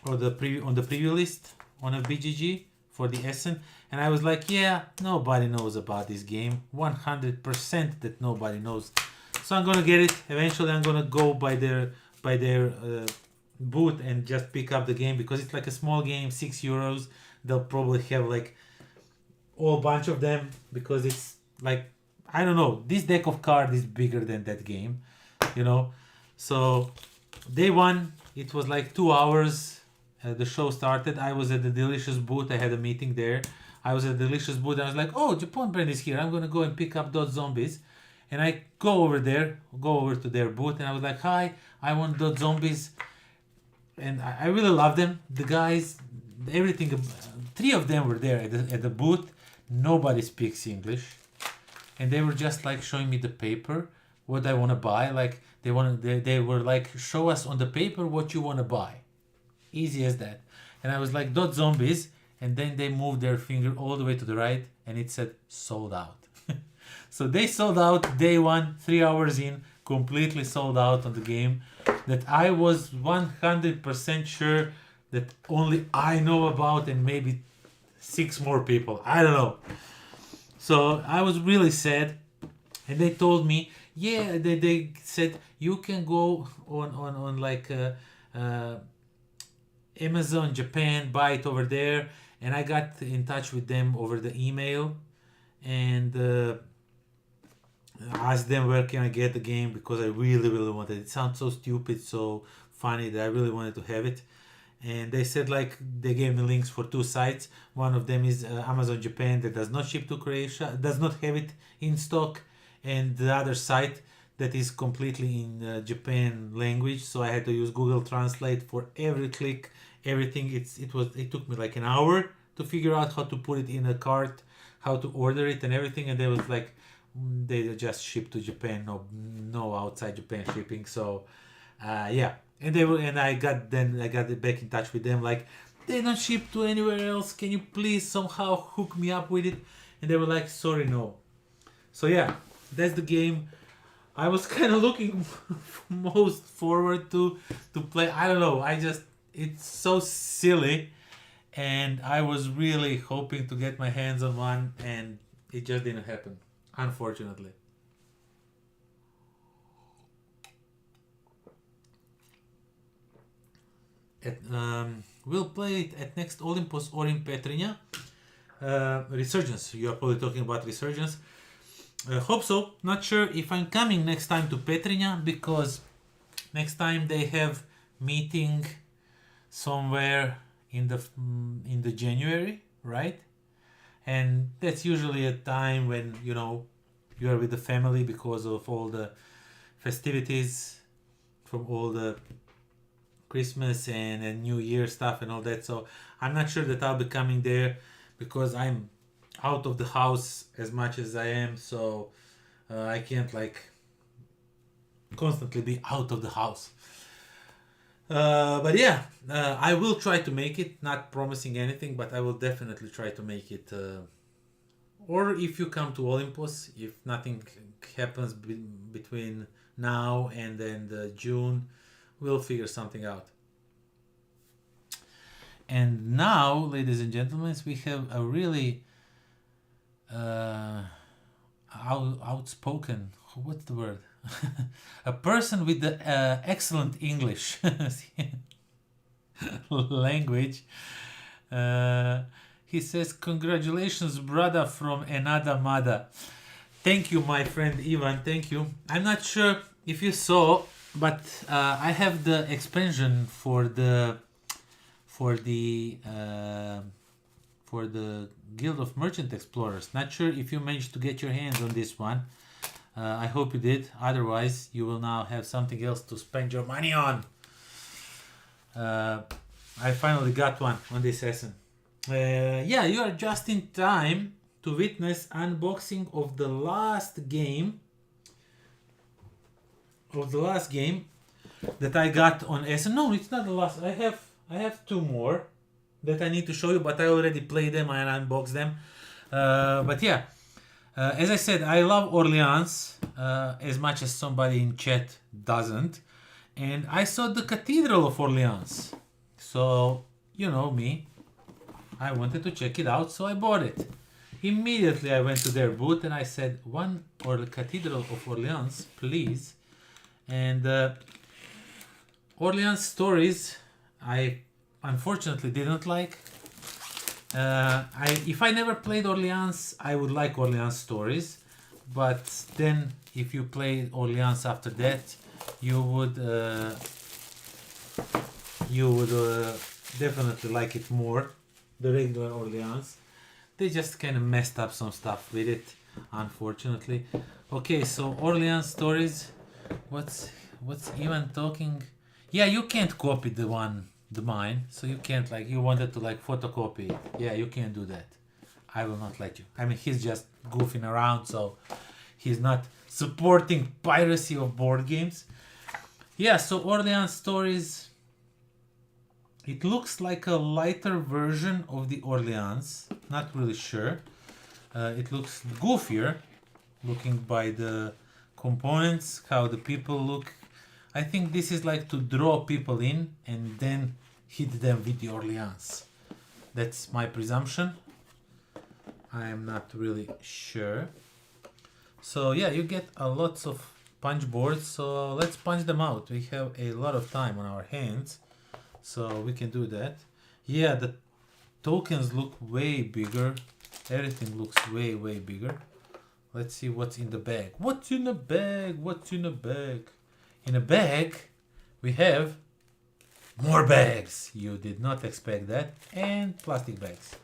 or on the preview list on a BGG for the Essen, and I was like, yeah, nobody knows about this game. 100% that nobody knows. So I'm gonna get it. Eventually I'm gonna go by their booth and just pick up the game, because it's like a small game, €6. They'll probably have like all bunch of them, because it's like, I don't know, this deck of cards is bigger than that game, you know. So day 1, it was like 2 hours. The show started. I was at the Delicious booth. I had a meeting there. I was at the Delicious booth and I was like, oh, Japan brand is here. I'm gonna go and pick up those zombies. And I go over to their booth, and I was like, hi, I want those zombies. And I really love them. The guys, everything. 3 of them were there at the booth. Nobody speaks English, and they were just like showing me the paper what I want to buy. Like they were like, show us on the paper what you want to buy. Easy as that. And I was like, dot zombies, and then they moved their finger all the way to the right and it said sold out. So they sold out day 1, 3 hours in, completely sold out on the game that I was 100% sure that only I know about, and maybe 6 more people. I don't know. So I was really sad, and they told me, yeah, they said you can go on like Amazon Japan, buy it over there. And I got in touch with them over the email and asked them where can I get the game, because I really wanted it. It sounds so stupid, so funny, that I really wanted to have it. And they said like they gave me links for 2 sites. One of them is Amazon Japan, that does not ship to Croatia, does not have it in stock, and the other site that is completely in Japan language. So I had to use Google Translate for every click, everything. It took me like an hour to figure out how to put it in a cart, how to order it and everything. And they was like, they just ship to Japan, no outside Japan shipping. So yeah, and I got back in touch with them, like, they don't ship to anywhere else, can you please somehow hook me up with it? And they were like, sorry, no. So yeah, that's the game I was kind of looking most forward to play. I don't know, it's so silly, and I was really hoping to get my hands on one, and it just didn't happen, unfortunately. We'll play it at next Olympus or in Petrinja. Resurgence, you are probably talking about Resurgence. Hope so. Not sure if I'm coming next time to Petrinja, because next time they have meeting somewhere in the January, right? And that's usually a time when, you know, you are with the family because of all the festivities from all the Christmas and New Year stuff and all that. So I'm not sure that I'll be coming there, because I'm out of the house as much as I am, so I can't like constantly be out of the house. But yeah, I will try to make it, not promising anything, but I will definitely try to make it. Or if you come to Olympus, if nothing happens between now and then the June, we'll figure something out. And now, ladies and gentlemen, we have a really outspoken, what's the word? A person with the excellent English language. He says, congratulations, brother, from another mother. Thank you, my friend Ivan, thank you. I'm not sure if you saw, but I have the expansion for the Guild of Merchant Explorers. Not sure if you managed to get your hands on this one. I hope you did. Otherwise, you will now have something else to spend your money on. I finally got one on this lesson. Yeah, you are just in time to witness unboxing of the last game. That I got on Essen. No, it's not the last. I have two more that I need to show you, but I already played them and unboxed them. But yeah, as I said, I love Orleans as much as somebody in chat doesn't. And I saw the Cathedral of Orleans. So, you know me, I wanted to check it out, so I bought it. Immediately I went to their booth and I said, one or the Cathedral of Orleans, please. And Orleans stories, I unfortunately didn't like. If I never played Orleans, I would like Orleans stories. But then, if you played Orleans after that, you would definitely like it more. The regular Orleans. They just kind of messed up some stuff with it, unfortunately. Okay, so Orleans stories. What's even talking? Yeah, you can't copy mine, so you can't, like, you wanted to like photocopy it. Yeah, you can't do that. I will not let you. I mean, he's just goofing around, so he's not supporting piracy of board games. Yeah, so Orleans stories. It looks like a lighter version of the Orleans. Not really sure. It looks goofier, looking by the components, how the people look. I think this is like to draw people in and then hit them with the Orleans. That's my presumption. I am not really sure. So yeah, you get a lots of punch boards, so let's punch them out. We have a lot of time on our hands, so we can do that. Yeah, the tokens look way bigger. Everything looks way bigger. Let's see what's in the bag. What's in the bag? What's in the bag? In a bag, we have more bags. You did not expect that. And plastic bags.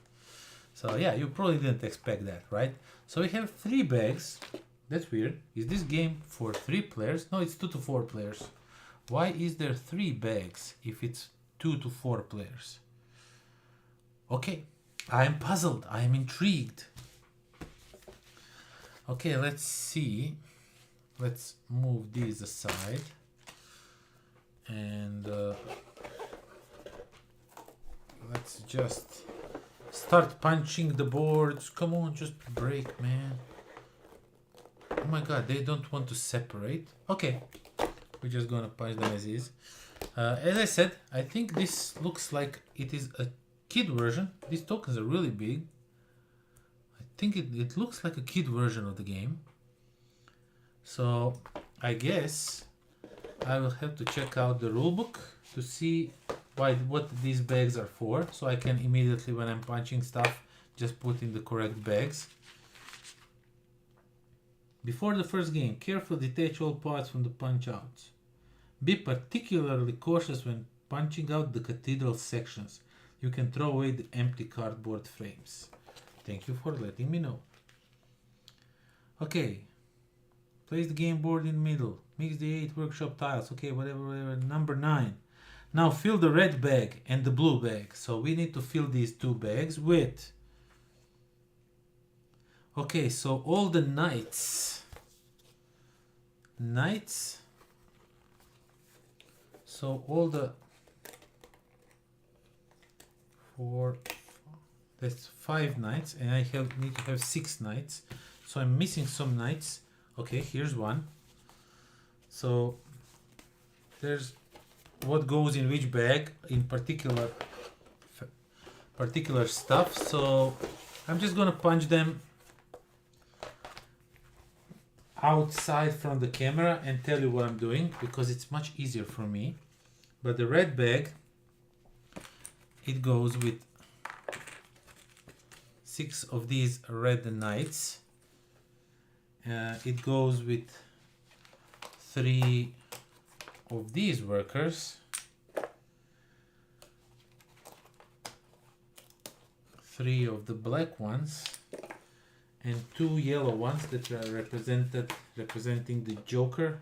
So yeah, you probably didn't expect that, right? So we have 3 bags. That's weird. Is this game for 3 players? No, it's 2 to 4 players. Why is there 3 bags if it's 2 to 4 players? Okay, I am puzzled. I am intrigued. Okay, let's see. Let's move these aside. And let's just start punching the boards. Come on, just break, man. Oh my god, they don't want to separate. Okay, we're just gonna punch them as is. As I said, I think this looks like it is a kid version. These tokens are really big. I think it looks like a kid version of the game. So I guess I will have to check out the rulebook to see what these bags are for, so I can immediately, when I'm punching stuff, just put in the correct bags. Before the first game, carefully detach all parts from the punch outs. Be particularly cautious when punching out the cathedral sections. You can throw away the empty cardboard frames. Thank you for letting me know. Okay. Place the game board in the middle. Mix the 8 workshop tiles. Okay, whatever. Number 9. Now fill the red bag and the blue bag. So we need to fill these 2 bags with... Okay, so all the knights. So all the... That's 5 knights, and I need to have 6 knights. So I'm missing some knights. Okay, here's one. So there's what goes in which bag in particular stuff. So I'm just gonna punch them outside from the camera and tell you what I'm doing, because it's much easier for me. But the red bag, it goes with 6 of these red knights. It goes with 3 of these workers, 3 of the black ones, and 2 yellow ones that are representing the Joker.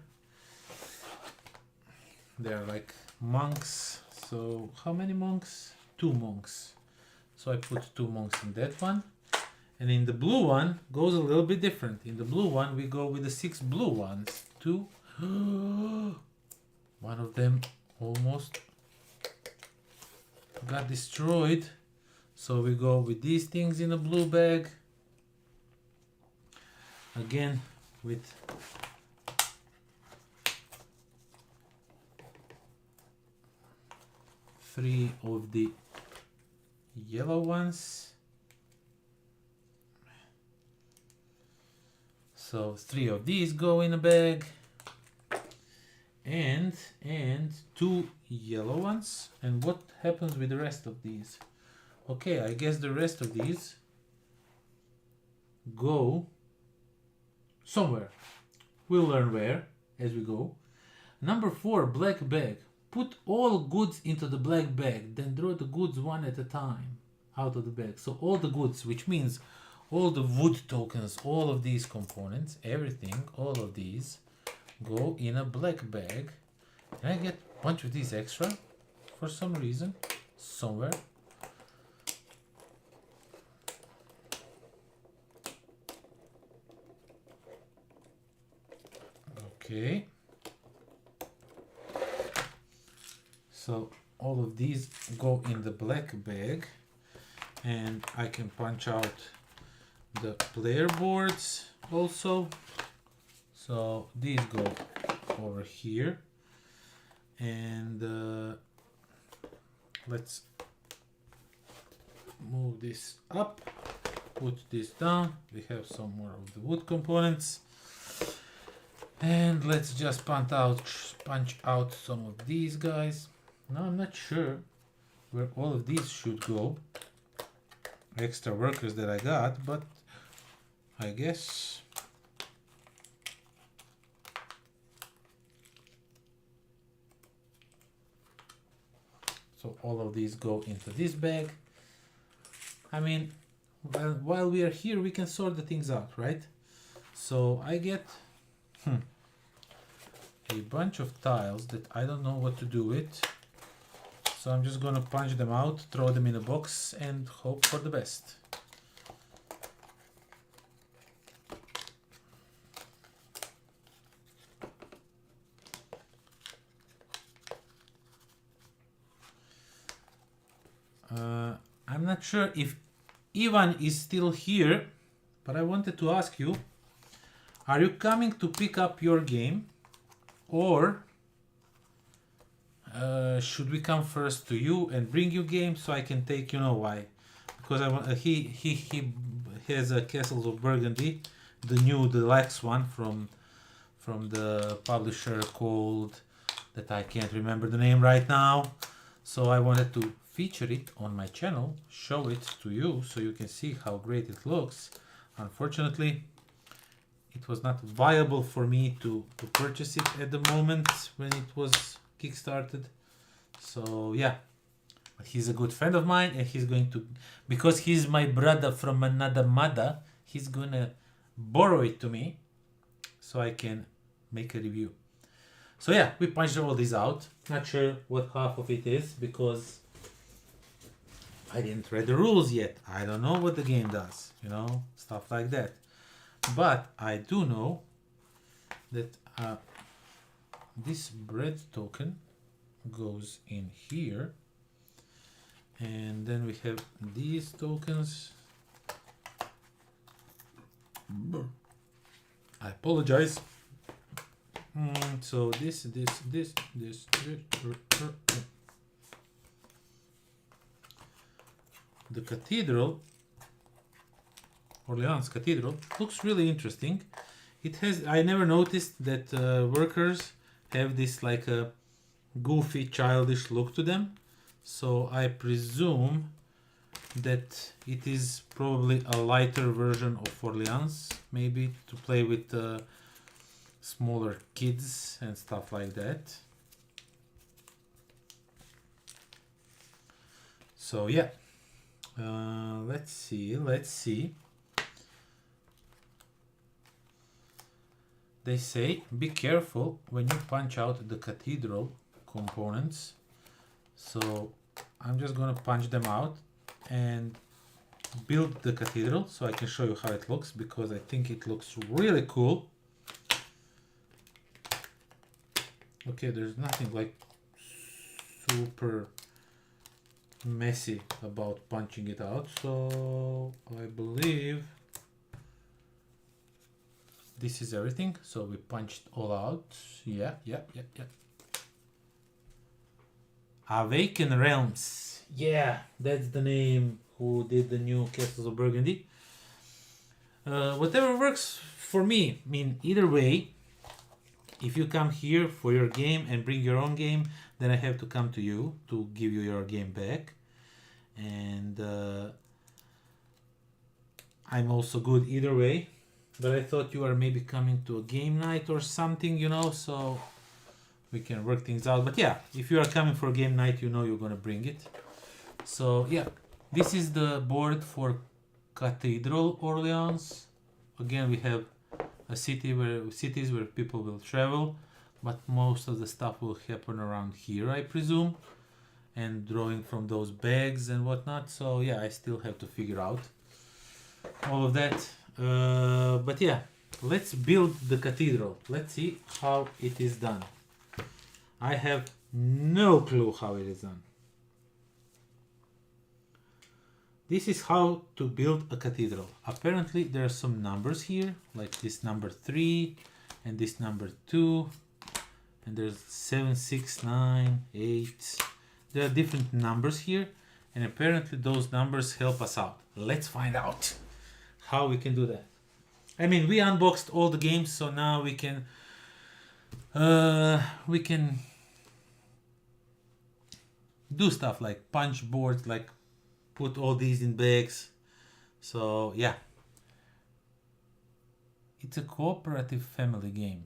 They're like monks. So how many monks? 2 monks. So I put 2 monks in that one. And in the blue one goes a little bit different. In the blue one we go with the 6 blue ones. 2. One of them almost got destroyed. So we go with these things in a blue bag. Again with three of the yellow ones. So 3 of these go in a bag. And 2 yellow ones. And what happens with the rest of these? Okay, I guess the rest of these go somewhere. We'll learn where as we go. Number 4, black bag. Put all goods into the black bag, then draw the goods one at a time out of the bag. So all the goods, which means all the wood tokens, all of these components, everything, all of these go in a black bag. Can I get a bunch of these extra for some reason somewhere? Okay. So all of these go in the black bag, and I can punch out the player boards also. So these go over here, and let's move this up, put this down. We have some more of the wood components, and let's just punch out some of these guys. Now I'm not sure where all of these should go, extra workers that I got, but I guess so. All of these go into this bag. I mean, while we are here, we can sort the things out, right? So I get a bunch of tiles that I don't know what to do with. So I'm just gonna punch them out, throw them in a box, and hope for the best. I'm not sure if Ivan is still here, but I wanted to ask you, are you coming to pick up your game, or should we come first to you and bring you game so I can take, you know why? Because I want he has a Castles of Burgundy, the new deluxe one from the publisher called, that I can't remember the name right now. So I wanted to feature it on my channel, show it to you so you can see how great it looks. Unfortunately, it was not viable for me to purchase it at the moment when it was kickstarted. So yeah, but he's a good friend of mine, and he's going to, because he's my brother from another mother, he's gonna borrow it to me so I can make a review. So yeah, we punched all these out. Not sure what half of it is because I didn't read the rules yet. I don't know what the game does, you know, stuff like that. But I do know that this bread token goes in here, and then we have these tokens. I apologize. So this. The cathedral, Orleans Cathedral, looks really interesting. It has, I never noticed that workers have this like a goofy, childish look to them. So I presume that it is probably a lighter version of Orleans, maybe to play with smaller kids and stuff like that. So yeah, let's see. they say be careful when you punch out the cathedral components. So I'm just gonna punch them out and build the cathedral so I can show you how it looks, because I think it looks really cool. Okay, there's nothing like super messy about punching it out, so I believe this is everything. So we punched all out. Yeah. Awaken Realms. Yeah, that's the name who did the new Castles of Burgundy. Whatever works for me. I mean, either way, if you come here for your game and bring your own game, then I have to come to you to give you your game back. And I'm also good either way. But I thought you are maybe coming to a game night or something, you know, so we can work things out. But yeah, if you are coming for a game night, you know you're gonna bring it. So yeah, this is the board for Cathedral Orleans. Again, we have a cities where people will travel, but most of the stuff will happen around here, I presume, and drawing from those bags and whatnot. So yeah, I still have to figure out all of that. But yeah, let's build the cathedral. Let's see how it is done. I have no clue how it is done. This is how to build a cathedral. Apparently there are some numbers here, like this number 3 and this number 2, and there's 7, 6, 9, 8. There are different numbers here, and apparently those numbers help us out. Let's find out how we can do that. I mean, we unboxed all the games, so now we can do stuff like punch boards, like put all these in bags. So yeah, it's a cooperative family game.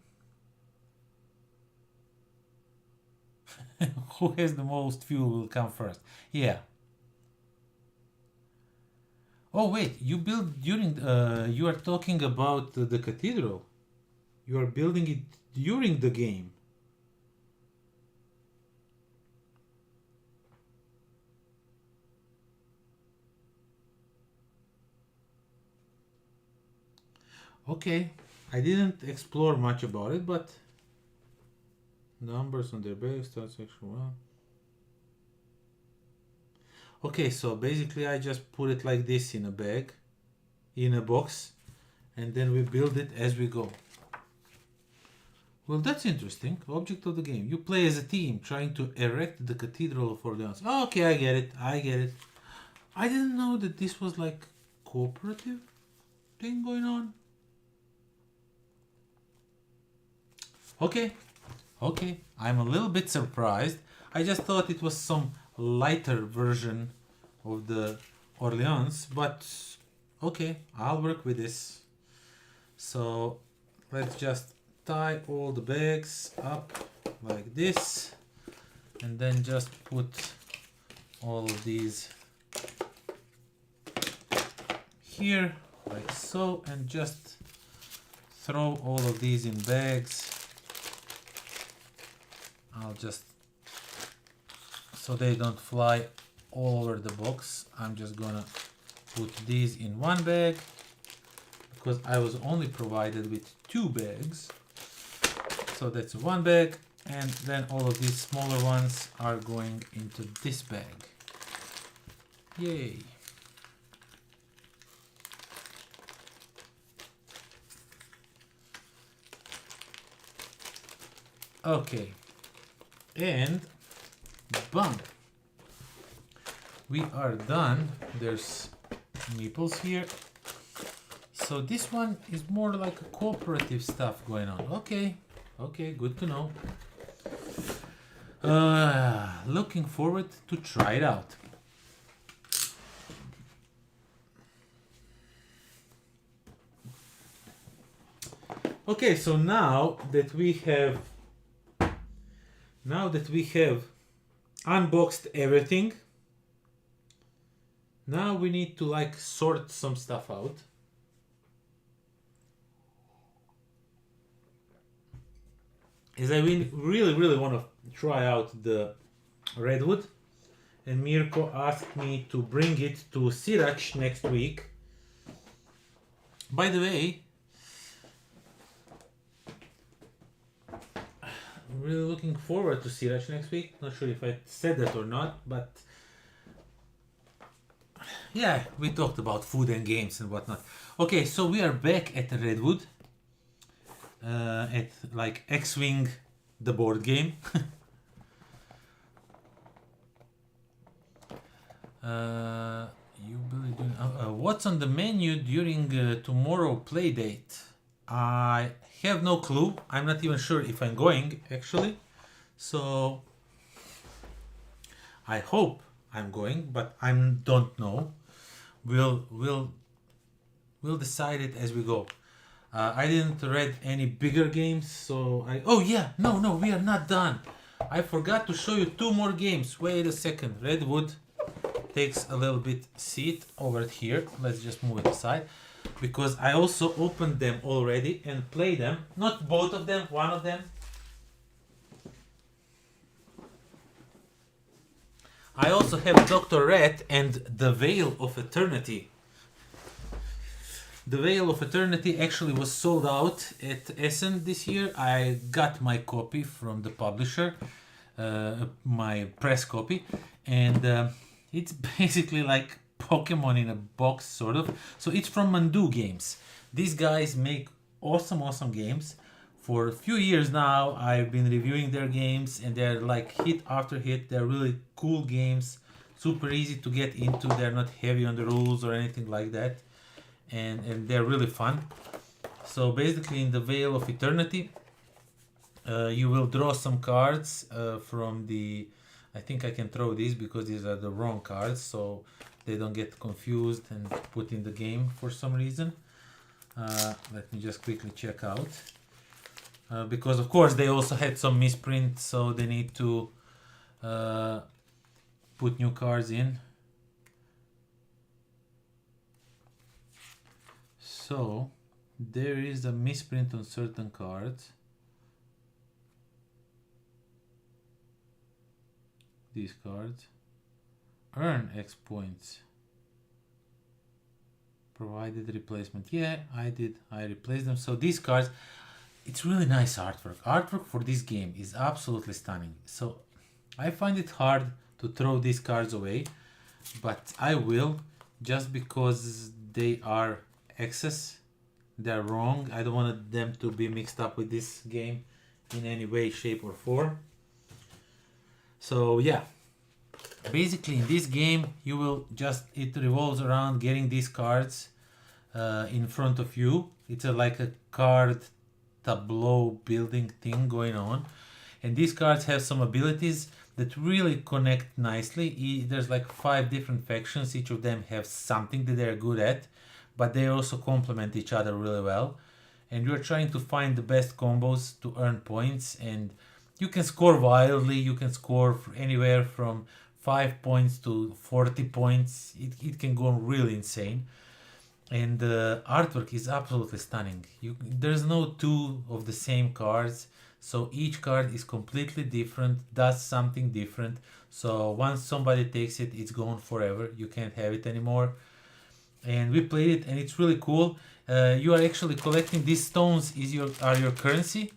Who has the most fuel will come first. Yeah. Oh wait, you build during you are talking about the cathedral. You are building it during the game. Okay, I didn't explore much about it, but numbers on their base, section 1. Okay, so basically I just put it like this in a bag, in a box, and then we build it as we go. Well, that's interesting. Object of the game. You play as a team trying to erect the Cathedral of Orleans. Oh, okay, I get it. I didn't know that this was like cooperative thing going on. Okay, I'm a little bit surprised. I just thought it was some lighter version of the Orleans, but okay, I'll work with this. So let's just tie all the bags up like this, and then just put all of these here like so, and just throw all of these in bags. I'll just, so they don't fly all over the box, I'm just gonna put these in one bag because I was only provided with 2 bags. So that's one bag, and then all of these smaller ones are going into this bag. Yay! Okay, and bam! We are done. There's meeples here. So this one is more like a cooperative stuff going on. Okay, good to know. Looking forward to try it out. Okay, so now that we have unboxed everything, now we need to like sort some stuff out. is I really want to try out the Redwood, and Mirko asked me to bring it to Sirac next week. By the way, I'm really looking forward to Sirac next week. Not sure if I said that or not, but yeah, we talked about food and games and whatnot. Okay, so we are back at Redwood, at like X-Wing, the board game. What's on the menu during tomorrow play date? I have no clue. I'm not even sure if I'm going actually. So I hope I'm going, but I don't know. We'll decide it as we go. I didn't read any bigger games, so oh yeah, no, we are not done. I forgot to show you 2 more games. Wait a second. Redwood takes a little bit seat over here. Let's just move it aside, because I also opened them already and played them. Not both of them, one of them. I also have Dr. Rat and the Veil of Eternity. The Veil of Eternity actually was sold out at Essen this year. I got my copy from the publisher, my press copy, and it's basically like Pokemon in a box, sort of. So it's from Mandu Games. These guys make awesome games. For a few years now, I've been reviewing their games, and they're like hit after hit. They're really cool games, super easy to get into. They're not heavy on the rules or anything like that, and they're really fun. So basically, in the Veil of Eternity, you will draw some cards from the... I think I can throw these because these are the wrong cards, so they don't get confused and put in the game for some reason. Let me just quickly check out. Because of course they also had some misprint, so they need to put new cards in. So there is a misprint on certain cards. These cards. Earn X points. Provided replacement. Yeah, I did. I replaced them. So these cards, it's really nice artwork. Artwork for this game is absolutely stunning. So I find it hard to throw these cards away, but I will, just because they are excess. They're wrong. I don't want them to be mixed up with this game in any way, shape or form. So yeah, basically in this game you will just, it revolves around getting these cards in front of you. It's like a card tableau building thing going on, and these cards have some abilities that really connect nicely. There's like 5 different factions. Each of them have something that they're good at, but they also complement each other really well, and you're trying to find the best combos to earn points. And you can score wildly. You can score anywhere from 5 points to 40 points. It can go really insane. And the artwork is absolutely stunning. There's no 2 of the same cards. So each card is completely different, does something different. So once somebody takes it, it's gone forever. You can't have it anymore. And we played it, and it's really cool. You are actually collecting these stones are your currency.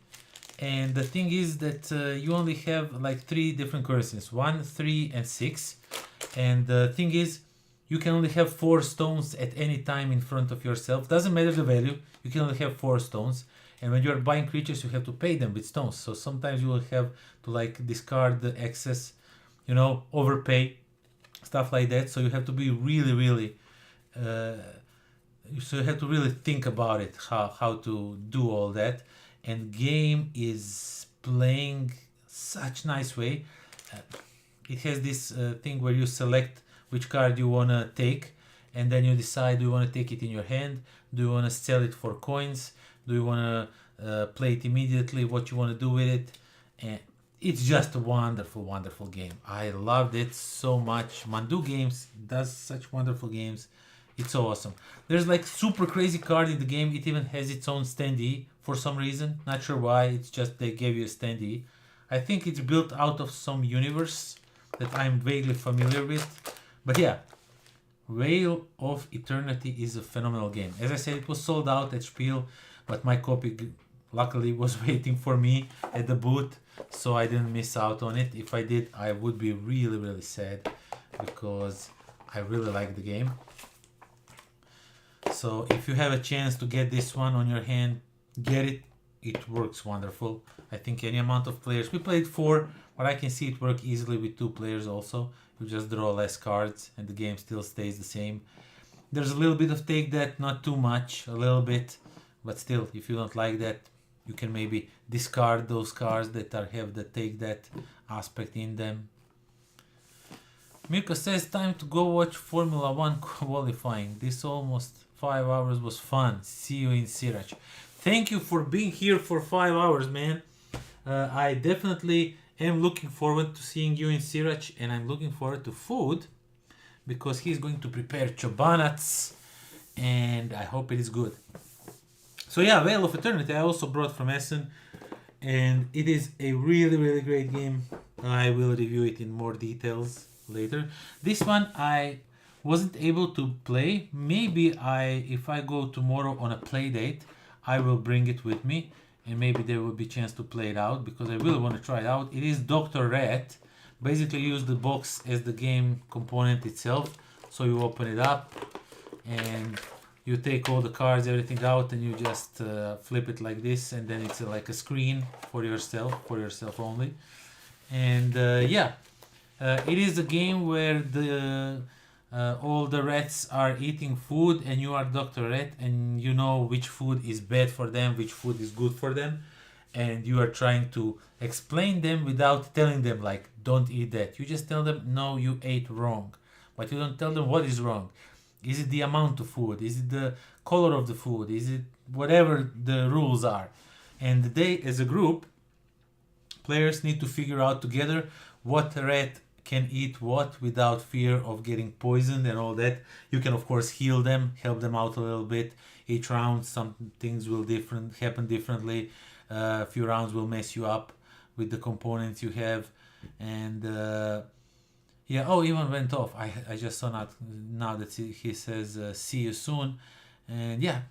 And the thing is that you only have like 3 different currencies, 1, 3 and 6. And the thing is, you can only have 4 stones at any time in front of yourself. Doesn't matter the value, you can only have 4 stones. And when you're buying creatures, you have to pay them with stones. So sometimes you will have to like discard the excess, you know, overpay, stuff like that. So you have to be really so you have to really think about it, how to do all that. And game is playing such nice way. It has this thing where you select which card you want to take, and then you decide, do you want to take it in your hand, do you want to sell it for coins, do you want to play it immediately, what you want to do with it. And it's just a wonderful game. I loved it so much. Mandu Games does such wonderful games. It's so awesome. There's like super crazy card in the game. It even has its own standee for some reason. Not sure why, it's just they gave you a standee. I think it's built out of some universe that I'm vaguely familiar with. But yeah, Veil of Eternity is a phenomenal game. As I said, it was sold out at Spiel, but my copy luckily was waiting for me at the booth, so I didn't miss out on it. If I did, I would be really, really sad, because I really like the game. So if you have a chance to get this one on your hand, get it. It works wonderful. I think any amount of players. We played 4, but I can see it work easily with 2 players also. You just draw less cards and the game still stays the same. There's a little bit of take that, not too much, a little bit, but still, if you don't like that, you can maybe discard those cards that have the take that aspect in them. Mirko says, time to go watch Formula 1 qualifying. This almost 5 hours was fun. See you in Sirac. Thank you for being here for 5 hours, man. I definitely am looking forward to seeing you in Sirac, and I'm looking forward to food, because he's going to prepare chobanats, and I hope it is good. So yeah, Veil of Eternity I also brought from Essen, and it is a really, really great game. I will review it in more details later. This one I wasn't able to play. Maybe if I go tomorrow on a play date, I will bring it with me, and maybe there will be a chance to play it out, because I really want to try it out. It is Dr. Red. Basically use the box as the game component itself. So you open it up and you take all the cards, everything out, and you just flip it like this, and then it's like a screen for yourself only. And yeah, it is a game where all the rats are eating food, and you are Dr. Rat, and you know which food is bad for them, which food is good for them, and you are trying to explain them without telling them like, don't eat that. You just tell them, no, you ate wrong, but you don't tell them what is wrong. Is it the amount of food? Is it the color of the food? Is it whatever the rules are? And they, as a group, players need to figure out together what rat can eat what without fear of getting poisoned and all that. You can of course heal them, help them out a little bit. Each round some things will happen differently. A few rounds will mess you up with the components you have. And yeah, oh, even went off. I just saw now that he says see you soon. And yeah,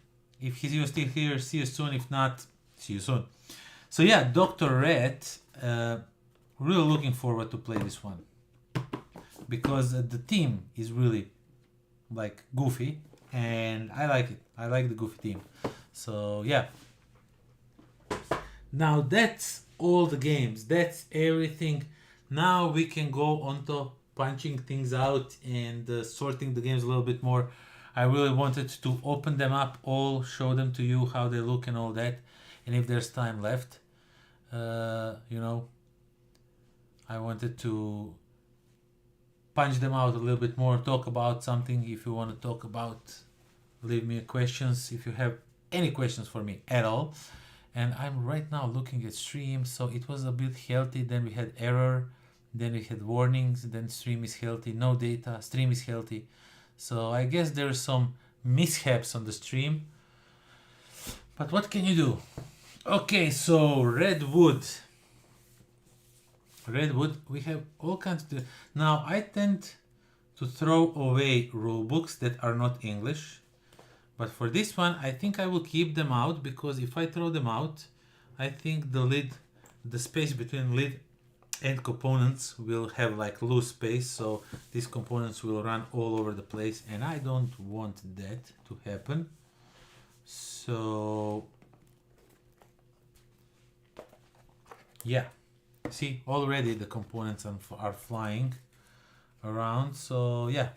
if you're still here, see you soon. If not, see you soon. So yeah, Dr. Red, really looking forward to play this one, because the theme is really like goofy, and I like it. I like the goofy theme. So yeah. Now that's all the games. That's everything. Now we can go on to punching things out and sorting the games a little bit more. I really wanted to open them up all, show them to you how they look and all that. And if there's time left, you know, I wanted to punch them out a little bit more, talk about something. If you want to talk about, leave me questions if you have any questions for me at all. And I'm right now looking at stream, so it was a bit healthy. Then we had error, then we had warnings, then stream is healthy, no data, stream is healthy. So I guess there's some mishaps on the stream, but what can you do? Okay, so Redwood, we have all kinds of... Now I tend to throw away rule books that are not English. But for this one, I think I will keep them out, because if I throw them out, I think the space between lid and components will have like loose space. So these components will run all over the place, and I don't want that to happen. So yeah, see, already the components are flying around. So yeah,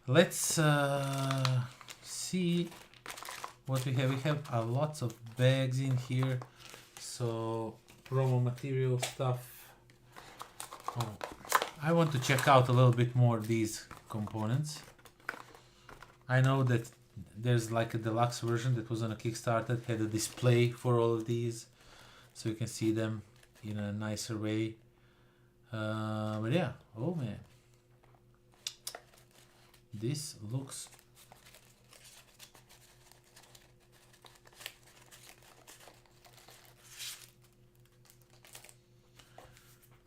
let's see what we have. We have lots of bags in here, so promo material stuff. Oh, I want to check out a little bit more of these components. I know that there's like a deluxe version that was on a Kickstarter, had a display for all of these, so you can see them in a nicer way. But yeah, oh man, this looks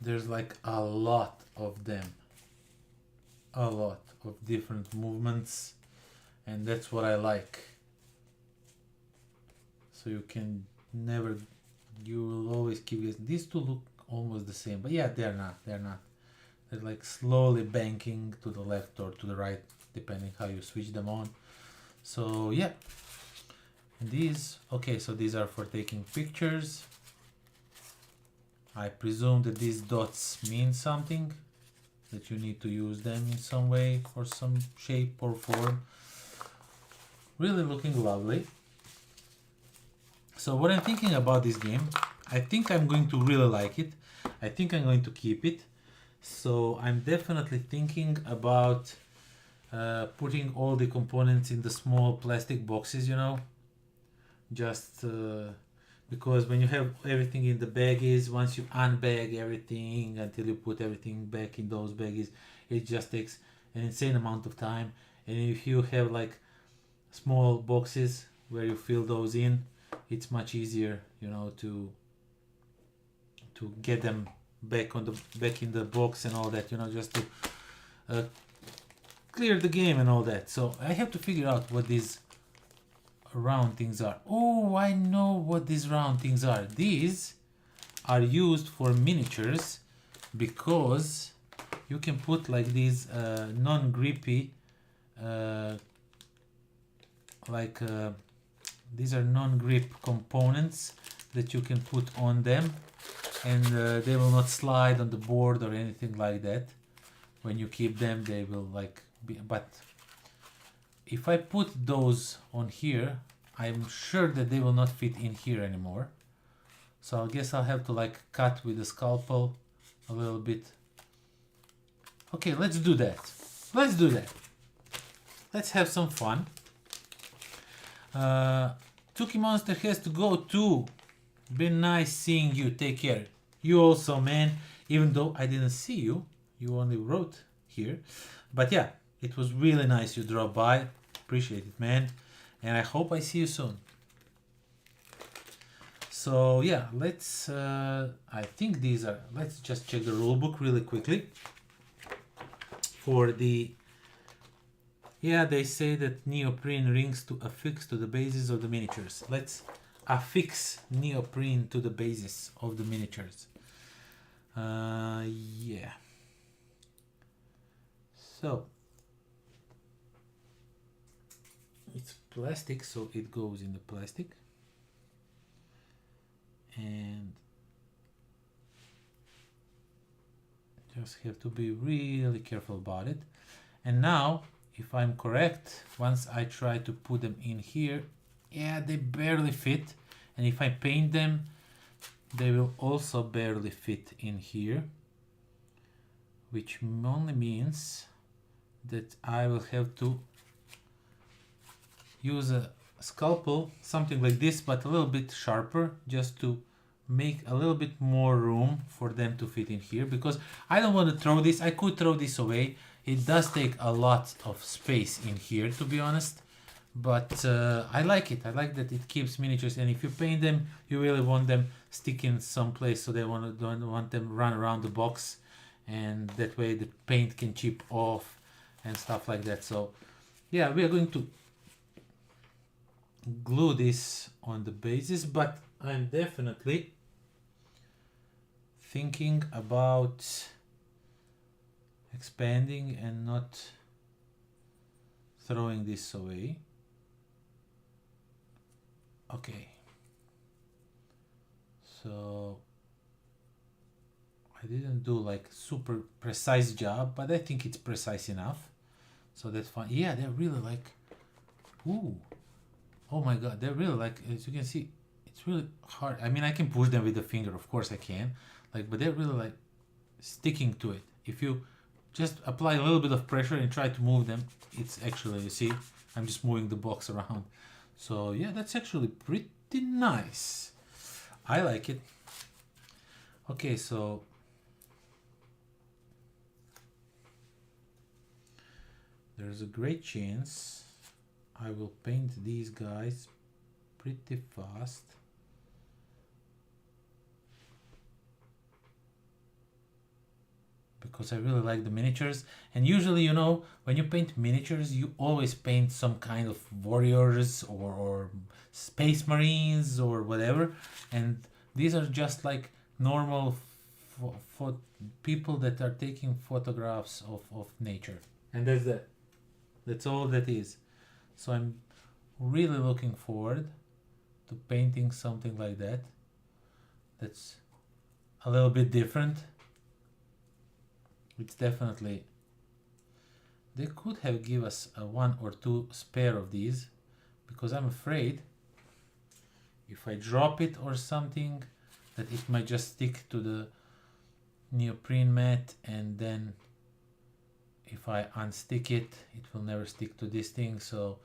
there's like a lot of them, a lot of different movements, and that's what I like. So you can never, you will always keep guessing. These two look almost the same, but yeah, they're not. They're like slowly banking to the left or to the right, depending how you switch them on. So yeah, and these, okay, so these are for taking pictures. I presume that these dots mean something, that you need to use them in some way or some shape or form. Really looking lovely. So what I'm thinking about this game, I think I'm going to really like it. I think I'm going to keep it. So I'm definitely thinking about putting all the components in the small plastic boxes, you know, just because when you have everything in the baggies, once you unbag everything until you put everything back in those baggies, it just takes an insane amount of time. And if you have like small boxes where you fill those in, it's much easier, you know, to get them back in the box and all that, you know, just to clear the game and all that. So I have to figure out what these round things are. Oh, I know what these round things are. These are used for miniatures because you can put like these non-grippy these are non-grip components that you can put on them, and they will not slide on the board or anything like that. When you keep them, they will like be, but if I put those on here, I'm sure that they will not fit in here anymore. So I guess I'll have to like cut with a scalpel a little bit. Okay, let's do that. Let's do that. Let's have some fun. Tuki Monster has to go too. Been nice seeing you. Take care. You also, man. Even though I didn't see you, you only wrote here. But yeah, it was really nice you dropped by. Appreciate it, man. And I hope I see you soon. So yeah, let's I think these are, let's just check the rulebook really quickly for the, yeah, they say that neoprene rings to affix to the bases of the miniatures. Let's affix neoprene to the bases of the miniatures. Yeah, so it's plastic, so it goes in the plastic, and just have to be really careful about it. And now, if I'm correct, once I try to put them in here, yeah, they barely fit, and if I paint them, they will also barely fit in here, which only means that I will have to use a scalpel, something like this, but a little bit sharper, just to make a little bit more room for them to fit in here, because I don't want to throw this. I could throw this away. It does take a lot of space in here, to be honest, but I like it. I like that it keeps miniatures, and if you paint them, you really want them stick in some place, so don't want them run around the box, and that way the paint can chip off and stuff like that. So yeah, we are going to glue this on the bases, but I'm definitely thinking about expanding and not throwing this away. Okay, so I didn't do like super precise job, but I think it's precise enough, so that's fine. Yeah, they're really like, ooh, oh my god, they're really like, as you can see, it's really hard. I mean, I can push them with the finger, of course I can, like, but they're really like sticking to it. If you just apply a little bit of pressure and try to move them, it's actually, you see, I'm just moving the box around. So yeah, that's actually pretty nice. I like it. Okay, so there's a great chance I will paint these guys pretty fast. because I really like the miniatures. And usually, you know, when you paint miniatures, you always paint some kind of warriors or space marines or whatever, and these are just like normal for people that are taking photographs of nature, and that's it. That's all that is. So I'm really looking forward to painting something like that. That's a little bit different. It's definitely, they could have give us a 1 or 2 spare of these, because I'm afraid if I drop it or something that it might just stick to the neoprene mat, and then if I unstick it, it will never stick to this thing. So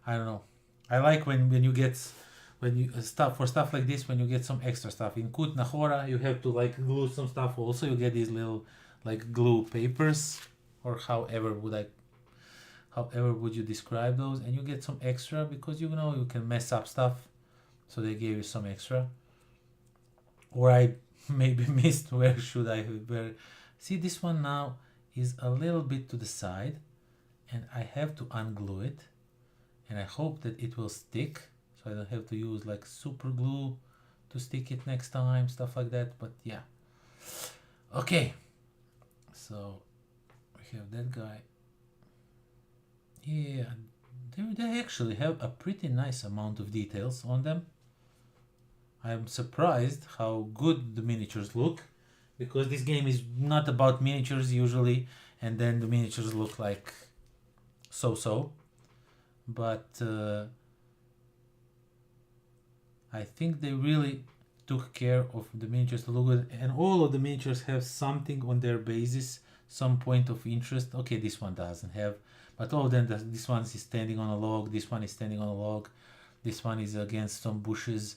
I don't know. I like when you get, when you stuff like this, when you get some extra stuff. In KUTNA HORA you have to like glue some stuff also. You get these little like glue papers, or however would you describe those, and you get some extra because you know you can mess up stuff, so they gave you some extra. Or I maybe missed where should I see this one now is a little bit to the side, and I have to unglue it, and I hope that it will stick, so I don't have to use like super glue to stick it next time, stuff like that. But yeah, okay, so we have that guy. Yeah, they actually have a pretty nice amount of details on them. I'm surprised how good the miniatures look, because this game is not about miniatures usually, and then the miniatures look like so-so. But I think they really took care of the miniatures to look good, and all of the miniatures have something on their basis, some point of interest. Okay, this one doesn't have, but all of them, this one is standing on a log, this one is standing on a log, this one is against some bushes,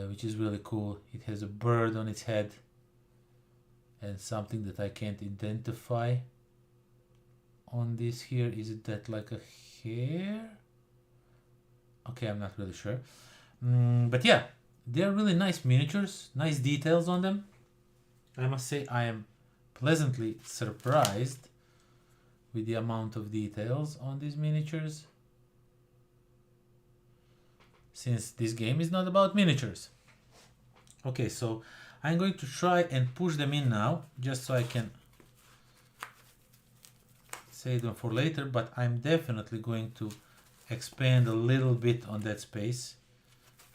which is really cool. It has a bird on its head and something that I can't identify on this here. Is it that like a hare? Okay, I'm not really sure. But yeah, they're really nice miniatures, nice details on them. I must say I am pleasantly surprised with the amount of details on these miniatures, since this game is not about miniatures. Okay, so I'm going to try and push them in now, just so I can save them for later, but I'm definitely going to expand a little bit on that space,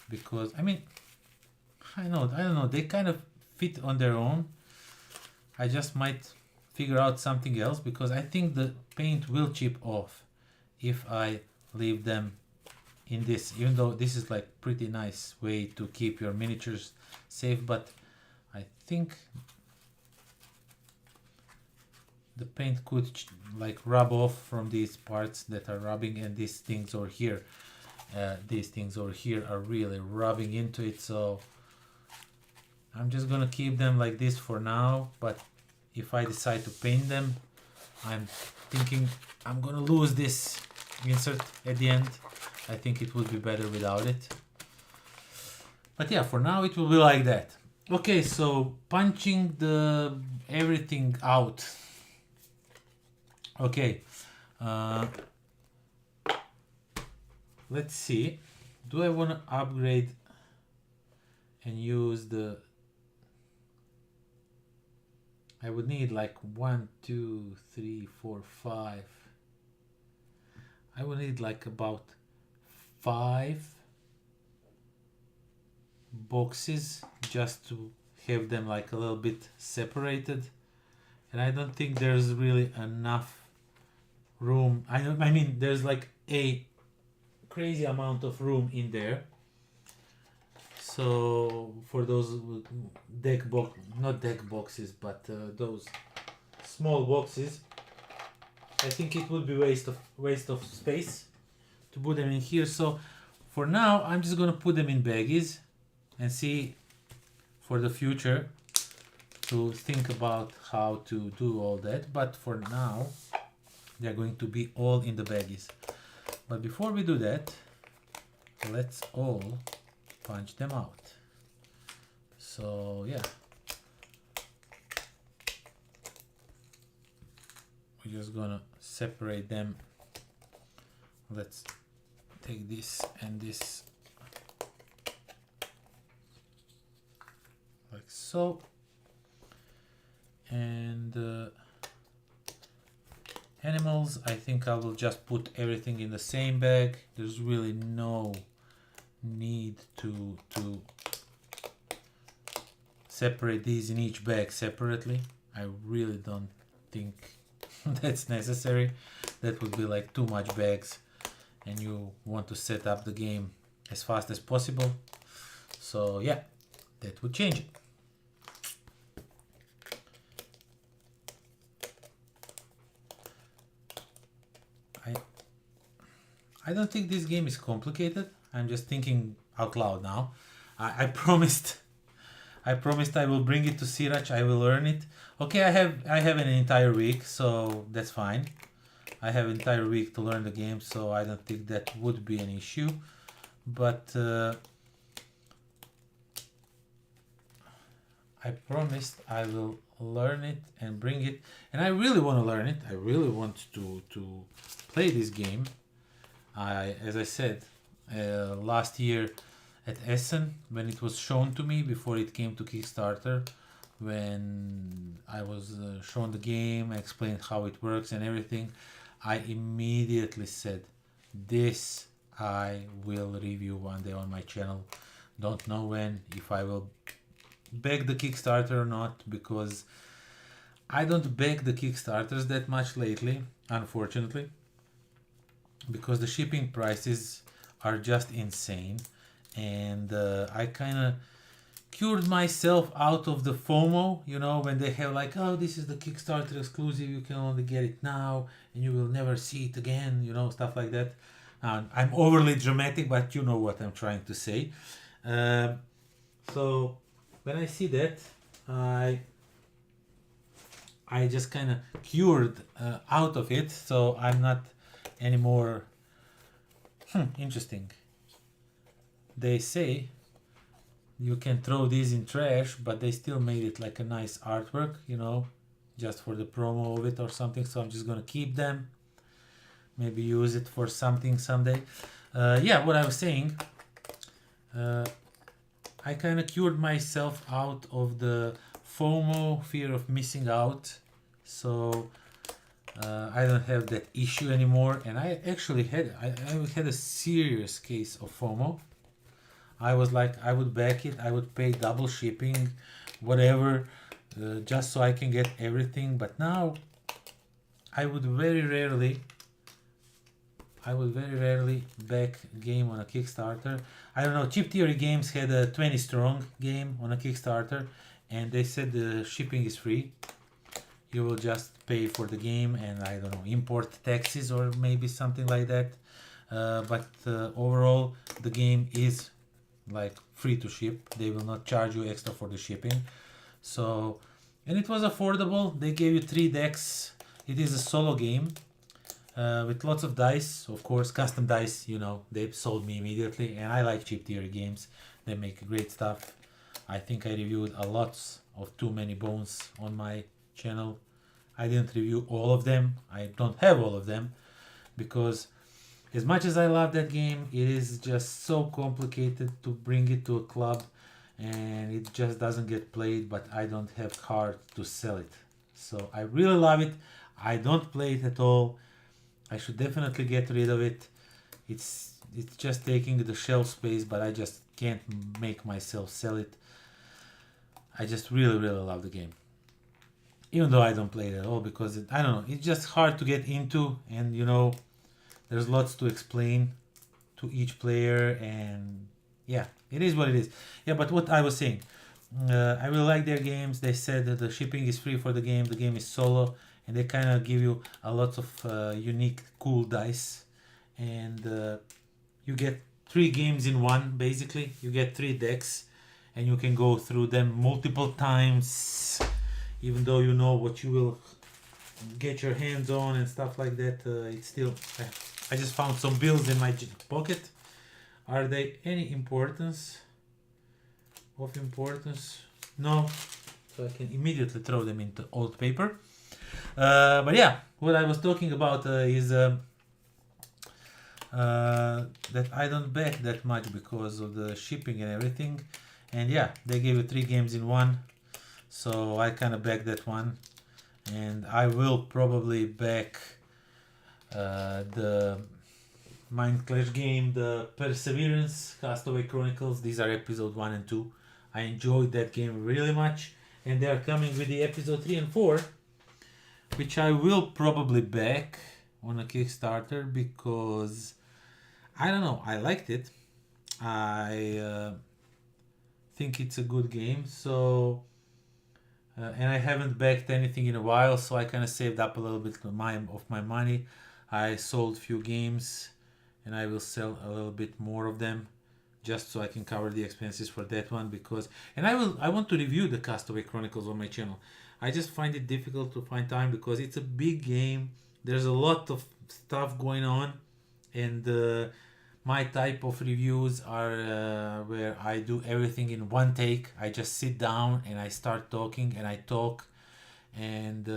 because I mean, I don't know, they kind of fit on their own. I just might figure out something else, because I think the paint will chip off if I leave them in this, even though this is like pretty nice way to keep your miniatures safe, but I think the paint could like rub off from these parts that are rubbing, and these things over here are really rubbing into it. So I'm just gonna keep them like this for now, but if I decide to paint them, I'm thinking I'm gonna lose this insert at the end. I think it would be better without it. But yeah, for now it will be like that. Okay, so punching the everything out. Okay, let's see. Do I want to upgrade and use the... I would need like 1, 2, 3, 4, 5. I would need like about 5 boxes just to have them like a little bit separated, and I don't think there's really enough room. I mean, there's like a crazy amount of room in there. So for those not deck boxes, but those small boxes, I think it would be waste of space to put them in here. So for now, I'm just gonna put them in baggies and see for the future to think about how to do all that. But for now, they're going to be all in the baggies. But before we do that, let's all punch them out. So yeah, we're just gonna separate them. Let's take this and this like so, and animals, I think I will just put everything in the same bag. There's really no need to separate these in each bag separately. I really don't think that's necessary. That would be like too much bags, and you want to set up the game as fast as possible. So yeah, that would change it. I don't think this game is complicated. I'm just thinking out loud now. I promised I will bring it to Sirac. I will learn it. Okay, I have an entire week, so that's fine. I have an entire week to learn the game, so I don't think that would be an issue. But I promised I will learn it and bring it, and I really want to learn it. I really want to play this game. As I said, last year at Essen, when it was shown to me before it came to Kickstarter, when I was shown the game, I explained how it works and everything, I immediately said, this I will review one day on my channel. Don't know when, if I will beg the Kickstarter or not, because I don't beg the Kickstarters that much lately, unfortunately, because the shipping prices are just insane, and I kind of cured myself out of the FOMO, you know, when they have like, oh, this is the Kickstarter exclusive, you can only get it now and you will never see it again, you know, stuff like that. I'm overly dramatic, but you know what I'm trying to say. So when I see that, I just kind of cured out of it, so I'm not anymore. Interesting. They say you can throw these in trash, but they still made it like a nice artwork, you know, just for the promo of it or something. So I'm just gonna keep them, maybe use it for something someday. Yeah, what I was saying, I kind of cured myself out of the FOMO, fear of missing out, so I don't have that issue anymore. And I actually had a serious case of FOMO. I was like, I would back it, I would pay double shipping, whatever, just so I can get everything. But now I would very rarely back a game on a Kickstarter. I don't know, Chip Theory Games had a 20 strong game on a Kickstarter, and they said the shipping is free. You will just pay for the game and, I don't know, import taxes or maybe something like that. But overall, the game is like free to ship. They will not charge you extra for the shipping. So, and it was affordable. They gave you 3 decks. It is a solo game with lots of dice, of course, custom dice. You know, they sold me immediately, and I like Chip Theory Games. They make great stuff. I think I reviewed a lot of Too Many Bones on my channel. I didn't review all of them. I don't have all of them because as much as I love that game, it is just so complicated to bring it to a club, and it just doesn't get played, but I don't have card to sell it. So I really love it. I don't play it at all. I should definitely get rid of it. It's just taking the shelf space, but I just can't make myself sell it. I just really love the game. Even though I don't play it at all, because I don't know, it's just hard to get into, and you know, there's lots to explain to each player, and yeah, it is what it is. Yeah, but what I was saying, I really like their games. They said that the shipping is free for the game is solo, and they kind of give you a lot of unique, cool dice, and you get 3 games in one, basically. You get 3 decks, and you can go through them multiple times, even though you know what you will get your hands on and stuff like that. It's still, I just found some bills in my pocket. Are they any importance? No, so I can immediately throw them into old paper. But yeah, what I was talking about is that I don't back that much because of the shipping and everything. And yeah, they gave you 3 games in one, so I kind of back that one. And I will probably back the Mind Clash game, the Perseverance, Castaway Chronicles. These are episode 1 and 2. I enjoyed that game really much. And they are coming with the episode 3 and 4, which I will probably back on a Kickstarter because, I don't know, I liked it. I think it's a good game, so and I haven't backed anything in a while, so I kind of saved up a little bit of my money. I sold few games and I will sell a little bit more of them just so I can cover the expenses for that one, because I want to review the Castaway Chronicles on my channel. I just find it difficult to find time because it's a big game. There's a lot of stuff going on, and my type of reviews are where I do everything in one take. I just sit down and I start talking and I talk, and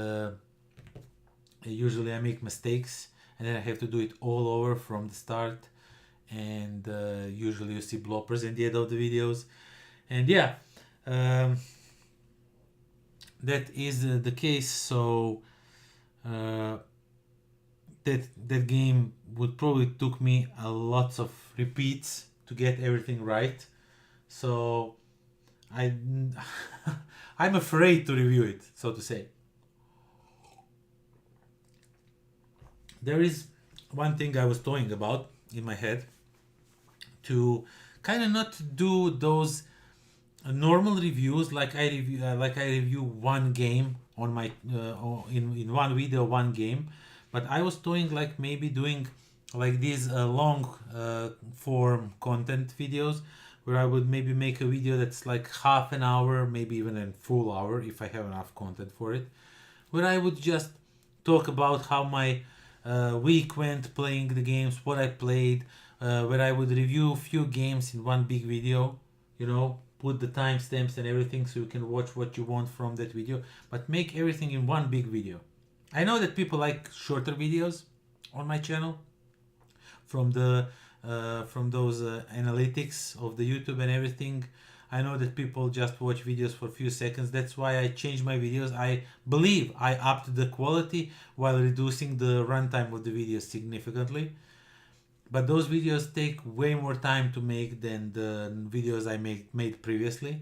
usually I make mistakes and then I have to do it all over from the start, and usually you see bloopers in the end of the videos. And yeah, that is the case. So that game would probably took me a lots of repeats to get everything right. So I'm afraid to review it, so to say. There is one thing I was toying about in my head, to kind of not do those normal reviews like I review one game on my in one video, one game. But I was toying like maybe doing like these long form content videos, where I would maybe make a video that's like half an hour, maybe even a full hour if I have enough content for it, where I would just talk about how my week went playing the games, what I played, where I would review a few games in one big video, put the timestamps and everything so you can watch what you want from that video, but make everything in one big video. I know that people like shorter videos on my channel from those analytics of the YouTube and everything. I know that people just watch videos for a few seconds. That's why I changed my videos. I believe I upped the quality while reducing the runtime of the videos significantly. But those videos take way more time to make than the videos I made previously.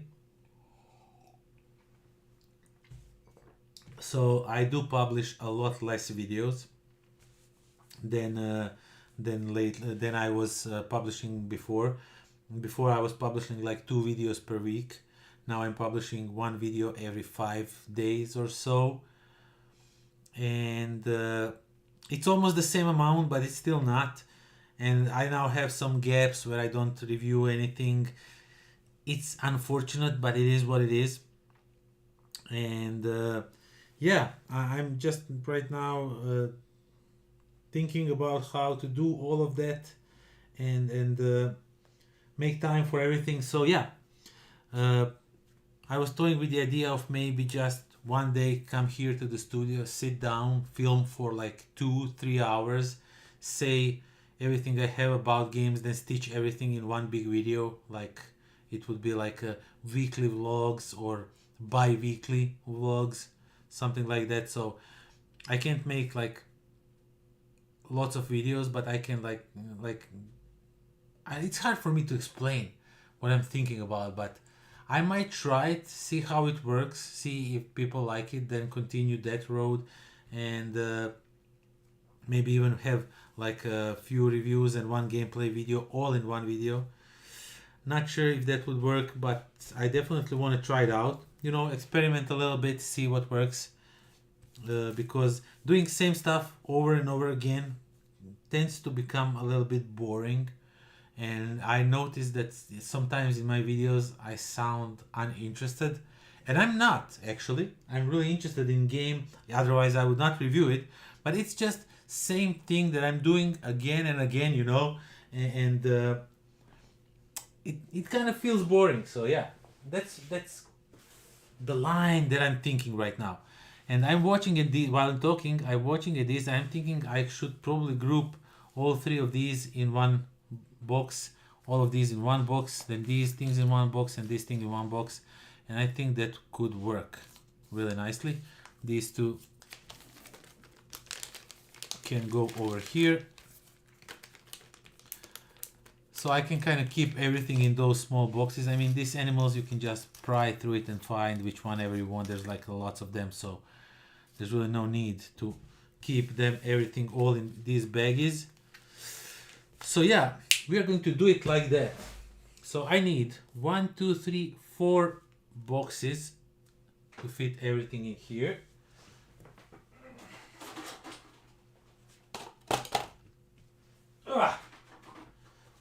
So I do publish a lot less videos than I was publishing before. Before I was publishing like 2 videos per week. Now I'm publishing 1 video every 5 days or so. And it's almost the same amount, but it's still not. And I now have some gaps where I don't review anything. It's unfortunate, but it is what it is. And yeah, I'm just right now thinking about how to do all of that and make time for everything. So yeah, I was toying with the idea of maybe just one day come here to the studio, sit down, film for like 2-3 hours, say everything I have about games, then stitch everything in one big video. Like it would be like a weekly vlogs or bi-weekly vlogs, something like that. So I can't make like lots of videos, but I can like it's hard for me to explain what I'm thinking about, but I might try it, see how it works, see if people like it, then continue that road, and maybe even have like a few reviews and one gameplay video all in one video. Not sure if that would work, but I definitely want to try it out, experiment a little bit, see what works, because doing same stuff over and over again tends to become a little bit boring. And I noticed that sometimes in my videos I sound uninterested, and I'm not actually. I'm really interested in game, otherwise I would not review it, but it's just same thing that I'm doing again and again, and it kind of feels boring. So yeah, that's the line that I'm thinking right now. And I'm watching it while I'm talking. I'm watching it this. I'm thinking I should probably group all three of these in one box, all of these in one box, then these things in one box, and this thing in one box, and I think that could work really nicely. These two can go over here, so I can kind of keep everything in those small boxes. I mean, these animals you can just pry through it and find which one ever you want. There's like lots of them, so there's really no need to keep them everything all in these baggies. So yeah, we are going to do it like that. So I need 1, 2, 3, 4 boxes to fit everything in here.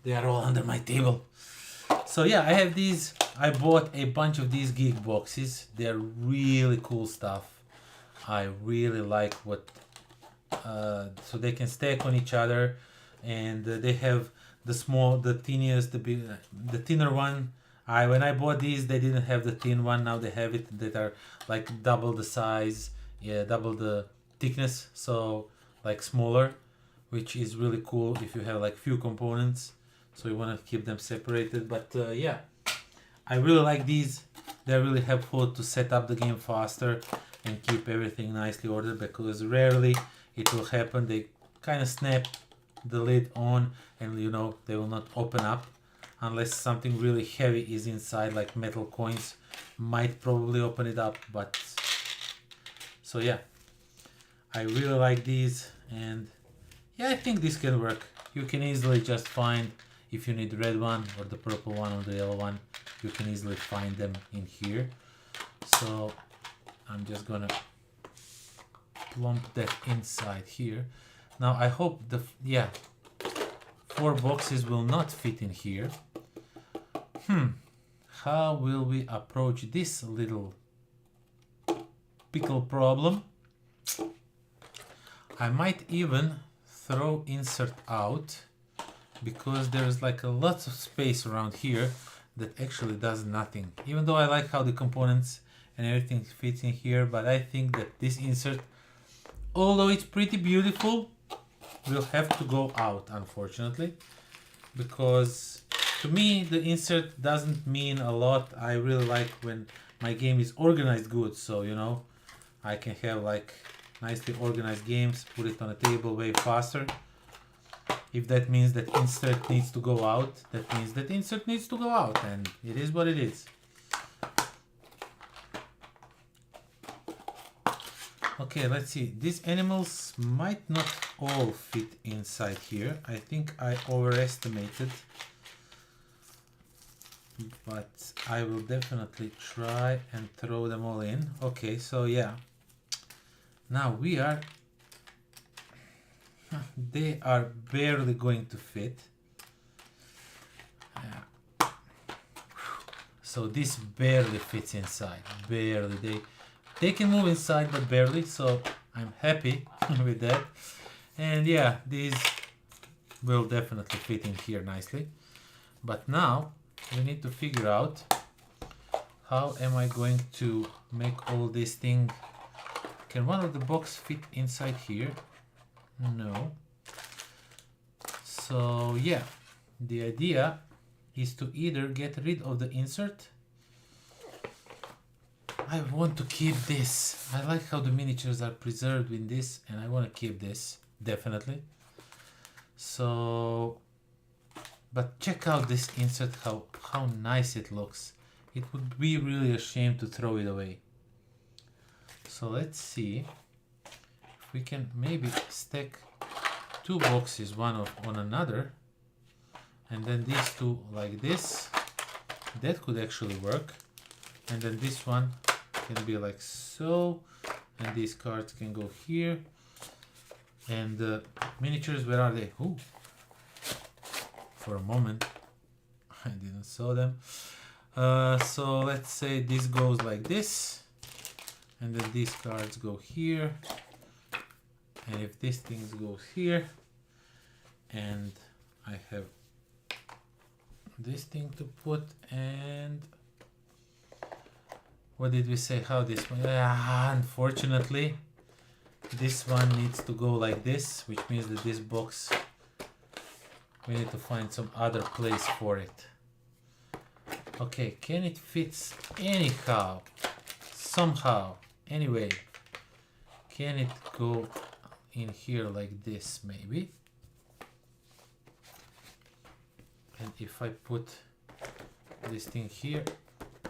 They are all under my table. So yeah, I have these. I bought a bunch of these geek boxes. They're really cool stuff. I really like what so they can stack on each other, and they have the small, the tiniest, the thinner one. When I bought these, they didn't have the thin one. Now they have it, that are like double the size, yeah, double the thickness, so like smaller, which is really cool if you have like few components, so you want to keep them separated. But yeah, I really like these. They're really helpful to set up the game faster and keep everything nicely ordered, because rarely it will happen. They kind of snap the lid on, and you know, they will not open up unless something really heavy is inside, like metal coins might probably open it up. But so yeah, I really like these, and yeah, I think this can work. You can easily just find, if you need the red one or the purple one or the yellow one, you can easily find them in here. So I'm just gonna plump that inside here. Now I hope the 4 boxes will not fit in here. How will we approach this little pickle problem? I might even throw insert out, because there's like a lot of space around here that actually does nothing. Even though I like how the components and everything fits in here, but I think that this insert, although it's pretty beautiful, will have to go out, unfortunately, because to me the insert doesn't mean a lot. I really like when my game is organized good, so you know, I can have like nicely organized games, put it on a table way faster. If that means that insert needs to go out, that means that insert needs to go out, and it is what it is. Okay, let's see. These animals might not all fit inside here. I think I overestimated, but I will definitely try and throw them all in. Okay, so yeah. Now we are... they are barely going to fit. So this barely fits inside. Barely. They can move inside, but barely, so I'm happy with that. And yeah, these will definitely fit in here nicely. But now we need to figure out, how am I going to make all this thing... Can one of the box fit inside here? No. So yeah, the idea is to either get rid of the insert. I want to keep this. I like how the miniatures are preserved in this, and I want to keep this, definitely. So, but check out this insert, how nice it looks. It would be really a shame to throw it away. So let's see if we can maybe stack 2 boxes one on another, and then these two like this. That could actually work. And then this one can be like so, and these cards can go here. And the miniatures, where are they? Ooh. For a moment I didn't saw them. So let's say this goes like this, and then these cards go here, and if this thing goes here, and I have this thing to put, and What did we say? How this one? Unfortunately, this one needs to go like this, which means that this box, we need to find some other place for it. Okay, can it fit anyhow, somehow, anyway? Can it go in here like this, maybe? And if I put this thing here,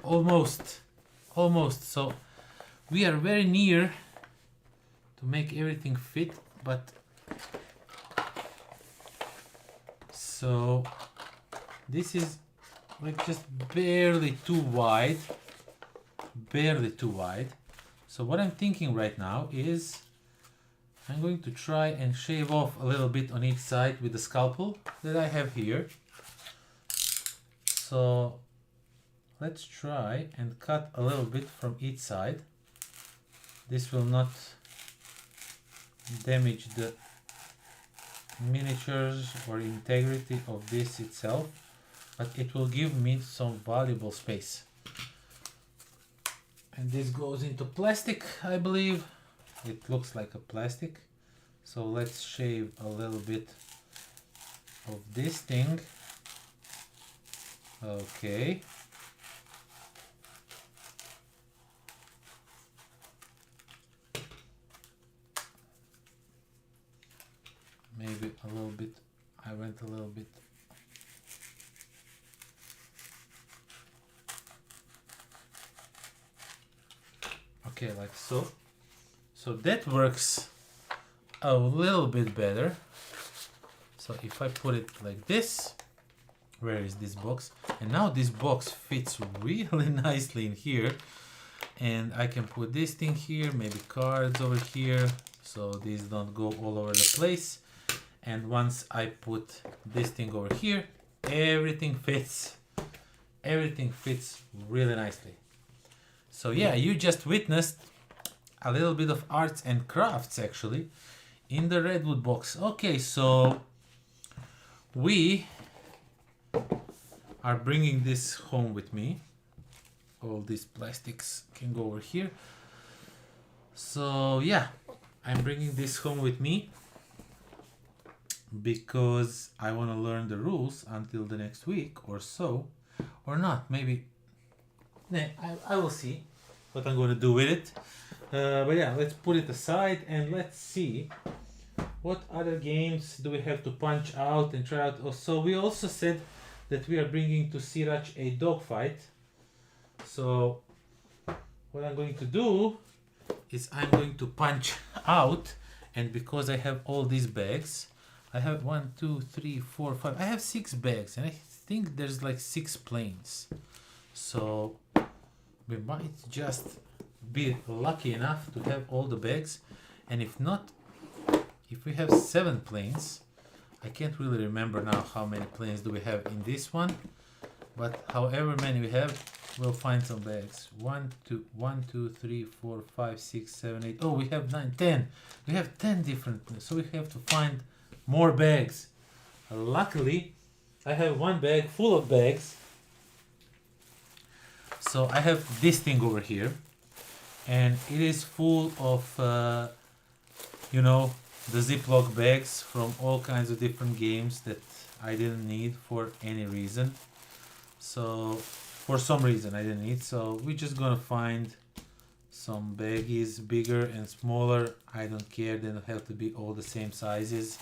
almost. So we are very near to make everything fit, but so this is like just barely too wide. So what I'm thinking right now is I'm going to try and shave off a little bit on each side with the scalpel that I have here. So let's try and cut a little bit from each side. This will not damage the miniatures or integrity of this itself, but it will give me some valuable space. And this goes into plastic, I believe. It looks like a plastic. So let's shave a little bit of this thing. Okay. Maybe a little bit, I went a little bit. Okay, like so. So that works a little bit better. So if I put it like this, where is this box? And now this box fits really nicely in here. And I can put this thing here, maybe cards over here, so these don't go all over the place. And once I put this thing over here, everything fits. Everything fits really nicely. So yeah, you just witnessed a little bit of arts and crafts actually in the Redwood box. Okay, so we are bringing this home with me. All these plastics can go over here. So yeah, I'm bringing this home with me because I want to learn the rules until the next week or so, or not, maybe. I will see what I'm going to do with it. But yeah, let's put it aside and let's see what other games do we have to punch out and try out. So we also said that we are bringing to Siraj a dogfight. So what I'm going to do is I'm going to punch out, and because I have all these bags, I have 1, 2, 3, 4, 5. I have 6 bags, and I think there's like 6 planes. So we might just be lucky enough to have all the bags, and if not, if we have 7 planes, I can't really remember now how many planes do we have in this one, but however many we have, we'll find some bags. 1, 2, 3, 4, 5, 6, 7, 8. Oh, we have 9, 10. We have 10 different planes, so we have to find more bags. Luckily, I have one bag full of bags. So I have this thing over here, and it is full of, you know, the Ziploc bags from all kinds of different games that I didn't need for any reason. So for some reason I didn't need. So we're just gonna find some baggies, bigger and smaller. I don't care. They don't have to be all the same sizes.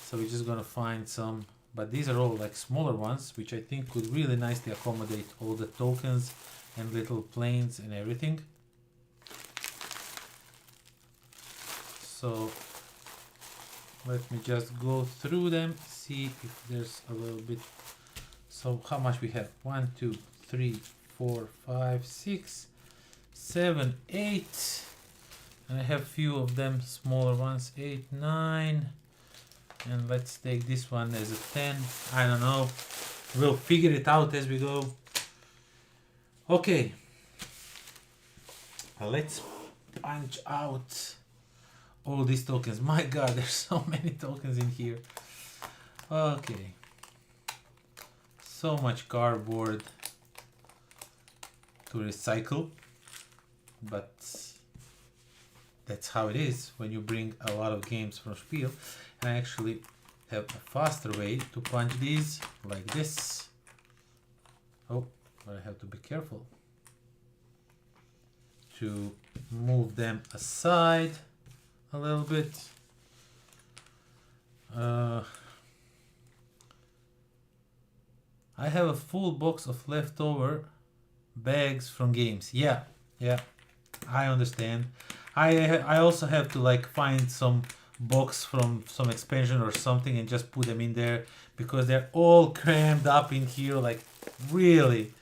So we're just gonna find some. But these are all like smaller ones, which I think could really nicely accommodate all the tokens and little planes and everything. So let me just go through them, see if there's a little bit. So how much we have? 1, 2, 3, 4, 5, 6, 7, 8. And I have few of them smaller ones, 8, 9. And let's take this one as a 10. I don't know. We'll figure it out as we go. Okay. Let's punch out all these tokens. My god, there's so many tokens in here. Okay. So much cardboard to recycle. but that's how it is when you bring a lot of games from Spiel. And I actually have a faster way to punch these, like this. Oh, but I have to be careful to move them aside a little bit. I have a full box of leftover bags from games. Yeah, I understand. I also have to like find some box from some expansion or something and just put them in there, because they're all crammed up in here. Like, really,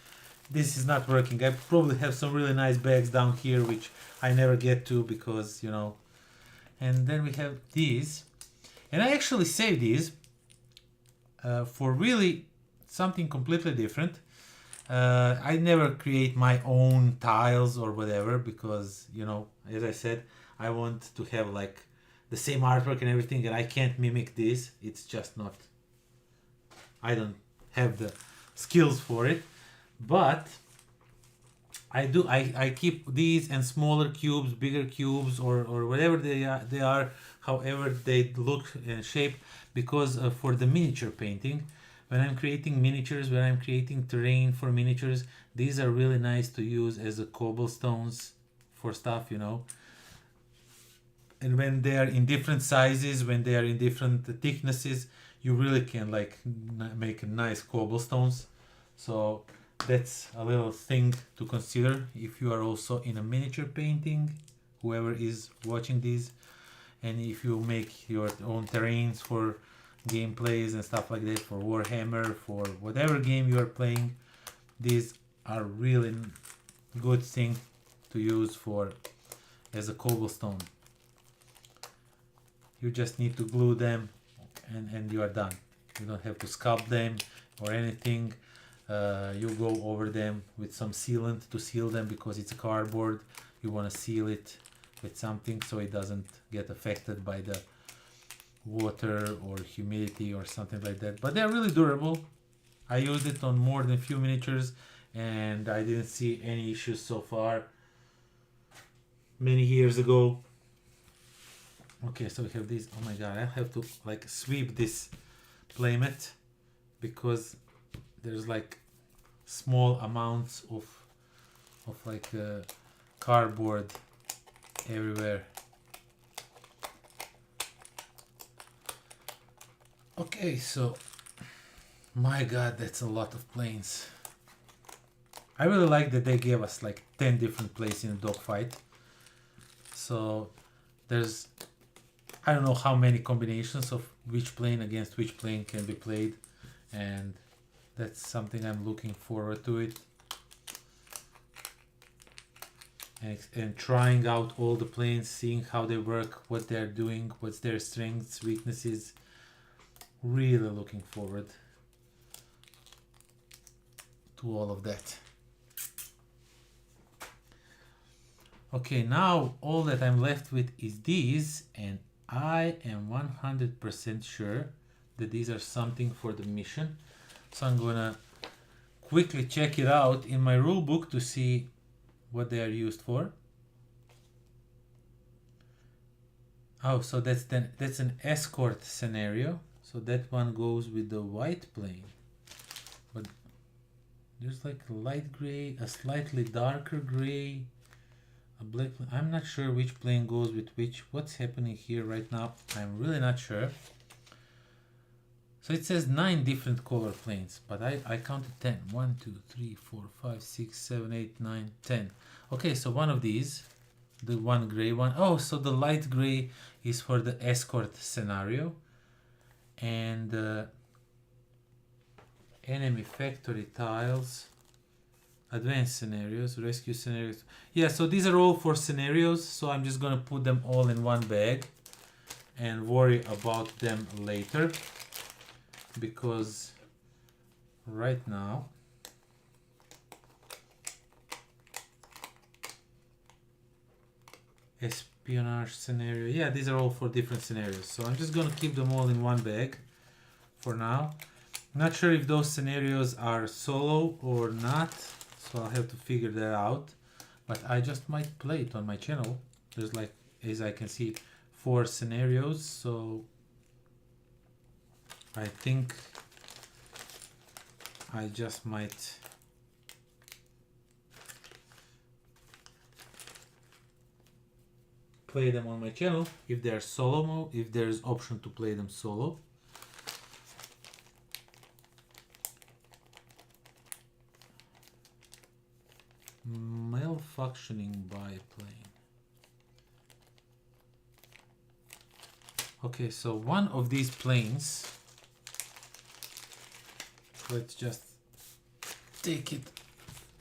this is not working. I probably have some really nice bags down here which I never get to because, you know. And then we have these, and I actually saved these for really something completely different. I never create my own tiles or whatever because, you know, as I said, I want to have like the same artwork and everything, and I can't mimic this. It's just not, I don't have the skills for it. But I keep these and smaller cubes, bigger cubes, or whatever they are, however they look and shape, because for the miniature painting, when I'm creating miniatures, when I'm creating terrain for miniatures, these are really nice to use as a cobblestones for stuff, you know. And when they are in different sizes, when they are in different thicknesses, you really can like make nice cobblestones. So that's a little thing to consider if you are also in a miniature painting, whoever is watching these, and if you make your own terrains for gameplays and stuff like that, for Warhammer, for whatever game you are playing, these are really good thing to use for as a cobblestone. You just need to glue them and you are done. You don't have to sculpt them or anything. You go over them with some sealant to seal them, because it's a cardboard. You want to seal it with something so it doesn't get affected by the water or humidity or something like that. But they're really durable. I used it on more than a few miniatures and I didn't see any issues so far. Many years ago. Okay, so we have these. Oh my god, I have to like sweep this playmat because there's like small amounts of like cardboard everywhere. Okay, so my god, that's a lot of planes. I really like that they gave us like 10 different planes in a dogfight. So there's, I don't know how many combinations of which plane against which plane can be played, and that's something I'm looking forward to it. And trying out all the planes, seeing how they work, what they're doing, what's their strengths, weaknesses. Really looking forward to all of that. Okay, now all that I'm left with is these, and I am 100% sure that these are something for the mission. So I'm gonna quickly check it out in my rule book to see what they are used for. Oh, so that's an escort scenario. So that one goes with the white plane. But there's like a light gray, a slightly darker gray, a black. I'm not sure which plane goes with which. What's happening here right now? I'm really not sure. So it says 9 different color planes, but I counted 10. 1, 2, 3, 4, 5, 6, 7, 8, 9, 10. Okay, so one of these, the one gray one. Oh, so the light gray is for the escort scenario. And enemy factory tiles, advanced scenarios, rescue scenarios. Yeah, so these are all for scenarios. So I'm just gonna put them all in one bag and worry about them later, because right now espionage scenario, yeah, these are all for different scenarios, so I'm just gonna keep them all in one bag for now. Not sure if those scenarios are solo or not, so I'll have to figure that out, but I just might play it on my channel. There's like, as I can see, 4 scenarios, so I think I just might play them on my channel if they're solo mode, if there's option to play them solo. Malfunctioning biplane. Okay, so one of these planes, let's just take it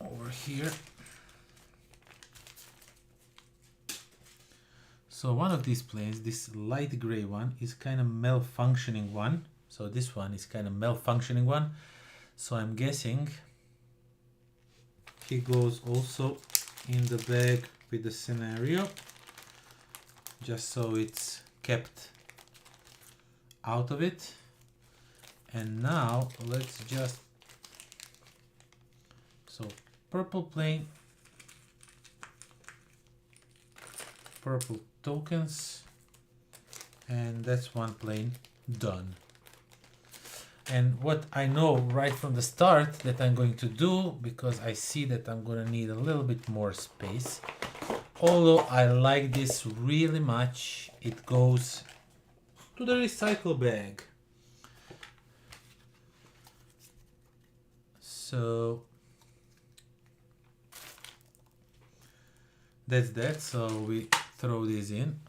over here. So one of these planes, this light gray one, is kind of malfunctioning one. So this one is kind of malfunctioning one. So I'm guessing he goes also in the bag with the scenario, just so it's kept out of it. And now let's just, so purple plane, purple tokens, and that's one plane done. And what I know right from the start that I'm going to do, because I see that I'm going to need a little bit more space, although I like this really much, it goes to the recycle bag. So that's that. So we throw these in,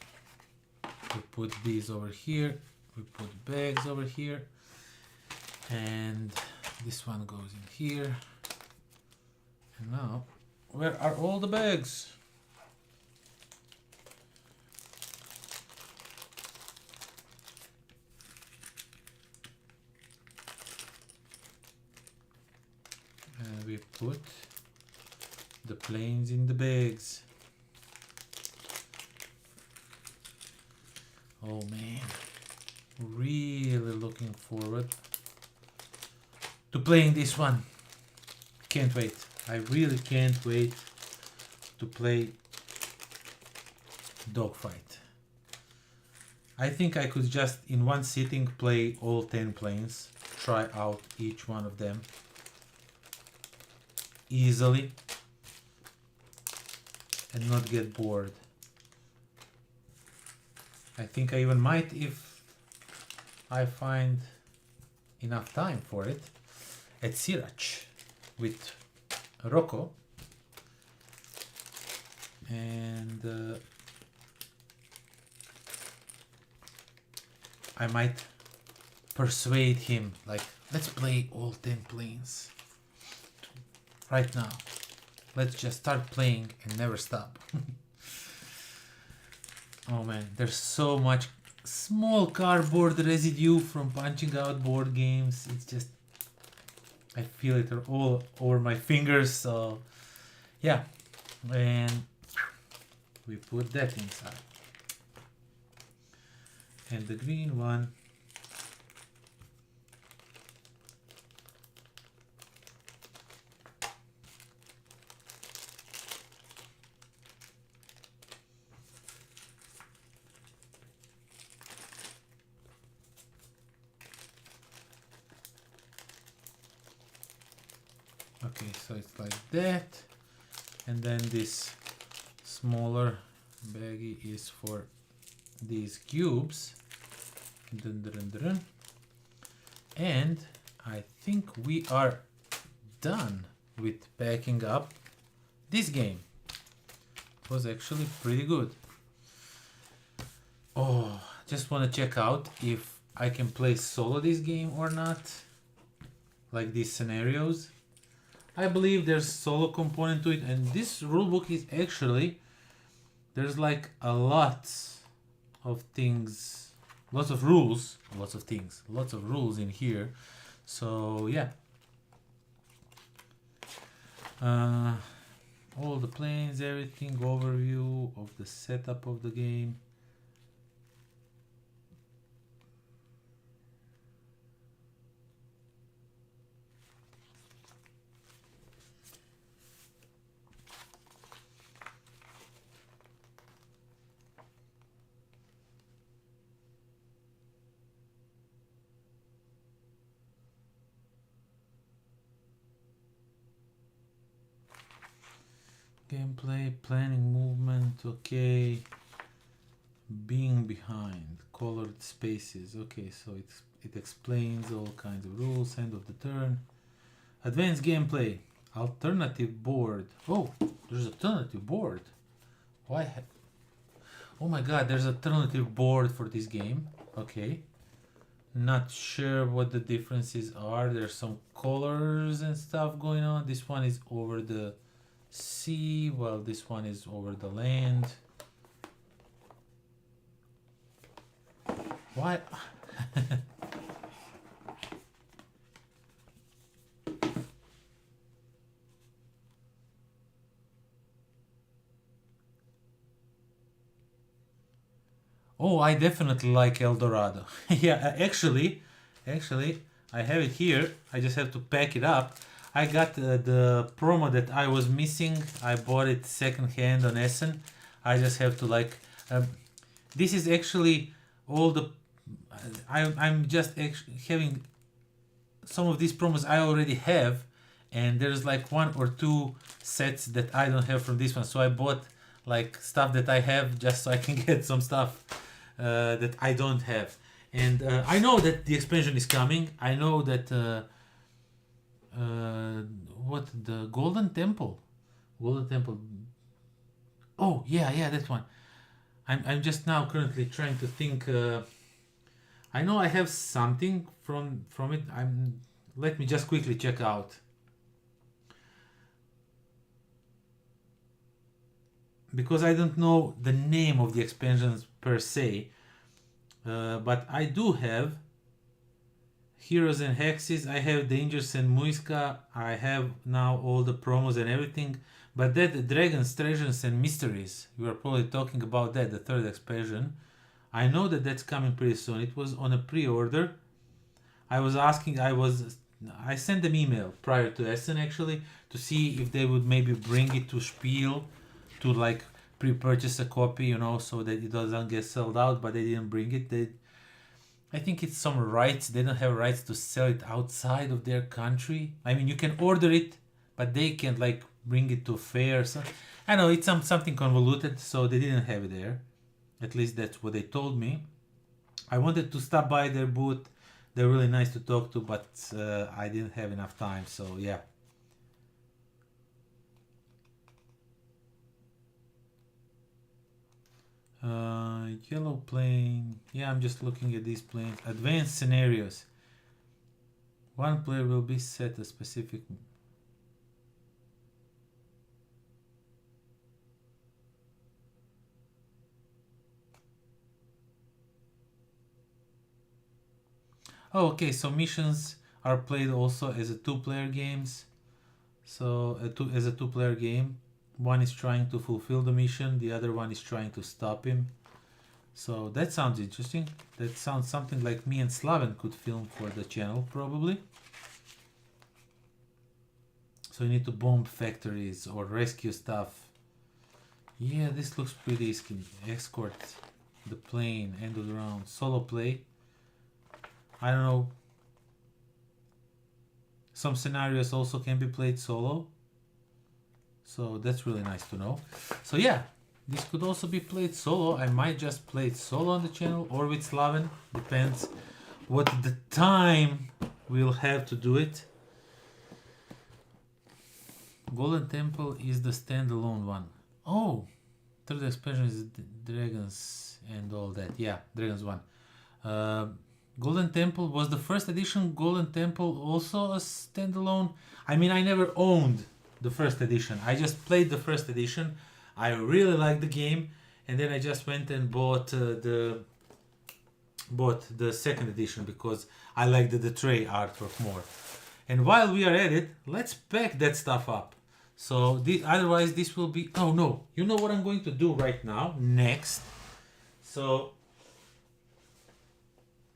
we put these over here, we put bags over here, and this one goes in here. And now, where are all the bags? And we put the planes in the bags. Oh man, really looking forward to playing this one. Can't wait. I really can't wait to play Dogfight. I think I could just in one sitting play all 10 planes, try out each one of them easily and not get bored. I think I even might, if I find enough time for it, at Sirach with Rocco, and I might persuade him, like, let's play all 10 planes right now. Let's just start playing and never stop. Oh man, there's so much small cardboard residue from punching out board games. It's just, I feel it all over my fingers. So yeah, and we put that inside. And the green one, okay, so it's like that, and then this smaller baggie is for these cubes. Dun, dun, dun, dun. And I think we are done with packing up this game. It was actually pretty good. Oh, just want to check out if I can play solo this game or not, like these scenarios. I believe there's solo component to it, and this rulebook is actually, there's like a lot of things, lots of rules, lots of things, lots of rules in here. So yeah, all the planes, everything, overview of the setup of the game. Gameplay, planning, movement, okay. Being behind, colored spaces, okay, so it explains all kinds of rules. End of the turn. Advanced gameplay, alternative board. Oh, there's alternative board. Why? Oh my god, there's alternative board for this game. Okay. Not sure what the differences are. There's some colors and stuff going on. This one is over the sea, while this one is over the land. Why? Oh, I definitely like El Dorado. Yeah, actually, I have it here. I just have to pack it up. I got the promo that I was missing. I bought it second hand on Essen. I just have to like... this is actually all the... I'm just having some of these promos I already have. And there's like 1 or 2 sets that I don't have from this one. So I bought like stuff that I have just so I can get some stuff that I don't have. And I know that the expansion is coming. I know that what, the Golden Temple. Oh yeah, that one. I'm just now currently trying to think. I know I have something from it. Let me just quickly check out. Because I don't know the name of the expansions per se, but I do have Heroes and Hexes, I have Dangers and Muisca, I have now all the promos and everything, but that Dragons, Treasures and Mysteries, you are probably talking about that, the third expansion. I know that that's coming pretty soon. It was on a pre-order. I sent them email prior to Essen actually, to see if they would maybe bring it to Spiel, to like pre-purchase a copy, you know, so that it doesn't get sold out, but they didn't bring it. I think it's some rights. They don't have rights to sell it outside of their country. I mean, you can order it, but they can't like bring it to a fair. So I know it's something convoluted, so they didn't have it there. At least that's what they told me. I wanted to stop by their booth. They're really nice to talk to, but I didn't have enough time, so yeah. Yellow plane. Yeah, I'm just looking at these planes. Advanced scenarios. One player will be set a specific... Oh, okay, so missions are played also as a two-player games. So as a two-player game. One is trying to fulfill the mission, the other one is trying to stop him. So that sounds interesting. That sounds something like me and Slaven could film for the channel, probably. So you need to bomb factories or rescue stuff. Yeah, this looks pretty risky. Escort the plane, end of the round. Solo play. I don't know. Some scenarios also can be played solo. So that's really nice to know. So yeah, this could also be played solo. I might just play it solo on the channel or with Slaven. Depends what the time we'll have to do it. Golden Temple is the standalone one. Oh, third expansion is Dragons and all that. Yeah, Dragons one. Golden Temple was the first edition. Golden Temple also a standalone. I mean, I never owned the first edition. I just played the first edition. I really liked the game, and then I just went and bought the second edition because I like the tray artwork more. And while we are at it, let's pack that stuff up. So otherwise this will be... Oh no, you know what I'm going to do right now, next. So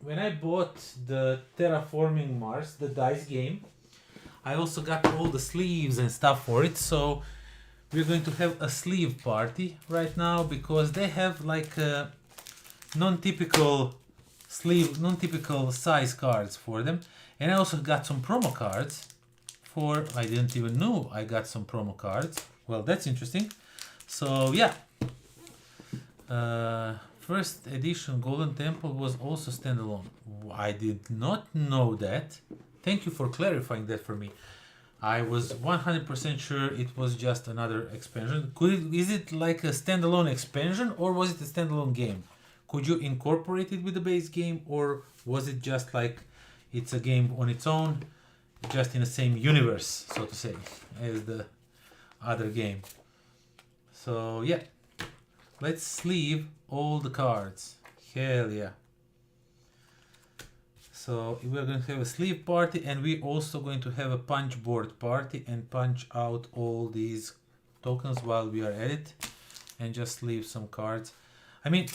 when I bought the Terraforming Mars, the dice game, I also got all the sleeves and stuff for it. So we're going to have a sleeve party right now because they have like non-typical size cards for them. And I also got some promo cards for... I didn't even know I got some promo cards. Well, that's interesting. So yeah, first edition Golden Temple was also standalone. I did not know that. Thank you for clarifying that for me. I was 100% sure it was just another expansion. Is it like a standalone expansion or was it a standalone game? Could you incorporate it with the base game, or was it just like it's a game on its own, just in the same universe, so to say, as the other game? So yeah, let's sleeve all the cards. Hell yeah. So we're going to have a sleeve party, and we're also going to have a punch board party and punch out all these tokens while we are at it, and just leave some cards. I mean,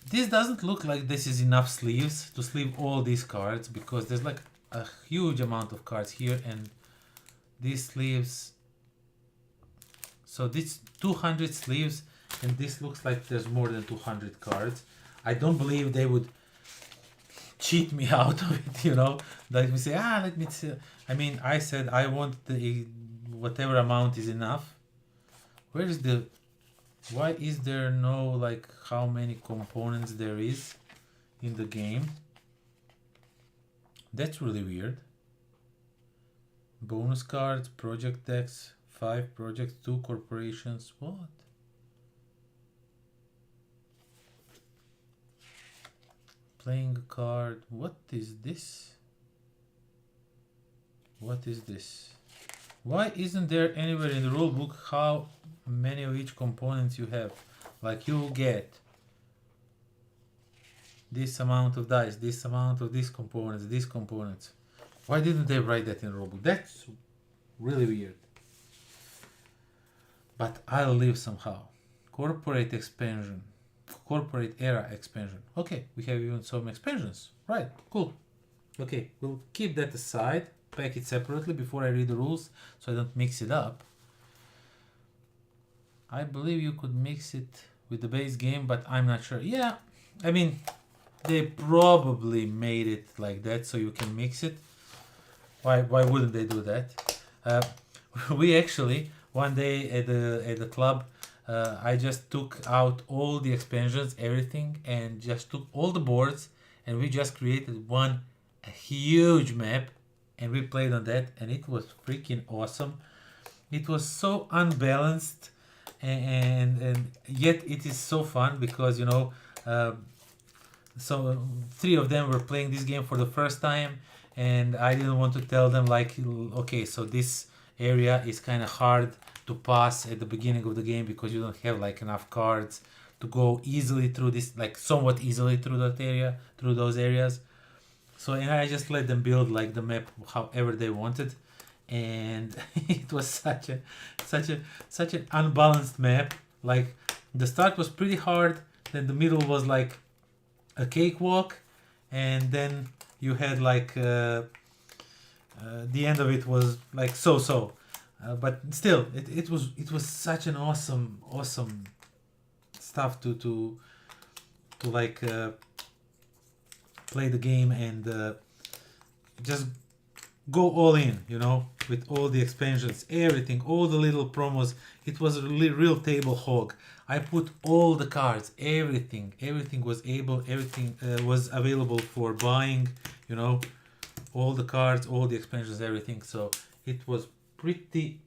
this doesn't look like this is enough sleeves to sleeve all these cards, because there's like a huge amount of cards here, and these sleeves, so this 200 sleeves, and this looks like there's more than 200 cards. I don't believe they would cheat me out of it, you know, like we say, let me see. I mean, I said I want the whatever amount is enough. Where is the, why is there no like how many components there is in the game? That's really weird. Bonus cards, project decks, 5 projects, 2 corporations. What? Playing a card. What is this? What is this? Why isn't there anywhere in the rulebook how many of each components you have? Like you get this amount of dice, this amount of these components. Why didn't they write that in the rulebook? That's really weird. But I'll live somehow. Corporate expansion. Corporate era expansion. Okay, we have even some expansions. Right, cool. Okay, we'll keep that aside, pack it separately before I read the rules so I don't mix it up. I believe you could mix it with the base game, but I'm not sure. Yeah, I mean, they probably made it like that so you can mix it. Why wouldn't they do that? We actually, one day at the club, I just took out all the expansions, everything, and just took all the boards, and we just created a huge map, and we played on that, and it was freaking awesome. It was so unbalanced, and yet it is so fun, because, you know, so 3 of them were playing this game for the first time, and I didn't want to tell them like, okay, so this area is kind of hard to pass at the beginning of the game because you don't have like enough cards to go easily through this, like somewhat easily through that area, through those areas. So, and I just let them build like the map however they wanted, and it was such an unbalanced map. Like the start was pretty hard, then the middle was like a cakewalk, and then you had like the end of it was like so. But still, it was such an awesome stuff to like play the game and just go all in, you know, with all the expansions, everything, all the little promos. It was a real table hog. I put all the cards, everything was available for buying, you know, all the cards, all the expansions, everything. So it was pretty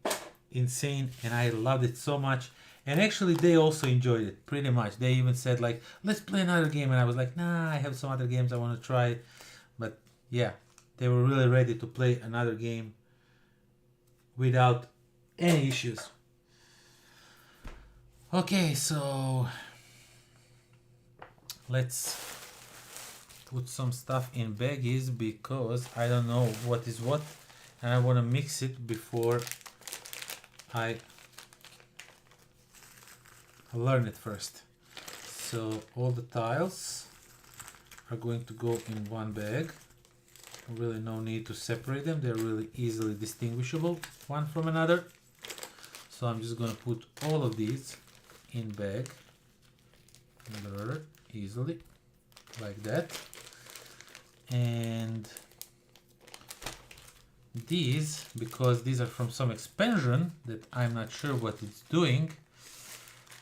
insane, and I loved it so much. And actually they also enjoyed it pretty much. They even said like, let's play another game, and I was like, nah, I have some other games I want to try. But yeah, they were really ready to play another game without any issues. Okay, so let's put some stuff in baggies, because I don't know what is what, and I want to mix it before I learn it first. So all the tiles are going to go in one bag. Really no need to separate them. They're really easily distinguishable one from another. So I'm just going to put all of these in bag easily like that. And these, because these are from some expansion that I'm not sure what it's doing,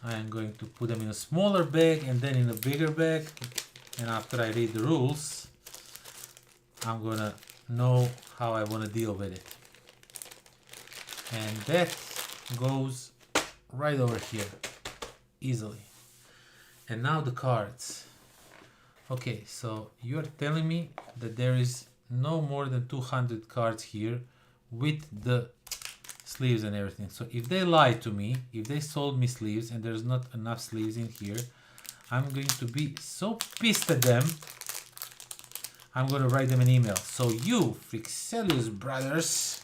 I'm going to put them in a smaller bag and then in a bigger bag, and after I read the rules I'm gonna know how I want to deal with it. And that goes right over here easily. And now the cards. Okay, so you're telling me that there is no more than 200 cards here with the sleeves and everything. So if they lied to me, if they sold me sleeves and there's not enough sleeves in here, I'm going to be so pissed at them. I'm going to write them an email. So you, Frixelius brothers,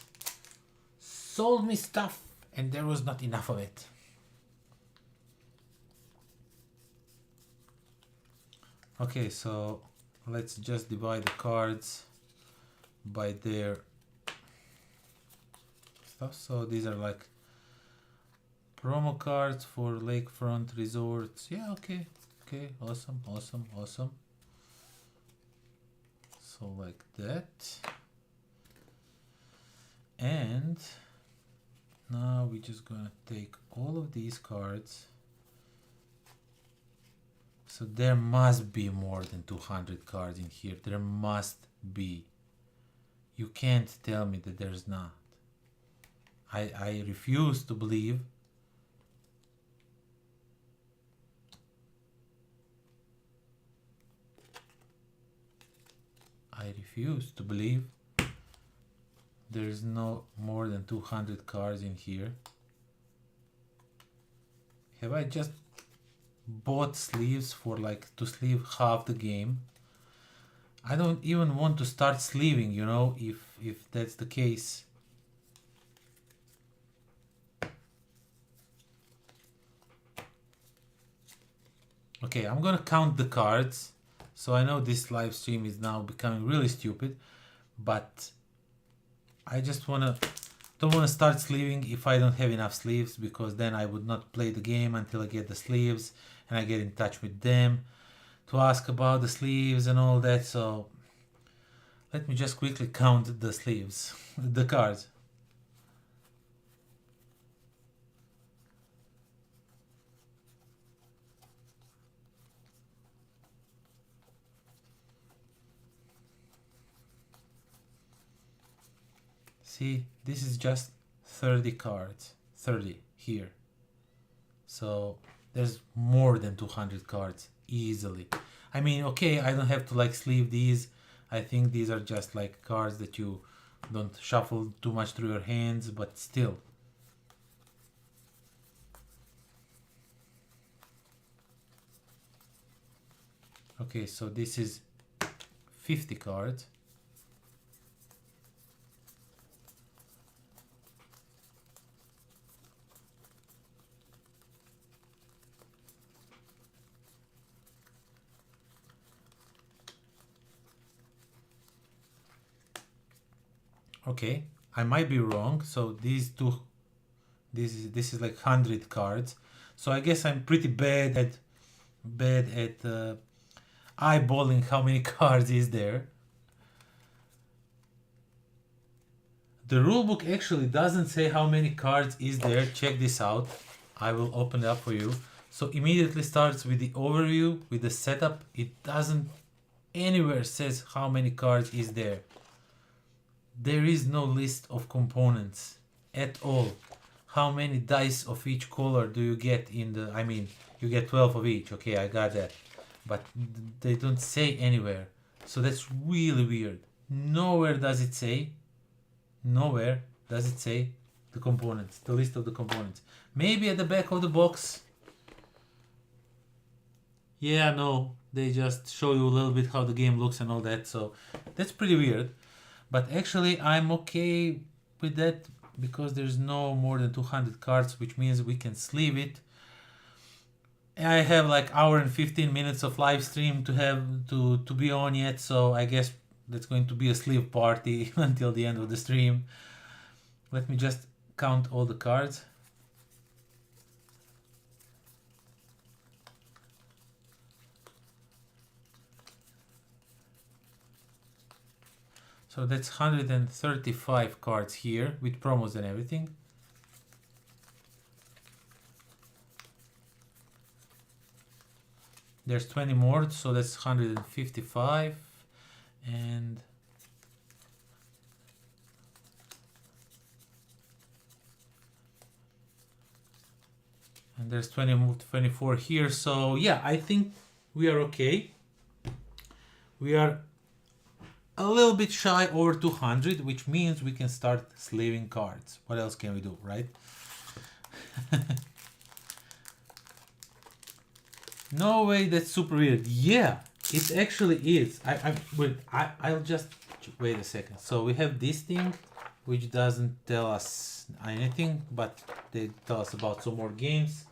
sold me stuff and there was not enough of it. Okay, so let's just divide the cards by their stuff. So these are like promo cards for lakefront resorts. Yeah, okay, awesome. So like that. And now we're just gonna take all of these cards. So there must be more than 200 cards in here. There must be. You can't tell me that there's not. I refuse to believe. I refuse to believe there's no more than 200 cards in here. Have I just bought sleeves for like to sleeve half the game? I don't even want to start sleeving, you know, if that's the case. Okay, I'm gonna count the cards. So I know this live stream is now becoming really stupid, but I just don't wanna start sleeving if I don't have enough sleeves, because then I would not play the game until I get the sleeves and I get in touch with them to ask about the sleeves and all that. So let me just quickly count the sleeves, the cards. See, this is just 30 cards, 30 here. So there's more than 200 cards easily. I mean, okay, I don't have to like sleeve these. I think these are just like cards that you don't shuffle too much through your hands, but still. Okay, so this is 50 cards. Okay, I might be wrong. So these two, this is like 100 cards. So I guess I'm pretty bad at eyeballing how many cards is there. The rulebook actually doesn't say how many cards is there. Check this out. I will open it up for you. So immediately starts with the overview, with the setup. It doesn't anywhere says how many cards is there. There is no list of components at all. How many dice of each color do you get in the, I mean, you get 12 of each. Okay, I got that. But they don't say anywhere. So that's really weird. Nowhere does it say the components, the list of the components. Maybe at the back of the box. Yeah, no, they just show you a little bit how the game looks and all that. So that's pretty weird. But actually I'm okay with that because there's no more than 200 cards, which means we can sleeve it. I have like hour and 15 minutes of live stream to have to be on yet, so I guess that's going to be a sleeve party until the end of the stream. Let me just count all the cards. So that's 135 cards here with promos and everything. There's 20 more, so that's 155. And there's 24 here. So yeah, I think we are okay. We are a little bit shy over 200, which means we can start sleeving cards. What else can we do, right? No way, that's super weird. Yeah, it actually is. I'll just wait a second. So we have this thing, which doesn't tell us anything, but they tell us about some more games.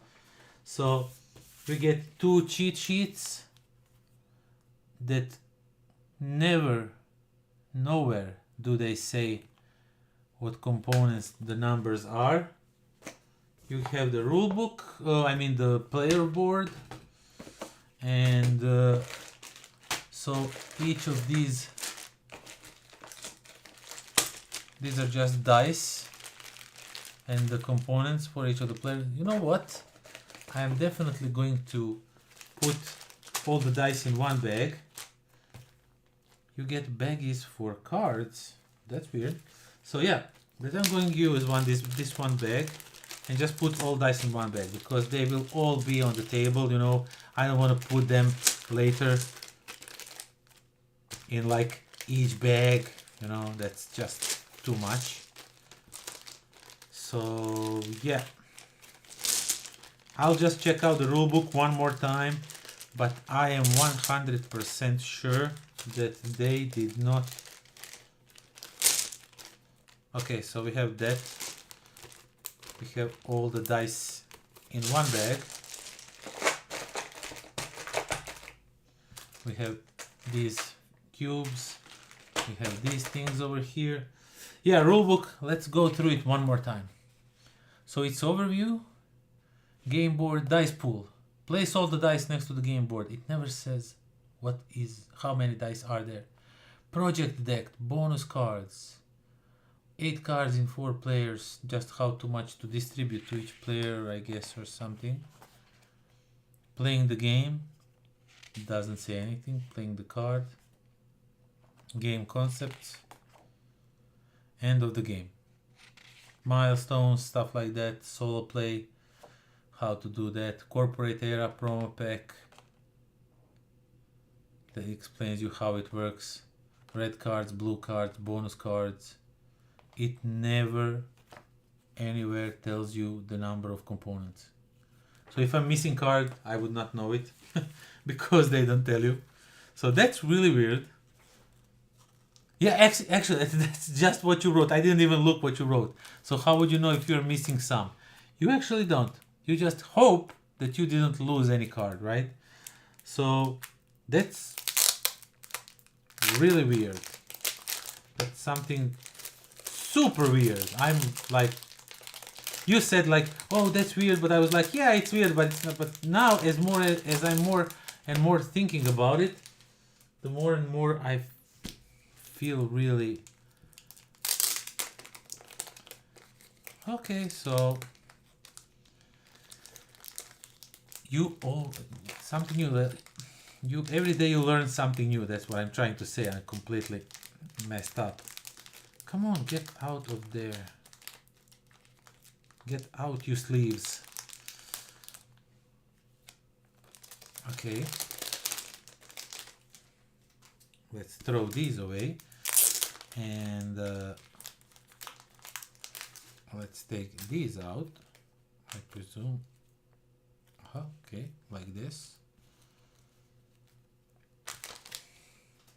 So we get 2 cheat sheets that nowhere do they say what components the numbers are. You have the rule book, I mean the player board, and so each of these are just dice and the components for each of the players. You know what? I am definitely going to put all the dice in one bag. You get baggies for cards. That's weird. So yeah, but I'm going to use this one bag and just put all dice in one bag because they will all be on the table, you know. I don't want to put them later in like each bag, you know, that's just too much. So yeah, I'll just check out the rulebook one more time, but I am 100% sure that they did not. Okay, so we have that. We have all the dice in one bag. We have these cubes. We have these things over here. Yeah, rulebook, let's go through it one more time. So it's overview, game board, dice pool. Place all the dice next to the game board. It never says how many dice are there. Project deck, bonus cards. 8 cards in 4 players. Just how too much to distribute to each player, I guess, or something. Playing the game. Doesn't say anything. Playing the card. Game concepts. End of the game. Milestones, stuff like that. Solo play. How to do that. Corporate era promo pack. That explains you how it works. Red cards, blue cards, bonus cards. It never anywhere tells you the number of components. So if I'm missing card, I would not know it because they don't tell you. So that's really weird. Yeah, actually, that's just what you wrote. I didn't even look what you wrote. So how would you know if you're missing some? You actually don't. You just hope that you didn't lose any card, right? So that's really weird. That's something super weird. I'm like, you said like, oh, that's weird, but I was like, yeah, it's weird, but it's not. But now, as I'm more and more thinking about it, the more and more I feel really okay. So something new. Every day you learn something new. That's what I'm trying to say. I'm completely messed up. Come on, get out of there. Get out, you sleeves. Okay. Let's throw these away. And let's take these out, I presume. Okay, like this.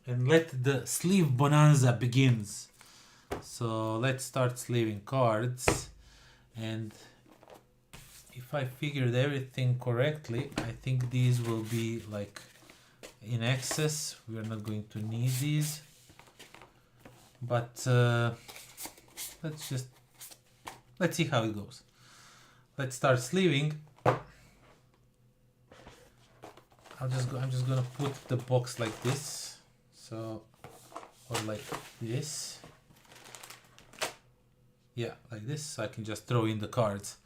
And let the sleeve bonanza begins. So let's start sleeving cards, and if I figured everything correctly, I think these will be like in excess. We are not going to need these, but let's see how it goes. Let's start sleeving. I'm just gonna put the box like this. So or like this. Yeah, like this, so I can just throw in the cards.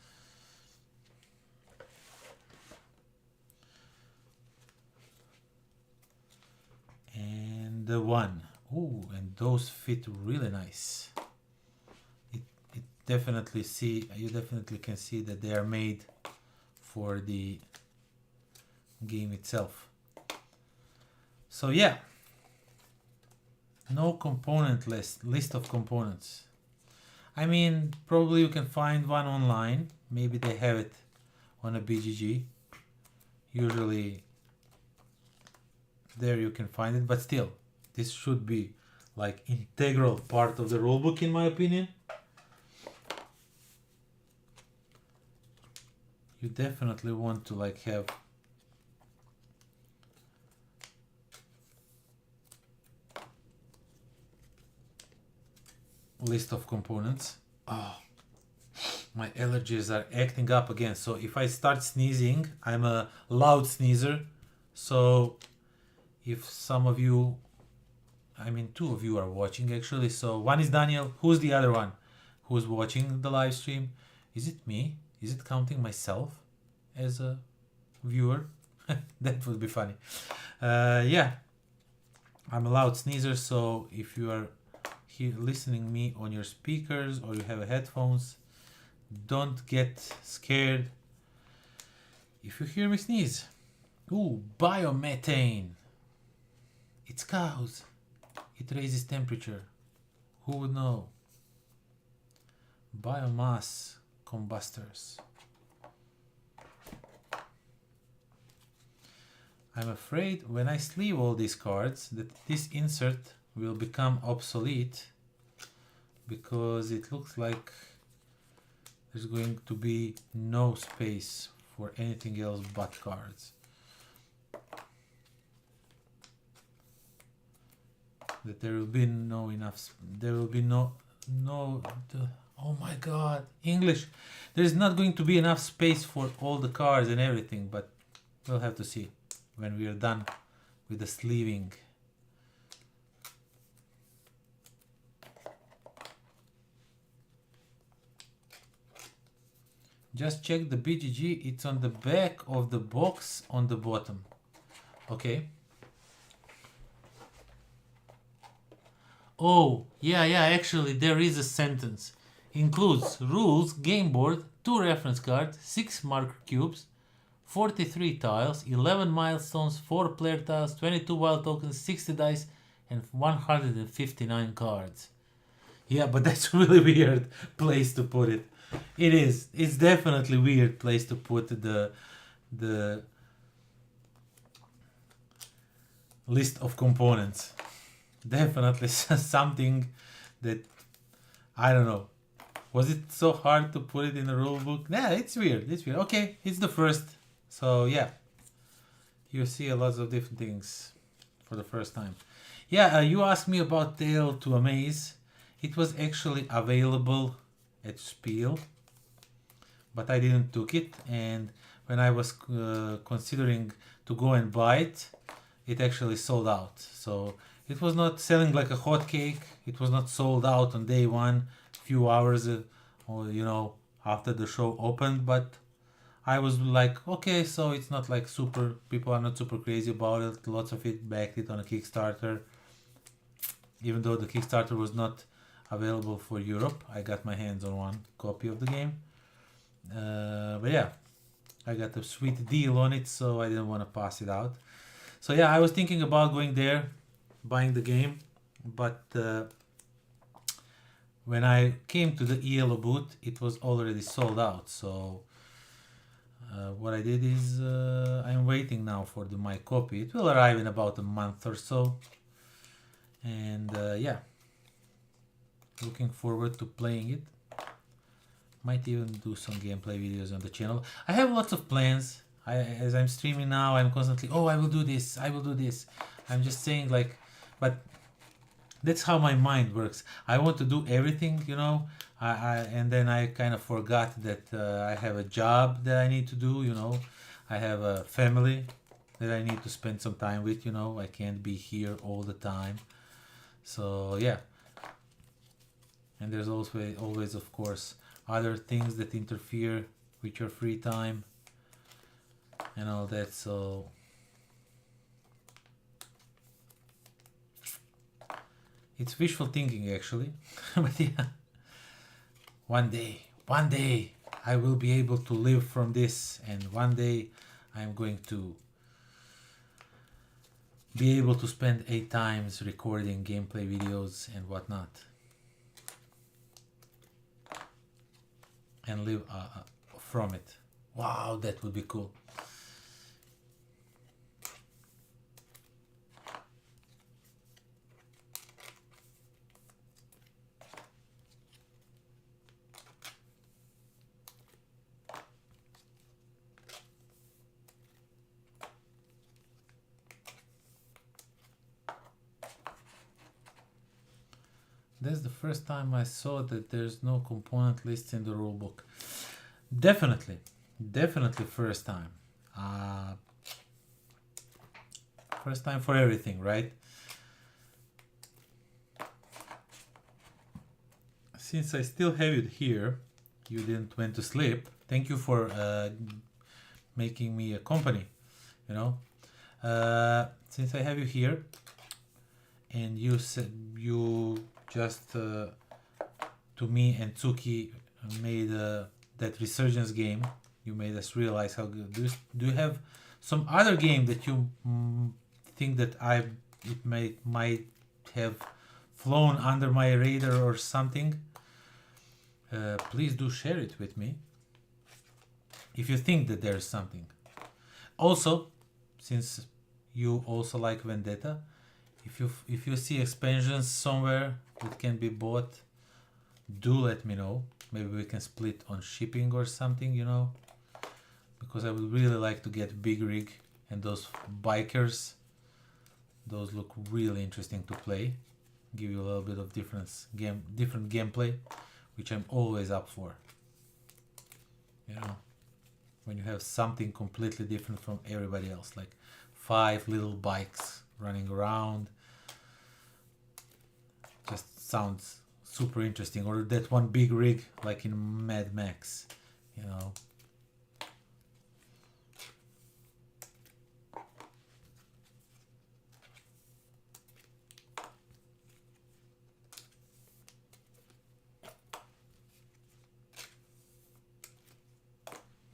And the one. Ooh, and those fit really nice. It definitely you definitely can see that they are made for the game itself. So yeah, no component list of components. I mean, probably you can find one online. Maybe they have it on a BGG. Usually there you can find it, but still, this should be like integral part of the rulebook in my opinion. You definitely want to like have list of components. Oh, my allergies are acting up again. So if I start sneezing, I'm a loud sneezer. So if some of you, I mean 2 of you are watching actually. So one is Daniel. Who's the other one who's watching the live stream? Is it me? Is it counting myself as a viewer? That would be funny. Yeah, I'm a loud sneezer. So if you are here listening me on your speakers or you have headphones, don't get scared if you hear me sneeze. Ooh, biomethane. It's cows. It raises temperature. Who would know? Biomass combustors. I'm afraid when I sleeve all these cards that this insert will become obsolete, because it looks like there's going to be no space for anything else but cards. That there will be no enough, there will be oh my god, English. There's not going to be enough space for all the cards and everything, but we'll have to see when we are done with the sleeving. Just check the BGG, it's on the back of the box on the bottom. Okay. Oh, yeah, actually there is a sentence. Includes rules, game board, 2 reference cards, 6 marker cubes, 43 tiles, 11 milestones, 4 player tiles, 22 wild tokens, 60 dice, and 159 cards. Yeah, but that's a really weird place to put it. It is. It's definitely a weird place to put the list of components. Definitely something that, I don't know. Was it so hard to put it in the rulebook? Nah, it's weird. It's weird. Okay, it's the first. So yeah, you see a lot of different things for the first time. Yeah, you asked me about Tale to Amaze. It was actually available at Spiel, but I didn't took it, and when I was considering to go and buy it, it actually sold out. So it was not selling like a hotcake. It was not sold out on day one, few hours or you know, after the show opened, but I was like, okay, so it's not like super, people are not super crazy about it. Lots of it backed it on a Kickstarter, even though the Kickstarter was not available for Europe. I got my hands on one copy of the game, but yeah, I got a sweet deal on it, so I didn't want to pass it out. So yeah, I was thinking about going there, buying the game, but when I came to the ELO booth, it was already sold out. So what I did is I'm waiting now for my copy. It will arrive in about a month or so, and yeah, looking forward to playing it. Might even do some gameplay videos on the channel. I have lots of plans. As I'm streaming now, I'm constantly, oh, I will do this, I will do this. I'm just saying, like, but that's how my mind works. I want to do everything, you know, and then I kind of forgot that I have a job that I need to do, you know. I have a family that I need to spend some time with, you know. I can't be here all the time. So yeah, and there's also always, of course, other things that interfere with your free time and all that. So it's wishful thinking actually. But yeah, one day I will be able to live from this, and one day I'm going to be able to spend 8 times recording gameplay videos and whatnot, and live from it. Wow, that would be cool. That's the first time I saw that there's no component list in the rulebook. Definitely first time. First time for everything, right? Since I still have it here, you didn't went to sleep. Thank you for making me a company, you know. Since I have you here, and you said you just to me and Tsuki made that Resurgence game. You made us realize how good. Do you have some other game that you think that might have flown under my radar or something? Please do share it with me if you think that there's something. Also, since you also like Vendetta, if you see expansions somewhere that can be bought, do let me know. Maybe we can split on shipping or something, you know, because I would really like to get Big Rig and those bikers. Those look really interesting to play. Give you a little bit of different gameplay, which I'm always up for. You know, when you have something completely different from everybody else, like 5 little bikes running around, just sounds super interesting. Or that one big rig like in Mad Max, you know.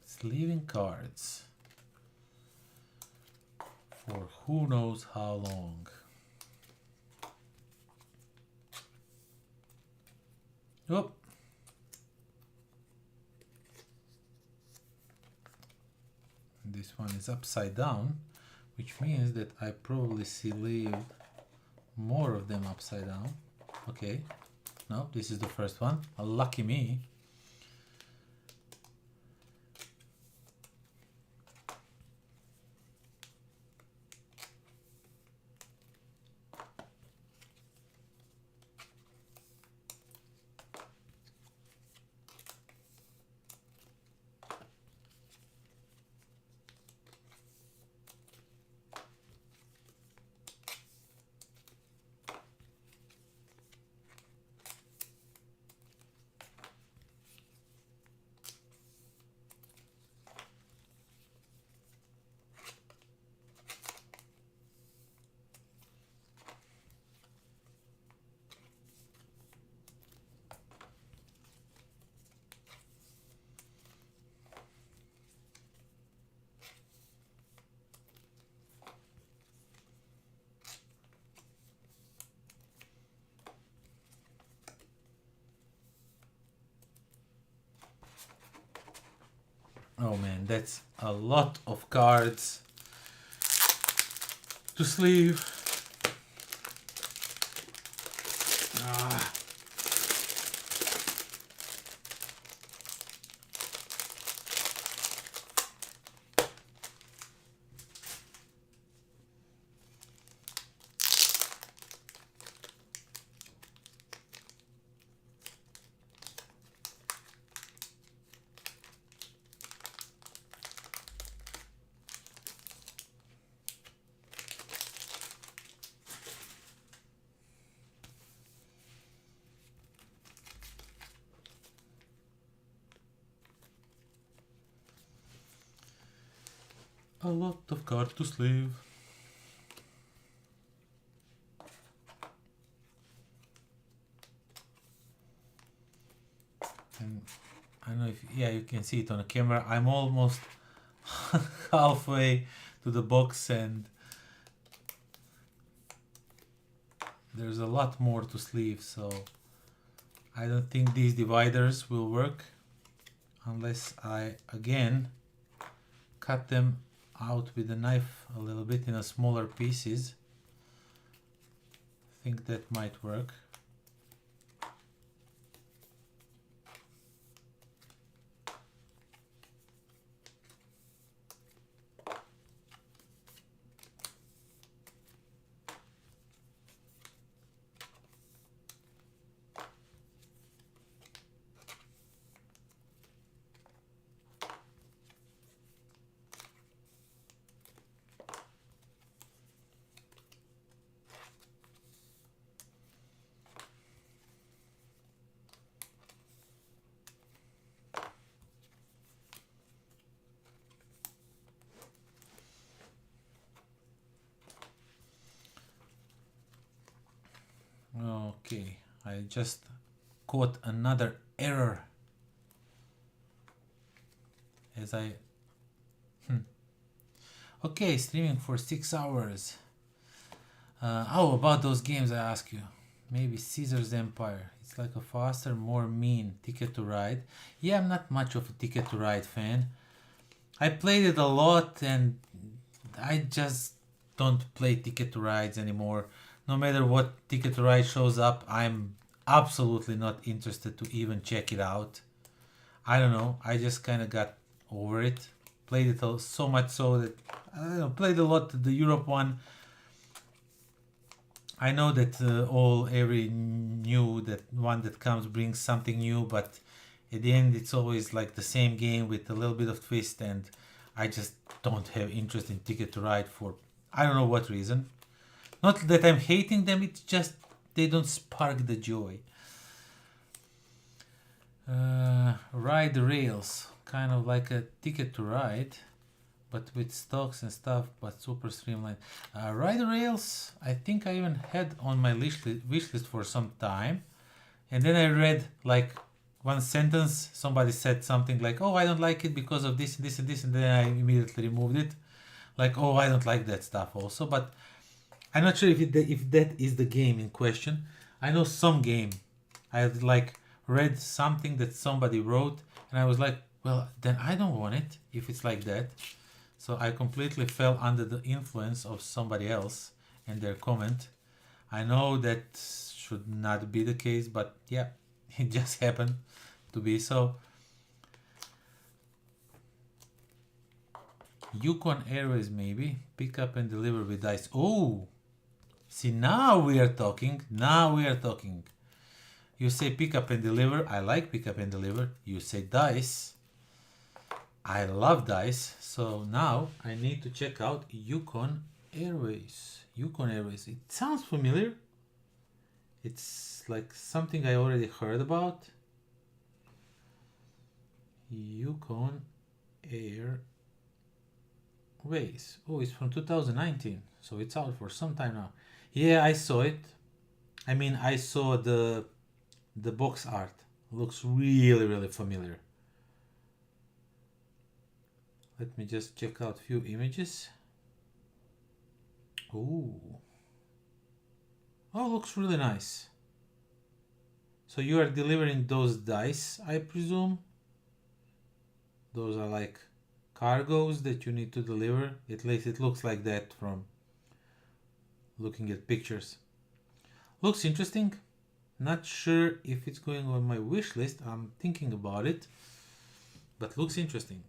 Sleeving cards for who knows how long. Oh. This one is upside down, which means that I probably sleeved more of them upside down. Okay, no, this is the first one. Lucky me. Oh man, that's a lot of cards to sleeve. Ah. A lot of cards to sleeve. And I don't know if, yeah, you can see it on the camera. I'm almost halfway to the box and there's a lot more to sleeve, so I don't think these dividers will work unless I again cut them out with a knife a little bit in a smaller pieces. I think that might work. Okay, I just caught another error as I okay, streaming for 6 hours. How about those games I ask you? Maybe Caesar's Empire. It's like a faster, more mean Ticket to Ride. Yeah, I'm not much of a Ticket to Ride fan. I played it a lot and I just don't play Ticket to Rides anymore. No matter what Ticket to Ride shows up, I'm absolutely not interested to even check it out. I don't know, I just kind of got over it. Played it so much so that, I don't know, played a lot the Europe one. I know that every new one that comes brings something new, but at the end it's always like the same game with a little bit of twist, and I just don't have interest in Ticket to Ride for I don't know what reason. Not that I'm hating them, it's just they don't spark the joy. Ride the Rails, kind of like a Ticket to Ride, but with stocks and stuff, but super streamlined. Ride the Rails, I think I even had on my wish list for some time, and then I read like one sentence, somebody said something like, oh, I don't like it because of this, this and this, and then I immediately removed it. Like, oh, I don't like that stuff also, but I'm not sure if that is the game in question. I know some game. I like read something that somebody wrote and I was like, well, then I don't want it if it's like that. So I completely fell under the influence of somebody else and their comment. I know that should not be the case, but yeah, it just happened to be so. Yukon Airways maybe. Pick up and deliver with dice. Oh! See, now we are talking. Now we are talking. You say pick up and deliver. I like pick up and deliver. You say dice. I love dice. So now I need to check out Yukon Airways. Yukon Airways. It sounds familiar. It's like something I already heard about. Yukon Airways. Oh, it's from 2019. So it's out for some time now. Yeah, I saw it. I mean, I saw the box art. Looks really, really familiar. Let me just check out a few images. Ooh. Oh, looks really nice. So you are delivering those dice, I presume? Those are like cargoes that you need to deliver. At least it looks like that from looking at pictures. Looks interesting. Not sure if it's going on my wish list. I'm thinking about it, but looks interesting.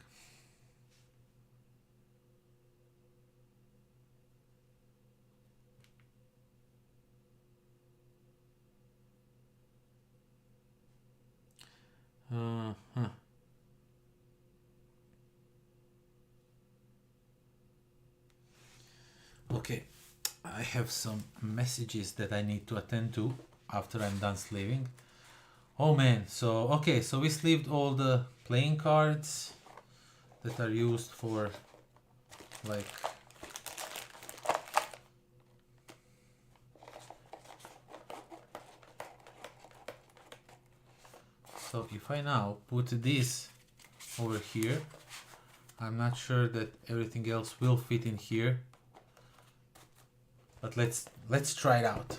Okay, I have some messages that I need to attend to after I'm done sleeving. Oh man, so okay, so we sleeved all the playing cards that are used for like so if I now put this over here, I'm not sure that everything else will fit in here, but let's try it out.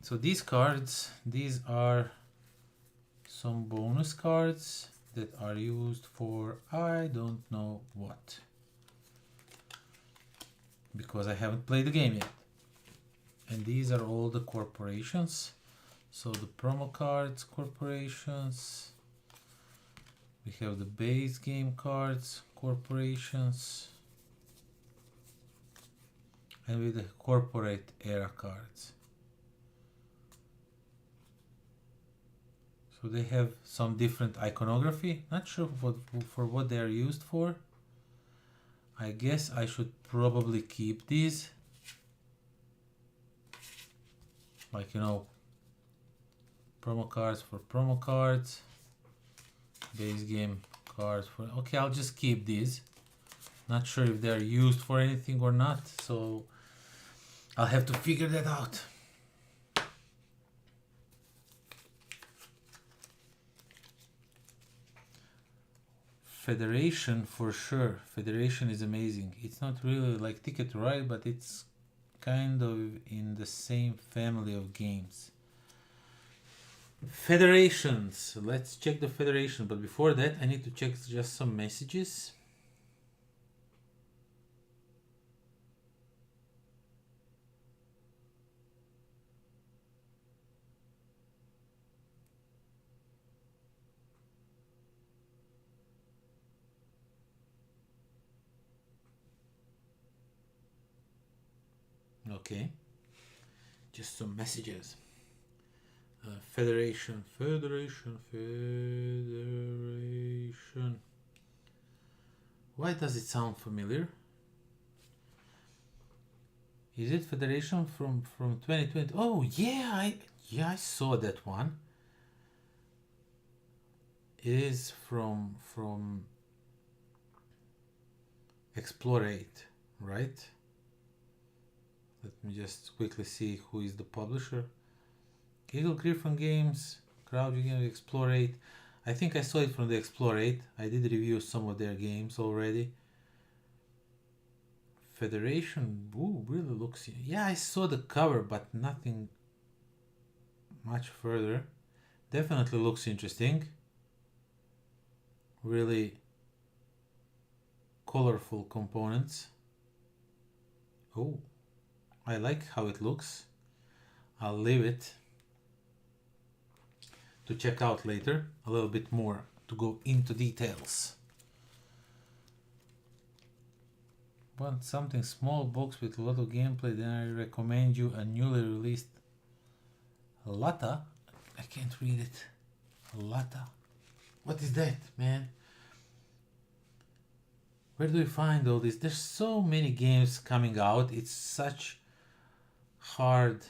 So these cards, these are some bonus cards that are used for I don't know what, because I haven't played the game yet. And these are all the corporations. So the promo cards, corporations. We have the base game cards, corporations. And with the corporate era cards. So they have some different iconography. Not sure for what they are used for. I guess I should probably keep these. Like, you know, promo cards for promo cards. Base game cards for... Okay, I'll just keep these. Not sure if they're used for anything or not. So I'll have to figure that out. Federation for sure. Federation is amazing. It's not really like Ticket to Ride, but it's kind of in the same family of games. Federations. Let's check the federation, but before that I need to check just some messages. Okay, just some messages. Federation. Why does it sound familiar? Is it Federation from 2020? Oh yeah, I saw that one. It is from Explorate, right? Let me just quickly see who is the publisher. Eagle Griffin Games, Crowd Games, Explorate. I think I saw it from the Explorate. I did review some of their games already. Federation, ooh, really looks... Yeah, I saw the cover, but nothing much further. Definitely looks interesting. Really colorful components. Oh, I like how it looks. I'll leave it to check out later a little bit more to go into details. Want something small box with a lot of gameplay? Then I recommend you a newly released Lata. I can't read it. Lata. What is that, man? Where do we find all this? There's so many games coming out. It's such hard.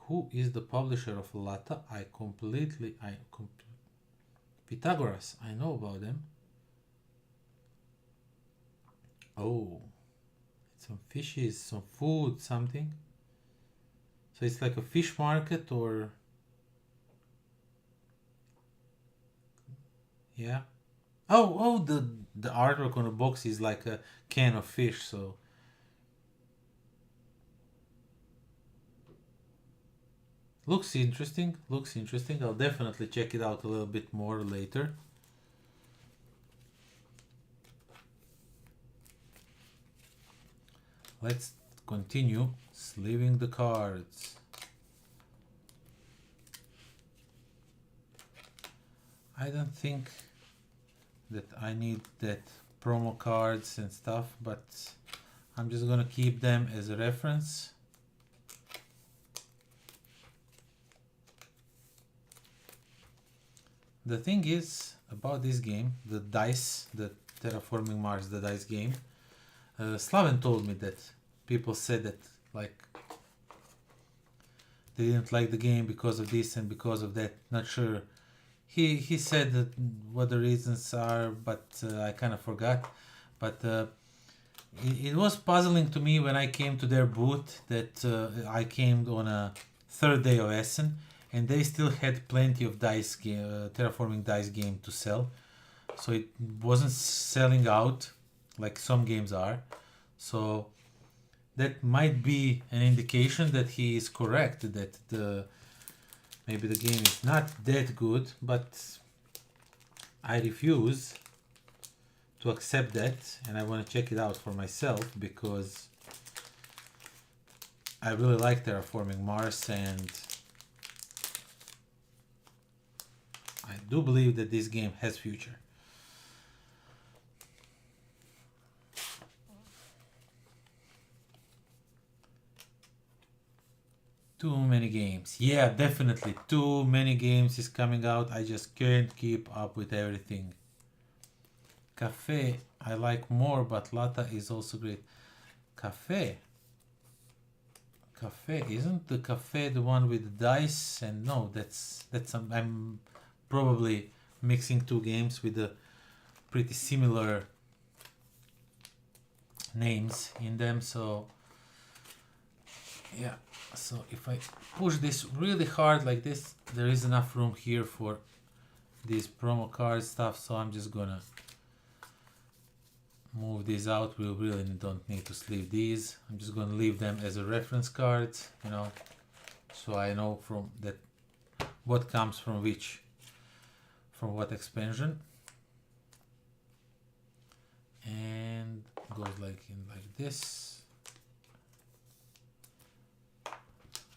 Who is the publisher of Lata? Pythagoras. I know about them. Oh, some fishes, some food, something. So it's like a fish market, or yeah. Oh, the artwork on the box is like a can of fish, so looks interesting. I'll definitely check it out a little bit more later. Let's continue sleeving the cards. I don't think that I need that promo cards and stuff, but I'm just gonna keep them as a reference. The thing is about this game, the dice, the Terraforming Mars, the dice game, Slaven told me that people said that like they didn't like the game because of this and because of that. Not sure he said that what the reasons are, but I kind of forgot. But it was puzzling to me when I came to their booth that I came on a third day of Essen, and they still had plenty of dice game, terraforming dice game to sell. So it wasn't selling out like some games are. So that might be an indication that he is correct, that maybe the game is not that good, but I refuse to accept that, and I want to check it out for myself because I really like Terraforming Mars, and I do believe that this game has future. Too many games. Yeah, definitely. Too many games is coming out. I just can't keep up with everything. Cafe I like more, but Lata is also great. Cafe. Cafe, isn't the cafe the one with the dice? And no, that's I'm probably mixing two games with the pretty similar names in them. So yeah, so if I push this really hard like this, there is enough room here for these promo card stuff, so I'm just gonna move these out. We really don't need to sleeve these. I'm just gonna leave them as a reference cards, you know, so I know from that what comes from which, from what expansion. And goes like in like this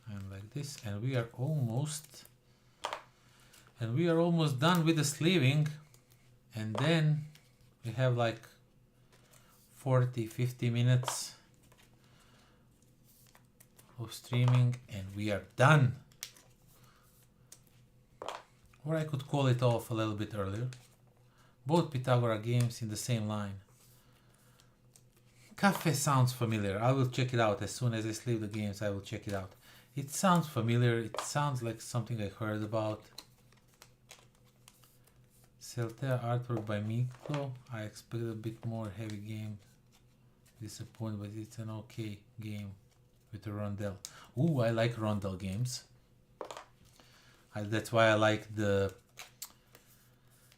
and like this, and we are almost done with the sleeving, and then we have like 40-50 minutes of streaming and we are done. Or I could call it off a little bit earlier. Both Pythagora games in the same line. Cafe sounds familiar. I will check it out as soon as I sleeve the games. I will check it out. It sounds familiar. It sounds like something I heard about. Celtea artwork by Miko. I expected a bit more heavy game. Disappointed, but it's an okay game with a rondel. Ooh, I like rondel games. That's why I like the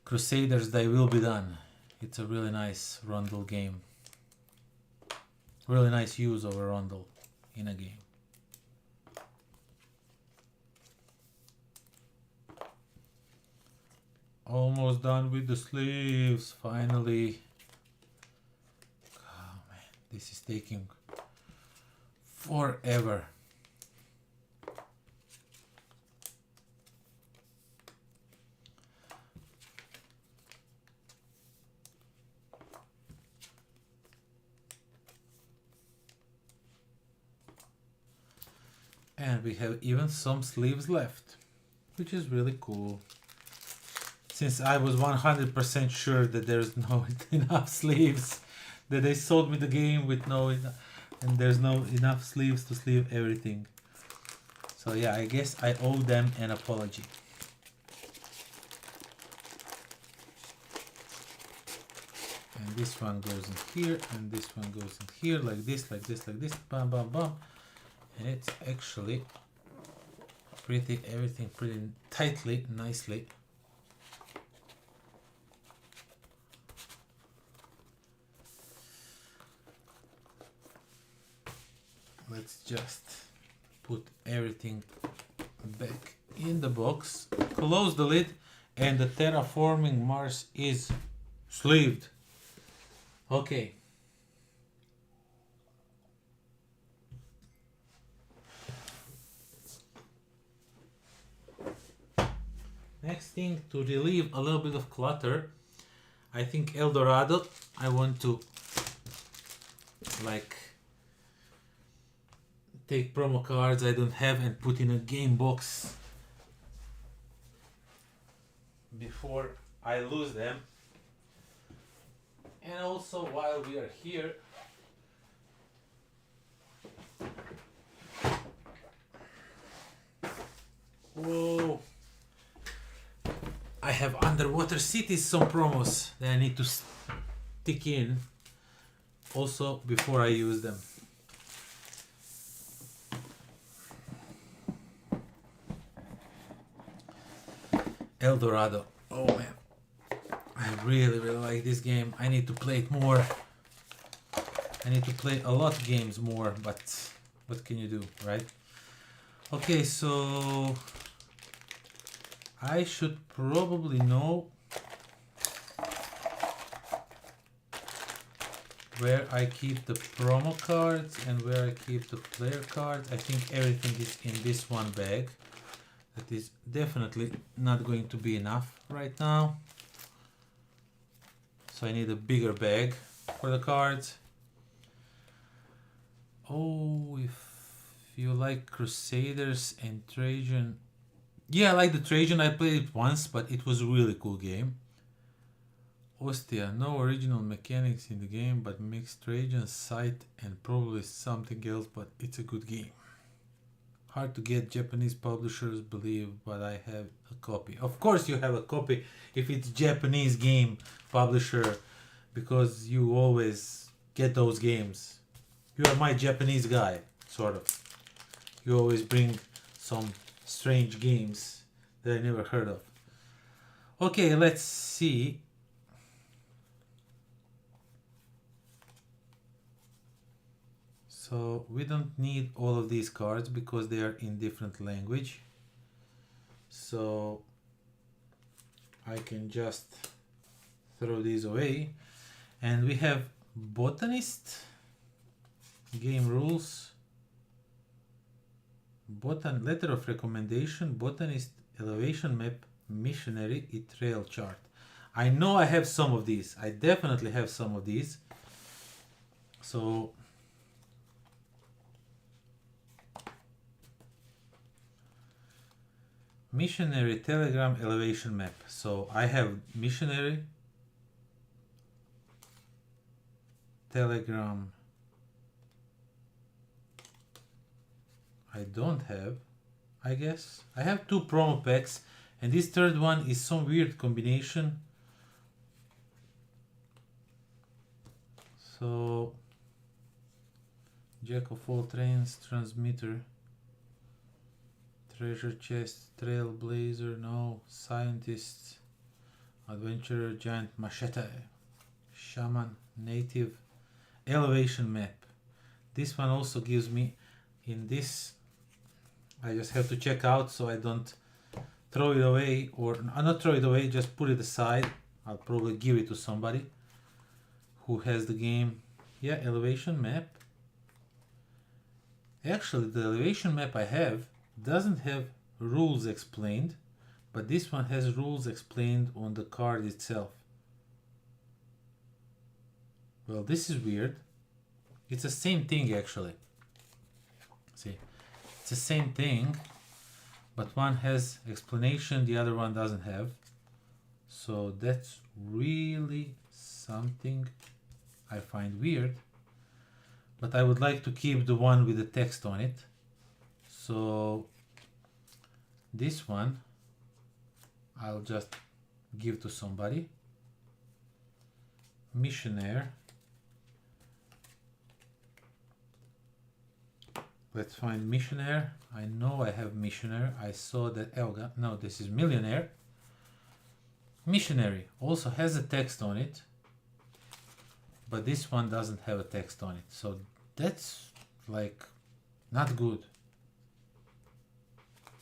Crusaders They Will Be Done. It's a really nice rondel game. Really nice use of a rondel in a game. Almost done with the sleeves, finally. Oh man, this is taking forever. And we have even some sleeves left, which is really cool. Since I was 100% sure that there's no enough sleeves, that they sold me the game with and there's no enough sleeves to sleeve everything. So yeah, I guess I owe them an apology. And this one goes in here, and this one goes in here, like this, like this, like this, bam, bam, bam. And it's actually everything pretty tightly, nicely. Let's just put everything back in the box, close the lid, and the Terraforming Mars is sleeved. Okay. Next thing, to relieve a little bit of clutter, I think Eldorado, I want to like take promo cards I don't have and put in a game box before I lose them. And also, while we are here, whoa, I have Underwater Cities, some promos that I need to stick in also before I use them. El Dorado. Oh man, I really like this game. I need to play it more. I need to play a lot of games more, but what can you do, right? Okay, so I should probably know where I keep the promo cards and where I keep the player cards. I think everything is in this one bag. That is definitely not going to be enough right now. So I need a bigger bag for the cards. Oh, if you like Crusaders and Trajan. Yeah, I like the Trajan. I played it once, but it was a really cool game. Ostia, no original mechanics in the game, but mixed Trajan, Sight, and probably something else, but it's a good game. Hard to get, Japanese publishers believe, but I have a copy. Of course you have a copy if it's Japanese game publisher, because you always get those games. You are my Japanese guy, sort of. You always bring some strange games that I never heard of. Okay, let's see. So we don't need all of these cards because they are in different language. So I can just throw these away. And we have Botanist, game rules, letter of recommendation, Botanist, elevation map, missionary, trail chart. I know I have some of these. I definitely have some of these. So missionary, telegram, elevation map. So I have missionary, telegram. I don't have, I guess. I have 2 promo packs, and this third one is some weird combination. So Jack of all trains, transmitter, treasure chest, trailblazer, no, scientist, adventurer, giant machete, shaman, native, elevation map. This one also gives me in this. I just have to check out so I don't throw it away, or not throw it away, just put it aside. I'll probably give it to somebody who has the game. Yeah, elevation map. Actually, the elevation map I have doesn't have rules explained, but this one has rules explained on the card itself. Well, this is weird. It's the same thing actually. See, it's the same thing, but one has explanation, the other one doesn't have. So that's really something I find weird, but I would like to keep the one with the text on it. So this one I'll just give to somebody. Missionaire. Let's find Missionaire. I know I have Missionaire. I saw that Elga. No, this is Millionaire. Missionary also has a text on it, but this one doesn't have a text on it. So that's like not good.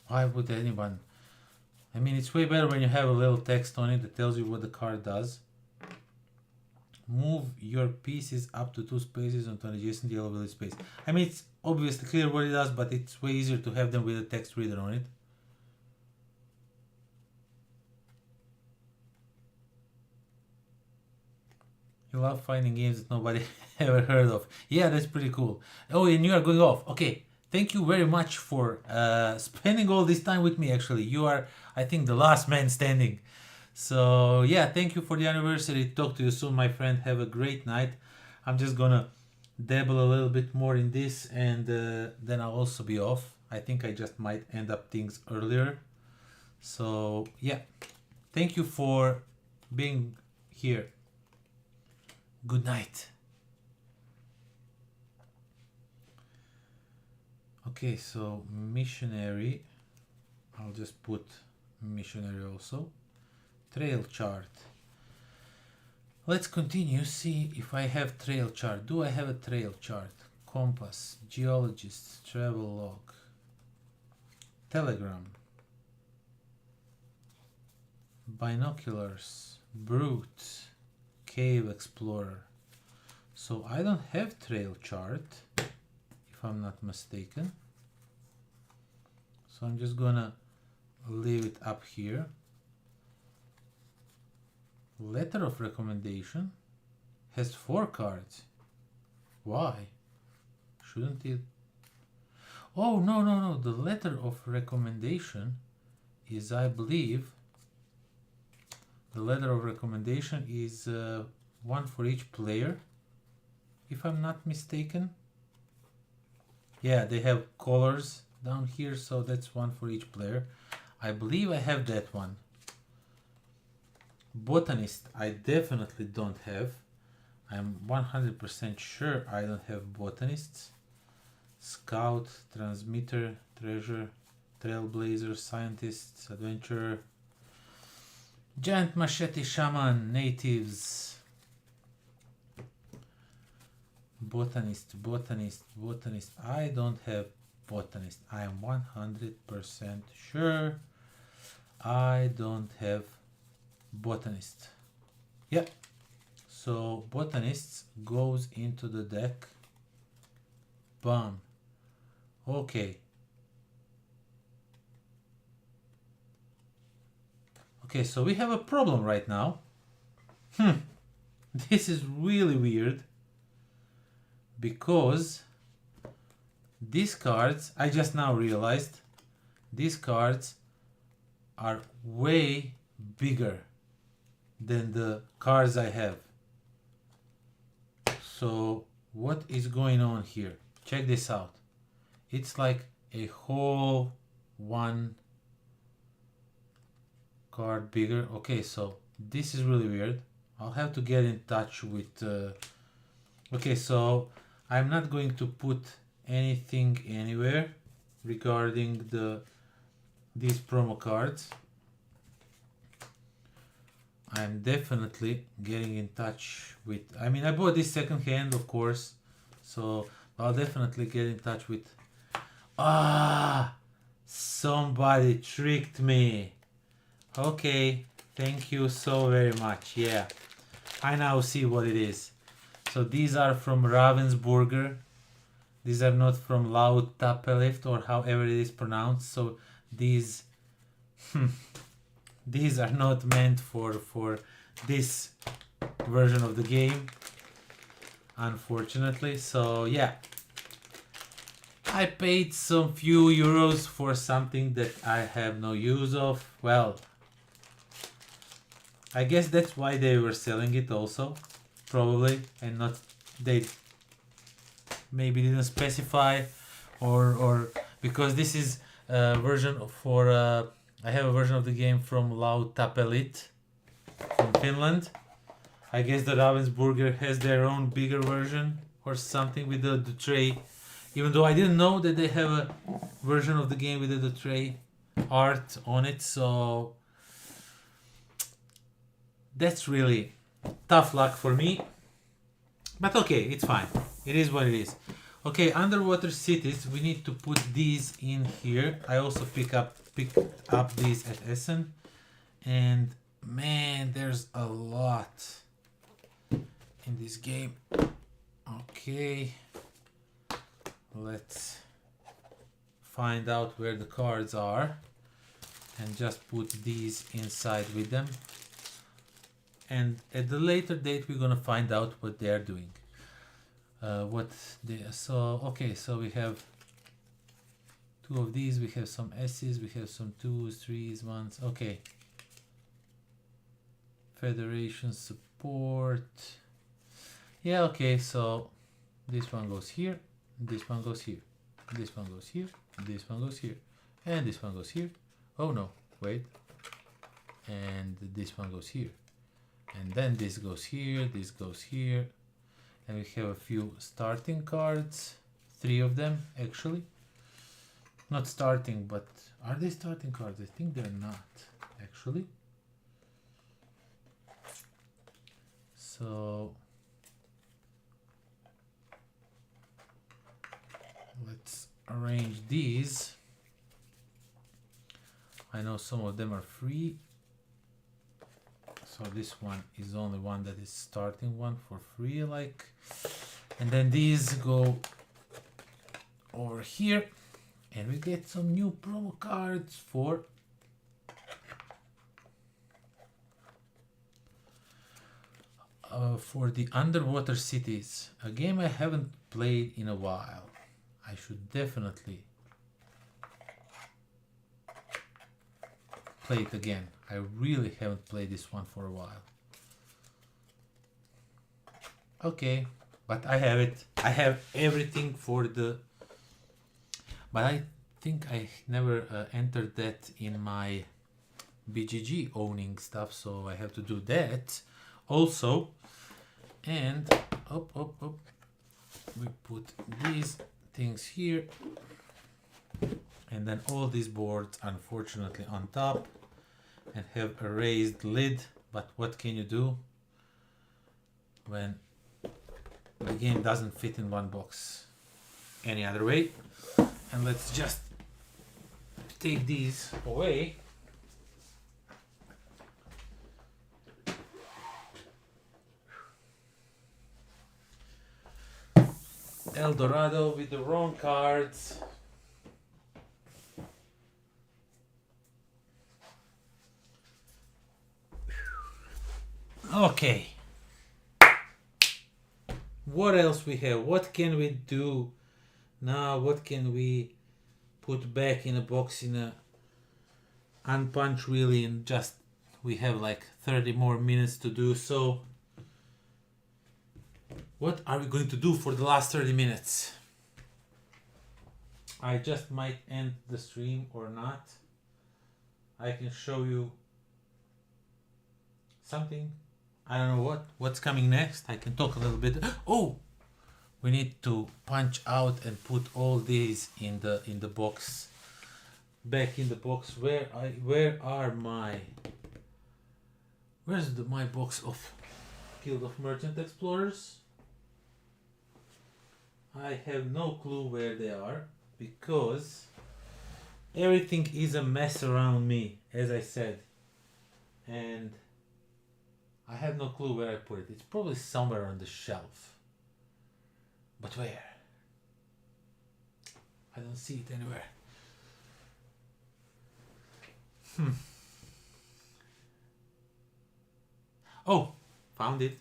Why would anyone? I mean, it's way better when you have a little text on it that tells you what the card does. Move your pieces up to 2 spaces onto an adjacent yellow village space. I mean, it's obviously clear what it does, but it's way easier to have them with a text reader on it. You love finding games that nobody ever heard of. Yeah, that's pretty cool. Oh, and you are going off. Okay, thank you very much for spending all this time with me, actually. You are, I think, the last man standing. So, yeah, thank you for the anniversary. Talk to you soon, my friend. Have a great night. I'm just gonna dabble a little bit more in this, and then I'll also be off. I think I just might end up things earlier. So, yeah. Thank you for being here. Good night. Okay, so missionary. I'll just put missionary also. Trail chart. Let's continue, see if I have trail chart. Do I have a trail chart? Compass, geologist, travel log, telegram, binoculars, brute, cave explorer. So I don't have trail chart, if I'm not mistaken. So I'm just gonna leave it up here. Letter of recommendation has 4 cards. Why? Shouldn't it? Oh, no. The letter of recommendation is, I believe, the letter of recommendation is 1 for each player, if I'm not mistaken. Yeah, they have colors down here, so that's 1 for each player. I believe I have that one. Botanist, I definitely don't have. I'm 100% sure I don't have botanists. Scout, transmitter, treasure, trailblazer, scientist, adventurer, giant machete, shaman, natives, botanist. I don't have botanist. I am 100% sure I don't have botanist. Yeah, so botanists goes into the deck. Bam. Okay, so we have a problem right now. This is really weird, because these cards, I just now realized, these cards are way bigger than the cards I have. So what is going on here? Check this out. It's like a whole 1 card bigger. Okay, so this is really weird. I'll have to get in touch with okay, so I'm not going to put anything anywhere regarding these promo cards. I'm definitely getting in touch with, I mean, I bought this second hand, of course, so I'll definitely get in touch with, somebody tricked me. Okay, thank you so very much. Yeah, I now see what it is. So these are from Ravensburger. These are not from Lautapelift, or however it is pronounced. So these these are not meant for this version of the game, unfortunately. So yeah, I paid some few euros for something that I have no use of. Well, I guess that's why they were selling it also, probably, and not, they maybe didn't specify, or because this is a version for I have a version of the game from Lautapelit from Finland. I guess the Ravensburger has their own bigger version or something with the tray, even though I didn't know that they have a version of the game with the tray art on it. So that's really tough luck for me, but okay, it's fine. It is what it is. Okay, underwater cities, we need to put these in here. I also pick up these at Essen, and man, there's a lot in this game. Okay, let's find out where the cards are and just put these inside with them, and at the later date we're gonna find out what they are doing. Okay, so we have 2 of these, we have some S's, we have some 2s, 3s, 1s. Okay, Federation support. Yeah, okay, so this one goes here, this one goes here, this one goes here, this one goes here, and this one goes here. Oh no, wait, and this one goes here, and then this goes here, this goes here, and we have a few starting cards, 3 of them actually. Not starting, but are they starting cards? I think they're not actually. So let's arrange these. I know some of them are free, so this one is the only one that is starting one for free, like. And then these go over here, and we get some new promo cards for the Underwater Cities, a game I haven't played in a while. I should definitely play it again. I really haven't played this one for a while. Okay, but I have it. I have everything for the... But I think I never entered that in my BGG owning stuff, so I have to do that also. And we put these things here, and then all these boards unfortunately on top and have a raised lid. But what can you do when the game doesn't fit in one box any other way? And let's just take these away. El Dorado with the wrong cards. Okay. What else we have? What can we do now? What can we put back in a box in a unpunch really? And just we have like 30 more minutes to do so. What are we going to do for the last 30 minutes? I just might end the stream or not. I can show you something. I don't know what's coming next. I can talk a little bit. Oh, we need to punch out and put all these in the box, back in the box. Where's my box of Guild of Merchant Explorers? I have no clue where they are because everything is a mess around me, as I said, and I have no clue where I put it. It's probably somewhere on the shelf, but where? I don't see it anywhere. Oh, found it.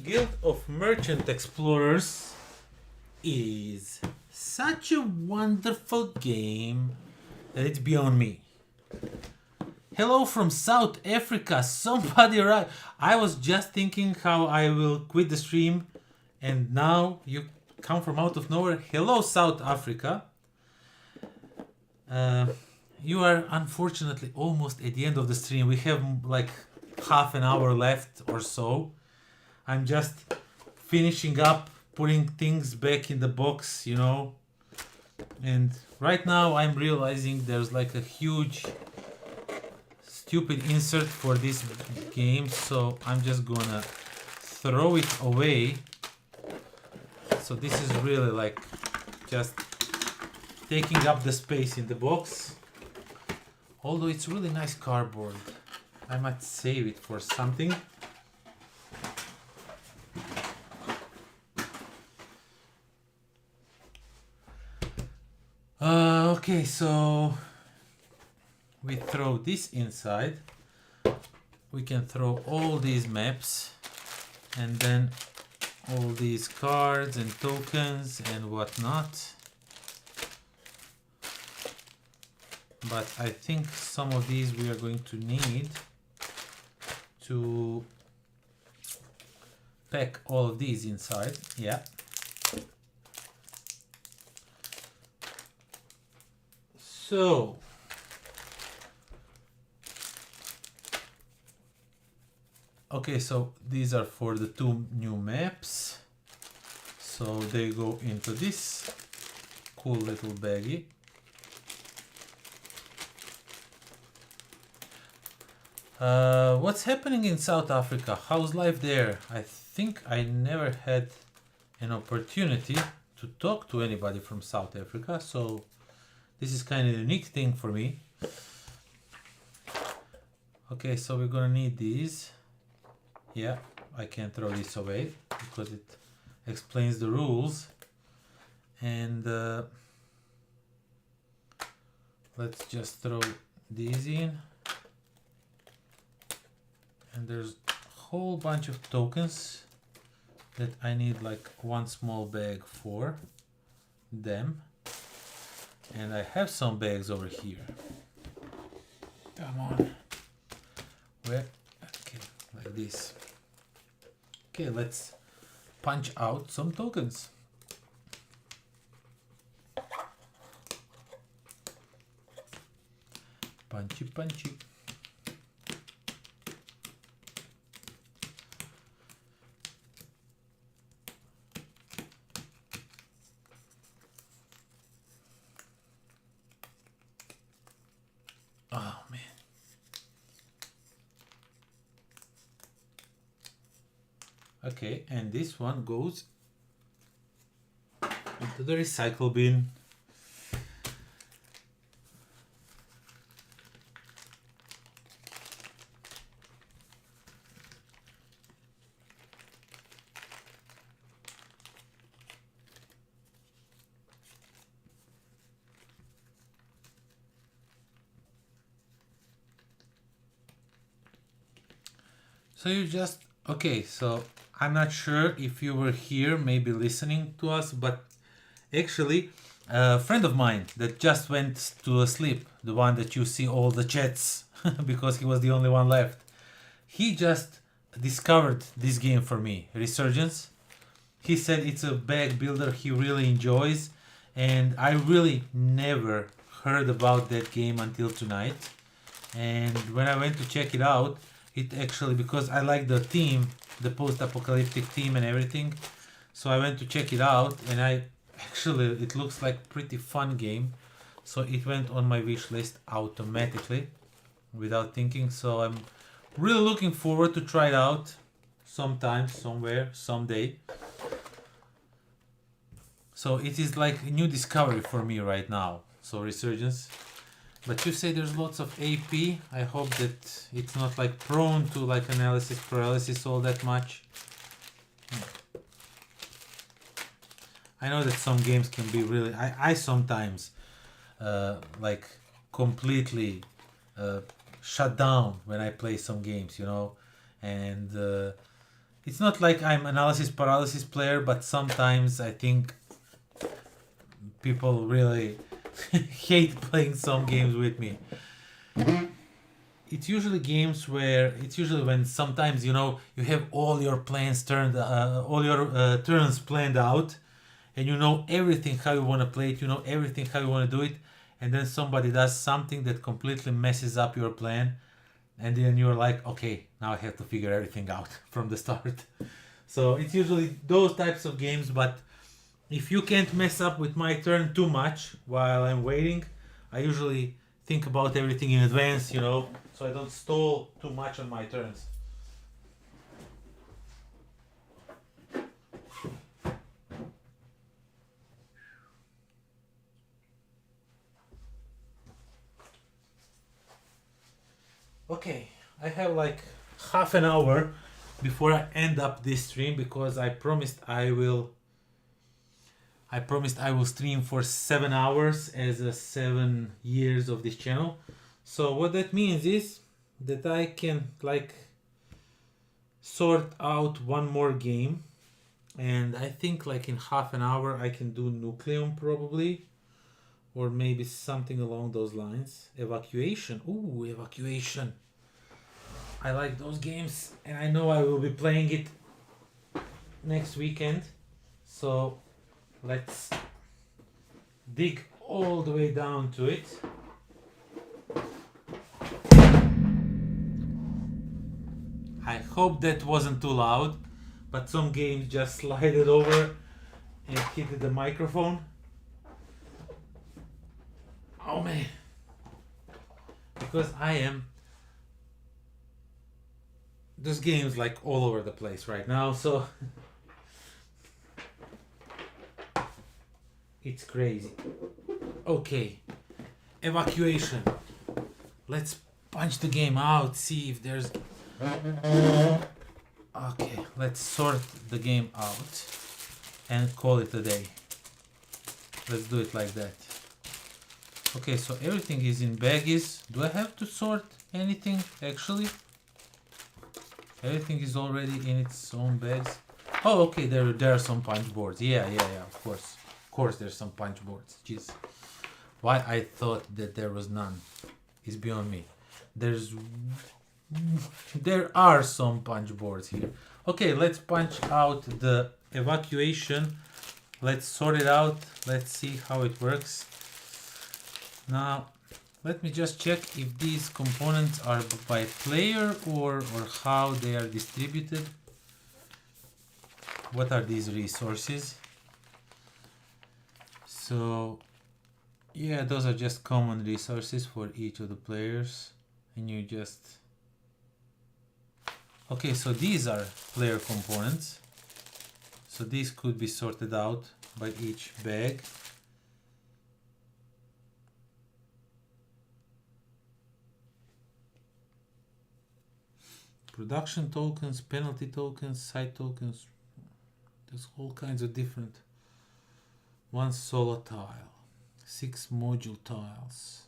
Guild of Merchant Explorers is such a wonderful game that it's beyond me. Hello from South Africa. Somebody right. I was just thinking how I will quit the stream, and now you come from out of nowhere. Hello, South Africa. You are unfortunately almost at the end of the stream. We have like half an hour left or so. I'm just finishing up, putting things back in the box, you know. And right now I'm realizing there's like a huge stupid insert for this game, so I'm just gonna throw it away. So this is really like just taking up the space in the box. Although it's really nice cardboard. I might save it for something. Okay, so we throw this inside. We can throw all these maps and then all these cards and tokens and whatnot. But I think some of these we are going to need to pack all of these inside. Yeah. So okay, so these are for the 2 new maps. So they go into this cool little baggie. What's happening in South Africa? How's life there? I think I never had an opportunity to talk to anybody from South Africa, so this is kind of a unique thing for me. Okay, so we're gonna need these. Yeah, I can't throw this away because it explains the rules. And let's just throw these in. And there's a whole bunch of tokens that I need, like 1 small bag for them. And I have some bags over here. Come on. Where? Okay, like this. Okay, let's punch out some tokens. Punchy, punchy. Oh man. Okay, and this one goes into the recycle bin. So you just, okay, so I'm not sure if you were here, maybe listening to us, but actually a friend of mine that just went to sleep, the one that you see all the chats because he was the only one left, he just discovered this game for me, Resurgence. He said it's a bag builder he really enjoys, and I really never heard about that game until tonight. And when I went to check it out, it actually, because I like the theme, the post-apocalyptic theme and everything, so I went to check it out, and it looks like pretty fun game, so it went on my wish list automatically without thinking. So I'm really looking forward to try it out sometime, somewhere, someday. So it is like a new discovery for me right now. So Resurgence. But you say there's lots of AP. I hope that it's not like prone to like analysis paralysis all that much. I know that some games can be really, I sometimes like completely shut down when I play some games, you know, and it's not like I'm analysis paralysis player, but sometimes I think people really hate playing some games with me. It's usually games where it's usually when sometimes, you know, you have all your plans turned, all your turns planned out, and you know everything how you want to play it, you know everything how you want to do it, and then somebody does something that completely messes up your plan, and then you're like, okay, now I have to figure everything out from the start. So it's usually those types of games, but if you can't mess up with my turn too much while I'm waiting, I usually think about everything in advance, you know, so I don't stall too much on my turns. Okay, I have like half an hour before I end up this stream, because I promised I will stream for 7 hours as a 7 years of this channel. So what that means is that I can like sort out one more game, and I think like in half an hour I can do NUCLEUM probably, or maybe something along those lines. Evacuation. Ooh, Evacuation. I like those games, and I know I will be playing it next weekend. So let's dig all the way down to it. I hope that wasn't too loud, but some games just slided over and hit the microphone. Oh man, because I am this game's like all over the place right now, so it's crazy. Okay, evacuation. Let's punch the game out, see if there's... Okay, let's sort the game out and call it a day. Let's do it like that. Okay, so everything is in baggies. Do I have to sort anything actually? Everything is already in its own bags. Oh, okay, there are some punch boards. Yeah, of course. Of course there's some punch boards. Jeez. Why I thought that there was none is beyond me. There are some punch boards here. Okay, let's punch out the evacuation. Let's sort it out. Let's see how it works. Now, let me just check if these components are by player or how they are distributed. What are these resources? So, yeah, those are just common resources for each of the players. And you just... Okay, so these are player components. So these could be sorted out by each bag. Production tokens, penalty tokens, side tokens. There's all kinds of different. One solo tile, 6 module tiles.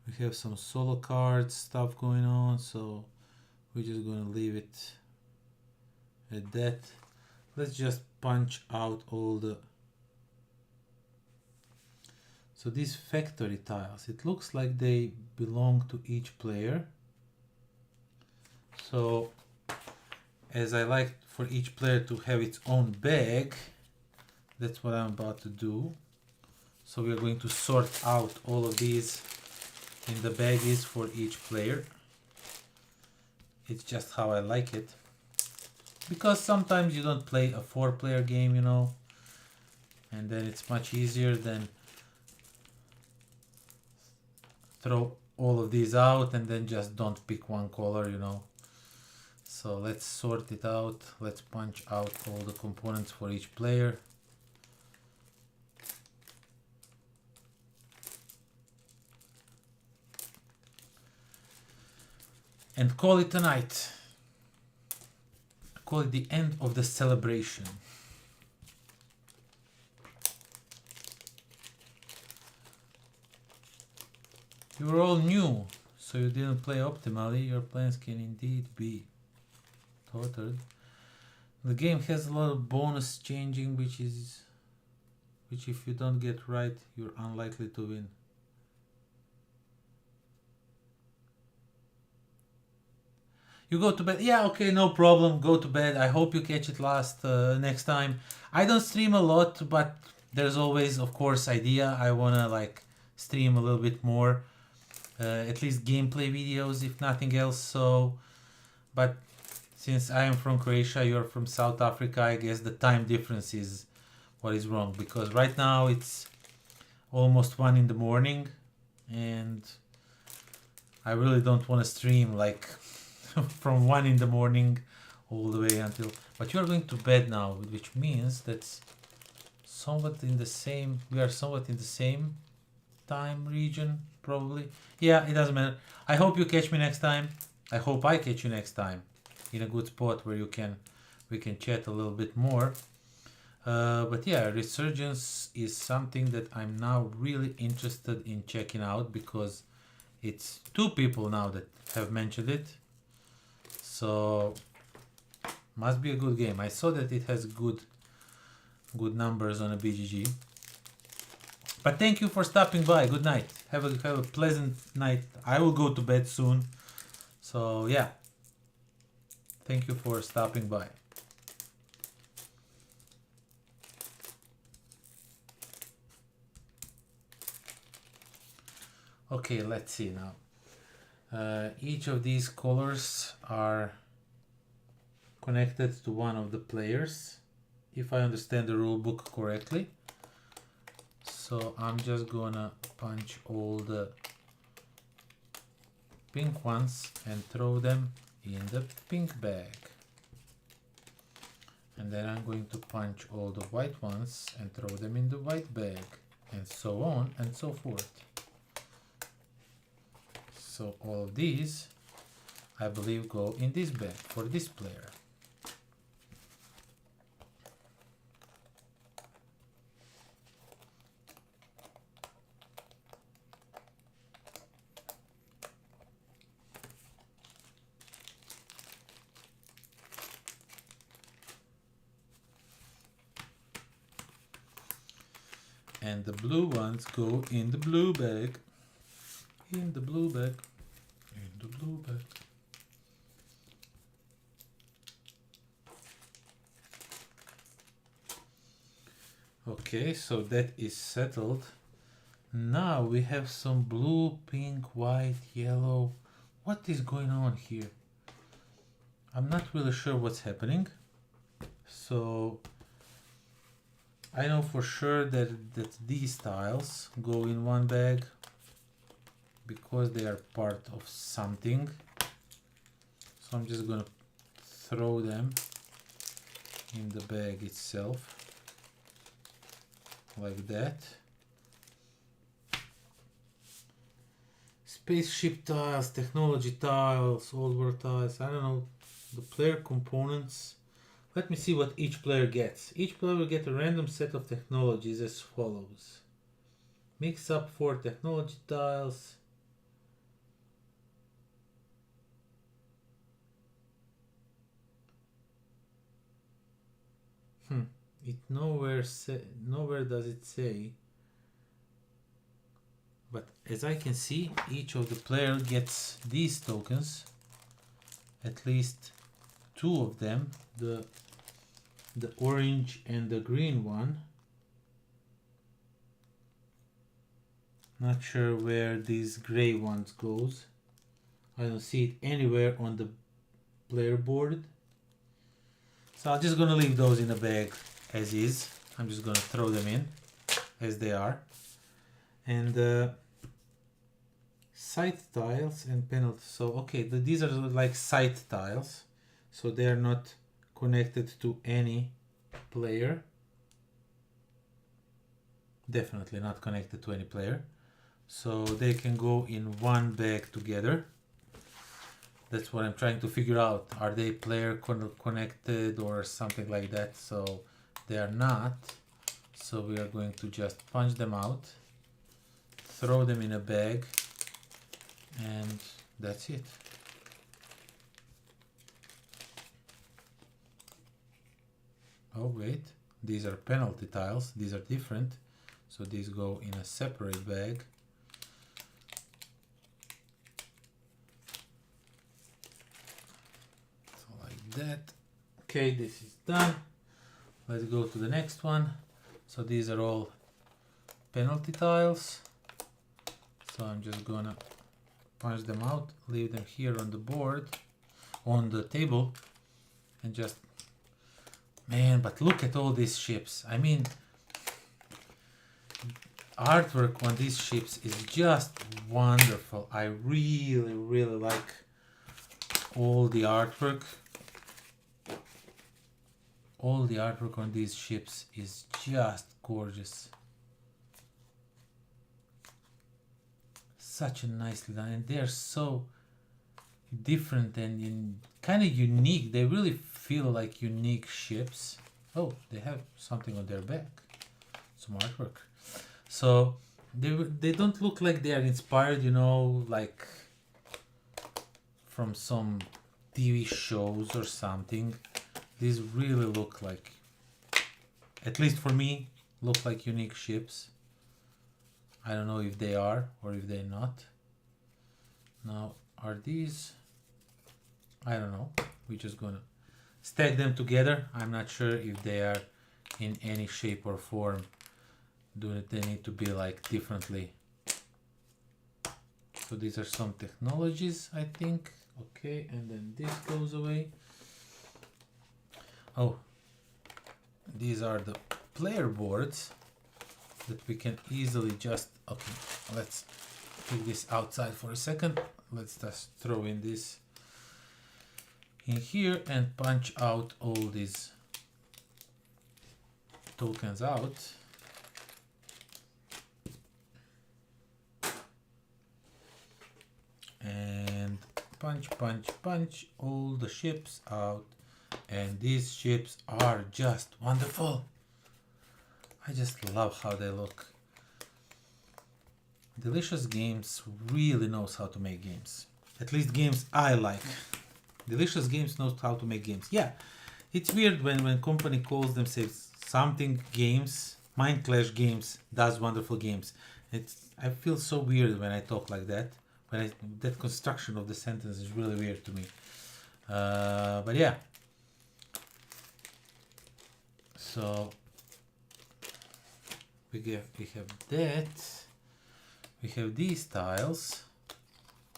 We have some solo cards stuff going on, so we're just going to leave it at that. Let's just punch out all the... So these factory tiles, it looks like they belong to each player. So as I like for each player to have its own bag, that's what I'm about to do. So we're going to sort out all of these in the baggies for each player. It's just how I like it. Because sometimes you don't play a 4-player game, you know, and then it's much easier than throw all of these out and then just don't pick one color, you know. So let's sort it out. Let's punch out all the components for each player. And call it a night. Call it the end of the celebration. You were all new, so you didn't play optimally. Your plans can indeed be thwarted. The game has a lot of bonus changing, which if you don't get right, you're unlikely to win. You go to bed. Yeah, okay, no problem. Go to bed. I hope you catch it next time. I don't stream a lot, but there's always, of course, idea. I wanna like stream a little bit more. At least gameplay videos, if nothing else. So, but since I am from Croatia, you're from South Africa, I guess the time difference is what is wrong. Because right now it's almost 1 in the morning, and I really don't want to stream like from 1 in the morning all the way until... But you're going to bed now, which means that's somewhat in the same... We are somewhat in the same time region, probably. Yeah, it doesn't matter. I hope you catch me next time. I hope I catch you next time in a good spot where we can chat a little bit more. But yeah, Resurgence is something that I'm now really interested in checking out, because it's 2 people now that have mentioned it. So must be a good game. I saw that it has good numbers on a BGG. But thank you for stopping by. Good night. Have a pleasant night. I will go to bed soon. So yeah. Thank you for stopping by. Okay, let's see now. Each of these colors are connected to one of the players, if I understand the rule book correctly. So I'm just gonna punch all the pink ones and throw them in the pink bag. And then I'm going to punch all the white ones and throw them in the white bag, and so on and so forth. So all of these, I believe, go in this bag for this player. And the blue ones go in the blue bag. In the blue bag. In the blue bag. Okay, so that is settled. Now we have some blue, pink, white, yellow. What is going on here? I'm not really sure what's happening. So I know for sure that these tiles go in one bag because they are part of something. So I'm just gonna throw them in the bag itself, like that. Spaceship tiles, technology tiles, old world tiles, I don't know, the player components. Let me see what each player gets. Each player will get a random set of technologies as follows. Mix up 4 technology tiles. It nowhere does it say. But as I can see, each of the player gets these tokens. At least 2 of them. The orange and the green one. Not sure where these gray ones goes. I don't see it anywhere on the player board. So I'm just gonna leave those in a bag as is. I'm just gonna throw them in as they are. And site tiles and penalty. So okay, these are like site tiles. So they are not connected to any player. Definitely not connected to any player. So they can go in one bag together. That's what I'm trying to figure out. Are they player connected or something like that? So they are not. So we are going to just punch them out, throw them in a bag, and that's it. Oh wait, these are penalty tiles. These are different. So these go in a separate bag. So like that. Okay, this is done. Let's go to the next one. So these are all penalty tiles. So I'm just gonna punch them out, leave them here on the board, on the table, and just, man, but look at all these ships. I mean, artwork on these ships is just wonderful. I really, really like all the artwork. All the artwork on these ships is just gorgeous. Such a nicely done, and they're so different and kind of unique. They really feel like unique ships. Oh, they have something on their back, some artwork. So they don't look like they are inspired, you know, like from some TV shows or something. These really look like, at least for me, look like unique ships. I don't know if they are or if they're not. Now, are these? I don't know. we're just gonna stack them together. I'm not sure if they are in any shape or form. Do they need to be like differently? So these are some technologies, I think. Okay, and then this goes away. Oh, these are the player boards that we can easily just, okay, let's take this outside for a second. Let's just throw in this in here and punch out all these tokens out. And punch, punch, punch all the ships out. And these ships are just wonderful. I just love how they look. Delicious Games really knows how to make games. At least games I like. Delicious Games knows how to make games. Yeah, it's weird when company calls themselves something games. Mind Clash Games does wonderful games. I feel so weird when I talk like that. That construction of the sentence is really weird to me. But yeah. So we have that. We have these tiles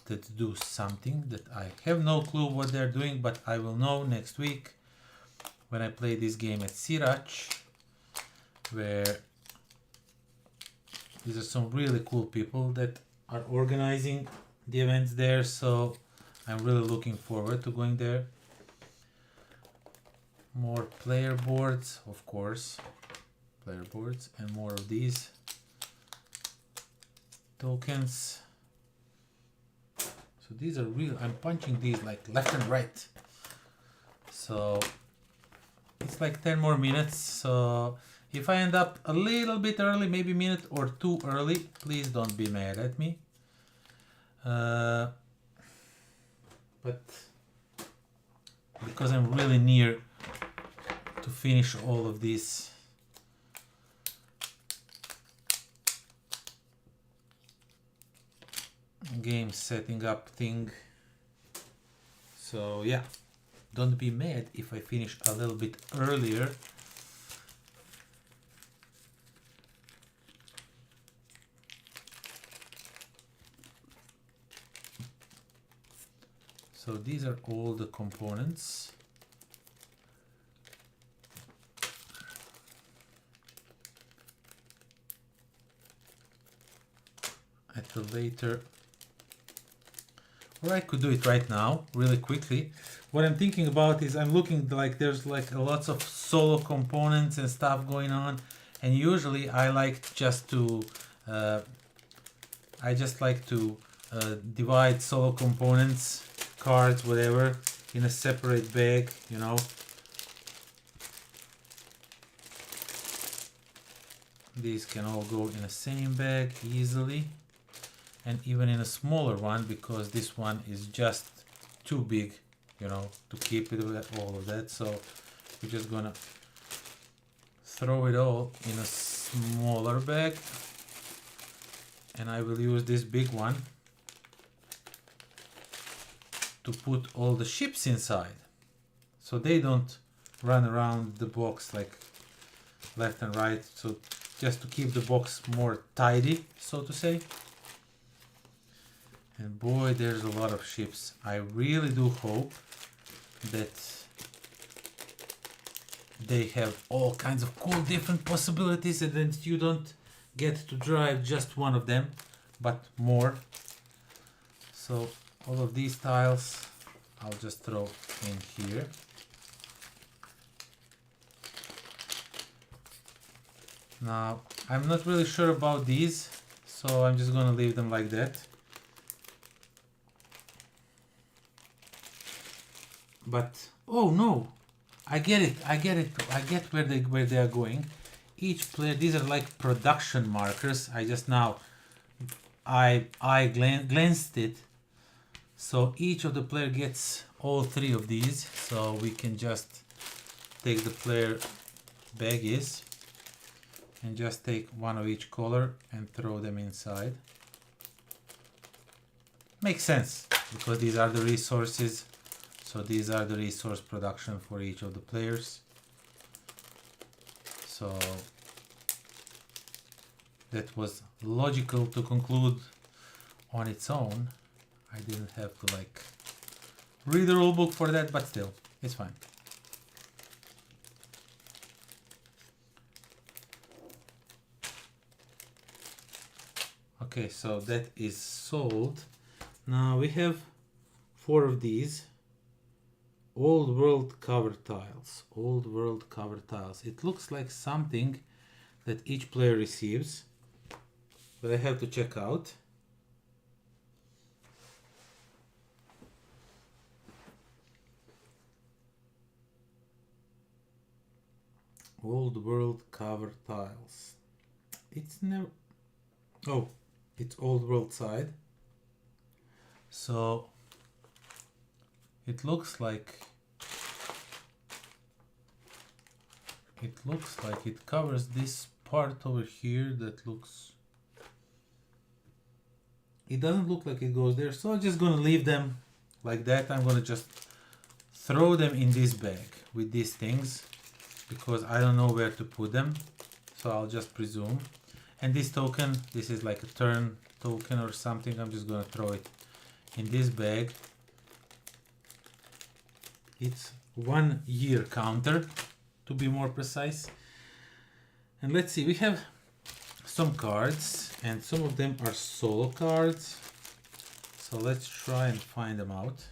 that do something that I have no clue what they're doing, but I will know next week when I play this game at Sirac, where these are some really cool people that are organizing the events there, so I'm really looking forward to going there. More player boards, of course, player boards, and more of these tokens. So these are real. I'm punching these like left and right. So it's like 10 more minutes. So if I end up a little bit early, maybe a minute or two early, please don't be mad at me. But because I'm really near to finish all of these game setting up thing. So yeah, don't be mad if I finish a little bit earlier. So these are all the components. At the later, or I could do it right now, really quickly. What I'm thinking about is I'm looking like there's like lots of solo components and stuff going on, and usually I like just to divide solo components, cards, whatever, in a separate bag, you know. These can all go in the same bag easily, and even in a smaller one, because this one is just too big, you know, to keep it with all of that. So we're just gonna throw it all in a smaller bag, and I will use this big one to put all the ships inside, so they don't run around the box like left and right. So just to keep the box more tidy, so to say. And boy, there's a lot of ships. I really do hope that they have all kinds of cool different possibilities, and that you don't get to drive just one of them, but more. So all of these tiles I'll just throw in here. Now I'm not really sure about these, so I'm just gonna leave them like that. But oh no, I get it, I get where they are going. Each player, these are like production markers. I just now glanced it. So each of the player gets all three of these. So we can just take the player baggies and just take one of each color and throw them inside. Makes sense, because these are the resources. So these are the resource production for each of the players. So that was logical to conclude on its own. I didn't have to like read the rulebook for that, but still, it's fine. Okay, so that is sold. Now we have 4 of these. Old world cover tiles. Old world cover tiles. It looks like something that each player receives, but I have to check out. Old world cover tiles. It's never... Oh, it's old world side. So it looks like it covers this part over here that looks... It doesn't look like it goes there, so I'm just gonna leave them like that. I'm gonna just throw them in this bag with these things because I don't know where to put them, so I'll just presume. And this token, this is like a turn token or something, I'm just gonna throw it in this bag. It's 1 year counter, to be more precise. And let's see, we have some cards, and some of them are solo cards. So let's try and find them out.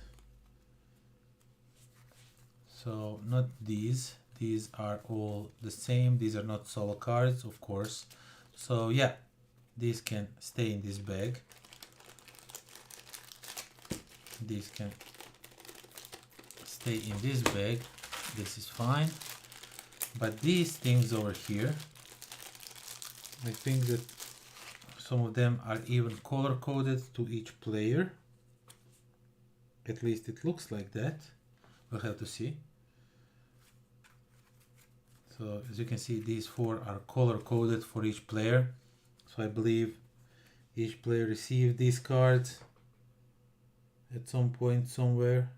So not these. These are all the same. These are not solo cards, of course. So yeah, these can stay in this bag. These can stay in this bag. This is fine. But these things over here, I think that some of them are even color coded to each player. At least it looks like that. We'll have to see. So as you can see, these 4 are color coded for each player. So I believe each player received these cards at some point somewhere.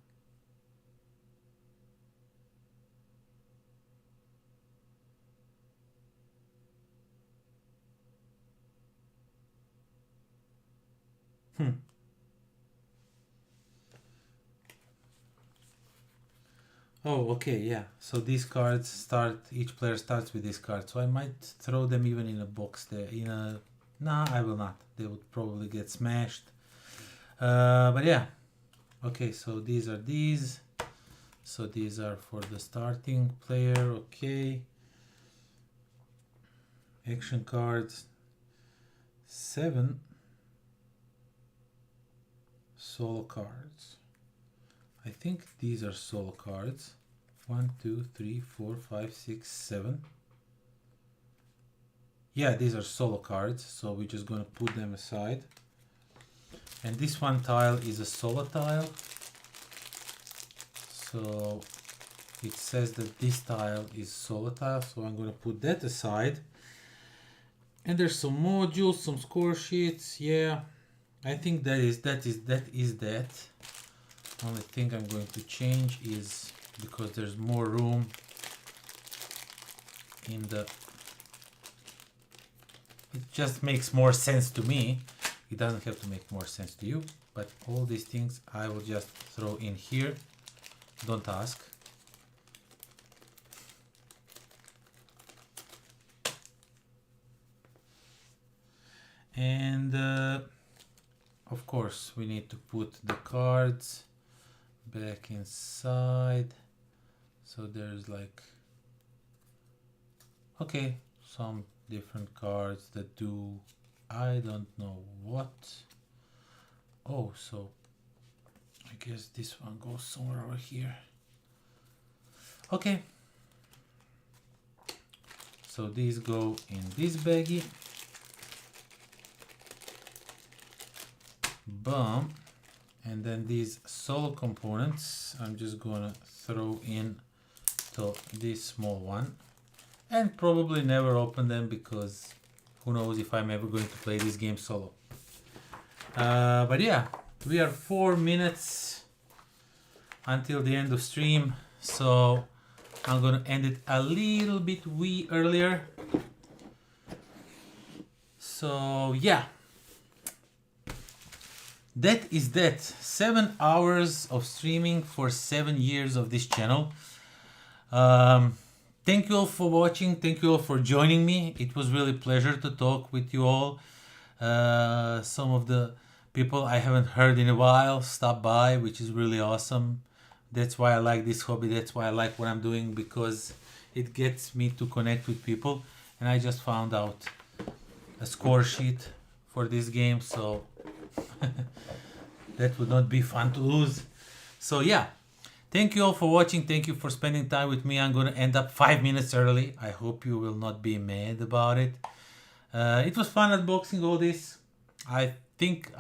Oh, okay, yeah. So these cards start, each player starts with this card. So I might throw them even in a box there. Nah, I will not. They would probably get smashed. But yeah. Okay, so these are these. So these are for the starting player, okay. Action cards. 7 solo cards. I think these are solo cards. 1, 2, 3, 4, 5, 6, 7. Yeah, these are solo cards, so we're just gonna put them aside. And this one tile is a solo tile. So it says that this tile is solo tile, so I'm gonna put that aside. And there's some modules, some score sheets. Yeah, I think that is that. Only thing I'm going to change is because there's more room in the... It just makes more sense to me. It doesn't have to make more sense to you, but all these things I will just throw in here. Don't ask. And of course we need to put the cards back inside. So there's like, okay, some different cards that do I don't know what. Oh, so I guess this one goes somewhere over here. Okay, so these go in this baggie. Boom. And then these solo components I'm just gonna throw in to this small one and probably never open them because who knows if I'm ever going to play this game solo. But yeah, we are 4 minutes until the end of stream, so I'm gonna end it a little bit earlier. So yeah, that is that. 7 hours of streaming for 7 years of this channel. Thank you all for watching. Thank you all for joining me. It was really a pleasure to talk with you all. Some of the people I haven't heard in a while stopped by, which is really awesome. That's why I like this hobby. That's why I like what I'm doing, because it gets me to connect with people. And I just found out a score sheet for this game, so that would not be fun to lose. So yeah, thank you all for watching. Thank you for spending time with me. I'm going to end up 5 minutes early. I hope you will not be mad about it. It was fun unboxing all this. I think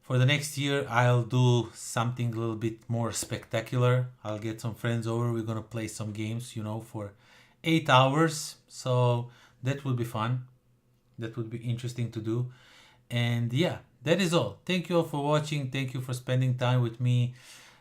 for the next year, I'll do something a little bit more spectacular. I'll get some friends over. We're going to play some games, you know, for 8 hours. So that would be fun. That would be interesting to do. And yeah, that is all. Thank you all for watching. Thank you for spending time with me,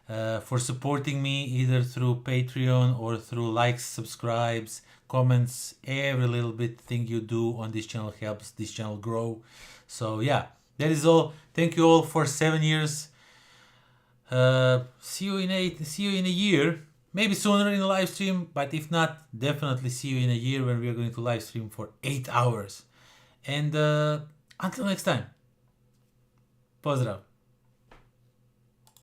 for supporting me either through Patreon or through likes, subscribes, comments. Every little bit thing you do on this channel helps this channel grow. So yeah, that is all. Thank you all for 7 years. See you in a year. Maybe sooner in a live stream, but if not, definitely see you in a year when we are going to live stream for 8 hours. And until next time, pozdrav.